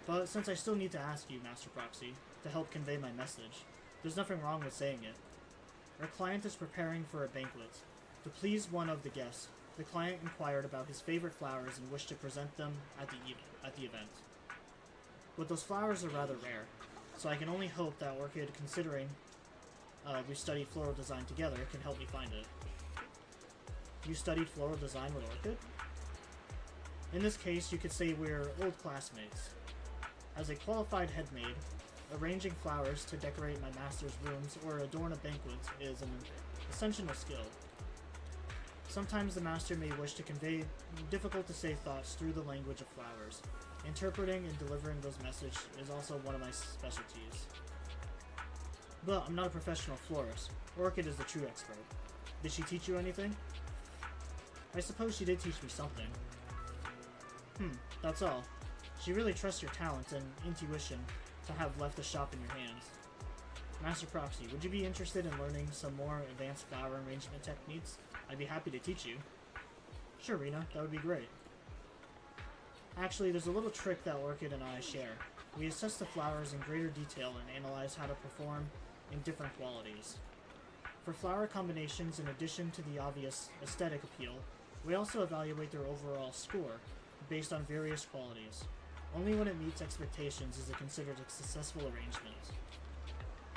But since I still need to ask you, Master Proxy, to help convey my message, there's nothing wrong with saying it. Our client is preparing for a banquet. To please one of the guests, the client inquired about his favorite flowers and wished to present them at the event. But those flowers are rather rare, so I can only hope that Orchid, considering we studied floral design together, can help me find it. You studied floral design with Orchid? In this case, you could say we're old classmates. As a qualified headmaid, arranging flowers to decorate my master's rooms or adorn a banquet is an essential skill. Sometimes the master may wish to convey difficult-to-say thoughts through the language of flowers. Interpreting and delivering those messages is also one of my specialties. But I'm not a professional florist. Orchid is the true expert. Did she teach you anything? I suppose she did teach me something. That's all. She really trusts your talent and intuition to have left the shop in your hands. Master Proxy, would you be interested in learning some more advanced flower arrangement techniques? I'd be happy to teach you. Sure, Rena, that would be great. Actually, there's a little trick that Orchid and I share. We assess the flowers in greater detail and analyze how to perform in different qualities. For flower combinations, in addition to the obvious aesthetic appeal, we also evaluate their overall score based on various qualities. Only when it meets expectations is it considered a successful arrangement.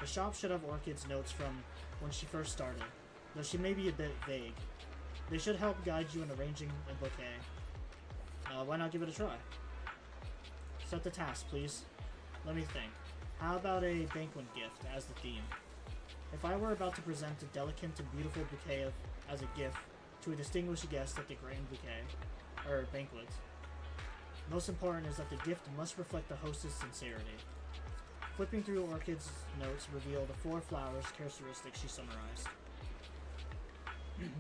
The shop should have Orchid's notes from when she first started, though she may be a bit vague. They should help guide you in arranging a bouquet. Why not give it a try? Set the task, please. Let me think. How about a banquet gift as the theme? If I were about to present a delicate and beautiful bouquet as a gift to a distinguished guest at the grand banquet, most important is that the gift must reflect the hostess' sincerity. Flipping through Orchid's notes reveal the 4 flowers characteristics she summarized.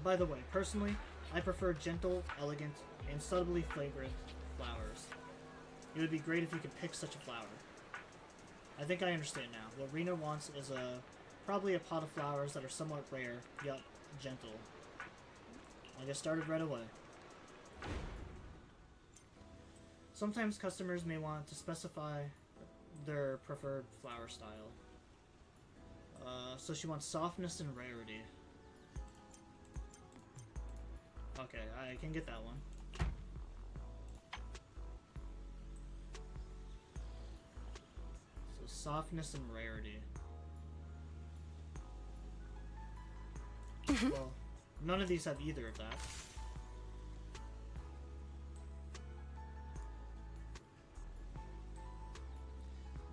By the way, personally, I prefer gentle, elegant, and subtly fragrant flowers. It would be great if you could pick such a flower. I think I understand now. What Rena wants is probably a pot of flowers that are somewhat rare, yet gentle. I'll get started right away. Sometimes customers may want to specify their preferred flower style. So she wants softness and rarity. Okay, I can get that one. So softness and rarity. Well, none of these have either of that.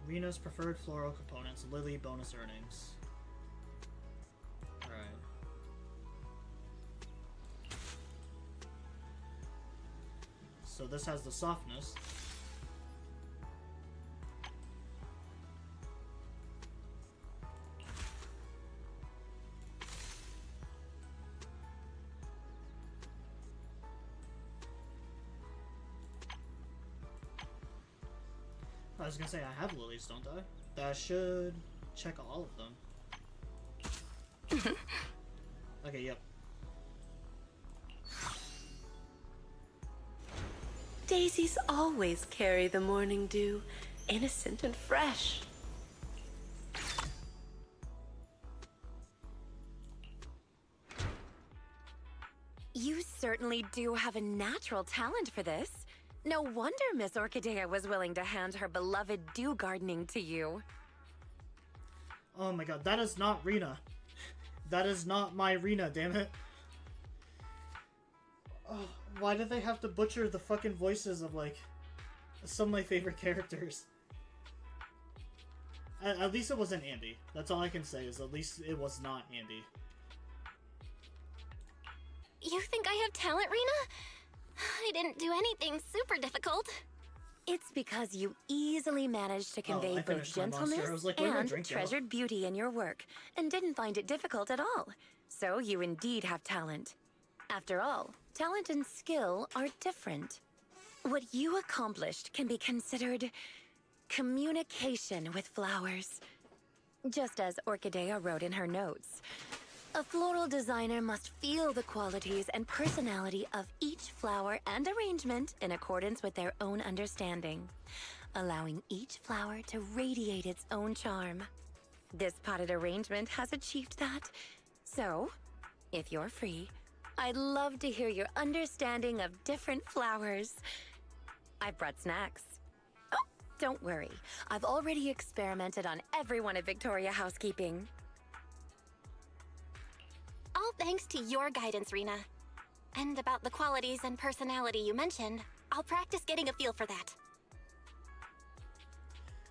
Rena's preferred floral components, Lily bonus earnings. Alright. So this has the softness. I was gonna say, I have lilies, don't I? That should check all of them. Okay, yep. Daisies always carry the morning dew, innocent and fresh. You certainly do have a natural talent for this. No wonder Miss Orchidea was willing to hand her beloved dew gardening to you. Oh my god, that is not Rena. That is not my Rena, damn it. Oh, why did they have to butcher the fucking voices of, like, some of my favorite characters? At least it wasn't Andy. That's all I can say, is at least it was not Andy. You think I have talent, Rena? I didn't do anything super difficult. It's because you easily managed to convey both finished my monster. I gentleness was like, where did my and drink go? treasured beauty in your work, and didn't find it difficult at all. So you indeed have talent. After all, talent and skill are different. What you accomplished can be considered communication with flowers. Just as Orchidea wrote in her notes. A floral designer must feel the qualities and personality of each flower and arrangement in accordance with their own understanding, allowing each flower to radiate its own charm. This potted arrangement has achieved that. So, if you're free, I'd love to hear your understanding of different flowers. I've brought snacks. Oh, don't worry. I've already experimented on everyone at Victoria Housekeeping. All thanks to your guidance, Rena. And about the qualities and personality you mentioned, I'll practice getting a feel for that.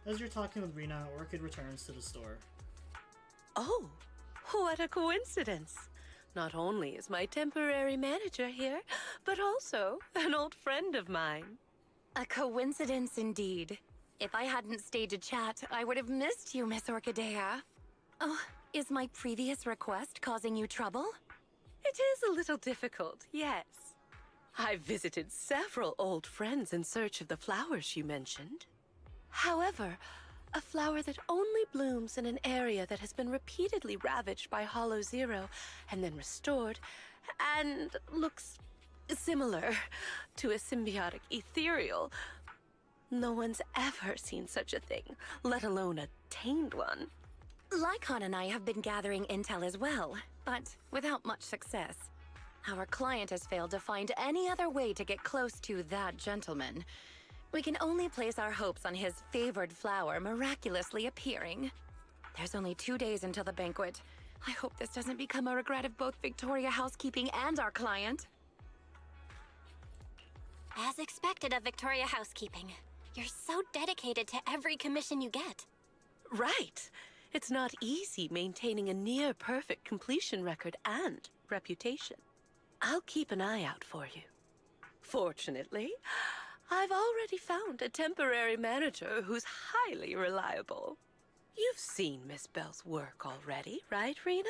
As you're talking with Rena, Orchid returns to the store. Oh, what a coincidence. Not only is my temporary manager here, but also an old friend of mine. A coincidence indeed. If I hadn't stayed to chat, I would have missed you, Miss Orchidea. Oh, is my previous request causing you trouble? It is a little difficult, yes. I've visited several old friends in search of the flowers you mentioned. However, a flower that only blooms in an area that has been repeatedly ravaged by Hollow Zero and then restored, and looks similar to a symbiotic ethereal. No one's ever seen such a thing, let alone a tamed one. Lycon and I have been gathering intel as well, but without much success. Our client has failed to find any other way to get close to that gentleman. We can only place our hopes on his favored flower miraculously appearing. There's only 2 days until the banquet. I hope this doesn't become a regret of both Victoria Housekeeping and our client. As expected of Victoria Housekeeping, you're so dedicated to every commission you get. Right. It's not easy maintaining a near-perfect completion record and reputation. I'll keep an eye out for you. Fortunately, I've already found a temporary manager who's highly reliable. You've seen Miss Bell's work already, right, Rena?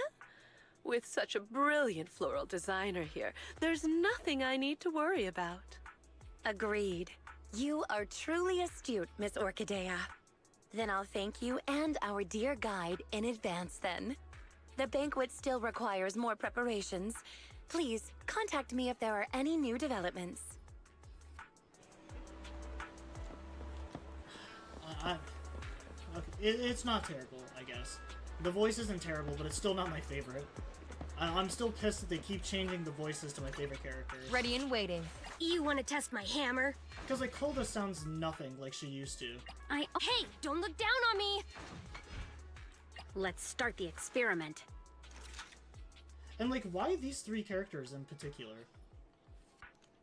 With such a brilliant floral designer here, there's nothing I need to worry about. Agreed. You are truly astute, Miss Orchidea. Then I'll thank you and our dear guide in advance then. The banquet still requires more preparations. Please, contact me if there are any new developments. Okay, it's not terrible, I guess. The voice isn't terrible, but it's still not my favorite. I'm still pissed that they keep changing the voices to my favorite characters. Ready and waiting. You want to test my hammer? Because like Colda sounds nothing like she used to. Hey, don't look down on me! Let's start the experiment. And like, why these 3 characters in particular?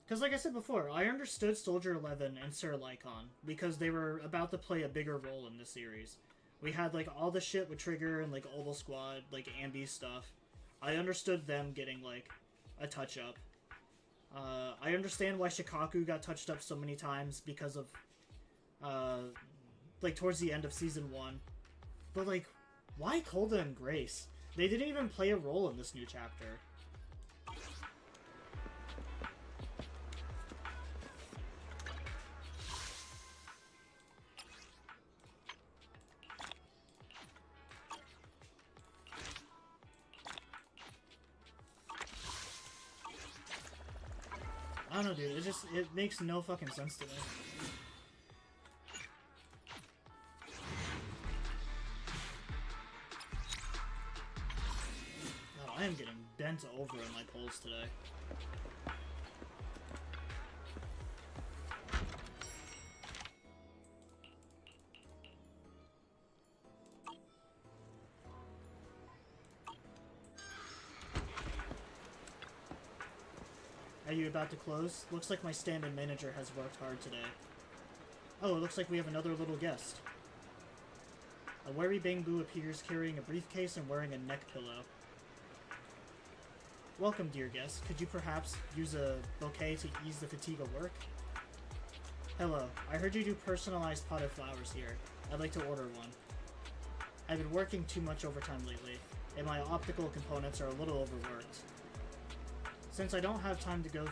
Because like I said before, I understood Soldier 11 and Sir Lycon, because they were about to play a bigger role in this series. We had like all the shit with Trigger and like Oval Squad, like Ambi stuff. I understood them getting like a touch-up. I understand why Shikaku got touched up so many times because of, like, towards the end of Season 1. But, like, why Colda and Grace? They didn't even play a role in this new chapter. I don't know, dude. It makes no fucking sense to me. God, I am getting bent over in my polls today. Are you about to close? Looks like my stand-in manager has worked hard today. Oh, it looks like we have another little guest. A wary Bangbu appears carrying a briefcase and wearing a neck pillow. Welcome, dear guest. Could you perhaps use a bouquet to ease the fatigue of work? Hello. I heard you do personalized potted flowers here. I'd like to order one. I've been working too much overtime lately, and my optical components are a little overworked. Since I don't have time to go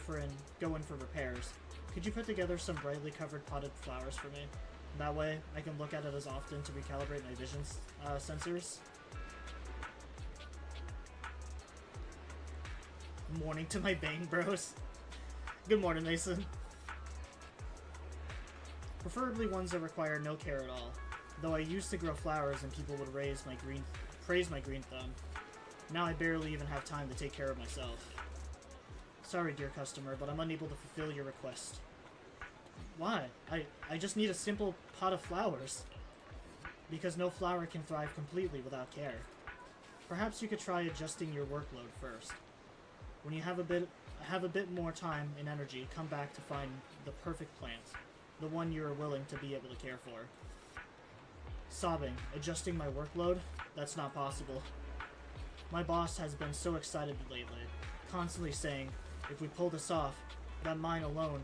in for repairs, could you put together some brightly covered potted flowers for me? That way, I can look at it as often to recalibrate my vision sensors. Morning to my Bang Bros. Good morning, Mason. Preferably ones that require no care at all. Though I used to grow flowers and people would praise my green thumb. Now I barely even have time to take care of myself. Sorry, dear customer, but I'm unable to fulfill your request. Why? I just need a simple pot of flowers. Because no flower can thrive completely without care. Perhaps you could try adjusting your workload first. When you have a bit more time and energy, come back to find the perfect plant. The one you are willing to be able to care for. Sobbing, adjusting my workload? That's not possible. My boss has been so excited lately, constantly saying, if we pull this off, that mine alone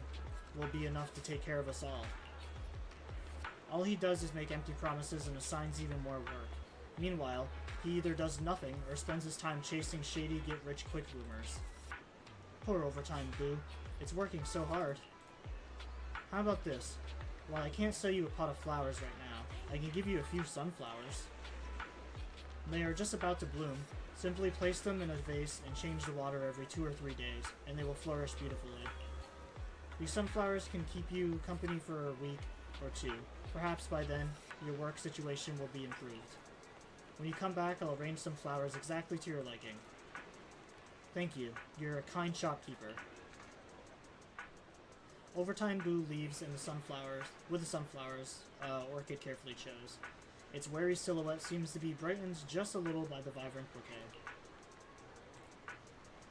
will be enough to take care of us all. All he does is make empty promises and assigns even more work. Meanwhile, he either does nothing or spends his time chasing shady get-rich-quick rumors. Poor overtime, Boo. It's working so hard. How about this? While I can't sell you a pot of flowers right now, I can give you a few sunflowers. They are just about to bloom. Simply place them in a vase and change the water every 2 or 3 days, and they will flourish beautifully. These sunflowers can keep you company for a week or 2. Perhaps by then, your work situation will be improved. When you come back, I'll arrange some flowers exactly to your liking. Thank you. You're a kind shopkeeper. Overtime Boo leaves in the sunflowers, with the sunflowers Orchid carefully chose. Its wary silhouette seems to be brightened just a little by the vibrant bouquet.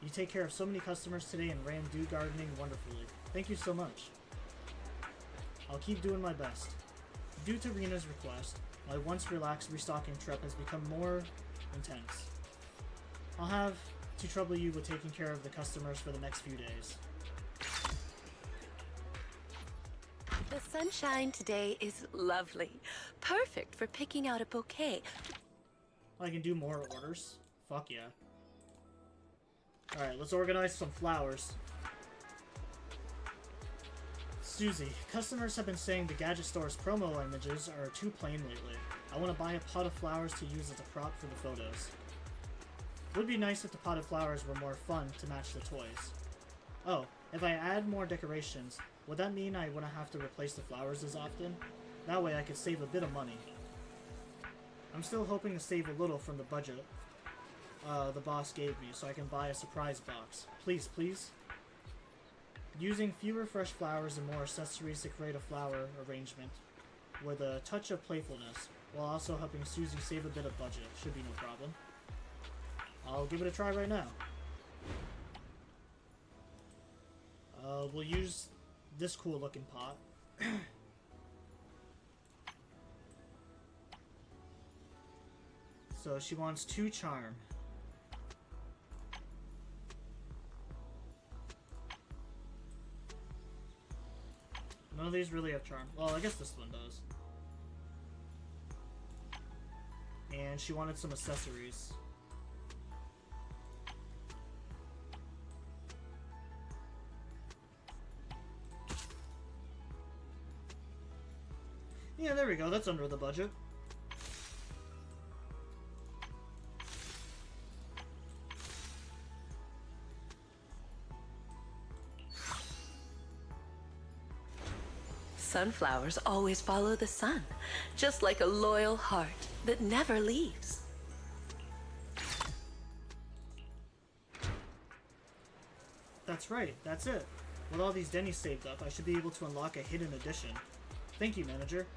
You take care of so many customers today and ran dew gardening wonderfully. Thank you so much. I'll keep doing my best. Due to Rena's request, my once relaxed restocking trip has become more intense. I'll have to trouble you with taking care of the customers for the next few days. The sunshine today is lovely. Perfect for picking out a bouquet. I can do more orders? Fuck yeah. Alright, let's organize some flowers. Susie, customers have been saying the gadget store's promo images are too plain lately. I want to buy a pot of flowers to use as a prop for the photos. Would be nice if the potted flowers were more fun to match the toys. Oh, if I add more decorations, would that mean I wouldn't have to replace the flowers as often? That way I could save a bit of money. I'm still hoping to save a little from the budget the boss gave me, so I can buy a surprise box. Please, please? Using fewer fresh flowers and more accessories to create a flower arrangement with a touch of playfulness, while also helping Susie save a bit of budget, should be no problem. I'll give it a try right now. We'll use this cool looking pot. So she wants 2 charm. None of these really have charm. Well, I guess this one does. And she wanted some accessories. Yeah, there we go. That's under the budget. Sunflowers always follow the sun, just like a loyal heart that never leaves. That's right, that's it. With all these Denny's saved up, I should be able to unlock a hidden edition. Thank you, manager.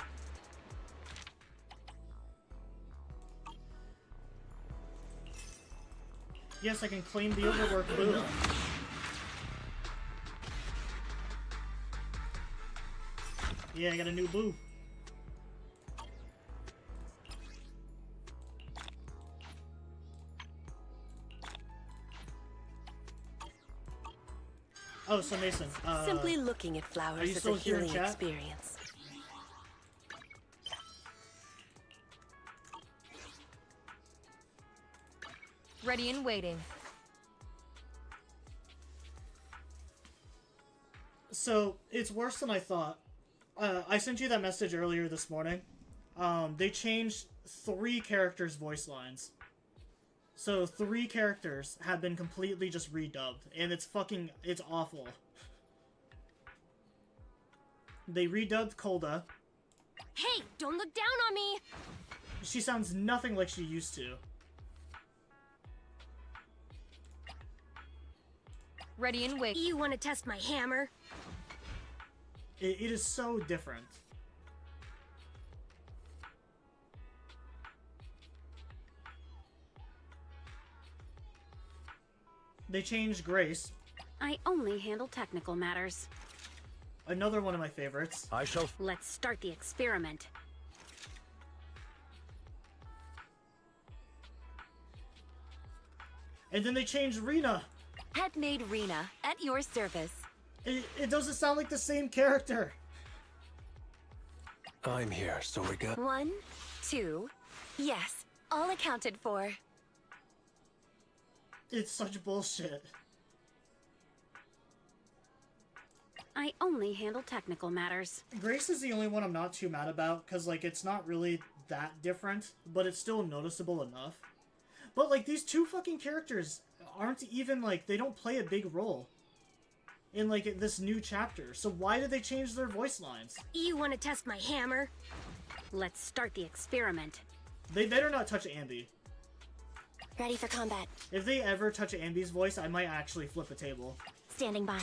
Yes, I can claim the overworked boo. Yeah, I got a new boo. Oh, so Mason, Simply looking at flowers is a healing experience. Ready and waiting. So, it's worse than I thought. I sent you that message earlier this morning. They changed 3 characters' voice lines. So 3 characters have been completely just redubbed, and it's awful. They redubbed Kolda. Hey, don't look down on me! She sounds nothing like she used to. Ready and wait. You want to test my hammer? It is so different. They changed Grace. I only handle technical matters. Another one of my favorites. I shall... Let's start the experiment. And then they changed Rena. Headmaid Rena, at your service. It doesn't sound like the same character. I'm here, so we got... 1, 2, yes, all accounted for. It's such bullshit. I only handle technical matters. Grace is the only one I'm not too mad about, because, like, it's not really that different, but it's still noticeable enough. But, like, these 2 fucking characters aren't even, like, they don't play a big role in, like, this new chapter. So why did they change their voice lines? You want to test my hammer? Let's start the experiment. They better not touch Ambi. Ready for combat. If they ever touch Ambi's voice, I might actually flip a table. Standing by.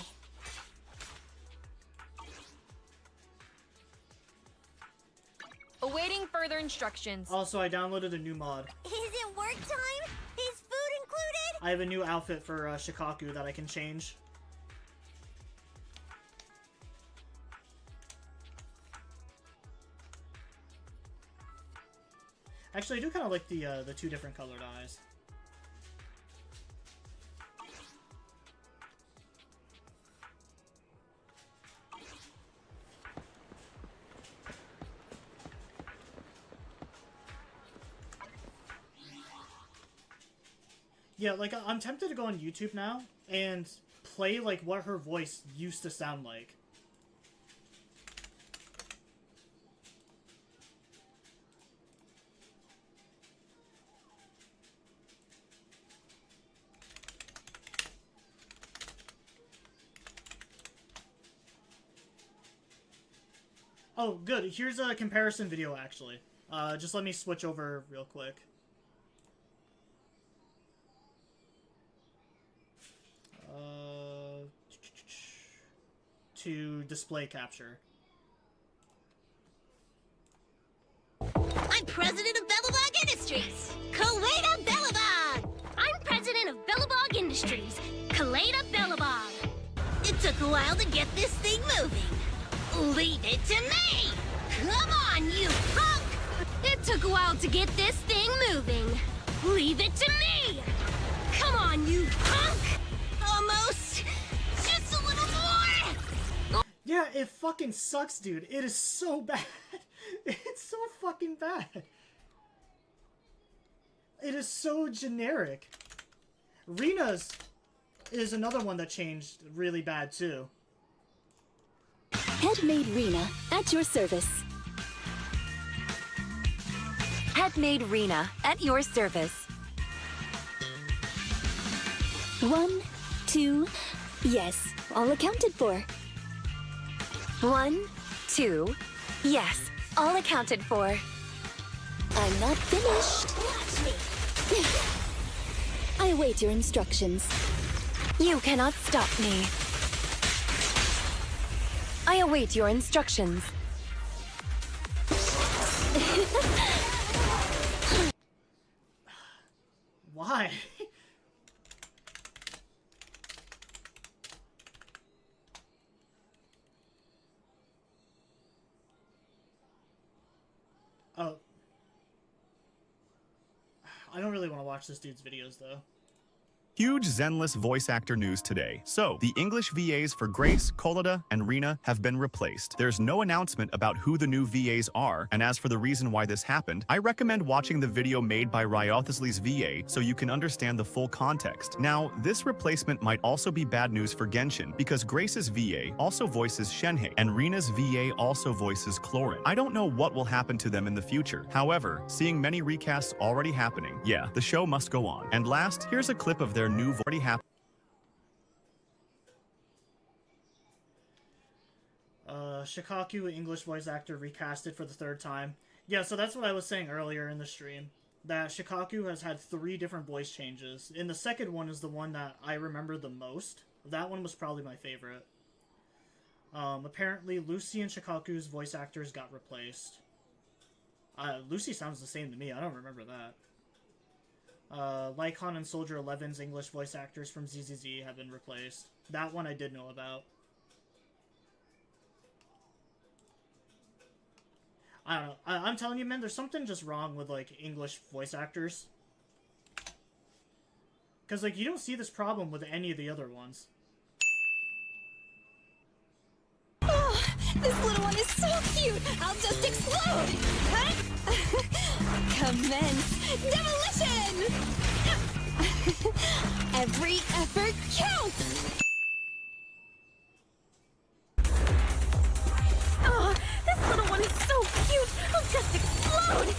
Awaiting further instructions. Also, I downloaded a new mod. Is it work time? Is food included? I have a new outfit for Shikaku that I can change. Actually, I do kind of like the two different colored eyes. Yeah, like, I'm tempted to go on YouTube now and play, like, what her voice used to sound like. Oh, good. Here's a comparison video, actually. Just let me switch over real quick. To display capture. I'm president of Bellabog Industries, Kaleda Bellabog! I'm president of Bellabog Industries, Kaleda Bellabog. It took a while to get this thing moving. Leave it to me! Come on, you punk! It took a while to get this thing moving. Leave it to me! Come on, you punk! Almost. Just a little more! Yeah, it fucking sucks, dude. It is so bad. It's so fucking bad. It is so generic. Rena's is another one that changed really bad, too. Headmaid Rena, at your service. Headmaid Rena, at your service. 1, 2, yes, all accounted for. 1, 2, yes, all accounted for. I'm not finished. I await your instructions. You cannot stop me. I await your instructions. Why? Oh. I don't really want to watch this dude's videos, though. Huge Zenless voice actor news today. So, the English VAs for Grace, Kolida, and Rena have been replaced. There's no announcement about who the new VAs are, and as for the reason why this happened, I recommend watching the video made by Ryothesly's VA so you can understand the full context. Now, this replacement might also be bad news for Genshin, because Grace's VA also voices Shenhei, and Rena's VA also voices Clorin. I don't know what will happen to them in the future. However, seeing many recasts already happening, yeah, the show must go on. And last, here's a clip of their new already happened. Shikaku English voice actor recasted for the 3rd time. Yeah, so that's what I was saying earlier in the stream. That Shikaku has had 3 different voice changes. And the second one is the one that I remember the most. That one was probably my favorite. Apparently Lucy and Shikaku's voice actors got replaced. Lucy sounds the same to me. I don't remember that. Lycon and Soldier 11's English voice actors from ZZZ have been replaced. That one I did know about. I don't know. I'm telling you, man, there's something just wrong with, like, English voice actors. Because, like, you don't see this problem with any of the other ones. Oh, this little one is so cute! I'll just explode! Commence demolition! Every effort counts! Oh, this little one is so cute! I'll just explode!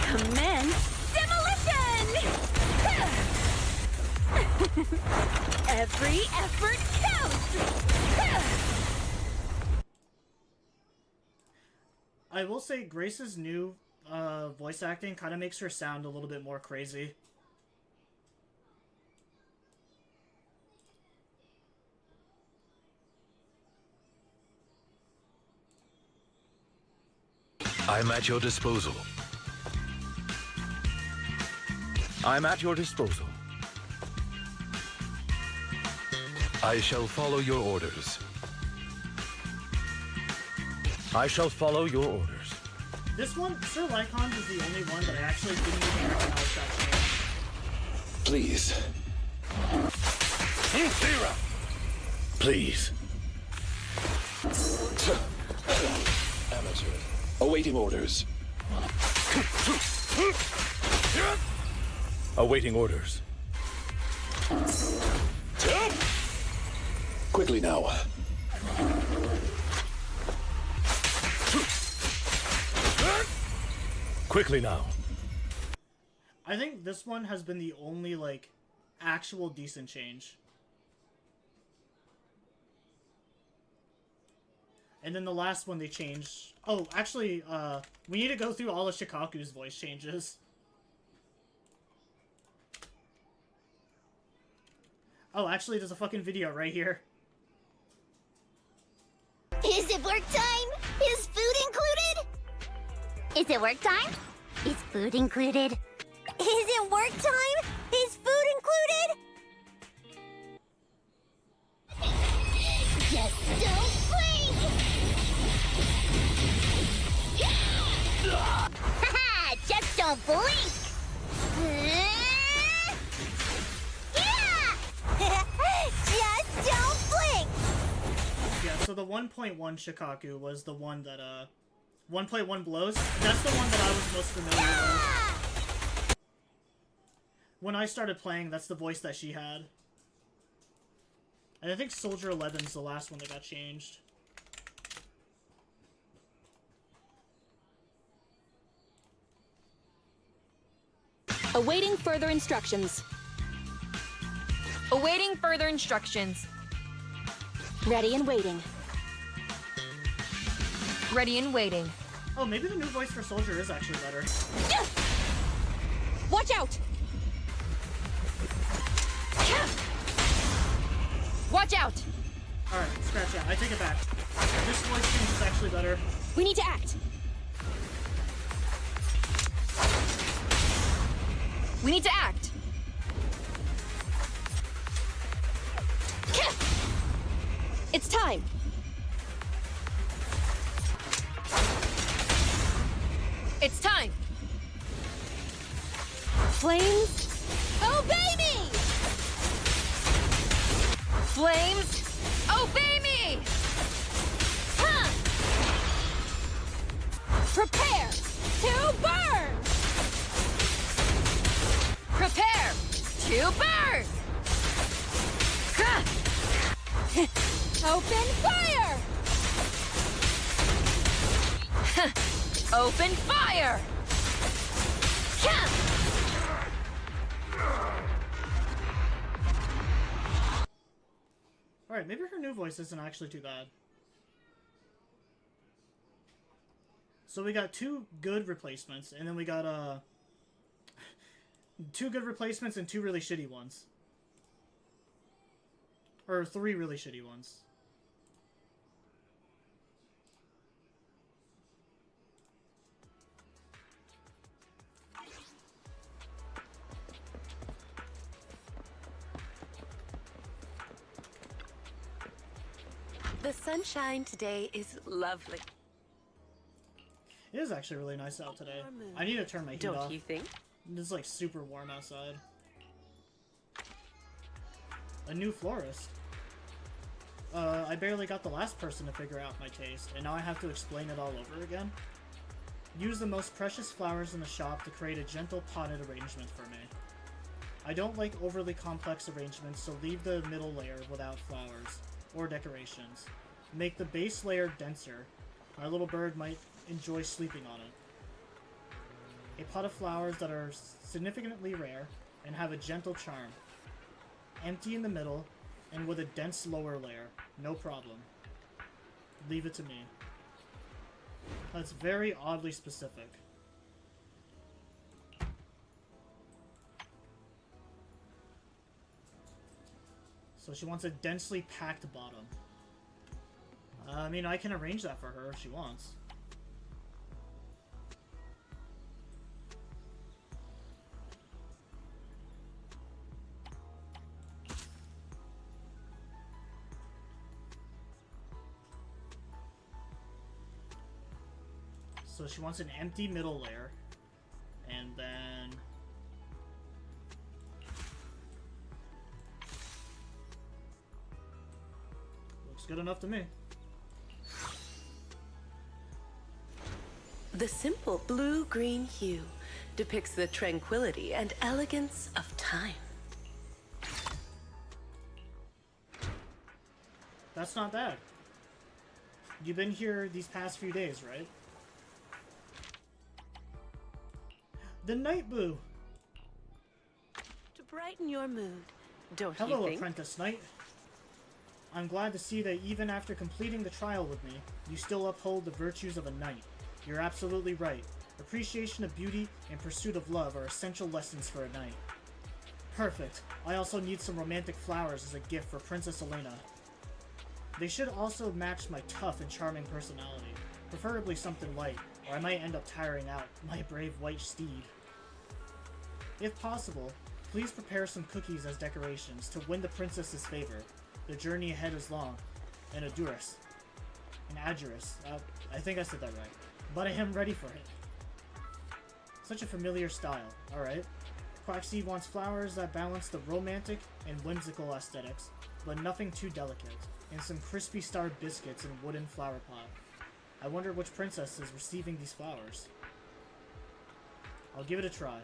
Commence demolition! Every effort counts! I will say Grace's new voice acting kind of makes her sound a little bit more crazy. I'm at your disposal. I'm at your disposal. I shall follow your orders. I shall follow your orders. This one, Sir Lycon is the only one that I actually didn't even recognize that change. Please. Zero! Please. Amateur. Awaiting orders. Awaiting orders. Quickly now. Quickly now. I think this one has been the only, like, actual decent change. And then the last one they changed... Oh, actually, we need to go through all of Shikaku's voice changes. Oh, actually, there's a fucking video right here. Is it work time? Is food included? Is it work time? Is food included? Is it work time? Is food included? Just don't blink! Haha! Just don't blink! Just don't blink! Yeah, so the 1.1 Shikaku was the one that, 1.1 blows. That's the one that I was most familiar with. When I started playing, that's the voice that she had. And I think Soldier 11's the last one that got changed. Awaiting further instructions. Awaiting further instructions. Ready and waiting. Ready and waiting. Oh, maybe the new voice for Soldier is actually better. Watch out! Watch out! Alright, scratch that. I take it back. This voice change is actually better. We need to act. We need to act. It's time. It's time. Flames, obey me! Flames, obey me! Huh! Prepare to burn! Prepare to burn! Huh! Open fire! Open fire! Alright, maybe her new voice isn't actually too bad. So we got 2 good replacements, and then we got, 2 good replacements and 2 really shitty ones. Or 3 really shitty ones. The sunshine today is lovely. It is actually really nice out today. I need to turn my heat Don't off. you think? It's like super warm outside. A new florist. I barely got the last person to figure out my taste, and now I have to explain it all over again. Use the most precious flowers in the shop to create a gentle potted arrangement for me. I don't like overly complex arrangements, so leave the middle layer without flowers or decorations. Make the base layer denser. My little bird might enjoy sleeping on it. A pot of flowers that are significantly rare and have a gentle charm. Empty in the middle and with a dense lower layer. No problem. Leave it to me. That's very oddly specific. So she wants a densely packed bottom. I mean, I can arrange that for her if she wants. So she wants an empty middle layer. And then... looks good enough to me. The simple blue-green hue depicts the tranquility and elegance of time. That's not bad. You've been here these past few days, right? The Night Boo! To brighten your mood, don't you Hello, think? Apprentice Knight. I'm glad to see that even after completing the trial with me, you still uphold the virtues of a knight. You're absolutely right. Appreciation of beauty and pursuit of love are essential lessons for a knight. Perfect. I also need some romantic flowers as a gift for Princess Elena. They should also match my tough and charming personality, preferably something light, or I might end up tiring out my brave white steed. If possible, please prepare some cookies as decorations to win the princess's favor. The journey ahead is long, and arduous. I think I said that right, but I am ready for it. Such a familiar style, alright. Quackseed wants flowers that balance the romantic and whimsical aesthetics, but nothing too delicate, and some crispy starred biscuits in a wooden flower pot. I wonder which princess is receiving these flowers. I'll give it a try.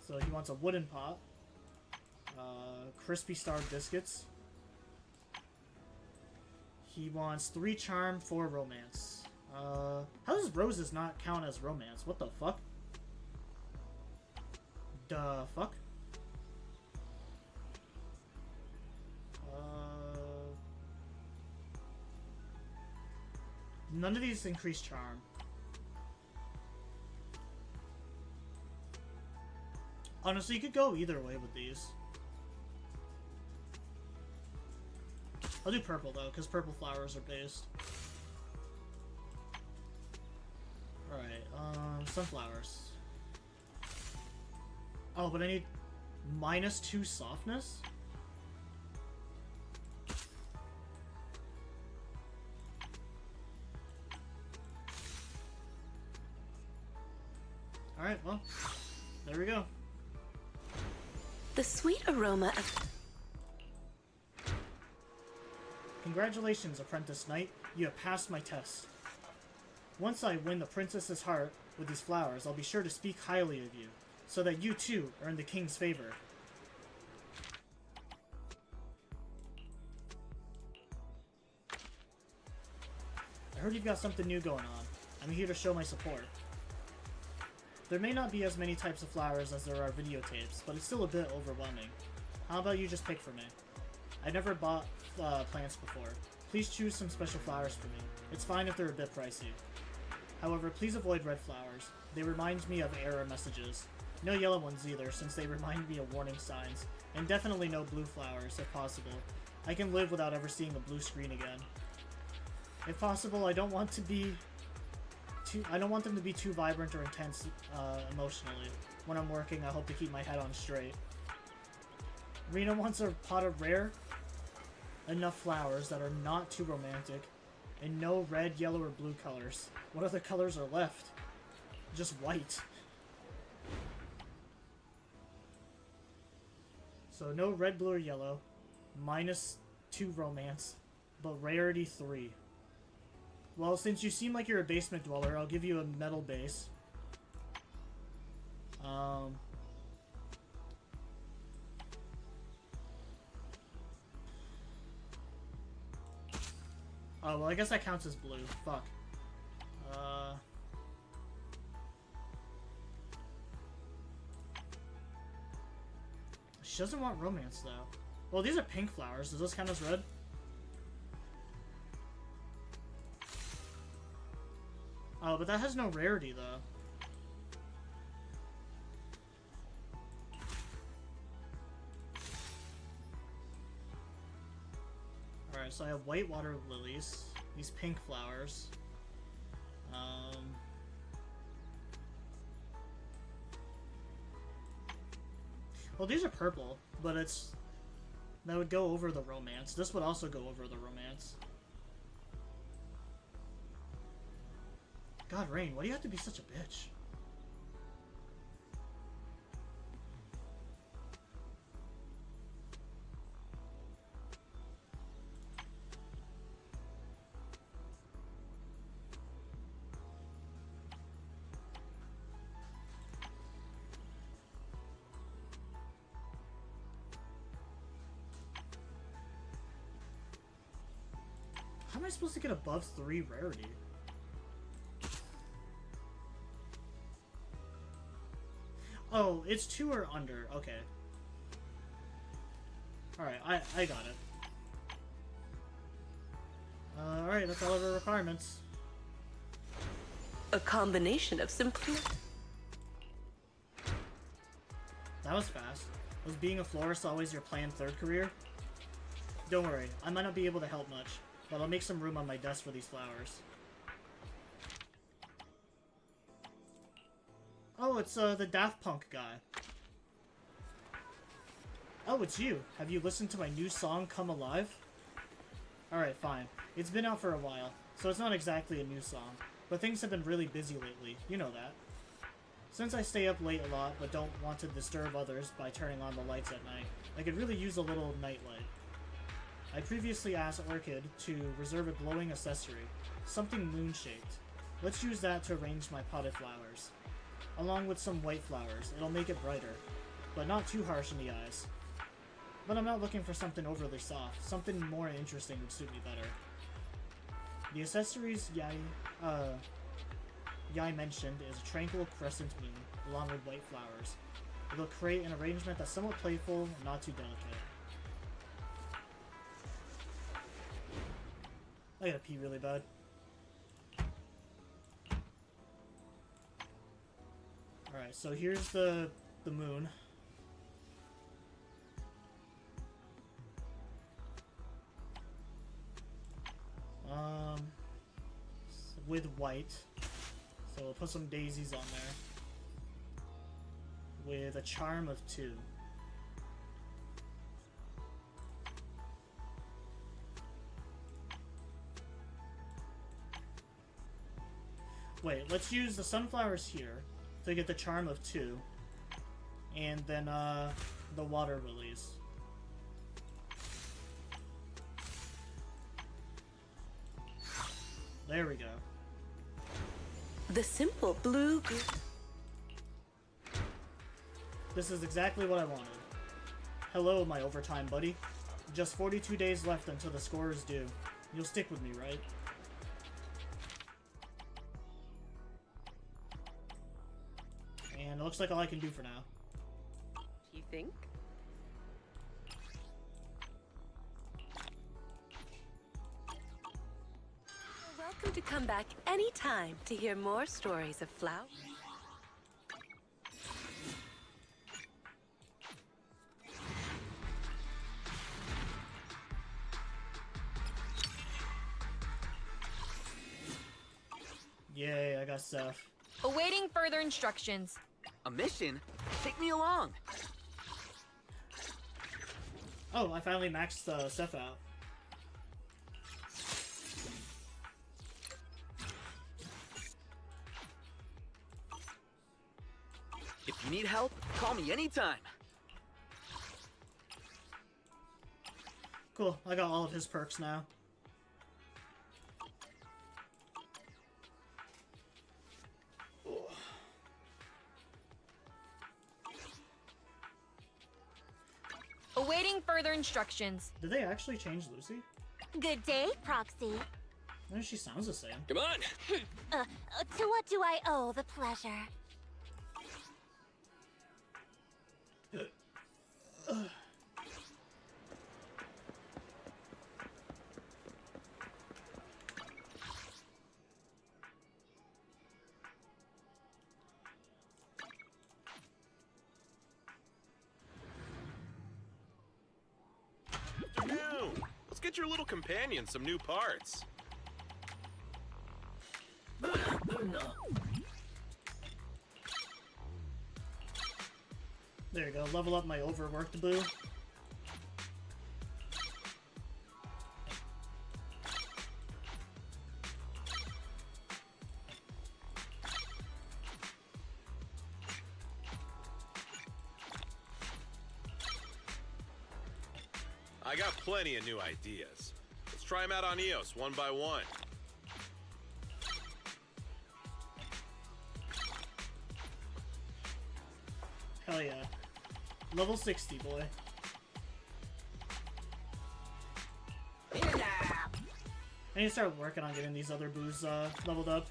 So he wants a wooden pot, crispy starred biscuits. He wants 3 charm, 4 romance. How does roses not count as romance? What the fuck? The fuck? None of these increase charm. Honestly, you could go either way with these. I'll do purple though, because purple flowers are based. Alright, sunflowers. Oh, but I need -2 softness? Alright, well, there we go. The sweet aroma of... Congratulations, Apprentice Knight. You have passed my test. Once I win the princess's heart with these flowers, I'll be sure to speak highly of you, so that you too earn the king's favor. I heard you've got something new going on. I'm here to show my support. There may not be as many types of flowers as there are videotapes, but it's still a bit overwhelming. How about you just pick for me? I never bought plants before. Please choose some special flowers for me. It's fine if they're a bit pricey. However, please avoid red flowers. They remind me of error messages. No yellow ones either, since they remind me of warning signs. And definitely no blue flowers, if possible. I can live without ever seeing a blue screen again. If possible, I don't want them to be too vibrant or intense emotionally. When I'm working, I hope to keep my head on straight. Rena wants a pot of rare enough flowers that are not too romantic, and no red, yellow, or blue colors. What other colors are left? Just white. So no red, blue, or yellow. -2 romance, but rarity 3. Well, since you seem like you're a basement dweller, I'll give you a metal base. Oh, well, I guess that counts as blue. Fuck. She doesn't want romance, though. Well, these are pink flowers. Does this count as red? Oh, but that has no rarity, though. Alright, so I have white water lilies. These pink flowers. Well, these are purple, but it's... That would go over the romance. This would also go over the romance. God, Rain, why do you have to be such a bitch? How am I supposed to get above 3 rarity? Oh, it's 2 or under. Okay. Alright, I got it. Alright, that's all of our requirements. A combination of simplicity. That was fast. Was being a florist always your planned 3rd career? Don't worry, I might not be able to help much, but I'll make some room on my desk for these flowers. Oh, it's the Daft Punk guy. Oh, it's you. Have you listened to my new song, Come Alive? Alright, fine. It's been out for a while, so it's not exactly a new song, but things have been really busy lately, you know that. Since I stay up late a lot, but don't want to disturb others by turning on the lights at night, I could really use a little nightlight. I previously asked Orchid to reserve a glowing accessory, something moon-shaped. Let's use that to arrange my potted flowers. Along with some white flowers, it'll make it brighter, but not too harsh in the eyes. But I'm not looking for something overly soft, something more interesting would suit me better. The accessories Yai mentioned is a tranquil crescent moon, along with white flowers. It'll create an arrangement that's somewhat playful and not too delicate. I gotta pee really bad. Alright, so here's the moon. With white. So we'll put some daisies on there. With a charm of 2. Wait, let's use the sunflowers here to get the charm of 2. And then, the water lilies. There we go. The simple blue... This is exactly what I wanted. Hello, my overtime buddy. Just 42 days left until the score is due. You'll stick with me, right? And it looks like all I can do for now. You think? You're welcome to come back anytime to hear more stories of flowers. Yay, I got stuff. Awaiting further instructions. A mission? Take me along. Oh, I finally maxed stuff out. If you need help, call me anytime. Cool, I got all of his perks now. Awaiting further instructions. Did they actually change Lucy? Good day, Proxy. She sounds the same. Come on! To what do I owe the pleasure? Let's get your little companion some new parts. There you go, level up my overworked boo. I got plenty of new ideas. Let's try them out on EOS one by one. Hell yeah. Level 60, boy. I need to start working on getting these other boos leveled up.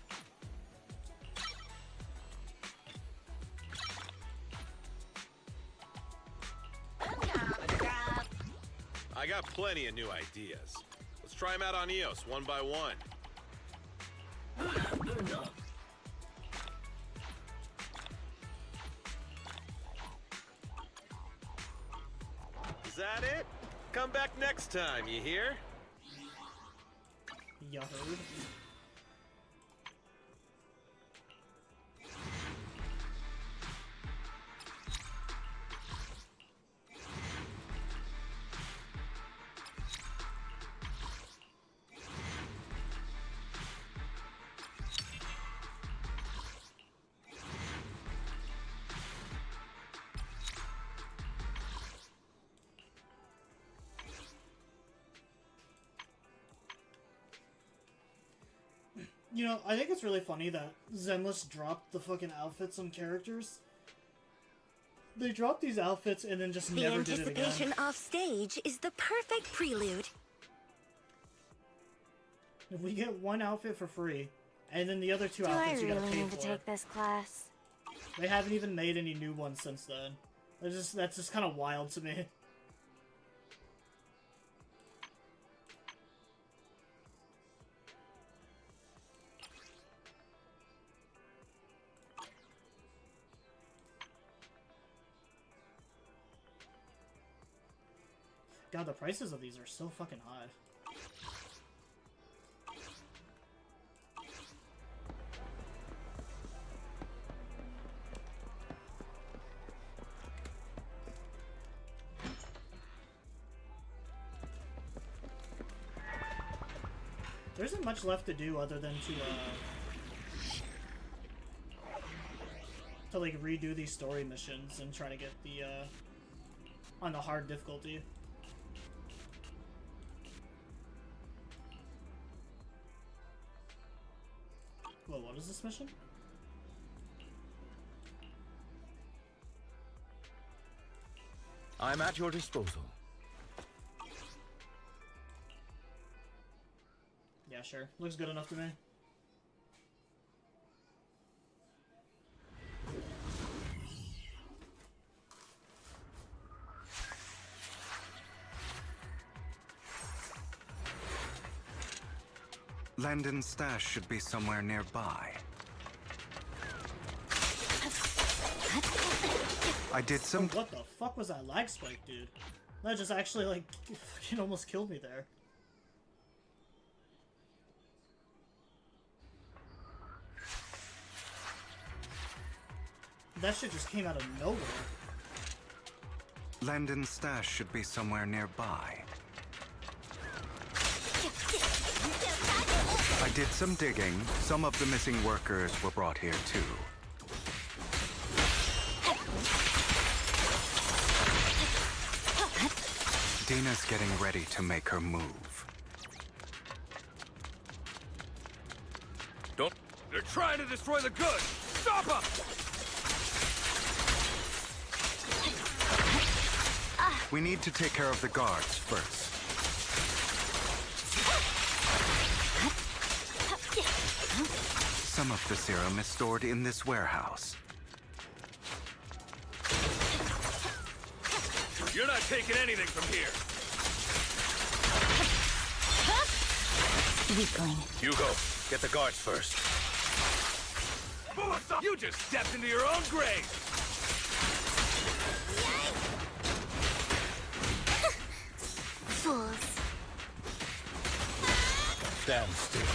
I got plenty of new ideas. Let's try them out on EOS one by one. Is that it? Come back next time, you hear? You heard? You know, I think it's really funny that Zenless dropped the fucking outfits on characters. They dropped these outfits and then just never did it again. The anticipation off stage is the perfect prelude. If we get one outfit for free, and then the other two outfits you gotta pay for. To take this class? They haven't even made any new ones since then. That's just kind of wild to me. God, the prices of these are so fucking high. There isn't much left to do other than to like redo these story missions and try to get the on the hard difficulty. Whoa, what is this mission? I'm at your disposal. Yeah, sure. Looks good enough to me. Landon's stash should be somewhere nearby. I did some... Oh, what the fuck was that lag spike, dude? That just actually, like, fucking almost killed me there. That shit just came out of nowhere. Landon's stash should be somewhere nearby. I did some digging. Some of the missing workers were brought here too. Dina's getting ready to make her move. Don't... They're trying to destroy the goods! Stop them! We need to take care of the guards first. Some of the serum is stored in this warehouse. You're not taking anything from here! Weakling. Hugo, get the guards first. You just stepped into your own grave! Fools. Stand still.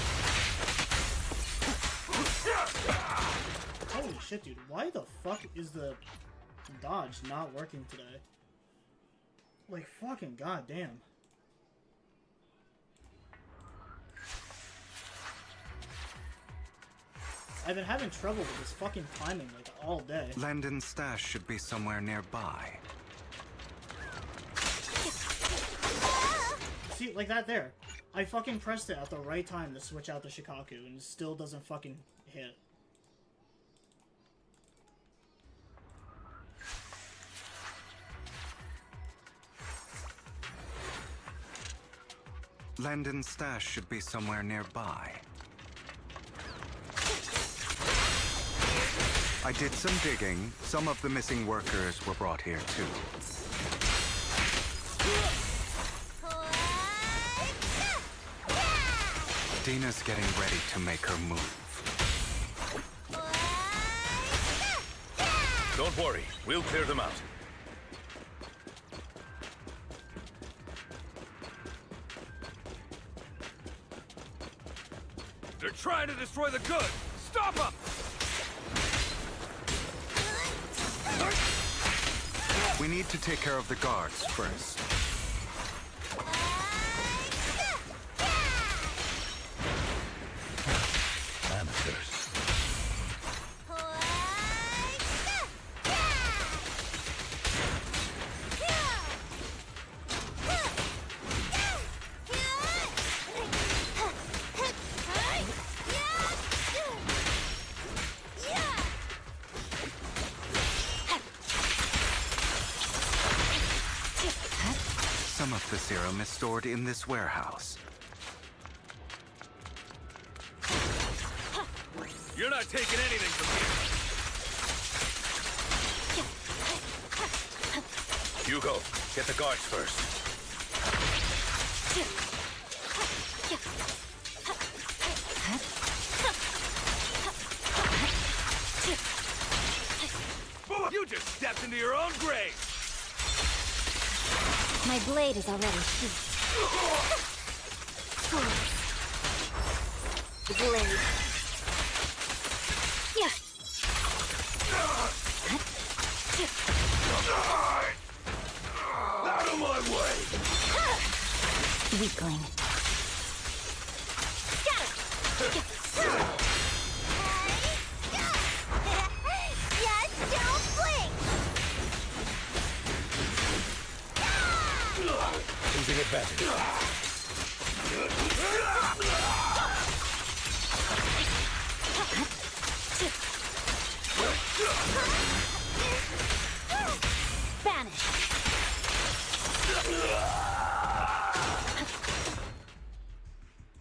Holy shit, dude. Why the fuck is the dodge not working today? Like, fucking goddamn. I've been having trouble with this fucking timing, like, all day. Landon's stash should be somewhere nearby. See, like that there. I fucking pressed it at the right time to switch out the Shikaku, and it still doesn't fucking hit. Landon's stash should be somewhere nearby. I did some digging. Some of the missing workers were brought here too. Dina's getting ready to make her move. Don't worry, we'll clear them out. They're trying to destroy the goods! Stop them! We need to take care of the guards first. Amateurs. Some of the serum is stored in this warehouse. You're not taking anything from me! Hugo, get the guards first. You just stepped into your own grave! My blade is already sheathed. The blade. Yeah. Out of my way! Weakling. Yes, don't blink! Losing advantage. Vanish.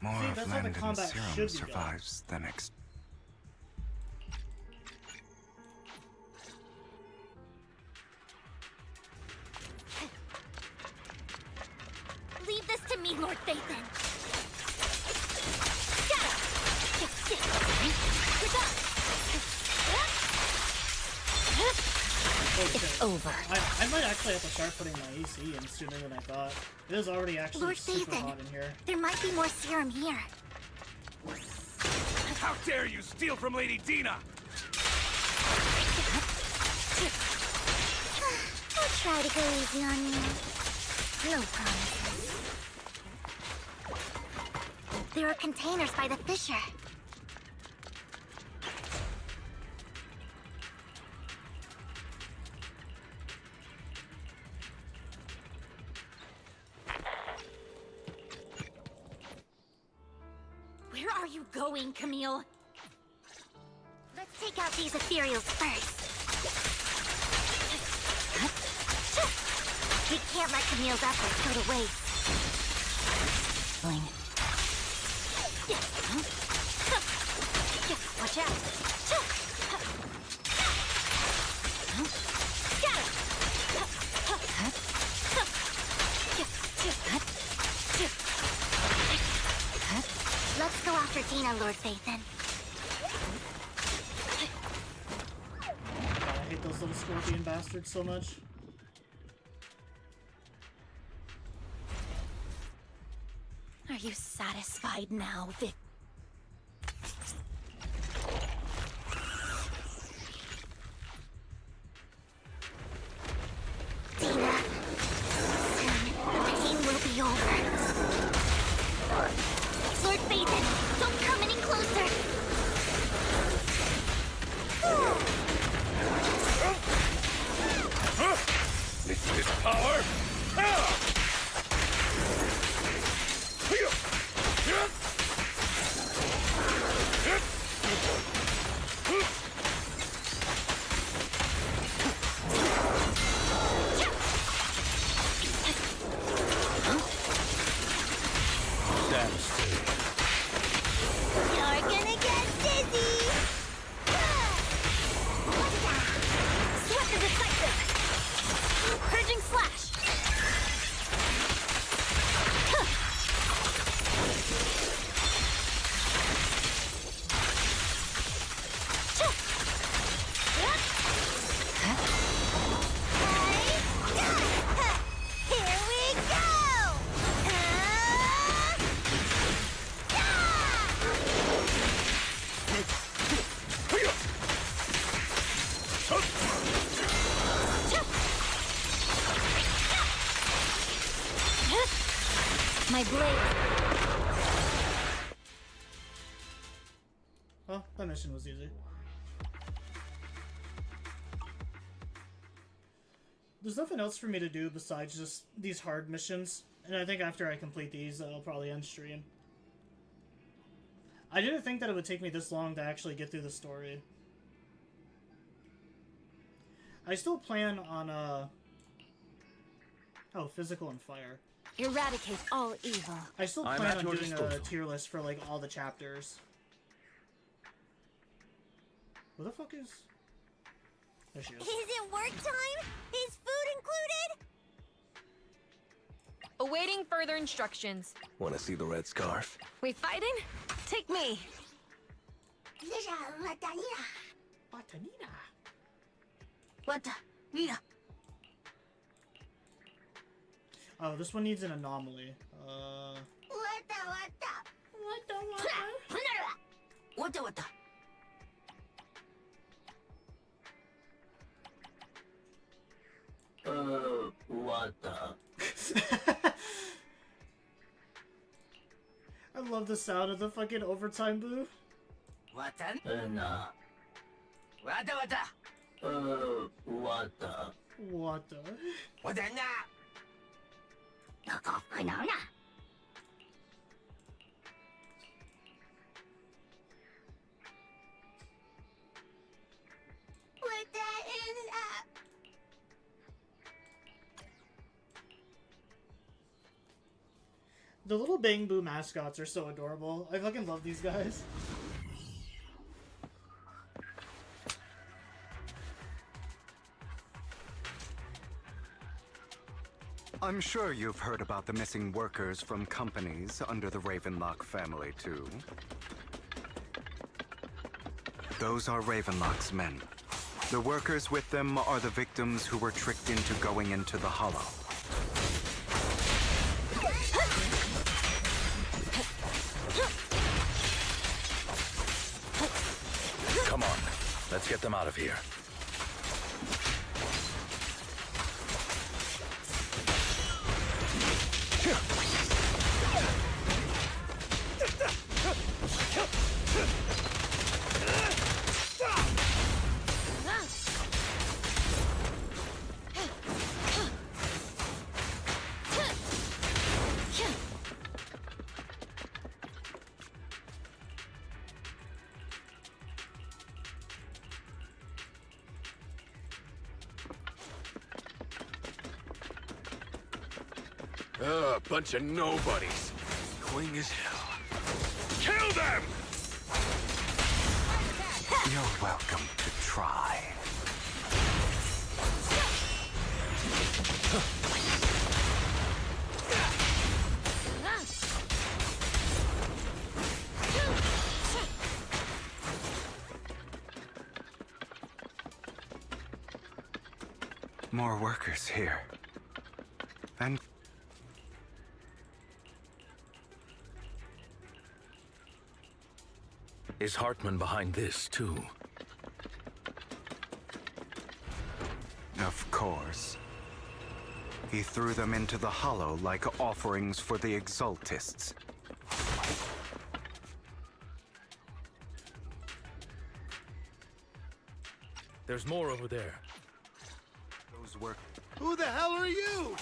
More See, of that's how the Landon's combat serum should be survives the next. Leave this to me, Lord Phaethon. It's over. I might actually have to start putting my AC in sooner than I thought. It is already actually Lord super Phaethon, hot in here. there might be more serum here. How dare you steal from Lady Dina! I'll try to go easy on you. No promises. There are containers by the fissure. Where are you going, Camille? Let's take out these ethereals first. We can't let Camille's efforts go to waste. Watch out. Let's go after Dina, Lord Phaethon. God, I hate those little scorpion bastards so much. Are you satisfied now, Vic? Dina, soon the pain will be over. Lord Phaethon, don't come any closer. This power! Decisive! Purging slash! Here we go! My blade. Oh, that mission was easy. There's nothing else for me to do besides just these hard missions, and I think after I complete these, I'll probably end stream. I didn't think that it would take me this long to actually get through the story. I still plan on, oh, physical and fire. Eradicate all evil. I still plan on doing a tier list for, like, all the chapters. Where the fuck is... There she is. Is it work time? Is food included? Awaiting further instructions. Want to see the red scarf? We fighting? Take me. Oh, this one needs an anomaly. What the? I love the sound of the fucking overtime boo. What the? Nah. What the? What the? What the? What the? The little Bang Boo mascots are so adorable. I fucking love these guys. I'm sure you've heard about the missing workers from companies under the Ravenlock family, too. Those are Ravenlock's men. The workers with them are the victims who were tricked into going into the Hollow. Come on, let's get them out of here. Bunch of nobodies. Quick as hell. Kill them! You're welcome to try. More workers here. And Is Hartman behind this, too? of course. He threw them into the Hollow like offerings for the Exaltists. There's more over there. Those were... Who the hell are you?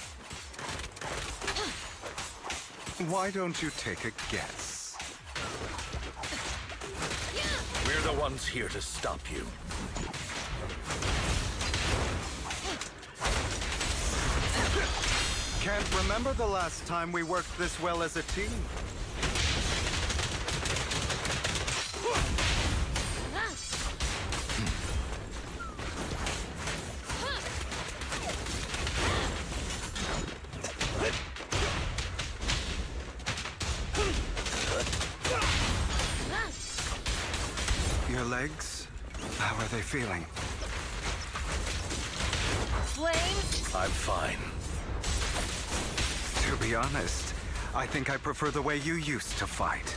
Why don't you take a guess? We're the ones here to stop you. Can't remember the last time we worked this well as a team. legs? How are they feeling? Flames? I'm fine. To be honest, I think I prefer the way you used to fight.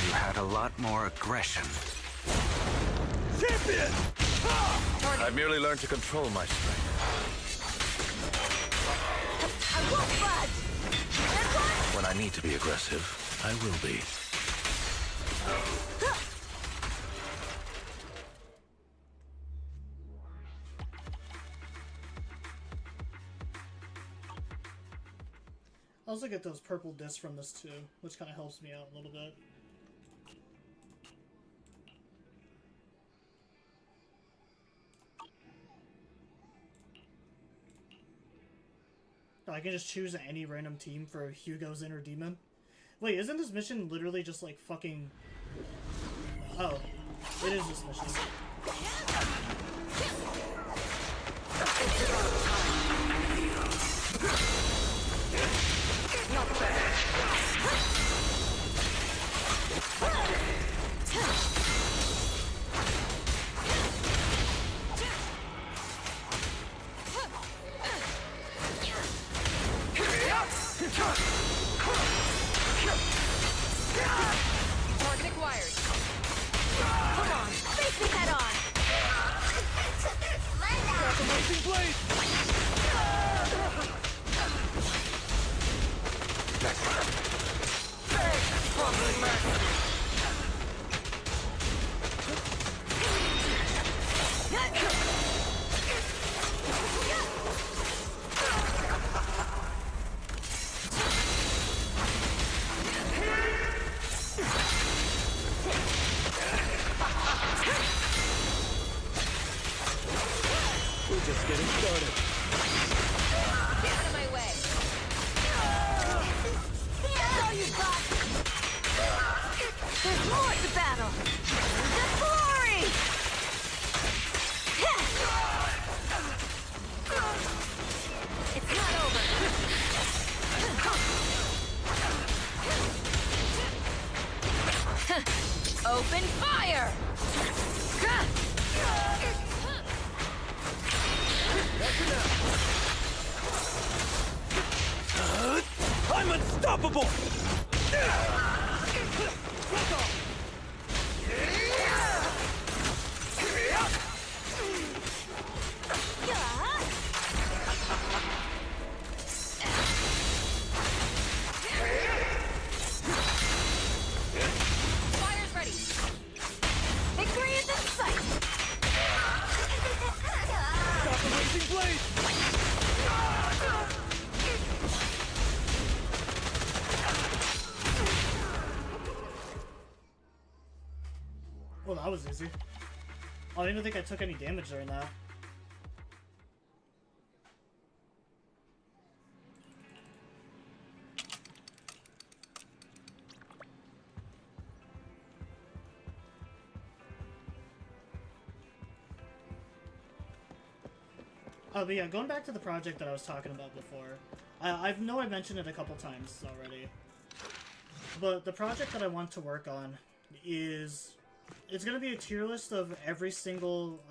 You had a lot more aggression. Champion! I've merely learned to control my strength. I won't budge! When I need to be aggressive, I will be. I also get those purple discs from this too, which kind of helps me out a little bit. I can just choose any random team for Hugo's Inner Demon. Wait, isn't this mission literally just like fucking... Oh, it is this mission. Not bad. Target acquired. Come on, face me head on. Amazing blade! We're just getting started. Get out of my way. That's all you got. There's more to battle. The glory. It's not over. Open fire! I'm unstoppable! Fire's ready. Victory is in sight. Stop the raging blade! Well, that was easy. I don't even think I took any damage during that. Oh, but yeah, going back to the project that I was talking about before. I know I mentioned it a couple times already. But the project that I want to work on is... It's gonna be a tier list of every single,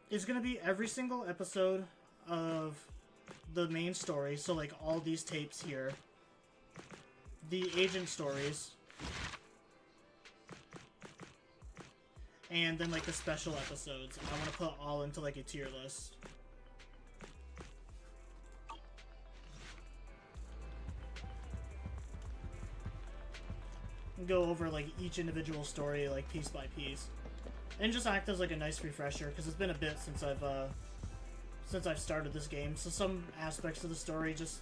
it's gonna be every single episode of the main story, so like all these tapes here. The agent stories. And then like the special episodes. I want to put all into like a tier list. Go over like each individual story like piece by piece, and just act as like a nice refresher because it's been a bit since I've started this game, so some aspects of the story just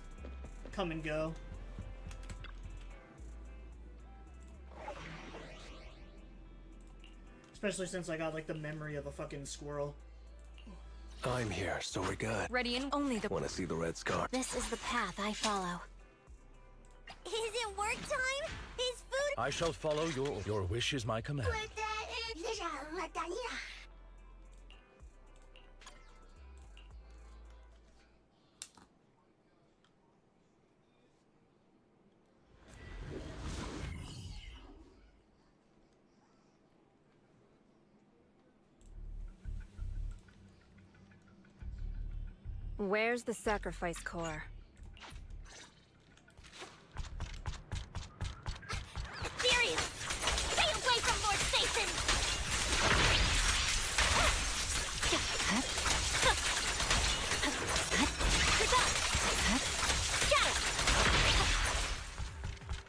come and go. Especially since I got like the memory of a fucking squirrel. I'm here, so we're good. Ready and only the... Wanna see the red scarf? This is the path I follow. Is it work time? Is food... I shall follow your wish is my command. Where's the sacrifice core? Ethereal! Stay away from Lord Satan!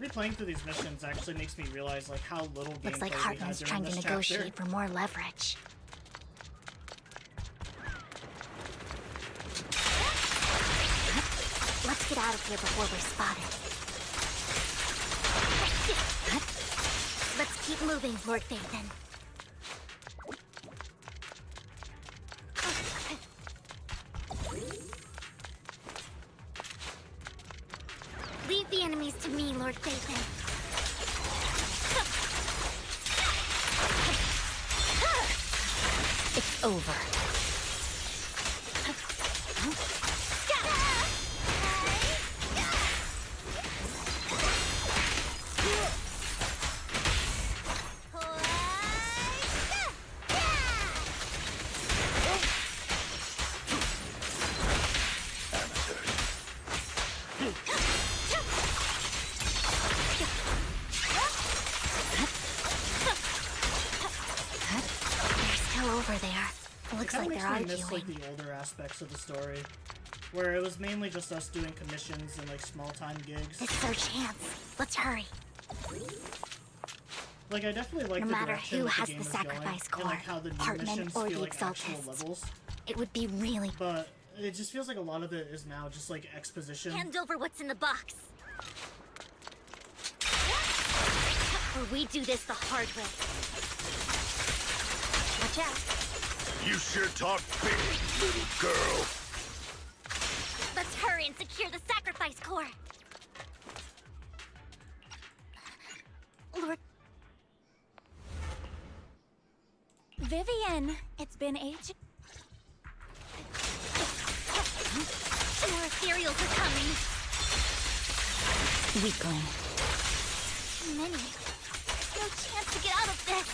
Replaying through these missions actually makes me realize like how little gameplay Looks like we had Hartman's during trying to this negotiate chapter. for more leverage. Let's get out of here before we're spotted. Let's keep moving, Lord Phaethon. Leave the enemies to me, Lord Phaethon. It's over. Over there. Looks like they're I miss like arguing. the older aspects of the story, where it was mainly just us doing commissions and like small time gigs. This is our chance. Let's hurry. Like I definitely like No the matter direction who that has the game the is going, sacrifice and core, like how the new Hartman missions or feel the like actual Exaltists. levels. It would be really. But it just feels like a lot of it is now just like exposition. Hand over what's in the box. Or we do this the hard way. Watch out. You sure talk big, little girl. Let's hurry and secure the sacrifice core. Lord. Vivian, it's been ages. More ethereals are coming. Weakling. Too many. No chance to get out of this.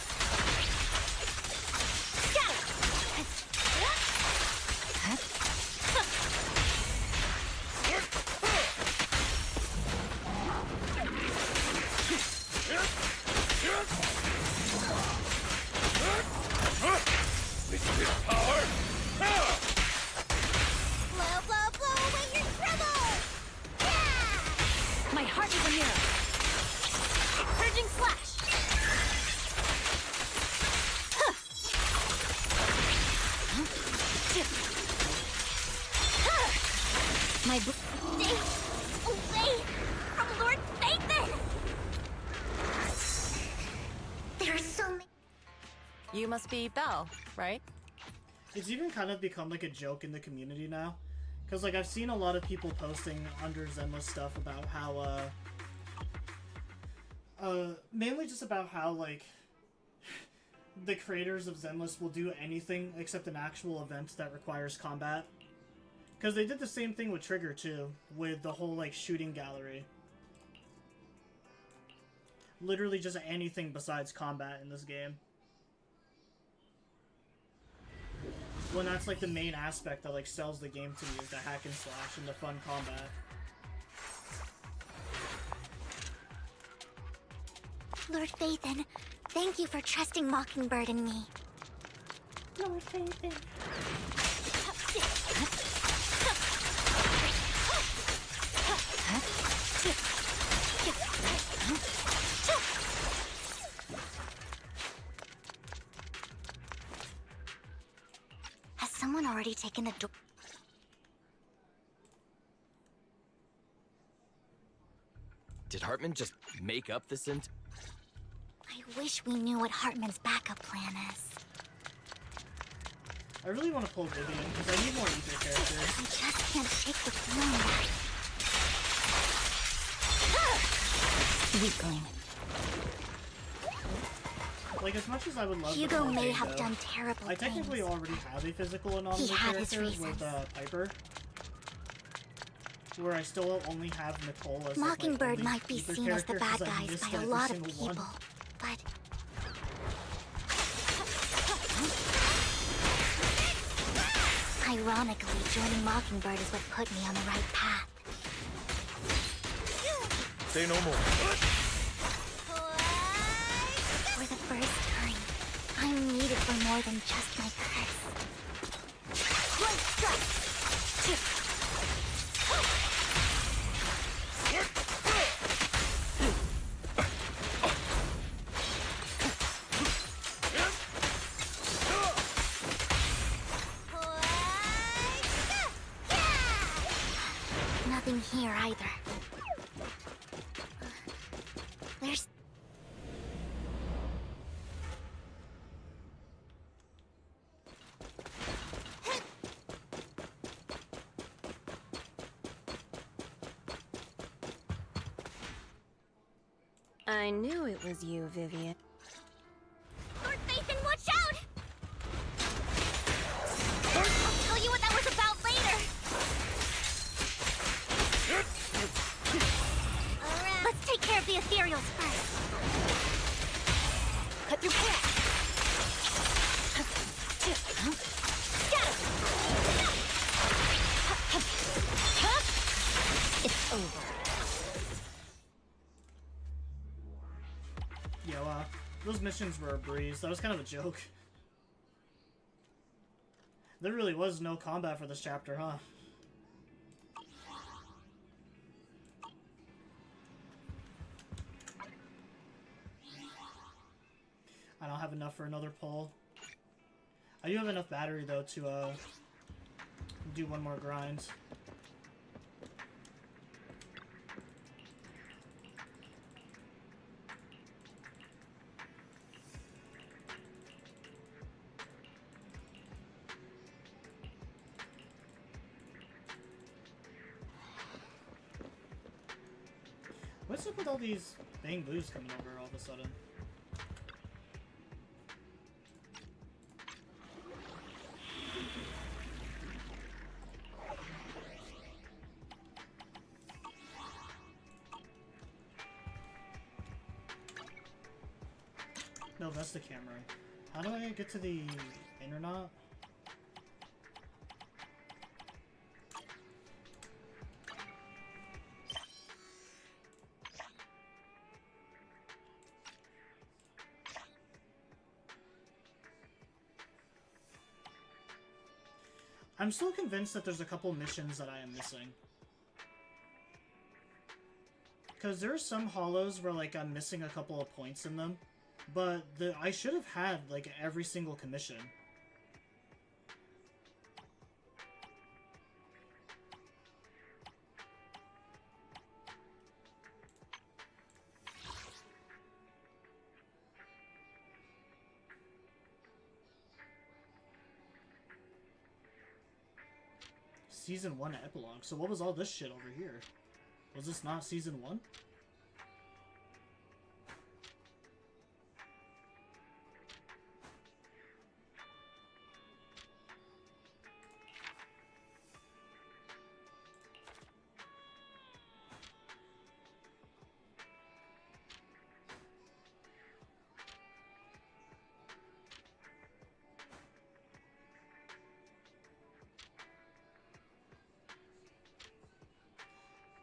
Blow, blow, blow away your trouble! My heart is a mirror. Purging flash! My Stay away from Lord Phaethon! There are so many. You must be Belle, right? It's even kind of become like a joke in the community now. Because like I've seen a lot of people posting under Zenless stuff about how mainly just about how like the creators of Zenless will do anything except an actual event that requires combat. Because they did the same thing with Trigger too, with the whole like shooting gallery. Literally just anything besides combat in this game. When that's like the main aspect that like sells the game to me is the hack and slash and the fun combat. Lord Phaethon, thank you for trusting Mockingbird and me. Lord Phaethon. Has someone already taken the door? Did Hartman just make up this I wish we knew what Hartman's backup plan is. I really want to pull Vivian because I need more ether characters. I just can't shake the feeling that... Weakling. Like as much as I would love to Hugo pull may Jane, have though, done terrible I technically things. already have a physical anomaly He had his character with reasons. Piper. Where I still only have Nicole as Mockingbird like, my only might be ether seen as the character, bad 'cause I guys missed by a every lot of single people, one. but... I Ironically, joining Mockingbird is what put me on the right path. Say no more. For the first time, I'm needed for more than just my curse. Light strike! Nothing here either. There's... I knew it was you, Vivian. Lord Phaethon, watch out! I'll tell you what that was about later. Let's take care of the ethereals first. Cut through path. It's over. Yo, those missions were a breeze. That was kind of a joke. There really was no combat for this chapter, huh? I don't have enough for another pull. I do have enough battery, though, to, do one more grind. What's up with all these bang boos coming over all of a sudden? No, that's the camera. How do I get to the internet? I'm still convinced that there's a couple missions that I am missing. Because there are some hollows where, like, I'm missing a couple of points in them. But I should have had, like, every single commission. Season 1 epilogue. So what was all this shit over here? Was this not Season 1?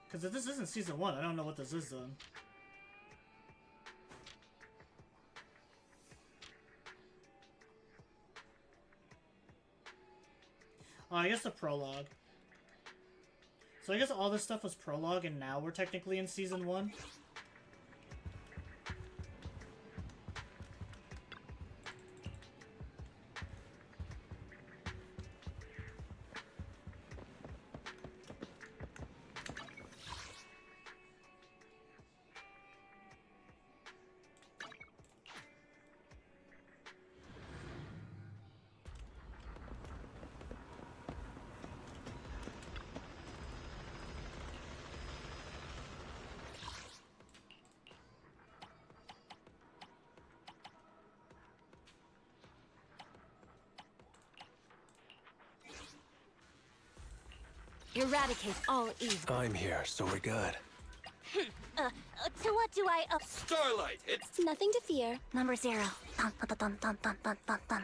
Because if this isn't Season 1, I don't know what this is then. Oh, I guess the prologue. So I guess all this stuff was prologue, and now we're technically in Season 1? Eradicate all evil. I'm here, so we're good. To what do I... Starlight, it's... Nothing to fear. Number 0. Dun, dun, dun, dun, dun, dun, dun, dun.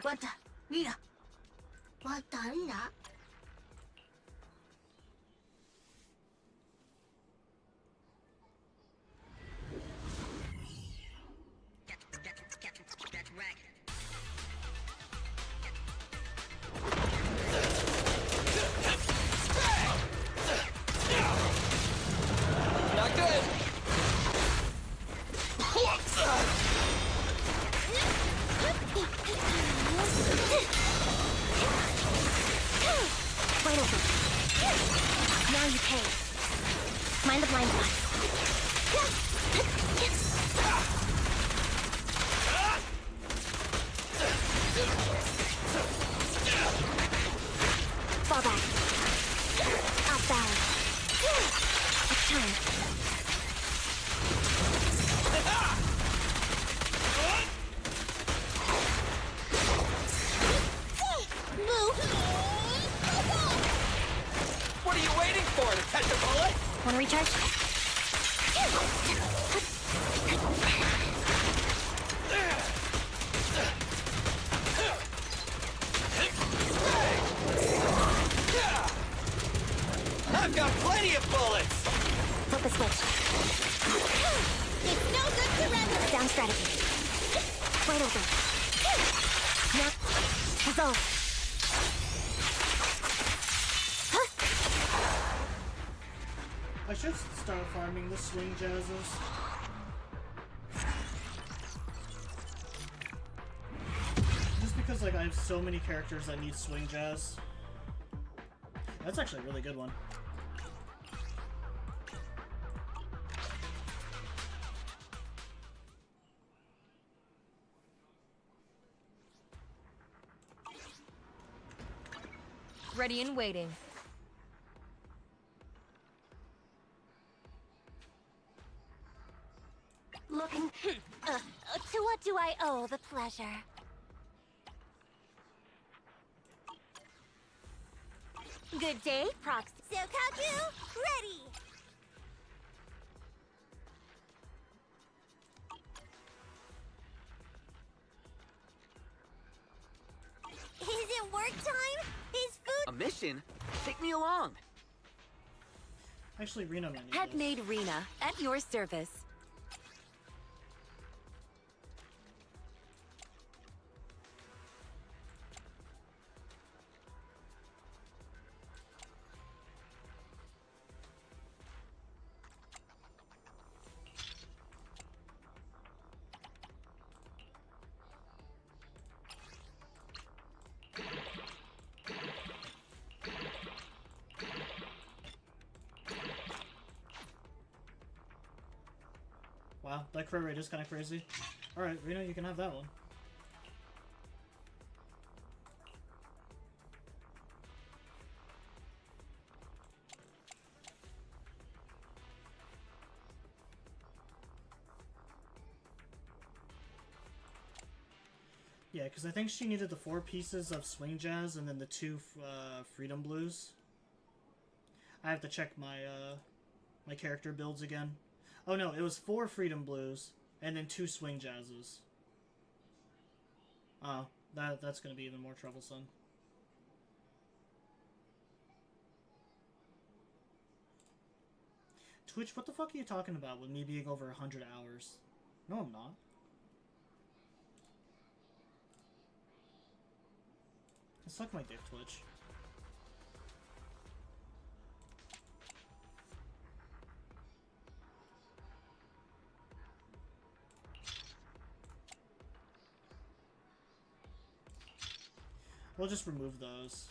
Hey, mind the blind spot. Fall back. Off balance. It's time. What are you waiting for? To catch a bullet? Wanna recharge? I've got plenty of bullets! Flip the switch. It's no good to render. Down strategy. Wide open. Now, resolve. I should start farming the swing jazzes. Just because, like, I have so many characters that need swing jazz. That's actually a really good one. Ready and waiting. Looking. To what do I owe the pleasure? Good day, Prox. Sokaku, ready! Is it work time? Is food— A mission? Take me along. Actually, Rena might need Pet this. maid Rena, at your service. Wow, that crit rate is kind of crazy. Alright, Rena, you can have that one. Yeah, because I think she needed the 4 pieces of swing jazz and then the 2 freedom blues. I have to check my my character builds again. Oh no, it was 4 freedom blues and then 2 swing jazzes. Oh, that's gonna be even more troublesome. Twitch, what the fuck are you talking about with me being over 100 hours? No, I'm not. Suck my dick, Twitch. We'll just remove those.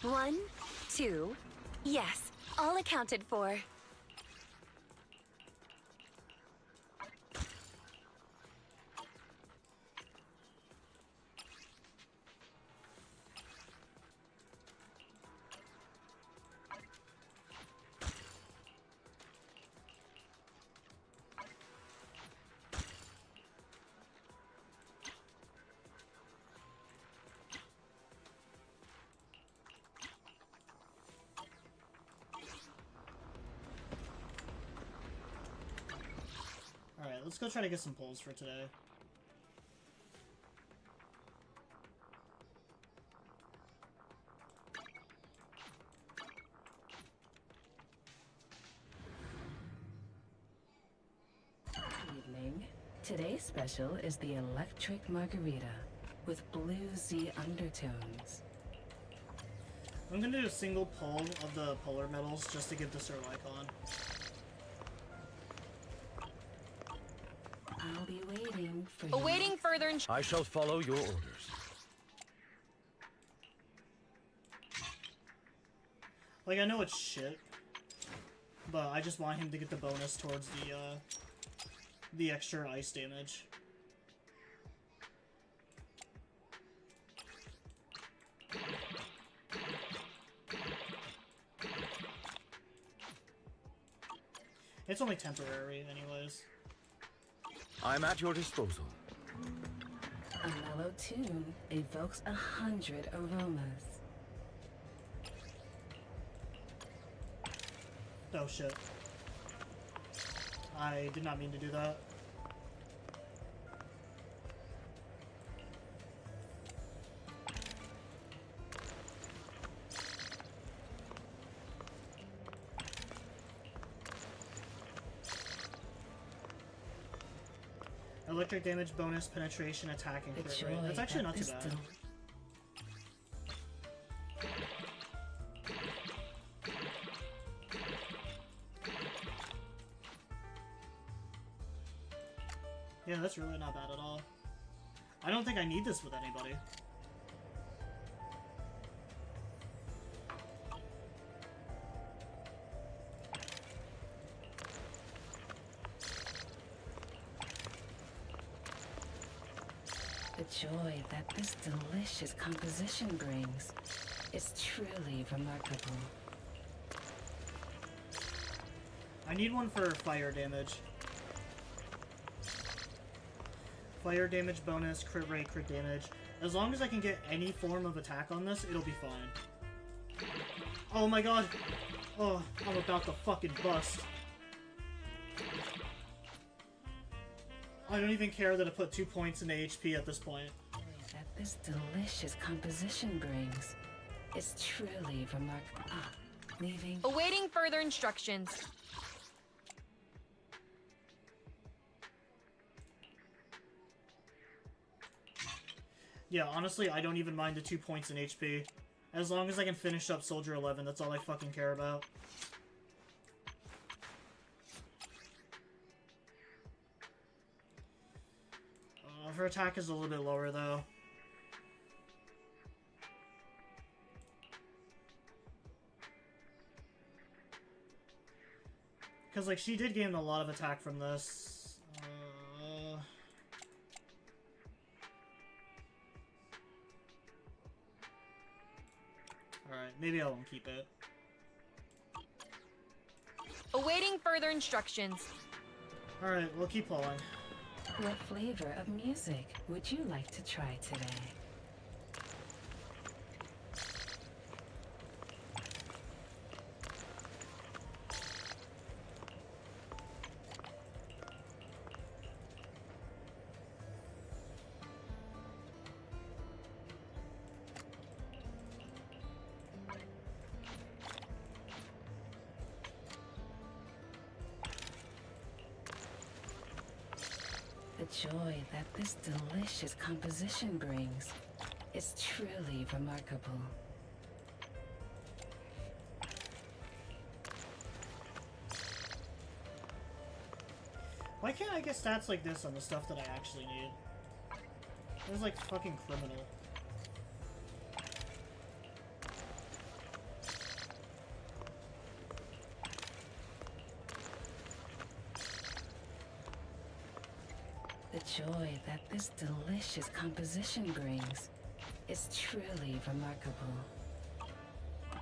One, 2, yes, all accounted for. Alright, let's go try to get some polls for today. Evening. Today's special is the electric margarita with blue Z undertones. I'm gonna do a single poll of the polar metals just to give this her icon. further I shall follow your orders. Like, I know it's shit, but I just want him to get the bonus towards the extra ice damage. It's only temporary, anyways. I'm at your disposal. A mellow tune evokes 100 aromas. Oh shit. I did not mean to do that. Electric damage bonus, penetration, attack, and crit rate. That's actually not too bad. Yeah, that's really not bad at all. I don't think I need this with anybody. The joy that this delicious composition brings is truly remarkable. I need one for fire damage. Fire damage bonus, crit rate, crit damage. As long as I can get any form of attack on this, it'll be fine. Oh my god! Oh, I'm about to fucking bust. I don't even care that I put 2 points into HP at this point. That this delicious composition brings is truly remarkable. Leaving. Awaiting further instructions. Yeah, honestly, I don't even mind the 2 points in HP. As long as I can finish up Soldier 11, that's all I fucking care about. Her attack is a little bit lower, though. Because, like, she did gain a lot of attack from this. Alright, maybe I won't keep it. Awaiting further instructions. Alright, we'll keep pulling. What flavor of music would you like to try today? The joy that this delicious composition brings is truly remarkable. Why can't I get stats like this on the stuff that I actually need? It was like fucking criminal. The joy that this delicious composition brings is truly remarkable.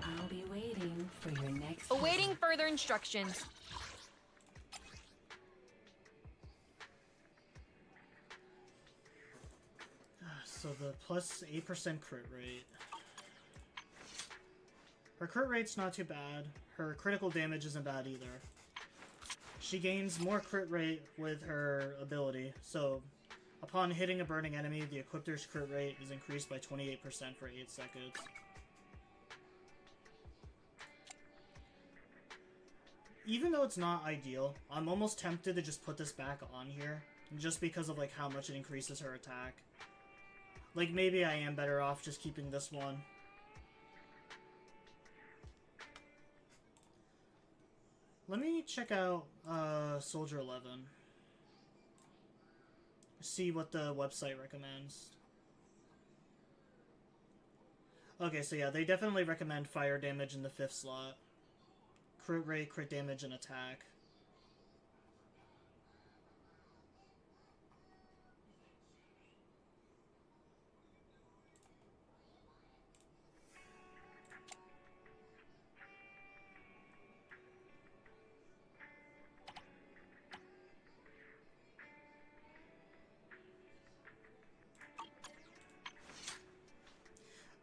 I'll be waiting for your next Awaiting further instructions. So the plus 8% crit rate. Her crit rate's not too bad. Her critical damage isn't bad either. She gains more crit rate with her ability, so upon hitting a burning enemy, the Equipter's crit rate is increased by 28% for 8 seconds. Even though it's not ideal, I'm almost tempted to just put this back on here, just because of like how much it increases her attack. Like, maybe I am better off just keeping this one. Let me check out Soldier 11. see what the website recommends. Okay, so yeah, they definitely recommend fire damage in the 5th slot. Crit rate, crit damage, and attack.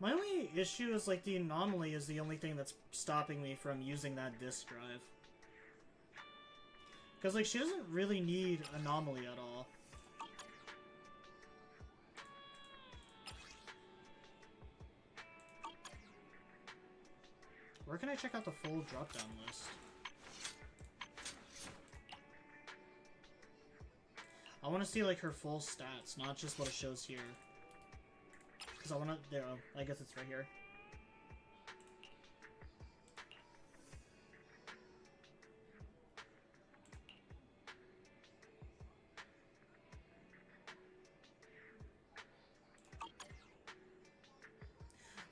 My only issue is, like, the anomaly is the only thing that's stopping me from using that disk drive. Because, like, she doesn't really need anomaly at all. Where can I check out the full drop-down list? I want to see, like, her full stats, not just what it shows here. Because I want to... There, oh, I guess it's right here.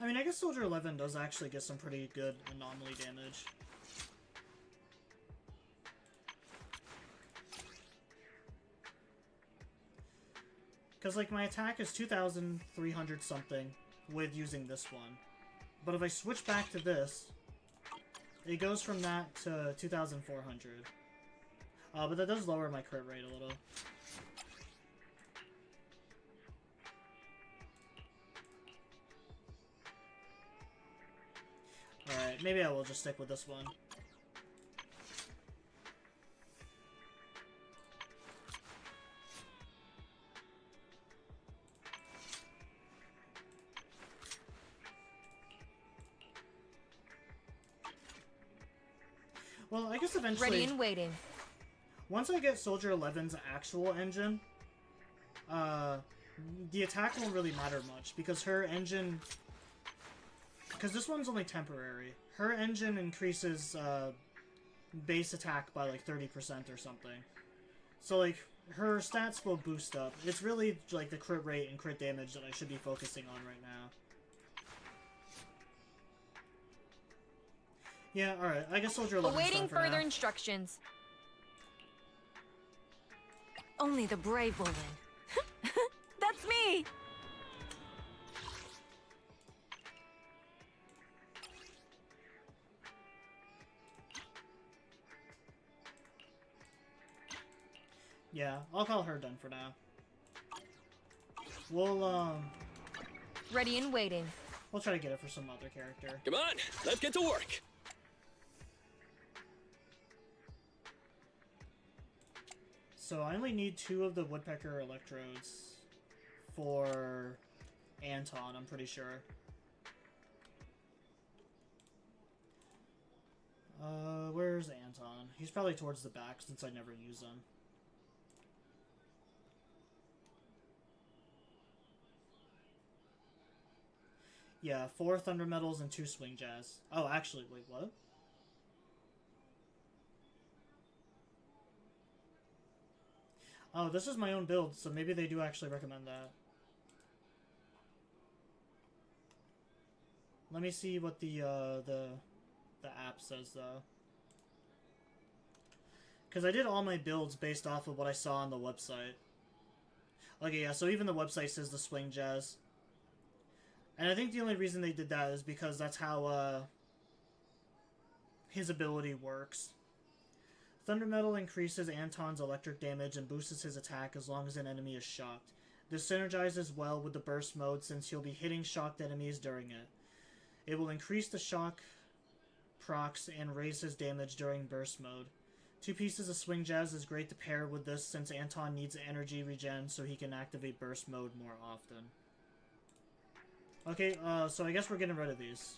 I mean, I guess Soldier 11 does actually get some pretty good anomaly damage. Because, like, my attack is 2,300 something with using this one. But if I switch back to this, it goes from that to 2,400. But that does lower my crit rate a little. Alright, maybe I will just stick with this one. Well, I guess eventually... Ready and waiting. Once I get Soldier 11's actual engine, the attack won't really matter much, because her engine... Because this one's only temporary. Her engine increases base attack by like 30% or something. So like, her stats will boost up. It's really like the crit rate and crit damage that I should be focusing on right now. Yeah, alright. I guess Soldier 11's Awaiting done for further now. instructions. Only the brave will win. That's me! Yeah, I'll call her done for now. We'll, Ready and waiting. We'll try to get it for some other character. Come on, let's get to work. So I only need 2 of the Woodpecker electrodes for Anton, I'm pretty sure. Where's Anton? He's probably towards the back since I never use him. Yeah, 4 Thunder Metals and 2 Swing Jazz. Oh, actually, wait, what? Oh, this is my own build, so maybe they do actually recommend that. Let me see what the app says, though. Because I did all my builds based off of what I saw on the website. Okay, yeah, so even the website says the Swing Jazz. And I think the only reason they did that is because that's how, his ability works. Thunder Metal increases Anton's electric damage and boosts his attack as long as an enemy is shocked. This synergizes well with the burst mode since he'll be hitting shocked enemies during it. It will increase the shock procs and raise his damage during burst mode. 2 pieces of Swing Jazz is great to pair with this since Anton needs energy regen so he can activate burst mode more often. Okay, so I guess we're getting rid of these.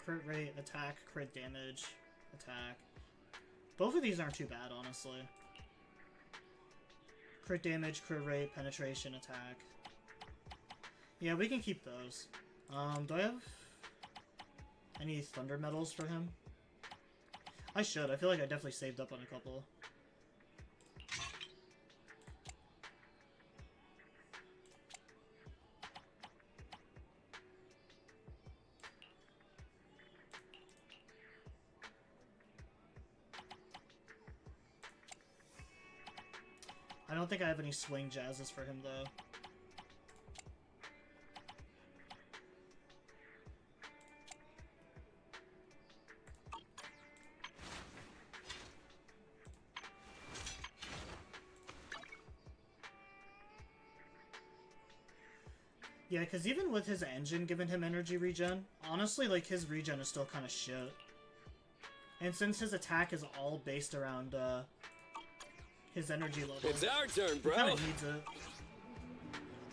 Crit rate, attack, crit damage, attack. Both of these aren't too bad, honestly. Crit damage, crit rate, penetration, attack. Yeah, we can keep those. Do I have any thunder medals for him? I should. I feel like I definitely saved up on a couple. I don't think I have any swing jazzes for him, though. Yeah, because even with his engine giving him energy regen, honestly, like, his regen is still kind of shit. And since his attack is all based around, his energy level. It's our turn, bro. He kind of needs it.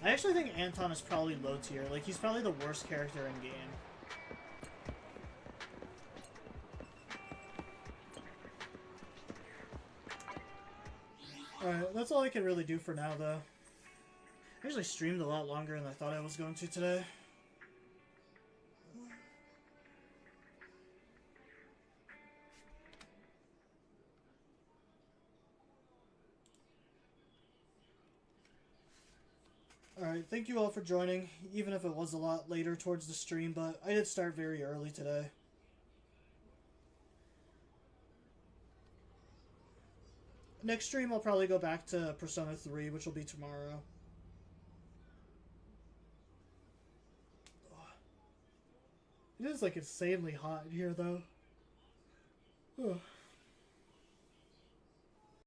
I actually think Anton is probably low tier. Like, he's probably the worst character in game. Alright, that's all I can really do for now, though. I actually streamed a lot longer than I thought I was going to today. Alright, thank you all for joining, even if it was a lot later towards the stream, but I did start very early today. Next stream I'll probably go back to Persona 3, which will be tomorrow. It is like insanely hot in here though. Ugh.